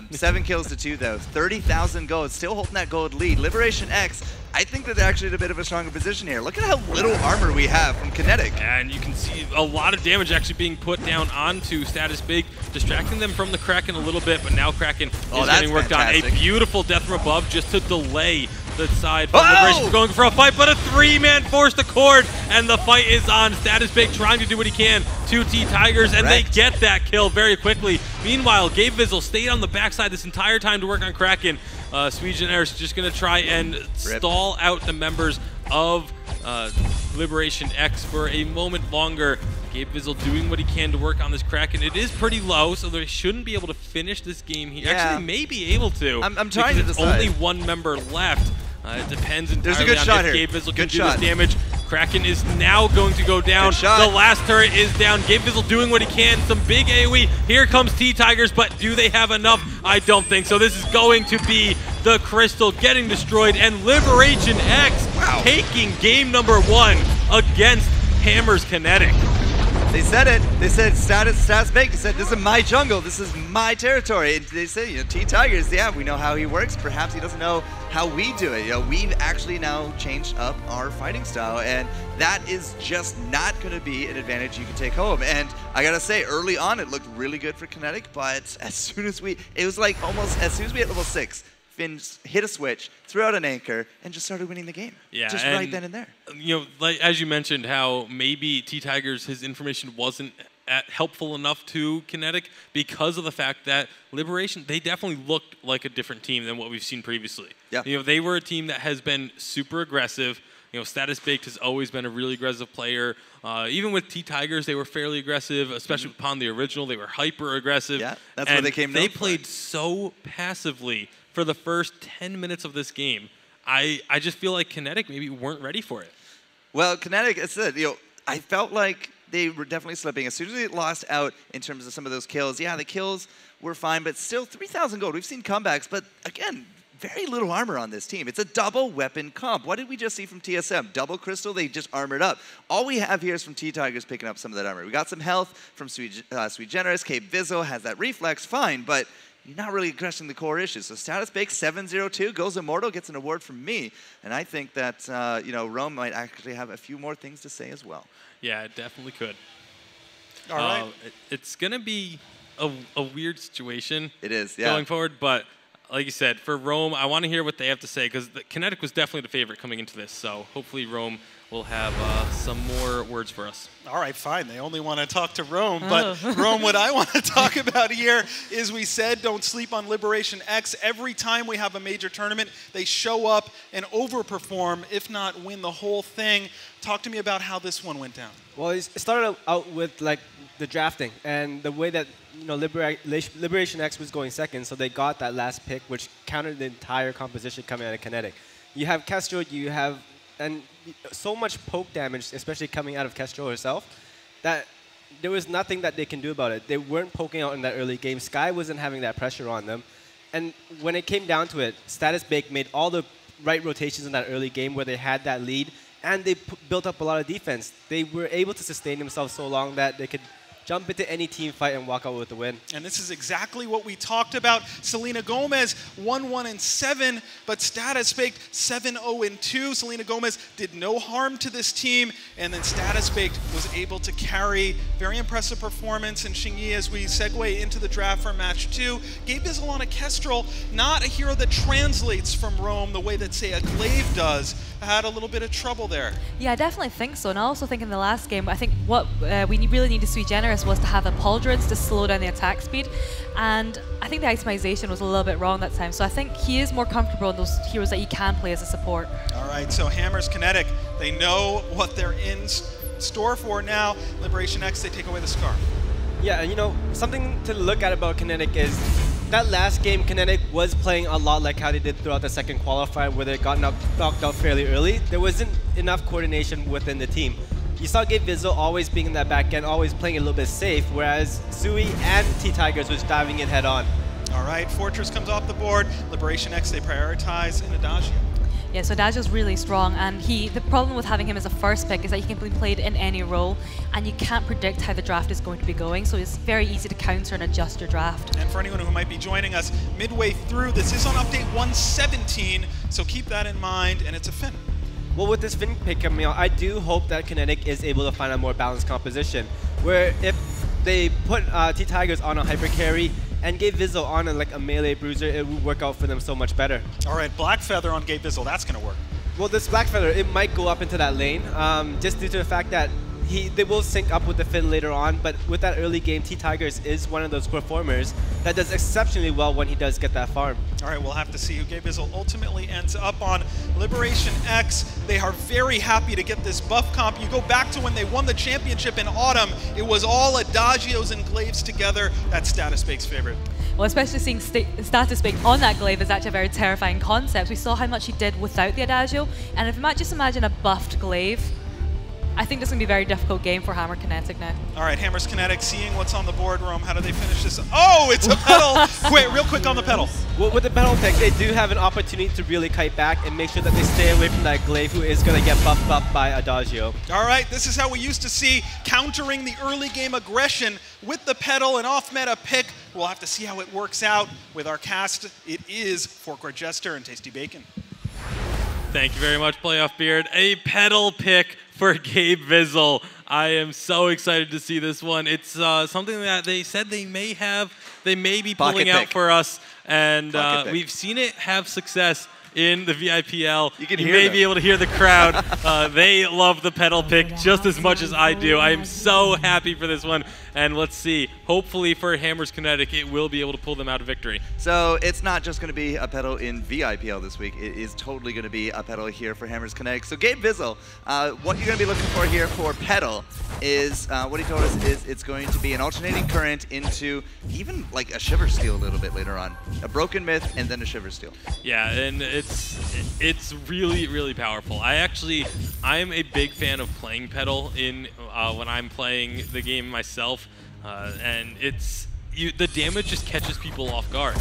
7 kills to 2, though. 30,000 gold, still holding that gold lead. Liberation X, I think that they're actually in a bit of a stronger position here. Look at how little armor we have from Kinetic. And you can see a lot of damage actually being put down onto Status Big, distracting them from the Kraken a little bit, but now Kraken is getting worked on. A beautiful Death from Above just to delay the side from Liberation going for a fight, but a 3-man forced accord, and the fight is on. Status Big trying to do what he can to T-Tigers, and they get that kill very quickly. Meanwhile, Gabe Vizzle stayed on the backside this entire time to work on Kraken. Sweet Generis just going to try and stall out the members of Liberation X for a moment longer. Gabe Vizzle doing what he can to work on this Kraken. It is pretty low, so they shouldn't be able to finish this game. He actually may be able to. I'm trying to decide. Only one member left. It depends entirely There's a good shot if here. Gabe Vizzle can do this damage. Kraken is now going to go down. The last turret is down. Gabe Vizzle doing what he can. Some big AoE. Here comes T-Tigers, but do they have enough? I don't think so. This is going to be the Crystal getting destroyed, and Liberation X taking game number 1 against Hammers Kinetic. They said it. They said Status Baked. They said, this is my jungle. This is my territory. And they say, you know, T-Tigers, yeah, we know how he works. Perhaps he doesn't know how we do it. You know, we've actually now changed up our fighting style, and that is just not going to be an advantage you can take home. And I got to say, early on, it looked really good for Kinetic, but as soon as it was like almost as soon as we hit level 6, Finn hit a switch, threw out an anchor, and just started winning the game. Yeah, just right then and there. You know, like as you mentioned, how maybe T-Tigers, his information wasn't helpful enough to Kinetic because of the fact that Liberation, they definitely looked like a different team than what we've seen previously. Yeah. You know, they were a team that has been super aggressive. You know, Status Baked has always been a really aggressive player. Even with T-Tigers, they were fairly aggressive, especially upon the original. They were hyper aggressive. Yeah, that's where they came. They played so passively for the first 10 minutes of this game. I just feel like Kinetic maybe weren't ready for it. Well, Kinetic, I said, you know, I felt like they were definitely slipping. As soon as they lost out in terms of some of those kills, yeah, the kills were fine, but still 3,000 gold. We've seen comebacks, but again, very little armor on this team. It's a double weapon comp. What did we just see from TSM? Double Crystal, they just armored up. All we have here is from T-Tigers picking up some of that armor. We got some health from Sweet Generis. Gabe Vizzle has that reflex, fine, but you're not really addressing the core issues. So Status Baked 702 goes immortal, gets an award from me, and I think that you know, Rome might actually have a few more things to say as well. Yeah, it definitely could. All right. It's gonna be a weird situation. It is, yeah. Going forward, but like you said, for Rome, I want to hear what they have to say, because Kinetic was definitely the favorite coming into this. So hopefully Rome will have some more words for us. All right, fine. They only want to talk to Rome. But Rome, what I want to talk about here is, we said don't sleep on Liberation X. Every time we have a major tournament, they show up and overperform, if not win the whole thing. Talk to me about how this one went down. Well, it started out with like the drafting and the way that Liberation X was going second, so they got that last pick, which countered the entire composition coming out of Kinetic. You have Kestrel, you have and so much poke damage, especially coming out of Kestrel herself, that there was nothing that they can do about it. They weren't poking out in that early game. Sky wasn't having that pressure on them. And when it came down to it, Status Bake made all the right rotations in that early game where they had that lead, and they built up a lot of defense. They were able to sustain themselves so long that they could jump into any team fight and walk out with the win. And this is exactly what we talked about. Selena Gomez 1-1-7, but Status Baked 7-0-2. Selena Gomez did no harm to this team, and then Status Baked was able to carry. Very impressive performance. And Xingyi, as we segue into the draft for match 2, Gabe Bizzle on a Kestrel, not a hero that translates from Rome the way that, say, a Glaive does. Had a little bit of trouble there. Yeah, I definitely think so. And I also think in the last game, I think what we really needed Sui Generous was to have a Pauldrons to slow down the attack speed. And I think the itemization was a little bit wrong that time. So I think he is more comfortable in those heroes that you can play as a support. All right, so Hammers Kinetic, they know what they're in store for now. Liberation X, they take away the scarf. Yeah, and you know, something to look at about Kinetic is that last game, Kinetic was playing a lot like how they did throughout the second qualifier, where they got knocked out fairly early. There wasn't enough coordination within the team. You saw Gabe Bizzle always being in that back end, always playing a little bit safe, whereas Sui and T-Tigers was diving in head on. All right, Fortress comes off the board. Liberation X, they prioritize in Adagio. Yeah, so Adagio's really strong, and the problem with having him as a first pick is that he can be played in any role, and you can't predict how the draft is going to be going, so it's very easy to counter and adjust your draft. And for anyone who might be joining us midway through, this is on update 117, so keep that in mind, and it's a Finn. Well, with this Finn pick coming out, I do hope that Kinetic is able to find a more balanced composition, where if they put T-Tigers on a hyper carry and Gabe Bizzle on like a melee bruiser, it would work out for them so much better. All right, Black Feather on Gabe Bizzle, that's going to work. Well, this Black Feather, it might go up into that lane, just due to the fact that they will sync up with the Finn later on, but with that early game, T-Tigers is one of those performers that does exceptionally well when he does get that farm. All right, we'll have to see who Gabe Bizzle ultimately ends up on. Liberation X, they are very happy to get this buff comp. You go back to when they won the championship in autumn, it was all Adagios and Glaives together. That's Status Bake's favorite. Well, especially seeing Status Bake on that Glaive is actually a very terrifying concept. We saw how much he did without the Adagio, and if just imagine a buffed Glaive, I think this is going to be a very difficult game for Hammer Kinetic now. All right, Hammers Kinetic, seeing what's on the board, Rome, how do they finish this? Oh, it's a pedal! Wait, real quick on the pedal. Well, with the pedal pick, they do have an opportunity to really kite back and make sure that they stay away from that Glaive, who is going to get buffed by Adagio. All right, this is how we used to see countering the early game aggression with the pedal and off-meta pick. We'll have to see how it works out with our cast. It is Forkroyd Jester and Tasty Bacon. Thank you very much, Playoff Beard. A pedal pick for Gabe Bizzle. I am so excited to see this one. It's something that they said they may be pulling out for us, and we've seen it have success in the VIPL. You may be able to hear the crowd. They love the pedal pick just as much as I do. I am so happy for this one. And let's see, hopefully for Hammers Kinetic, it will be able to pull them out of victory. So it's not just going to be a pedal in VIPL this week. It is totally going to be a pedal here for Hammers Kinetic. So Gabe Bizzle, what you're going to be looking for here for pedal is, what he told us is it's going to be an alternating current into even like a Shiver Steel a little bit later on. A Broken Myth and then a Shiver Steel. Yeah, and it's really, really powerful. I'm a big fan of playing pedal in when I'm playing the game myself. And the damage just catches people off guard,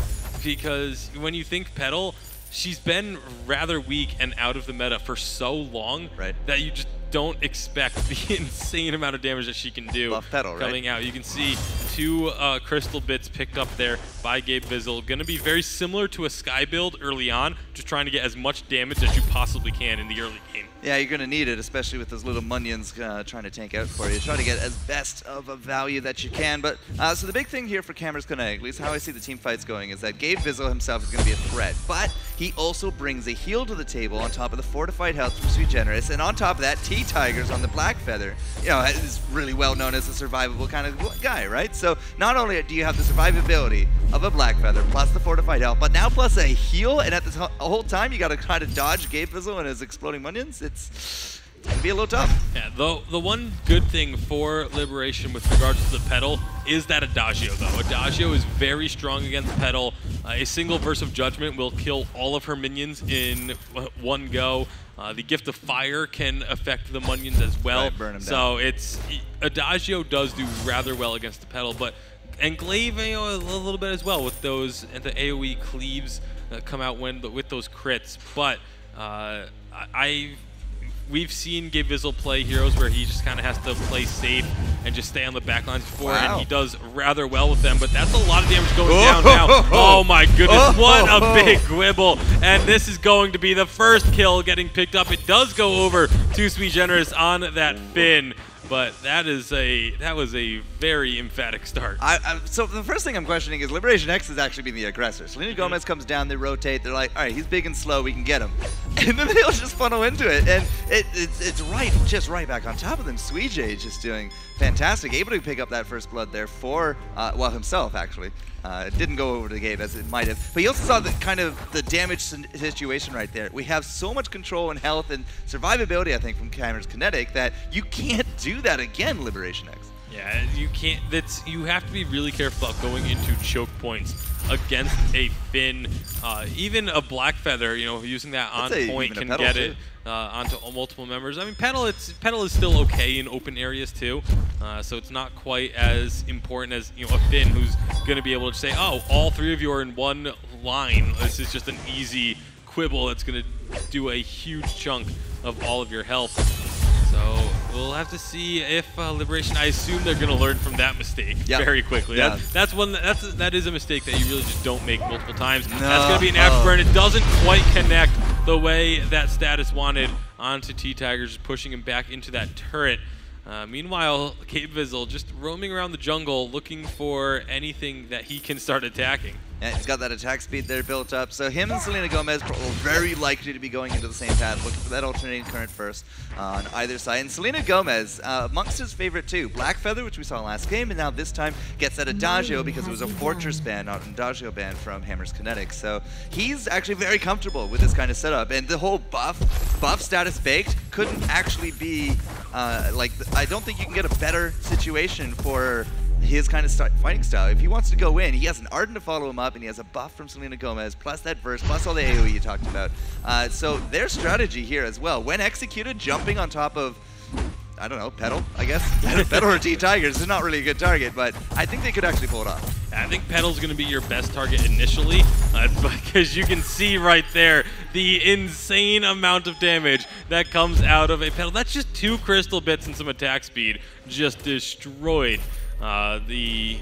because when you think pedal, she's been rather weak and out of the meta for so long that you just don't expect the insane amount of damage that she can do Buff pedal, coming out. You can see 2 crystal bits picked up there by Gabe Vizzle. Going to be very similar to a Sky build early on, just trying to get as much damage as you possibly can in the early game. Yeah, you're going to need it, especially with those little minions trying to tank out for you. Try to get as best of a value that you can. But so the big thing here for Cameras Kinetic, at least how I see the team fights going, is that Gabe Vizzle himself is going to be a threat. But he also brings a heal to the table on top of the fortified health from Sweet Generous. And on top of that, T-Tigers on the Black Feather. You know, is really well known as a survivable kind of guy, right? So not only do you have the survivability of a Black Feather, plus the fortified health, but now plus a heal, and at the whole time you got to try to dodge Gabe Vizzle and his exploding minions. It's gonna be a little tough. Yeah, though the one good thing for Liberation with regards to the Petal is that Adagio, though. Adagio is very strong against Petal. A single Verse of Judgment will kill all of her minions in one go. The Gift of Fire can affect the minions as well. Right, burn them so down. Adagio does do rather well against the Petal, but and Glaive, you know, a little bit as well with those, and the AoE cleaves come out with those crits. But we've seen Gabe Vizzle play heroes where he just kind of has to play safe and just stay on the back lines before, and he does rather well with them. But that's a lot of damage going down now. Oh my goodness, what a big Gwibble. And this is going to be the first kill getting picked up. It does go over to Sweet Generous on that Finn. But that was a very emphatic start. So the first thing I'm questioning is Liberation X has actually been the aggressor. Selena Gomez comes down, they rotate, they're like, all right, he's big and slow, we can get him. And then they'll just funnel into it, and it's right back on top of them. Suijay just doing fantastic, able to pick up that first blood there for, well, himself actually. It didn't go over to Gabe as it might have. But you also saw the kind of the damage situation right there. We have so much control and health and survivability, I think, from Cameras Kinetic that you can't do that again, Liberation X. Yeah, you can't. You have to be really careful about going into choke points against a Finn. Even a Black Feather, you know, using that on point can get it onto multiple members. I mean, Petal is still okay in open areas too, so it's not quite as important as, you know, a Finn who's going to be able to say, oh, all 3 of you are in one line. This is just an easy quibble that's going to do a huge chunk of all of your health. So we'll have to see if Liberation. I assume they're going to learn from that mistake very quickly. Yeah. That is a mistake that you really just don't make multiple times. No. That's going to be an afterburn. It doesn't quite connect the way that Status wanted onto T-Tigers, just pushing him back into that turret. Meanwhile, Gabe Vizzle just roaming around the jungle looking for anything that he can start attacking. Yeah, he's got that attack speed there built up. So him and Selena Gomez are very likely to be going into the same path, looking for that alternating current first on either side. And Selena Gomez, amongst his favorite too, Black Feather, which we saw last game, and now this time gets that Adagio because it was a Fortress ban, not an Adagio ban from Cameras Kinetic. So he's actually very comfortable with this kind of setup. And the whole buff status baked couldn't actually be, I don't think you can get a better situation for his kind of fighting style. If he wants to go in, he has an Arden to follow him up, and he has a buff from Selena Gomez, plus that verse, plus all the AoE you talked about. So their strategy here as well, when executed, jumping on top of, I don't know, Petal, I guess. Petal or T-Tigers is not really a good target, but I think they could actually pull it off. I think Petal's going to be your best target initially, because you can see right there the insane amount of damage that comes out of a Petal. That's just 2 crystal bits and some attack speed just destroyed the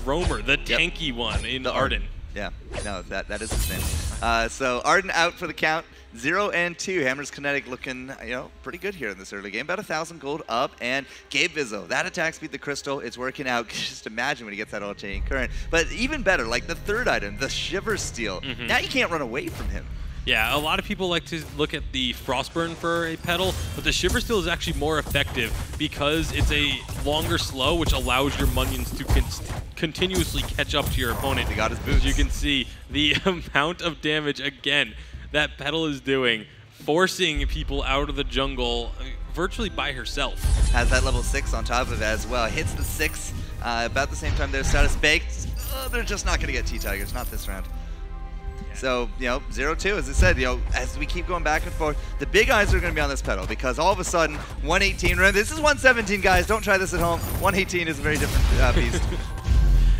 roamer, the tanky one in Arden. Yeah, no, that is his name. So Arden out for the count. 0 and 2. Cameras Kinetic looking, you know, pretty good here in this early game. About 1,000 gold up, and Gabe Vizzle, that attack speed, the crystal, it's working out. Just imagine when he gets that alternating current. But even better, like the third item, the Shiver Steel. Now you can't run away from him. Yeah, a lot of people like to look at the Frostburn for a Petal, but the Shiver Steel is actually more effective because it's a longer slow, which allows your minions to continuously catch up to your opponent. He got his boots. You can see the amount of damage, again, that Petal is doing, forcing people out of the jungle virtually by herself. Has that level 6 on top of it as well. Hits the 6 about the same time their status baked. They're just not going to get T-Tigers, not this round. So, you know, 0-2, as I said, you know, as we keep going back and forth, the big eyes are going to be on this Petal because all of a sudden, 118, this is 117, guys, don't try this at home. 118 is a very different beast.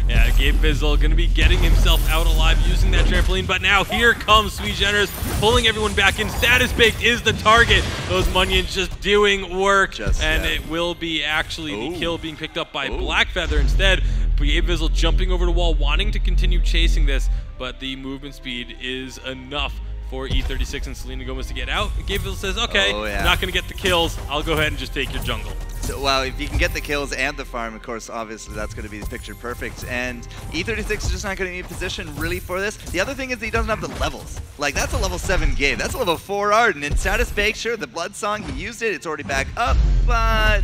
Yeah, Gabe Bizzle going to be getting himself out alive using that trampoline, but now here comes Sweet Generous pulling everyone back in. Status Baked is the target. Those Munions just doing work, and it will be actually the kill being picked up by Black Feather instead. Gabe Bizzle jumping over the wall, wanting to continue chasing this, but the movement speed is enough for E36 and Selena Gomez to get out. Gabe Bizzle says, okay, not going to get the kills. I'll go ahead and just take your jungle. So, well, if you can get the kills and the farm, of course, obviously that's going to be the picture perfect. And E36 is just not going to be in position really for this. The other thing is that he doesn't have the levels. Like, that's a level 7 Gabe. That's a level 4 Arden. And Status Baked, sure, the Blood Song, he used it. It's already back up, but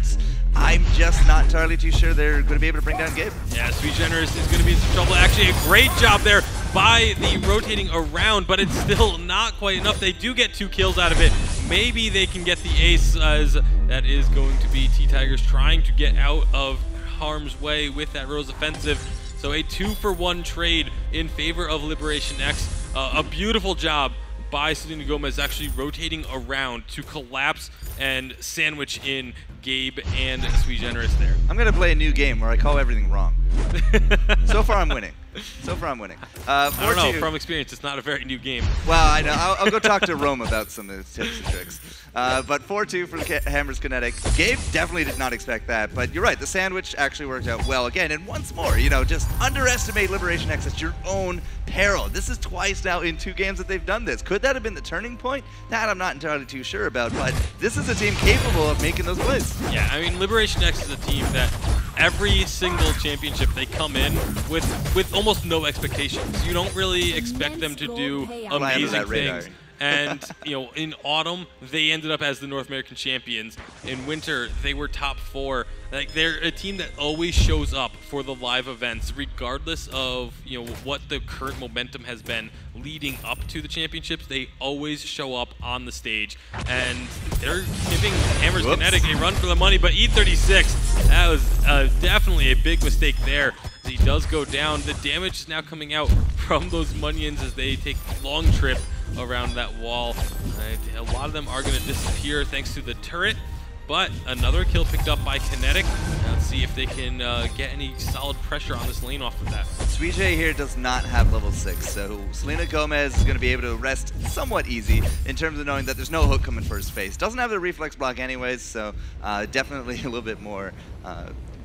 I'm just not entirely too sure they're going to be able to bring down Gabe. Yeah, Sweet Generous is going to be in some trouble. Actually, a great job there by the rotating around, but it's still not quite enough. They do get 2 kills out of it. Maybe they can get the ace, as that is going to be T-Tigers trying to get out of harm's way with that Rose offensive. So a 2-for-1 trade in favor of Liberation X. A beautiful job by Selena Gomez actually rotating around to collapse and sandwich in Gabe and Sweet Generous there. I'm going to play a new game where I call everything wrong. So far, I'm winning. So far, I'm winning. I don't know. From experience, it's not a very new game. Well, I know. I'll go talk to Rome about some of the tips and tricks. But 4-2 for Hammers Kinetic. Gabe definitely did not expect that. But you're right. The sandwich actually worked out well again. And once more, you know, just underestimate Liberation X at your own peril. This is twice now in 2 games that they've done this. Could that have been the turning point? That I'm not entirely too sure about. But this is a team capable of making those plays. Yeah, I mean, Liberation X is a team that every single championship they come in with almost no expectations. You don't really expect them to do amazing things. And, you know, in autumn, they ended up as the North American champions. In winter, they were top 4. Like, they're a team that always shows up for the live events, regardless of, you know, what the current momentum has been leading up to the championships. They always show up on the stage. And they're giving Hammers Kinetic a run for the money, but E36, that was definitely a big mistake there. He does go down. The damage is now coming out from those Munions as they take a long trip around that wall. A lot of them are going to disappear thanks to the turret, but another kill picked up by Kinetic. Now let's see if they can get any solid pressure on this lane off of that. Sweet J here does not have level 6, so Selena Gomez is going to be able to rest somewhat easy in terms of knowing that there's no hook coming for his face. Doesn't have the reflex block anyways, so definitely a little bit more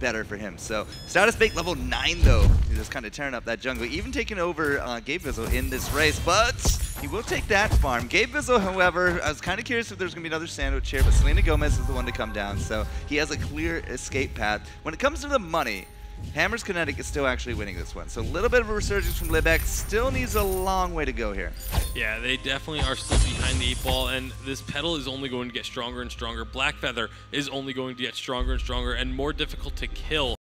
better for him. So Status Baked level 9 though. He's just kind of tearing up that jungle, even taking over Gabe Bizzle in this race, but he will take that farm. Gabe Bizzle, however, I was kind of curious if there's going to be another sandwich here, but Selena Gomez is the one to come down, so he has a clear escape path. When it comes to the money, Hammers Kinetic is still actually winning this one. So a little bit of a resurgence from Libek. Still needs a long way to go here. Yeah, they definitely are still behind the 8 ball, and this pedal is only going to get stronger and stronger. Black Feather is only going to get stronger and stronger and more difficult to kill.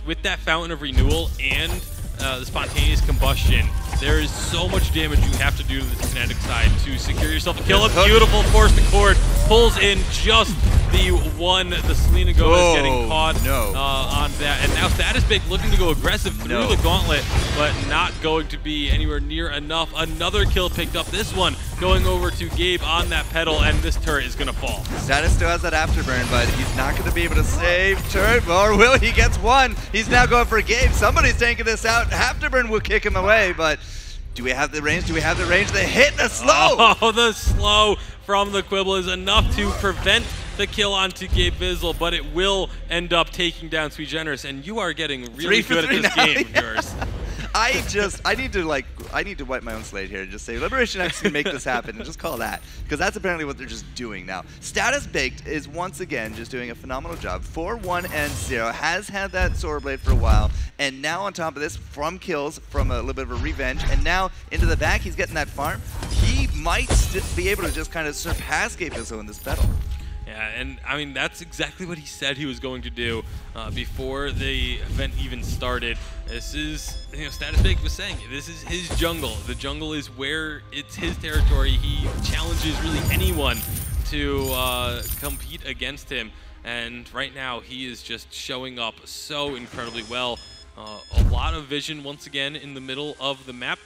With that Fountain of Renewal and the Spontaneous Combustion, there is so much damage you have to do to this Kinetic side to secure yourself a kill. A beautiful forced accord pulls in just the one, the Selena Gomez getting caught on that. And now Status Baked looking to go aggressive through the gauntlet, but not going to be anywhere near enough. Another kill picked up, this one going over to Gabe on that pedal, and this turret is going to fall. Status still has that afterburn, but he's not going to be able to save turret, or will he? Gets one. He's now going for Gabe. Somebody's taking this out. Afterburn will kick him away, but do we have the range? Do we have the range? They hit the slow! Oh, the slow from the Quibble is enough to prevent the kill onto Gabe Bizzle, but it will end up taking down Sweet Generous, and you are getting really good at this game of yours. I need to wipe my own slate here and just say Liberation X can make this happen and just call that, because that's apparently what they're just doing now. Status Baked is once again just doing a phenomenal job. 4-1-0, has had that Sword Blade for a while, and now on top of this, from kills, from a little bit of a revenge, and now into the back, he's getting that farm. He might be able to just kind of surpass Gabe Bizzle in this battle. Yeah, and I mean, that's exactly what he said he was going to do before the event even started. This is, you know, Status Baked was saying, this is his jungle. The jungle is where it's his territory. He challenges really anyone to compete against him. And right now, he is just showing up so incredibly well. A lot of vision once again in the middle of the map.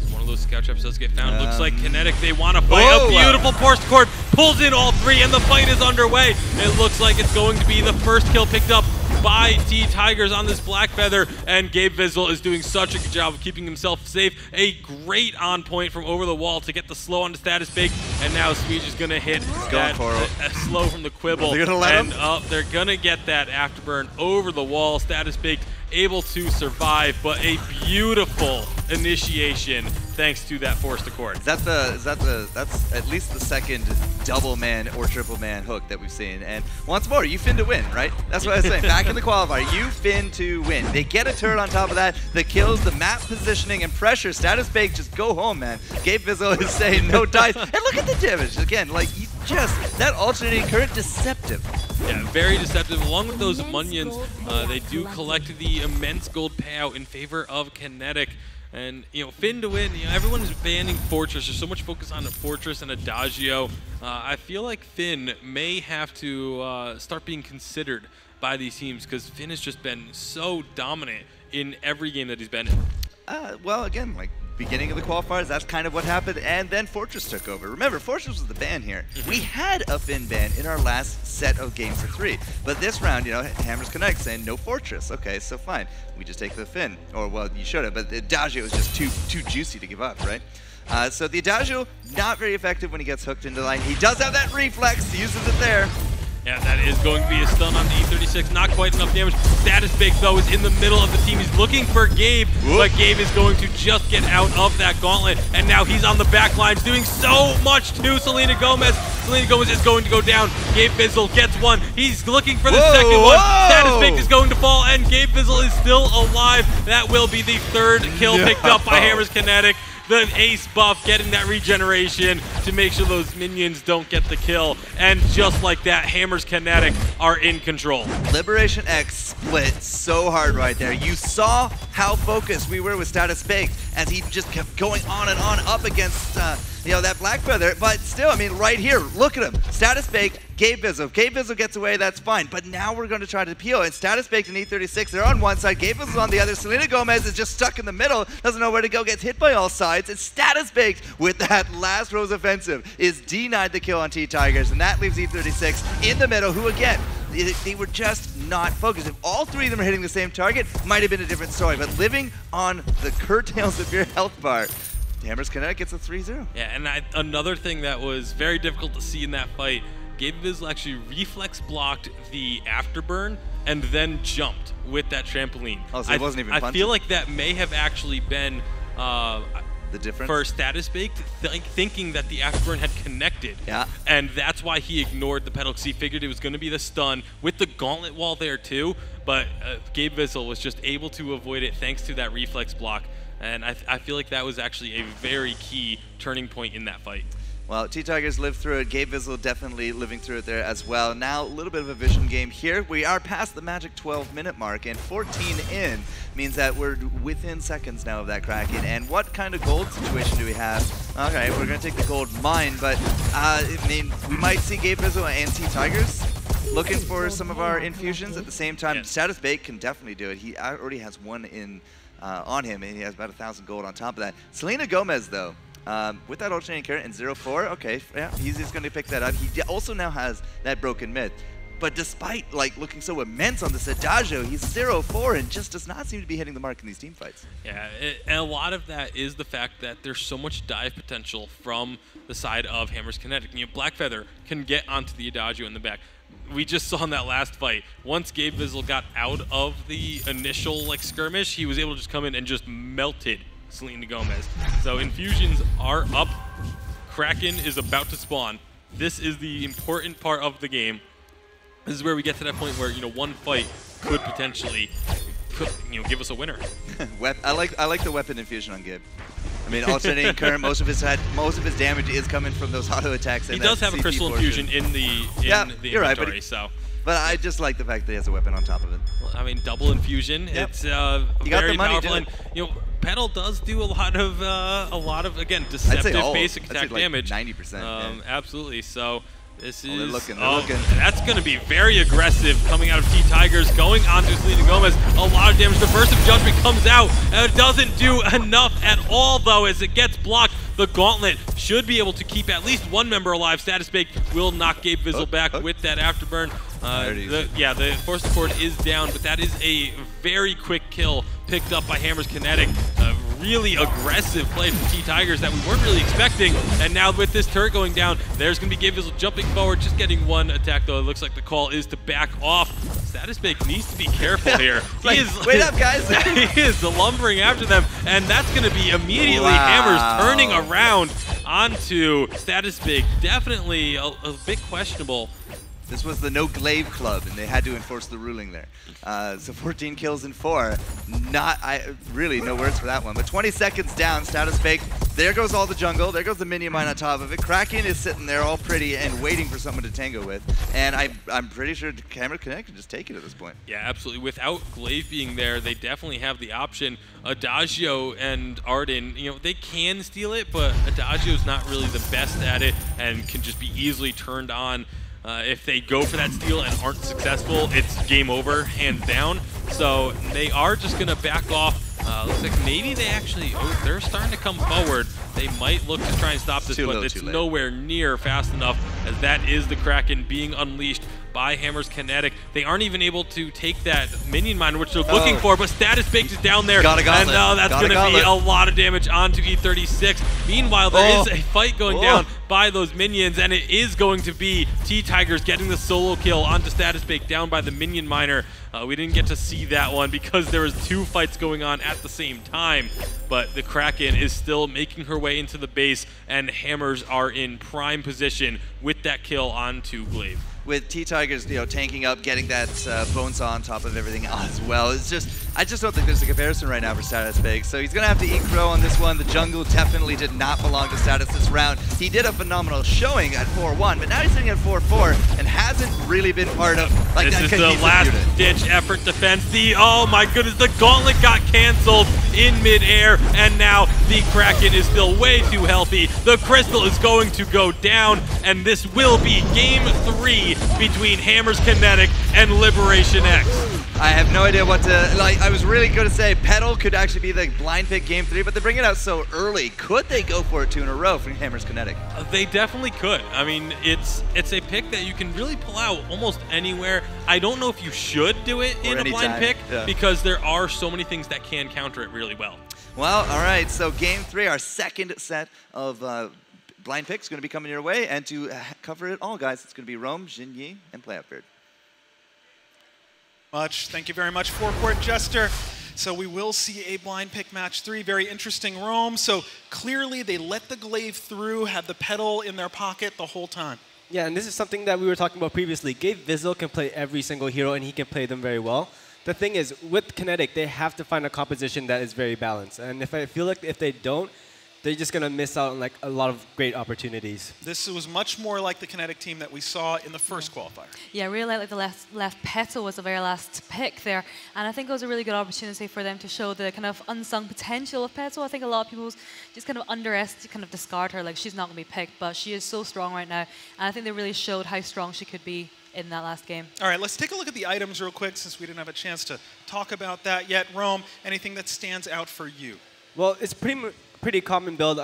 As one of those scout traps does get found. Looks like Kinetic, they want to fight. A beautiful forced cord pulls in all 3, and the fight is underway. It looks like it's going to be the first kill picked up by T-Tigers on this Black Feather, and Gabe Vizzle is doing such a good job of keeping himself safe. A great on point from over the wall to get the slow on the Status Bake, and now Sweej is going to hit that slow from the Quibble. They're gonna let and they're going to get that Afterburn over the wall. Status Baked able to survive, but a beautiful initiation thanks to that forced accord. That's at least the second double man or triple man hook that we've seen. And once more, you fin to win, right? That's what I was saying. Back in the qualifier, you fin to win. They get a turret on top of that. The kills, the map positioning, and pressure. Status Bake, just go home, man. Gabe Vizzle is saying no dice. And look at the damage. Again, like, just that alternating current, deceptive. Yeah, very deceptive. Along with those Munions, they do collect the immense gold payout in favor of Kinetic. And, you know, Finn to win, you know, everyone is banning Fortress. There's so much focus on Fortress and Adagio. I feel like Finn may have to start being considered by these teams because Finn has just been so dominant in every game that he's been in. Well, again, like, beginning of the qualifiers, that's kind of what happened, and then Fortress took over. Remember, Fortress was the ban here. We had a Finn ban in our last set of games of 3, but this round, you know, Hammers Connect saying no Fortress. Okay, so fine, we just take the Finn, or well, you should have, but the Adagio was just too juicy to give up, right? So the Adagio, not very effective when he gets hooked into the line. He does have that reflex, uses it there. Yeah, that is going to be a stun on the E36. Not quite enough damage. Status Bake, though, is in the middle of the team. He's looking for Gabe, but Gabe is going to just get out of that gauntlet. And now he's on the back lines doing so much to Selena Gomez. Selena Gomez is going to go down. Gabe Vizzle gets one. He's looking for the second one. Status Bake is going to fall, and Gabe Vizzle is still alive. That will be the third kill picked up by Hammers Kinetic. The ace buff getting that regeneration to make sure those minions don't get the kill. And just like that, Hammers Kinetic are in control. Liberation X split so hard right there. You saw how focused we were with Status Bake as he just kept going on and on up against you know, that Black Feather. But still, I mean, right here, look at him. Status Bake, Gabe Vizzle. Gabe Vizzle gets away, that's fine. But now we're going to try to peel. And Status Baked and E36, they're on one side. Gabe Vizzle's on the other. Selena Gomez is just stuck in the middle, doesn't know where to go, gets hit by all sides. And Status Baked, with that last Rose offensive, is denied the kill on T-Tigers. And that leaves E36 in the middle, who again, they were just not focused. If all three of them are hitting the same target, might have been a different story. But living on the curtails of your health bar, Hammers Kinetic gets a 3-0. Yeah, and another thing that was very difficult to see in that fight, Gabe Vizzle actually reflex blocked the Afterburn and then jumped with that trampoline. Oh, so it wasn't even I feel like that may have actually been the difference for Status Baked, thinking that the Afterburn had connected. Yeah. And that's why he ignored the pedal, because he figured it was going to be the stun with the gauntlet wall there too. But Gabe Vizzle was just able to avoid it thanks to that reflex block. And I feel like that was actually a very key turning point in that fight. Well, T-Tigers lived through it. Gabe Vizzle definitely living through it there as well. Now, a little bit of a vision game here. We are past the magic 12-minute mark, and 14 in means that we're within seconds now of that Kraken. And what kind of gold situation do we have? Okay, we're going to take the gold mine, but I mean, we might see Gabe Vizzle and T-Tigers looking for some of our infusions at the same time. Yeah. Status Bake can definitely do it. He already has one in on him, and he has about 1,000 gold on top of that. Selena Gomez, though, with that alternating current in 0-4, okay, yeah, he's just going to pick that up. He also now has that broken mid. But despite like looking so immense on this Adagio, he's 0-4 and just does not seem to be hitting the mark in these team fights. Yeah, and a lot of that is the fact that there's so much dive potential from the side of Hammers Kinetic. You know, Black Feather can get onto the Adagio in the back. We just saw in that last fight, once Gabe Vizzle got out of the initial like skirmish, he was able to just come in and just melted Selena Gomez. So infusions are up. Kraken is about to spawn. This is the important part of the game. This is where we get to that point where, you know, one fight could potentially give us a winner. I like the weapon infusion on Gib. I mean, alternating current, most of his damage is coming from those auto attacks. He does have a crystal infusion in the you're right, inventory, but I just like the fact that he has a weapon on top of it. Well, I mean, double infusion. Yep. It's very powerful. And, you know, Pedal does do a lot of again deceptive basic attack damage. 90%. Yeah. Absolutely. So. This is they're looking. That's going to be very aggressive coming out of T-Tigers, going on to Selena Gomez. A lot of damage. The Burst of Judgment comes out. It doesn't do enough at all, though, as it gets blocked. The Gauntlet should be able to keep at least one member alive. Status Bake will knock Gabe Vizzle back with that Afterburn. The force support is down, but that is a very quick kill picked up by Hammer's Kinetic. Really aggressive play from T-Tigers that we weren't really expecting. And now with this turret going down, there's going to be Gavizzle jumping forward, just getting one attack, though. It looks like the call is to back off. Status Bake needs to be careful here. Wait up, guys. He is lumbering after them, and that's going to be immediately Hammers turning around onto Status Bake. Definitely a bit questionable. This was the no glaive club, and they had to enforce the ruling there. So 14 kills in 4. Really no words for that one. But 20 seconds down, Status Bake. There goes all the jungle. There goes the minion mine on top of it. Kraken is sitting there all pretty and waiting for someone to tango with. And I'm pretty sure Hammer's Kinetic can just take it at this point. Yeah, absolutely. Without glaive being there, they definitely have the option. Adagio and Arden, they can steal it, but Adagio's not really the best at it and can just be easily turned on. If they go for that steal and aren't successful, it's game over, hands down. So they are just going to back off. Looks like maybe they actually, they're starting to come forward. They might look to try and stop this, but it's nowhere near fast enough, as that is the Kraken being unleashed by Hammer's Kinetic. They aren't even able to take that minion mine, which they're looking for, but Status Baked is down there. And that's going to be a lot of damage onto E36. Meanwhile, there is a fight going down by those minions, and it is going to be T-Tigers getting the solo kill onto Status Baked down by the minion miner. We didn't get to see that one because there was 2 fights going on at the same time, but the Kraken is still making her way into the base, and Hammers are in prime position with that kill onto Glaive. With T-Tigers, tanking up, getting that Bonesaw on top of everything as well. I just don't think there's a comparison right now for Status Bake. So he's going to have to eat crow on this one. The jungle definitely did not belong to Status this round. He did a phenomenal showing at 4-1, but now he's sitting at 4-4 and hasn't really been part of like this is the last-ditch effort defense. Oh my goodness, the gauntlet got canceled in midair, and now the Kraken is still way too healthy. The crystal is going to go down, and this will be game 3 between Hammer's Kinetic and Liberation X. I have no idea what to, I was really going to say Petal could actually be the blind pick game 3, but they bring it out so early. Could they go for it 2 in a row from Hammer's Kinetic? They definitely could. I mean, it's a pick that you can really pull out almost anywhere. I don't know if you should do it in a blind pick because there are so many things that can counter it really well. Well, all right, so game 3, our second set of blind picks going to be coming your way, and to cover it all, guys, it's going to be Rome, Jinyi, and Playoff Beard. Thank you very much, Forecourt Jester. So we will see a blind pick match 3. Very interesting, Rome. So clearly they let the glaive through, had the pedal in their pocket the whole time. Yeah, and this is something that we were talking about previously. Gavizzle can play every single hero, and he can play them very well. The thing is, with Kinetic, they have to find a composition that is very balanced. And I feel like if they don't, they're just going to miss out on a lot of great opportunities. This was much more like the Kinetic team that we saw in the first qualifier. Yeah, I really like the left petal was the very last pick there. And I think it was a really good opportunity for them to show the kind of unsung potential of Petal. I think a lot of people just kind of discard her, like she's not going to be picked, but she is so strong right now. And I think they really showed how strong she could be in that last game. All right, let's take a look at the items real quick since we didn't have a chance to talk about that yet. Rome, anything that stands out for you? Well, it's pretty common build.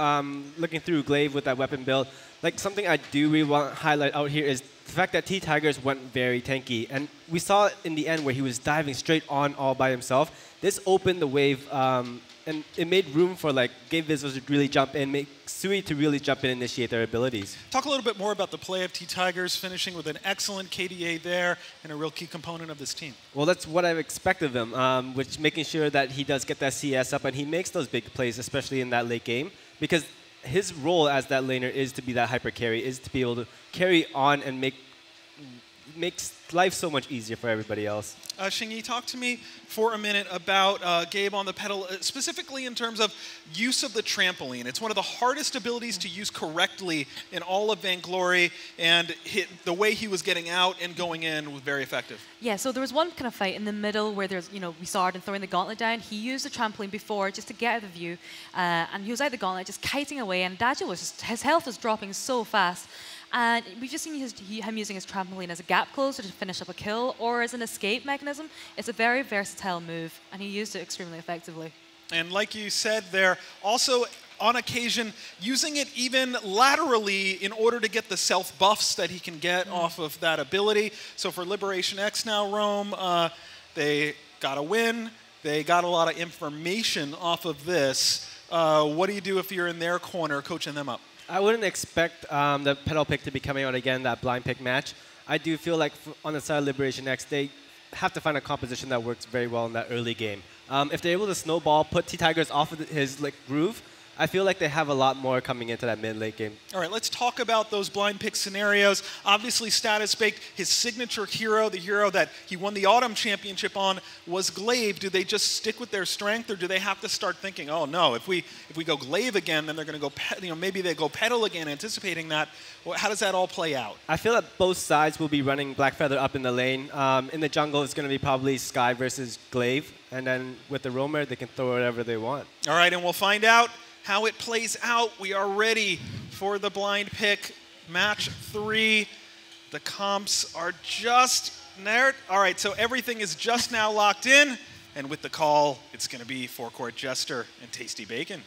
Looking through Glaive with that weapon build, something I do really want to highlight out here is the fact that T-Tigers went very tanky. And we saw it in the end where he was diving straight on all by himself. This opened the wave, and it made room for Gavizzle to really jump in, make Sui to really jump in and initiate their abilities. Talk a little bit more about the play of T-Tigers, finishing with an excellent KDA there and a real key component of this team. Well, that's what I expect of him, which making sure that he does get that CS up and he makes those big plays, especially in that late game, because his role as that laner is to be that hyper carry, is to be able to carry on and makes life so much easier for everybody else. Xingyi, talk to me for a minute about Gabe on the pedal, specifically in terms of use of the trampoline. It's one of the hardest abilities to use correctly in all of Vainglory, and the way he was getting out and going in was very effective. Yeah, so there was one kind of fight in the middle where there's, we saw Arden throwing the gauntlet down. He used the trampoline before just to get out of the view, and he was out the gauntlet just kiting away, and Dajo was his health was dropping so fast. And we've just seen him using his trampoline as a gap closer to finish up a kill or as an escape mechanism. It's a very versatile move, and he used it extremely effectively. And like you said there, also on occasion using it even laterally in order to get the self-buffs that he can get off of that ability. So for Liberation X now, Rome, they got a win. They got a lot of information off of this. What do you do if you're in their corner coaching them up? I wouldn't expect the pedal pick to be coming out again, that blind pick match. I do feel like on the side of Liberation X, they have to find a composition that works very well in that early game. If they're able to snowball, put T-Tigers off of his groove, I feel like they have a lot more coming into that mid-late game. All right, let's talk about those blind pick scenarios. Obviously, Status Baked, his signature hero, the hero that he won the Autumn Championship on, was Glaive. Do they just stick with their strength, or do they have to start thinking, oh no, if we go Glaive again, then they're going to go, maybe they go Pedal again, anticipating that. Well, how does that all play out? I feel that both sides will be running Blackfeather up in the lane. In the jungle, it's going to be probably Sky versus Glaive, and then with the Roamer, they can throw whatever they want. All right, and we'll find out how it plays out. We are ready for the blind pick match 3. The comps are just there. All right, so everything is just now locked in, and with the call, it's going to be Forecourt Jester and Tasty Bacon.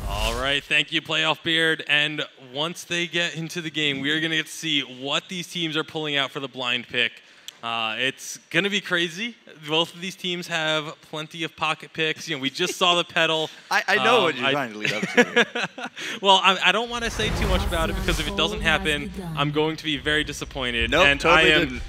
All right, thank you, Playoff Beard. And once they get into the game, we are going to get to see what these teams are pulling out for the blind pick. It's going to be crazy. Both of these teams have plenty of pocket picks. You know, we just saw the pedal. I know what you're trying to lead up to. Well, I don't want to say too much about it, because if it doesn't happen, I'm going to be very disappointed. Nope, and totally didn't.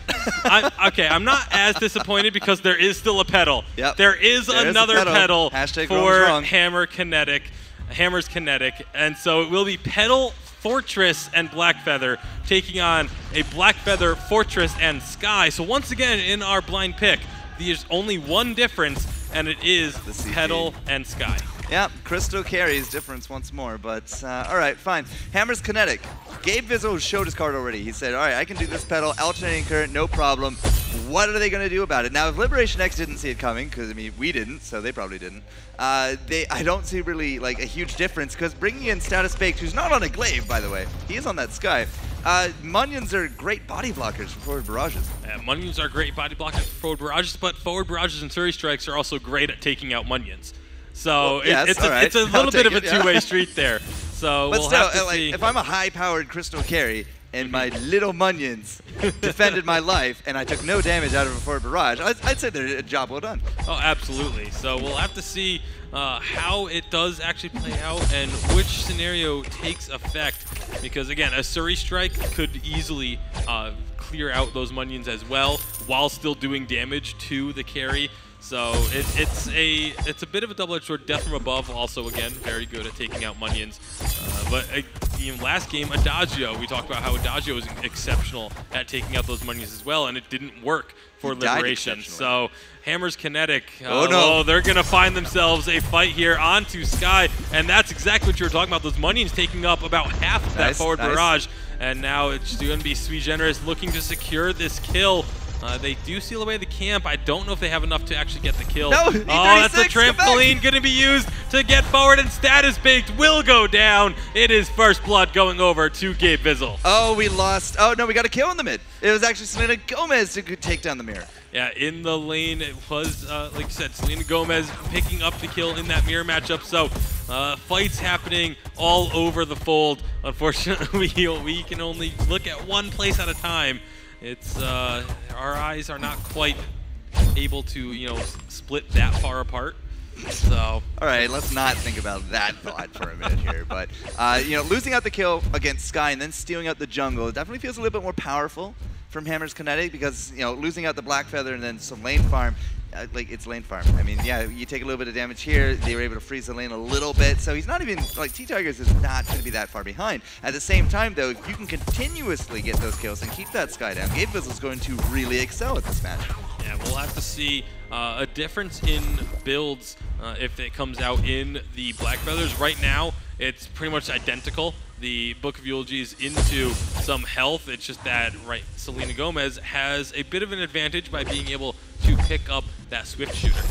I'm not as disappointed because there is still a pedal. Yep. There is another pedal for Hammer's Kinetic, and so it will be Pedal, Fortress, and Blackfeather taking on a Blackfeather, Fortress, and Sky. So once again, in our blind pick, there's only one difference, and it is Pedal and Sky. Yeah, Crystal carries difference once more, but all right, fine. Hammer's Kinetic. Gabe Vizzo showed his card already. He said, all right, I can do this pedal, alternating current, no problem. What are they going to do about it? Now, if Liberation X didn't see it coming, because, I mean, we didn't, so they probably didn't, I don't see really, like, a huge difference, because bringing in Status Baked, who's not on a Glaive, by the way, he is on that Sky. Munions are great body blockers for forward barrages. Munions are great body blockers for forward barrages, but forward barrages and Surrey Strikes are also great at taking out Munions. So it's a little bit of a two-way street there. So but we'll still, have to see. If I'm a high-powered Crystal carry and my little Munions defended my life and I took no damage out of a forward barrage, I'd say they're a job well done. Oh, absolutely. So we'll have to see how it does actually play out and which scenario takes effect. Because again, a Surrey Strike could easily clear out those Munions as well while still doing damage to the carry. So it's a bit of a double-edged sword. Death from Above also, again, very good at taking out Munions. But last game, Adagio, we talked about how Adagio was exceptional at taking out those Munions as well, and it didn't work for Liberation. So Hammer's Kinetic, they're going to find themselves a fight here onto Sky, and that's exactly what you were talking about, those Munions taking up about half of that forward barrage. And now it's going to be Sui Generous looking to secure this kill. They do seal away the camp. I don't know if they have enough to actually get the kill. No, that's a trampoline going to be used to get forward, and Status Baked will go down. It is First Blood going over to Gabe Vizzle. Oh, we lost. Oh, no, we got a kill in the mid. It was actually Selena Gomez who could take down the mirror. Yeah, in the lane, it was, like you said, Selena Gomez picking up the kill in that mirror matchup. So fights happening all over the fold. Unfortunately, we can only look at one place at a time. It's our eyes are not quite able to, split that far apart. So, all right, let's not think about that thought for a minute here. But losing out the kill against Sky and then stealing out the jungle definitely feels a little bit more powerful from Hammer's Kinetic, because losing out the Blackfeather and then some lane farm. It's lane farm. I mean, yeah, you take a little bit of damage here. They were able to freeze the lane a little bit. So he's not even, T-Tigers is not going to be that far behind. At the same time, though, if you can continuously get those kills and keep that Sky down, Gabe Vizzle's going to really excel at this match. Yeah, we'll have to see a difference in builds if it comes out in the Blackfeathers. Right now, it's pretty much identical. The Book of Eulogy is into some health. It's just that, Selena Gomez has a bit of an advantage by being able to pick up that Swift Shooter.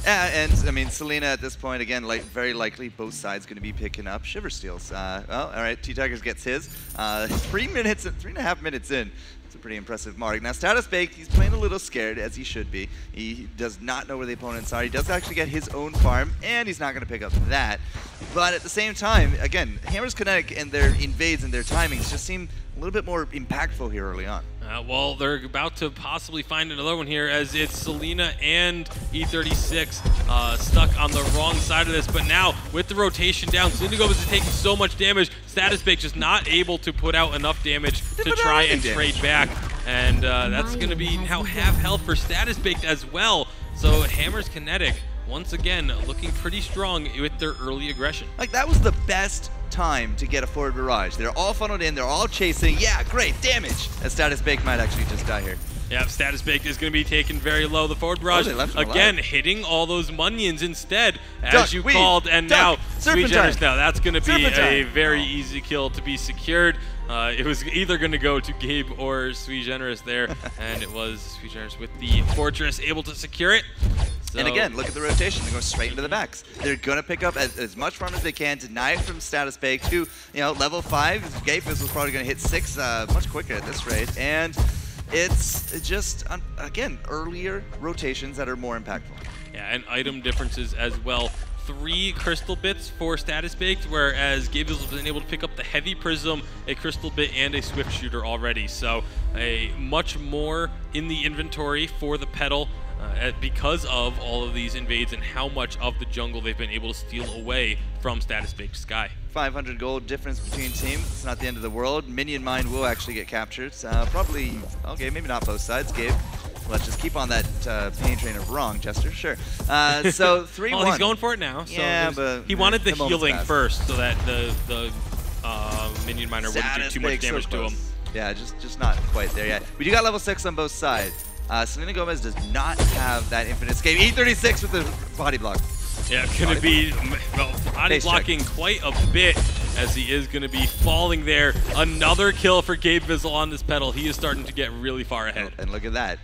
Yeah, and I mean, Selena at this point, again, like very likely both sides going to be picking up Shiver Steals. Well, all right, T-Tigers gets his. 3.5 minutes in. It's a pretty impressive mark. Now, Status Baked, he's playing a little scared, as he should be. He does not know where the opponents are. He does actually get his own farm, and he's not going to pick up that. But at the same time, again, Hammer's Kinetic and their invades and their timings just seem a little bit more impactful here early on. Well, they're about to possibly find another one here, as it's Selena and E36 stuck on the wrong side of this. But now, with the rotation down, Selena Gomez is taking so much damage. Status Baked just not able to put out enough damage to try and trade back. And that's going to be now half health for Status Baked as well. So Hammer's Kinetic, once again, looking pretty strong with their early aggression. Like, that was the best time to get a forward barrage. They're all funneled in, they're all chasing. Yeah, great damage. And Status Baked might actually just die here. Yeah, Status Baked is going to be taken very low. The forward barrage, again, hitting all those munions instead, as you called. And now, Sweet Generous, now that's going to be a very easy kill to be secured. It was either going to go to Gabe or Sweet Generous there, and it was Sweet Generous with the Fortress able to secure it. So, and again, look at the rotation. They're going straight into the backs. They're going to pick up as much farm as they can, deny it from Status Baked to, level 5. Gabe is probably going to hit 6 much quicker at this rate. And it's just, again, earlier rotations that are more impactful. Yeah, and item differences as well. 3 crystal bits for Status Baked, whereas Gabe has been able to pick up the heavy prism, a crystal bit, and a swift shooter already. So a much more in the inventory for the pedal because of all of these invades and how much of the jungle they've been able to steal away from Status Baked Sky. 500 gold difference between teams. It's not the end of the world. Minion Mine will actually get captured. Probably, okay, maybe not both sides, Gabe. Let's just keep on that pain train of wrong, Jester. Sure. So 3-1. Well, he's going for it now. So yeah, but he wanted the healing first, so that the Minion Miner wouldn't do too much damage to him. Yeah, just not quite there yet. We do got level 6 on both sides. Selena Gomez does not have that infinite escape. E36 with the body block. Yeah, going to be body blocking quite a bit, as he is going to be falling there. Another kill for Gabe Vizzle on this pedal. He is starting to get really far ahead. And look at that.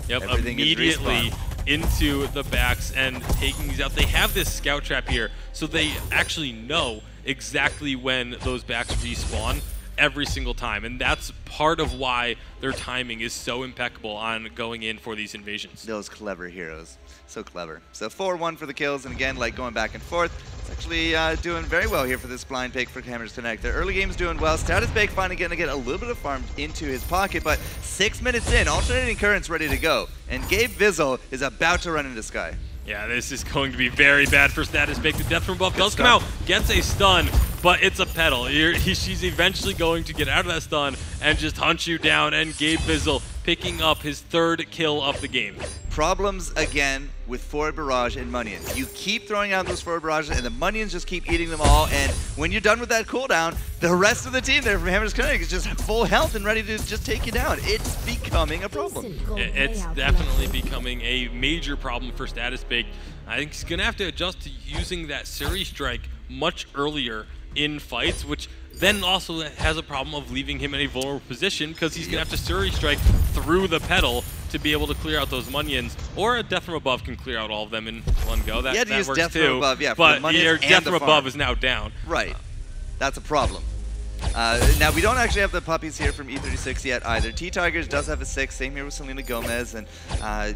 Yep, immediately into the backs and taking these out. They have this scout trap here, so they actually know exactly when those backs respawn every single time, and that's part of why their timing is so impeccable on going in for these invasions. Those clever heroes. So clever. So 4-1 for the kills, and again, like going back and forth, it's actually doing very well here for this blind pick for Hammer's Connect. Their early game's doing well. Status Baked finally going to get a little bit of farm into his pocket, but 6 minutes in, alternating currents ready to go, and Gabe Vizzle is about to run into Sky. Yeah, this is going to be very bad for Status Baked. The death from above does come out, gets a stun, but it's a pedal. She's eventually going to get out of that stun and just hunt you down, and Gabe Vizzle picking up his 3rd kill of the game. Problems again with forward barrage and munions. You keep throwing out those forward barrages, and the munions just keep eating them all. And when you're done with that cooldown, the rest of the team there from Hammer's Kinetic is just full health and ready to just take you down. It's becoming a problem. It's definitely becoming a major problem for Status Baked. I think he's gonna have to adjust to using that Suri Strike much earlier in fights, which then also has a problem of leaving him in a vulnerable position, because he's going to have to Suri Strike through the pedal to be able to clear out those munions, or a Death from Above can clear out all of them in one go. That works Death too, from Above, yeah, but your Death from Above is now down. Right. That's a problem. Now, we don't actually have the puppies here from E36 yet either. T-Tigers does have a 6, same here with Selena Gomez. And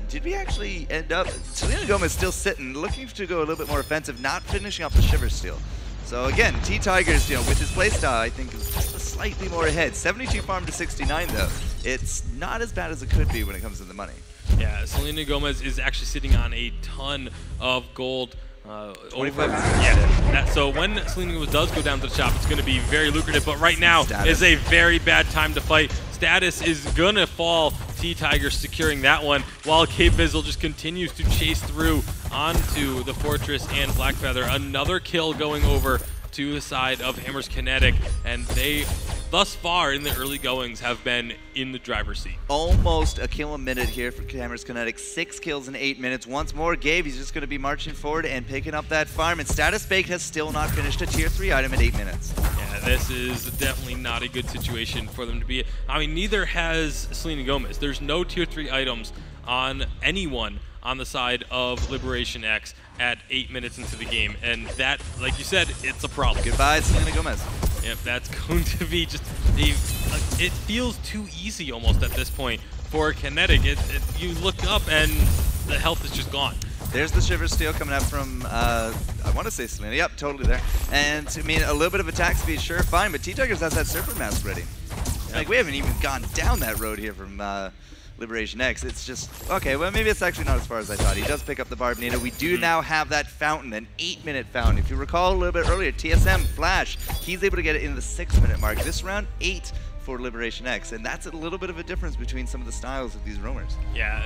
did we actually end up... Selena Gomez still sitting, looking to go a little bit more offensive, not finishing off the Shiver Steal. So again, T-Tigers, with his playstyle, I think is just slightly more ahead. 72 farm to 69 though. It's not as bad as it could be when it comes to the money. Yeah, Selena Gomez is actually sitting on a ton of gold. 25. Yeah. So when Selena Gomez does go down to the shop, it's going to be very lucrative. But right now is a very bad time to fight. Status is going to fall. T-Tiger securing that one, while Gabe Vizzle just continues to chase through onto the Fortress and Blackfeather. Another kill going over to the side of Hammer's Kinetic, and they, thus far in the early goings, have been in the driver's seat. Almost a kill a minute here for Hammer's Kinetic. 6 kills in 8 minutes. Once more, Gabe, he's just going to be marching forward and picking up that farm, and Status Baked has still not finished a tier 3 item in 8 minutes. Yeah, this is definitely not a good situation for them to be in. I mean, neither has Selena Gomez. There's no tier 3 items on anyone on the side of Liberation X at 8 minutes into the game. And that, like you said, it's a problem. Goodbye, Selena Gomez. Yep, that's going to be just it feels too easy almost at this point for Kinetic. You look up and the health is just gone. There's the Shiver Steel coming up from, I want to say Selena. Yep, totally there. And, I mean, a little bit of attack speed, sure, fine, but T-Tigers has that Serpent Mask ready. Like, we haven't even gone down that road here from Liberation X. It's just, okay, well, maybe it's actually not as far as I thought. He does pick up the Barb Nita. We do now have that fountain, an 8-minute fountain. If you recall a little bit earlier, TSM, Flash, he's able to get it in the 6-minute mark. This round, 8 for Liberation X, and that's a little bit of a difference between some of the styles of these roamers. Yeah,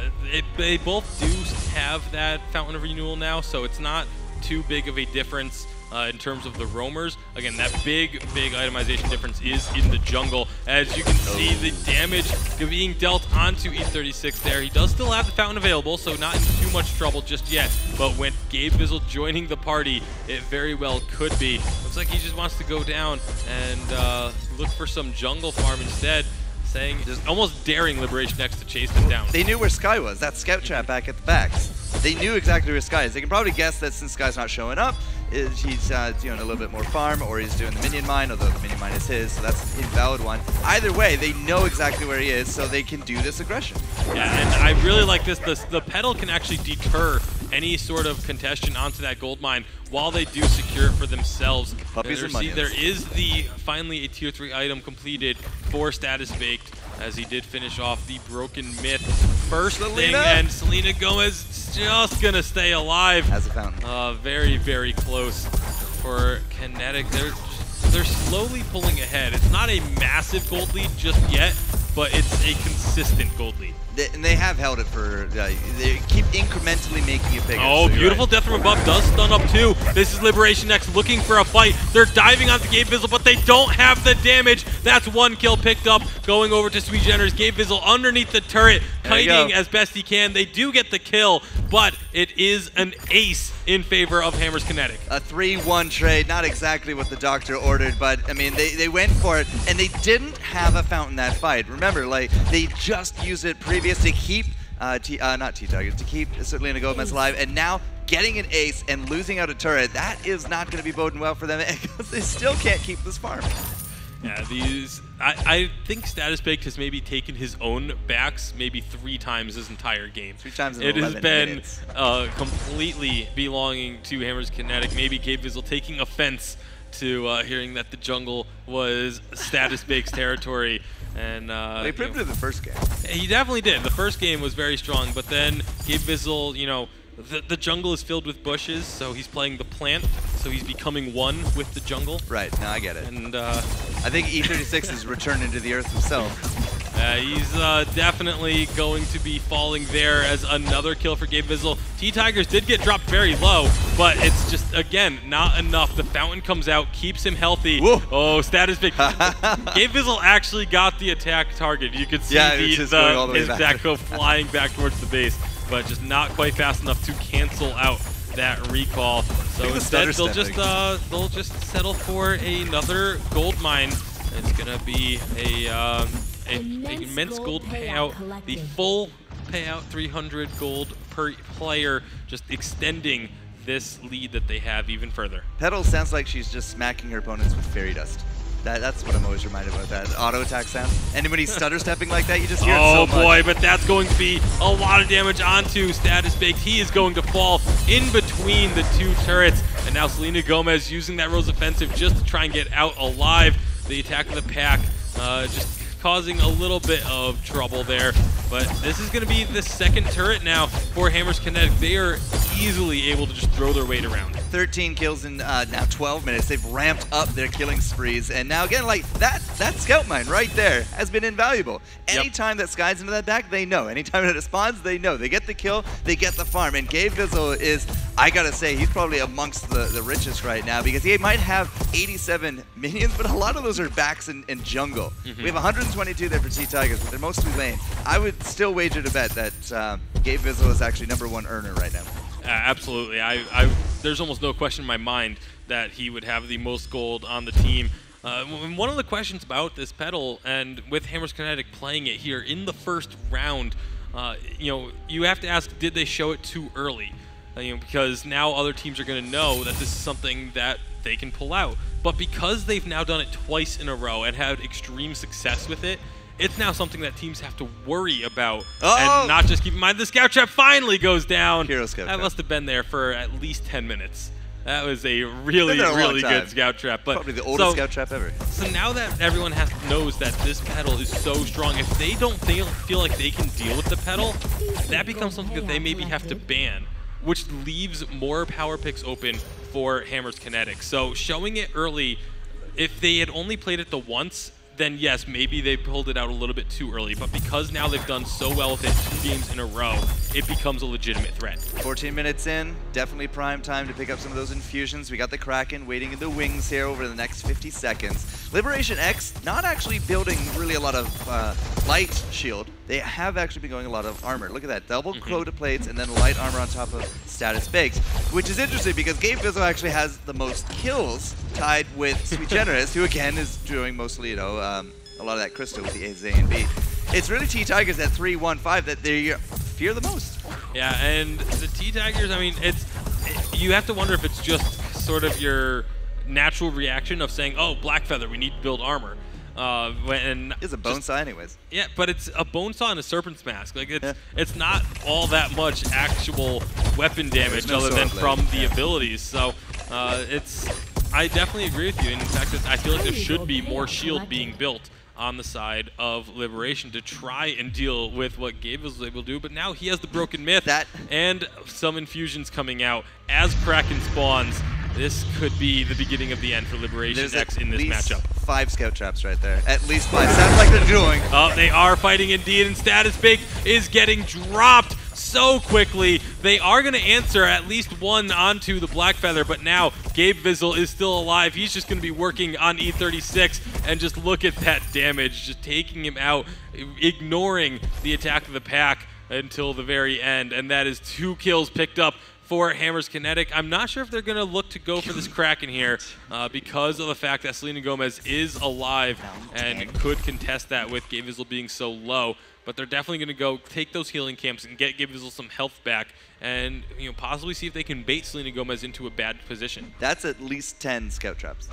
they both do have that Fountain of Renewal now, so it's not too big of a difference in terms of the roamers. Again, that big itemization difference is in the jungle. As you can see, the damage being dealt onto E36 there. He does still have the Fountain available, so not in too much trouble just yet. But with Gabe Bizzle joining the party, it very well could be. Looks like he just wants to go down and look for some jungle farm instead. Saying, just almost daring Liberation X to chase them down. They knew where Sky was, that scout trap back at the backs. They knew exactly where Sky is. They can probably guess that since Sky's not showing up, he's doing a little bit more farm, or he's doing the minion mine, although the minion mine is his, so that's an invalid one. Either way, they know exactly where he is, so they can do this aggression. Yeah, and I really like this. The pedal can actually deter any sort of congestion onto that gold mine while they do secure it for themselves. Puppies and onions. There is finally a tier 3 item completed for Status Baked, as he did finish off the Broken Myth first thing, and Selena Gomez just gonna stay alive. As a fountain. Very, very close for Kinetic. They're slowly pulling ahead. It's not a massive gold lead just yet, but it's a consistent gold lead. And they have held it for, they keep incrementally making it bigger. Oh, so beautiful death from above does stun up too. This is Liberation X looking for a fight. They're diving onto Gabe Bizzle, but they don't have the damage. That's one kill picked up, going over to Sweet Generous. Gabe Bizzle underneath the turret, kiting as best he can. They do get the kill, but it is an ace in favor of Hammer's Kinetic. A 3-1 trade, not exactly what the doctor ordered, but I mean, they went for it, and they didn't have a fountain that fight. Remember, like, they just used it previous to keep, not T-Tigers, to keep Selena Gomez alive, and now getting an ace and losing out a turret, that is not going to be boding well for them, because they still can't keep this farm. Yeah, I think Status Baked has maybe taken his own backs maybe 3 times this entire game. 3 times in It has 11 been minutes. Completely belonging to Hammer's Kinetic. Maybe Gabe Bizzle taking offense to hearing that the jungle was Status Baked's territory. And they proved it in the first game. He definitely did. The first game was very strong, but then Gabe Bizzle, you know, the jungle is filled with bushes, so he's playing the plant, so he's becoming one with the jungle. Right, no, I get it. And I think E36 is returning to the earth himself. He's definitely going to be falling there as another kill for Gabe Bizzle. T-Tigers did get dropped very low, but it's just, again, not enough. The fountain comes out, keeps him healthy. Whoa. Oh, Status Big. Gabe Bizzle actually got the attack target. You could see his attack go flying back towards the base, but just not quite fast enough to cancel out that recall. So instead, they'll just settle for another gold mine. It's gonna be a immense gold payout. The full payout, 300 gold per player, just extending this lead that they have even further. Petal sounds like she's just smacking her opponents with fairy dust. That's what I'm always reminded about, that auto attack sound. And when he's stutter stepping like that, you just hear it so much. Oh boy, but that's going to be a lot of damage onto Status Baked. He is going to fall in between the 2 turrets. And now Selena Gomez using that Rose offensive just to try and get out alive. The attack of the pack just causing a little bit of trouble there. But this is going to be the 2nd turret now for Hammer's Kinetic. They are easily able to just throw their weight around. 13 kills in now 12 minutes. They've ramped up their killing sprees. And now again, like that scout mine right there has been invaluable. Anytime that Sky's into that back, they know. Anytime that it spawns, they know. They get the kill, they get the farm. And Gabe Bizzle is, I gotta say, he's probably amongst the richest right now, because he might have 87 minions, but a lot of those are backs and jungle. We have 122 there for T-Tigers, but they're mostly lane. I would still wager to bet that Gabe Bizzle is actually #1 earner right now. Absolutely. There's almost no question in my mind that he would have the most gold on the team. One of the questions about this pedal, and with Hammer's Kinetic playing it here in the first round, you know, you have to ask, did they show it too early? You know, because now other teams are going to know that this is something that they can pull out. But because they've now done it twice in a row and had extreme success with it, it's now something that teams have to worry about and not just keep in mind. The scout trap finally goes down. Hero scout that trap. must have been there for at least 10 minutes. That was a really good scout trap. But probably the oldest scout trap ever. So now that everyone knows that this pedal is so strong, if they don't feel like they can deal with the pedal, that becomes something that they maybe have to ban, which leaves more power picks open for Hammer's Kinetic. So showing it early, if they had only played it the once, then yes, maybe they pulled it out a little bit too early. But because now they've done so well with it 2 games in a row, it becomes a legitimate threat. 14 minutes in, definitely prime time to pick up some of those infusions. We got the Kraken waiting in the wings here over the next 50 seconds. Liberation X not actually building really a lot of light shield. They have actually been going a lot of armor. Look at that, double quota plates and then light armor on top of Status Baked, which is interesting because Gabe Fizzle actually has the most kills tied with Sweet Generous, who again is doing mostly, you know, a lot of that crystal with the A and B. It's really T-Tigers at 3-1-5 that they fear the most. Yeah, and the T-Tigers, I mean, you have to wonder if it's just sort of your natural reaction of saying, oh, Black Feather, we need to build armor. It's a bone saw anyways. Yeah, but it's a bone saw and a serpent's mask. Like it's not all that much actual weapon damage other than from the abilities. So I definitely agree with you. In fact, I feel like there should be more shield being built on the side of Liberation to try and deal with what Gabe was able to do. But now he has the Broken Myth and some infusions coming out as Kraken spawns. This could be the beginning of the end for Liberation X in this matchup. 5 scout traps right there. At least 5. Sounds like they're doing. Oh, they are fighting indeed, and Status Baked is getting dropped so quickly. They are going to answer at least one onto the Black Feather, but now Gabe Fizzle is still alive. He's just going to be working on E36, and just look at that damage, just taking him out, ignoring the attack of the pack until the very end, and that is 2 kills picked up for Hammer's Kinetic. I'm not sure if they're going to look to go for this Kraken here because of the fact that Selena Gomez is alive and could contest that with Gabe Fizzle being so low. But they're definitely going to go take those healing camps and get Gabe Fizzle some health back and possibly see if they can bait Selena Gomez into a bad position. That's at least 10 scout traps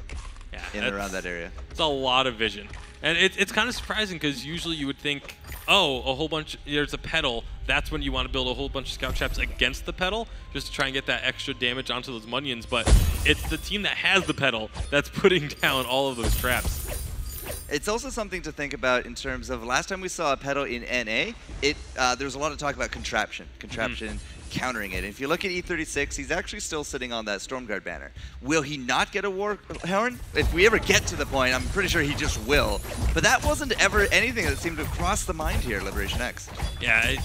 in and around that area. It's a lot of vision. And it's kind of surprising because usually you would think, oh, a whole bunch, there's a pedal. That's when you want to build a whole bunch of scout traps against the pedal just to try and get that extra damage onto those minions. But it's the team that has the pedal that's putting down all of those traps. It's also something to think about in terms of last time we saw a pedal in NA, there was a lot of talk about contraption countering it. If you look at E36, he's actually still sitting on that Stormguard banner. Will he not get a Warhorn? If we ever get to the point, I'm pretty sure he just will. But that wasn't ever anything that seemed to cross the mind here, Liberation X. Yeah,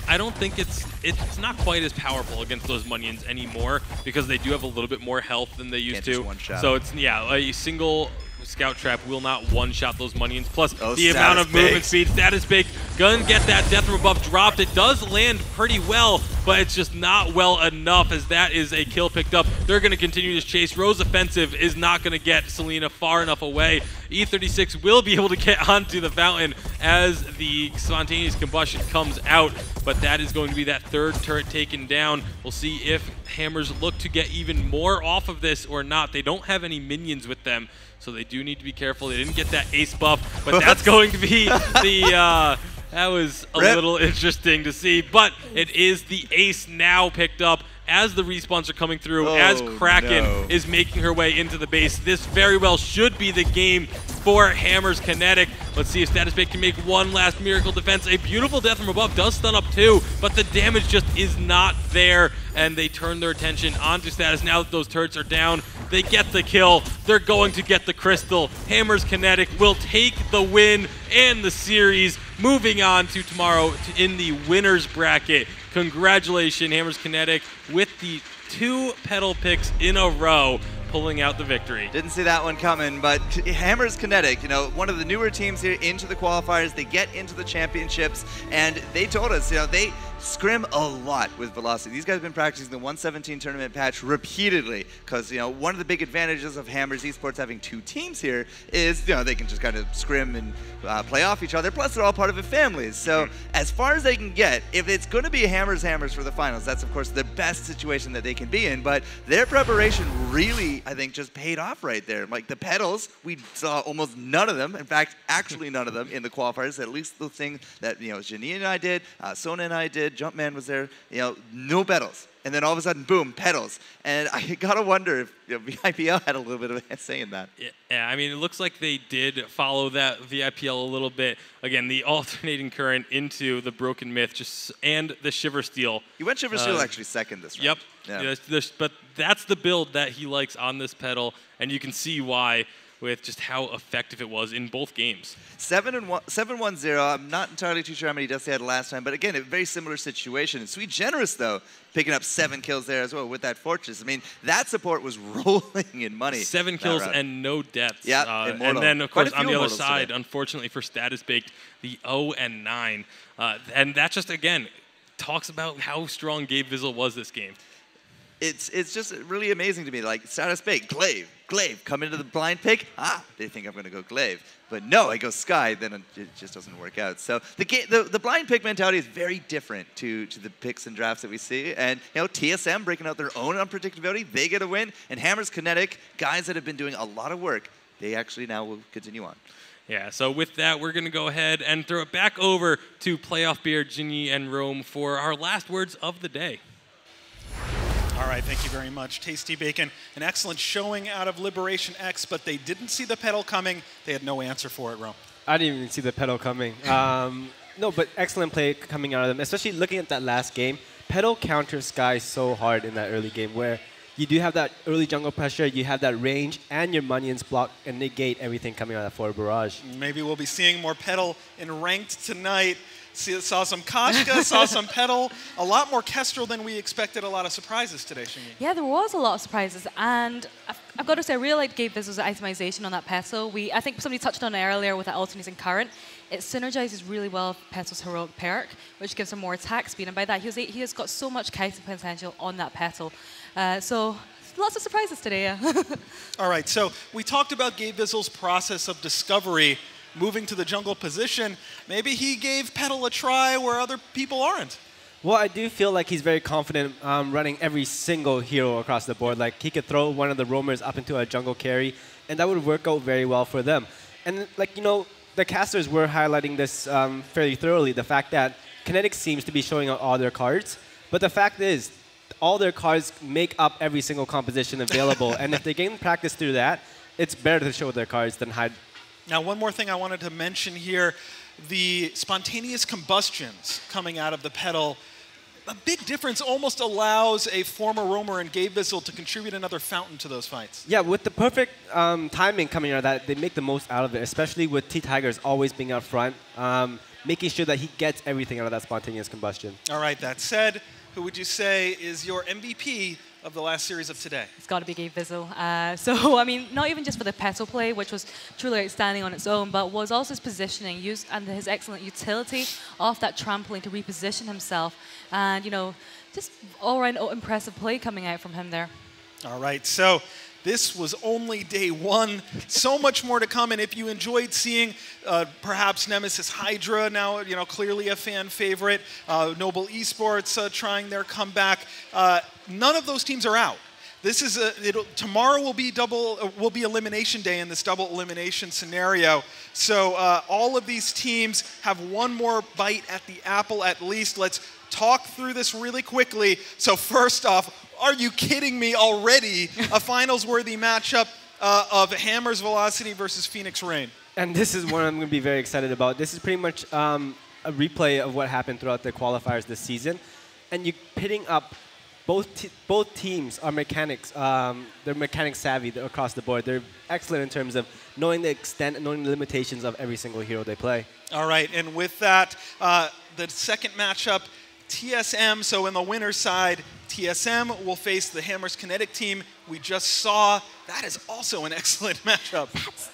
I don't think it's not quite as powerful against those minions anymore because they do have a little bit more health than they used to. So it's, a single scout trap will not one-shot those minions. Plus, the amount of movement speed. Status Baked gonna get that death from above dropped. It does land pretty well, but it's just not well enough as that is a kill picked up. They're gonna continue this chase. Rose Offensive is not gonna get Selena far enough away. E36 will be able to get onto the fountain as the spontaneous combustion comes out, but that is going to be that 3rd turret taken down. We'll see if Hammers look to get even more off of this or not. They don't have any minions with them, so they do need to be careful. They didn't get that ace buff, but that's going to be the, that was a little interesting to see. But it is the ace now picked up as the respawns are coming through, as Kraken is making her way into the base. This very well should be the game for Hammer's Kinetic. Let's see if Status Baked can make one last miracle defense. A beautiful death from above does stun up 2, but the damage just is not there, and they turn their attention onto Status. Now that those turrets are down, they get the kill. They're going to get the crystal. Hammer's Kinetic will take the win and the series, moving on to tomorrow in the winner's bracket. Congratulations, Hammer's Kinetic, with the 2 pedal picks in a row, pulling out the victory. Didn't see that one coming, but Hammer's Kinetic, one of the newer teams here into the qualifiers. They get into the championships, and they told us, they scrim a lot with Velocity. These guys have been practicing the 117 tournament patch repeatedly because, you know, one of the big advantages of Hammers Esports having 2 teams here is, you know, they can just kind of scrim and play off each other. Plus, they're all part of a family. So as far as they can get, if it's going to be Hammers for the finals, that's, of course, the best situation that they can be in. But their preparation really, I think, just paid off right there. Like the pedals, we saw almost none of them. In fact, actually none of them in the qualifiers. At least the thing that, you know, Janine and I did, Sona and I did, Jumpman was there, you know, no pedals. And then all of a sudden, boom, pedals. And I gotta wonder if, you know, VIPL had a little bit of a say in that. Yeah, I mean, it looks like they did follow that VIPL a little bit. Again, the alternating current into the Broken Myth and the Shiver Steel. He went Shiver Steel actually second this round. Yep. Yeah. But that's the build that he likes on this pedal, and you can see why with just how effective it was in both games. 7-1-0. I'm not entirely too sure how many deaths they had last time, but again, a very similar situation. And Sweet Generous, though, picking up 7 kills there as well with that Fortress. I mean, that support was rolling in money. 7 kills and no deaths. Yeah, and then, of course, on the other side, today. unfortunately for Status Baked, the 0-9. And that just, again, talks about how strong Gabe Vizzle was this game. It's just really amazing to me. Like, Status Baked, Glaive, come into the blind pick. They think I'm going to go Glaive. But no, I go Sky, then it just doesn't work out. So the blind pick mentality is very different to the picks and drafts that we see. And, you know, TSM breaking out their own unpredictability, they get a win. And Hammers Kinetic, guys that have been doing a lot of work, they actually now will continue on. Yeah, so with that, we're going to go ahead and throw it back over to Playoff Beard, Ginny, and Rome for our last words of the day. All right, thank you very much. Tasty Bacon, an excellent showing out of Liberation X, but they didn't see the pedal coming. They had no answer for it, Rome. I didn't even see the pedal coming. No, but excellent play coming out of them, especially looking at that last game. Pedal counters Sky so hard in that early game where you do have that early jungle pressure, you have that range, and your Munions block and negate everything coming out of that forward barrage. Maybe we'll be seeing more pedal in ranked tonight. Saw some Kashka, saw some pedal, a lot more Kestrel than we expected. A lot of surprises today, Shingy. Yeah, there was a lot of surprises, and I've got to say, I really liked Gabe Vizzle's itemization on that petal. I think somebody touched on it earlier with that alternating current. It synergizes really well with Petal's heroic perk, which gives him more attack speed, and by that he has got so much kiting potential on that petal. So lots of surprises today, yeah. All right, so we talked about Gabe Vizzle's process of discovery, moving to the jungle position. Maybe he gave Petal a try where other people aren't. Well, I do feel like he's very confident running every single hero across the board. Like, he could throw one of the roamers up into a jungle carry, and that would work out very well for them. And, like, you know, the casters were highlighting this fairly thoroughly, the fact that Kinetic seems to be showing out all their cards. But the fact is, all their cards make up every single composition available. And if they gain practice through that, it's better to show their cards than hide. Now, one more thing I wanted to mention here, the spontaneous combustions coming out of the pedal. A big difference almost allows a former roamer and Gabe Vizzle to contribute another fountain to those fights. Yeah, with the perfect timing coming out of that, they make the most out of it, especially with T-Tigers always being out front, making sure that he gets everything out of that spontaneous combustion. All right, that said, who would you say is your MVP of the last series of today? It's got to be Gabe Vizzle. So, I mean, not even just for the petal play, which was truly outstanding on its own, but was also his positioning and his excellent utility off that trampoline to reposition himself. And, you know, just all-around impressive play coming out from him there. All right, so this was only day one. So much more to come. And if you enjoyed seeing perhaps Nemesis Hydra, now clearly a fan favorite, Noble Esports trying their comeback, none of those teams are out. This is tomorrow will be elimination day in this double elimination scenario. So all of these teams have one more bite at the apple at least. Let's talk through this really quickly. So first off, are you kidding me already? A finals-worthy matchup of Hammers Velocity versus Phoenix Rain. And this is one I'm going to be very excited about. This is pretty much a replay of what happened throughout the qualifiers this season. And you're pitting up both teams are mechanics. They're mechanic savvy across the board. They're excellent in terms of knowing the extent and knowing the limitations of every single hero they play. All right, and with that, the second matchup, TSM, so in the winner's side, TSM will face the Hammers Kinetic team we just saw. That is also an excellent matchup.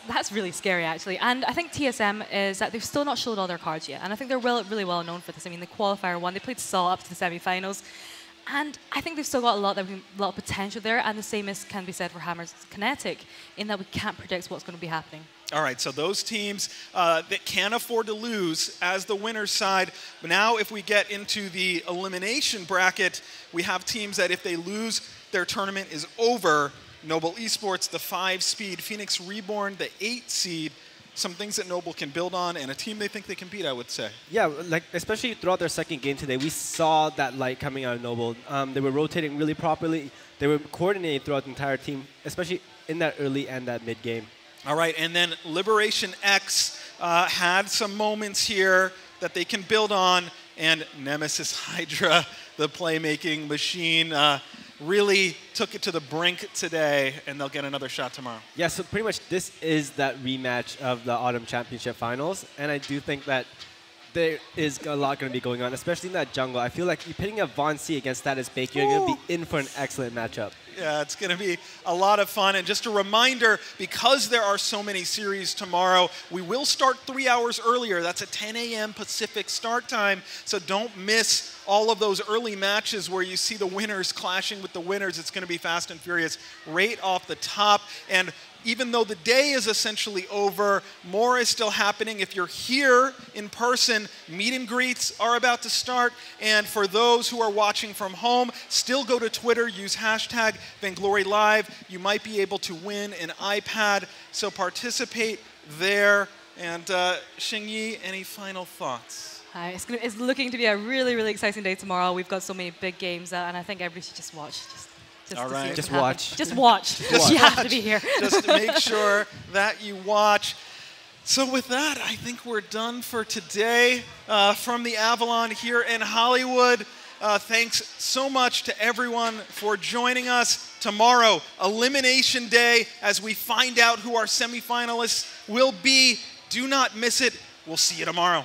That's really scary, actually. And I think TSM is that they've still not showed all their cards yet. And I think they're really well known for this. I mean, the qualifier won. They played Saw up to the semi-finals. And I think they've still got a lot of potential there. And the same can be said for Hammers Kinetic, in that we can't predict what's going to be happening. All right, so those teams that can afford to lose as the winner's side. But now if we get into the elimination bracket, we have teams that if they lose, their tournament is over. Noble Esports, the 5-speed, Phoenix Reborn, the 8-seed. Some things that Noble can build on, and a team they think they can beat, I would say. Yeah, like especially throughout their second game today, we saw that light coming out of Noble. They were rotating really properly. They were coordinating throughout the entire team, especially in that early and that mid game. All right, and then Liberation X had some moments here that they can build on, and Nemesis Hydra, the playmaking machine, really took it to the brink today, and they'll get another shot tomorrow. Yeah, so pretty much this is that rematch of the Autumn Championship Finals, and I do think that there is a lot going to be going on, especially in that jungle. I feel like you're pitting a Von C against Status Bake, you're going to be in for an excellent matchup. Yeah, it's going to be a lot of fun. And just a reminder, because there are so many series tomorrow, we will start 3 hours earlier. That's a 10 a.m. Pacific start time. So don't miss all of those early matches where you see the winners clashing with the winners. It's going to be fast and furious right off the top. And even though the day is essentially over, more is still happening. If you're here in person, meet and greets are about to start. And for those who are watching from home, still go to Twitter, use hashtag VainGloryLive. You might be able to win an iPad, so participate there. And Xingyi, any final thoughts? It's looking to be a really exciting day tomorrow. We've got so many big games, and I think everybody should just watch. All right. Just watch. Just watch. You have to be here. Just make sure that you watch. So with that, I think we're done for today from the Avalon here in Hollywood. Thanks so much to everyone for joining us. Tomorrow, Elimination Day, as we find out who our semifinalists will be. Do not miss it. We'll see you tomorrow.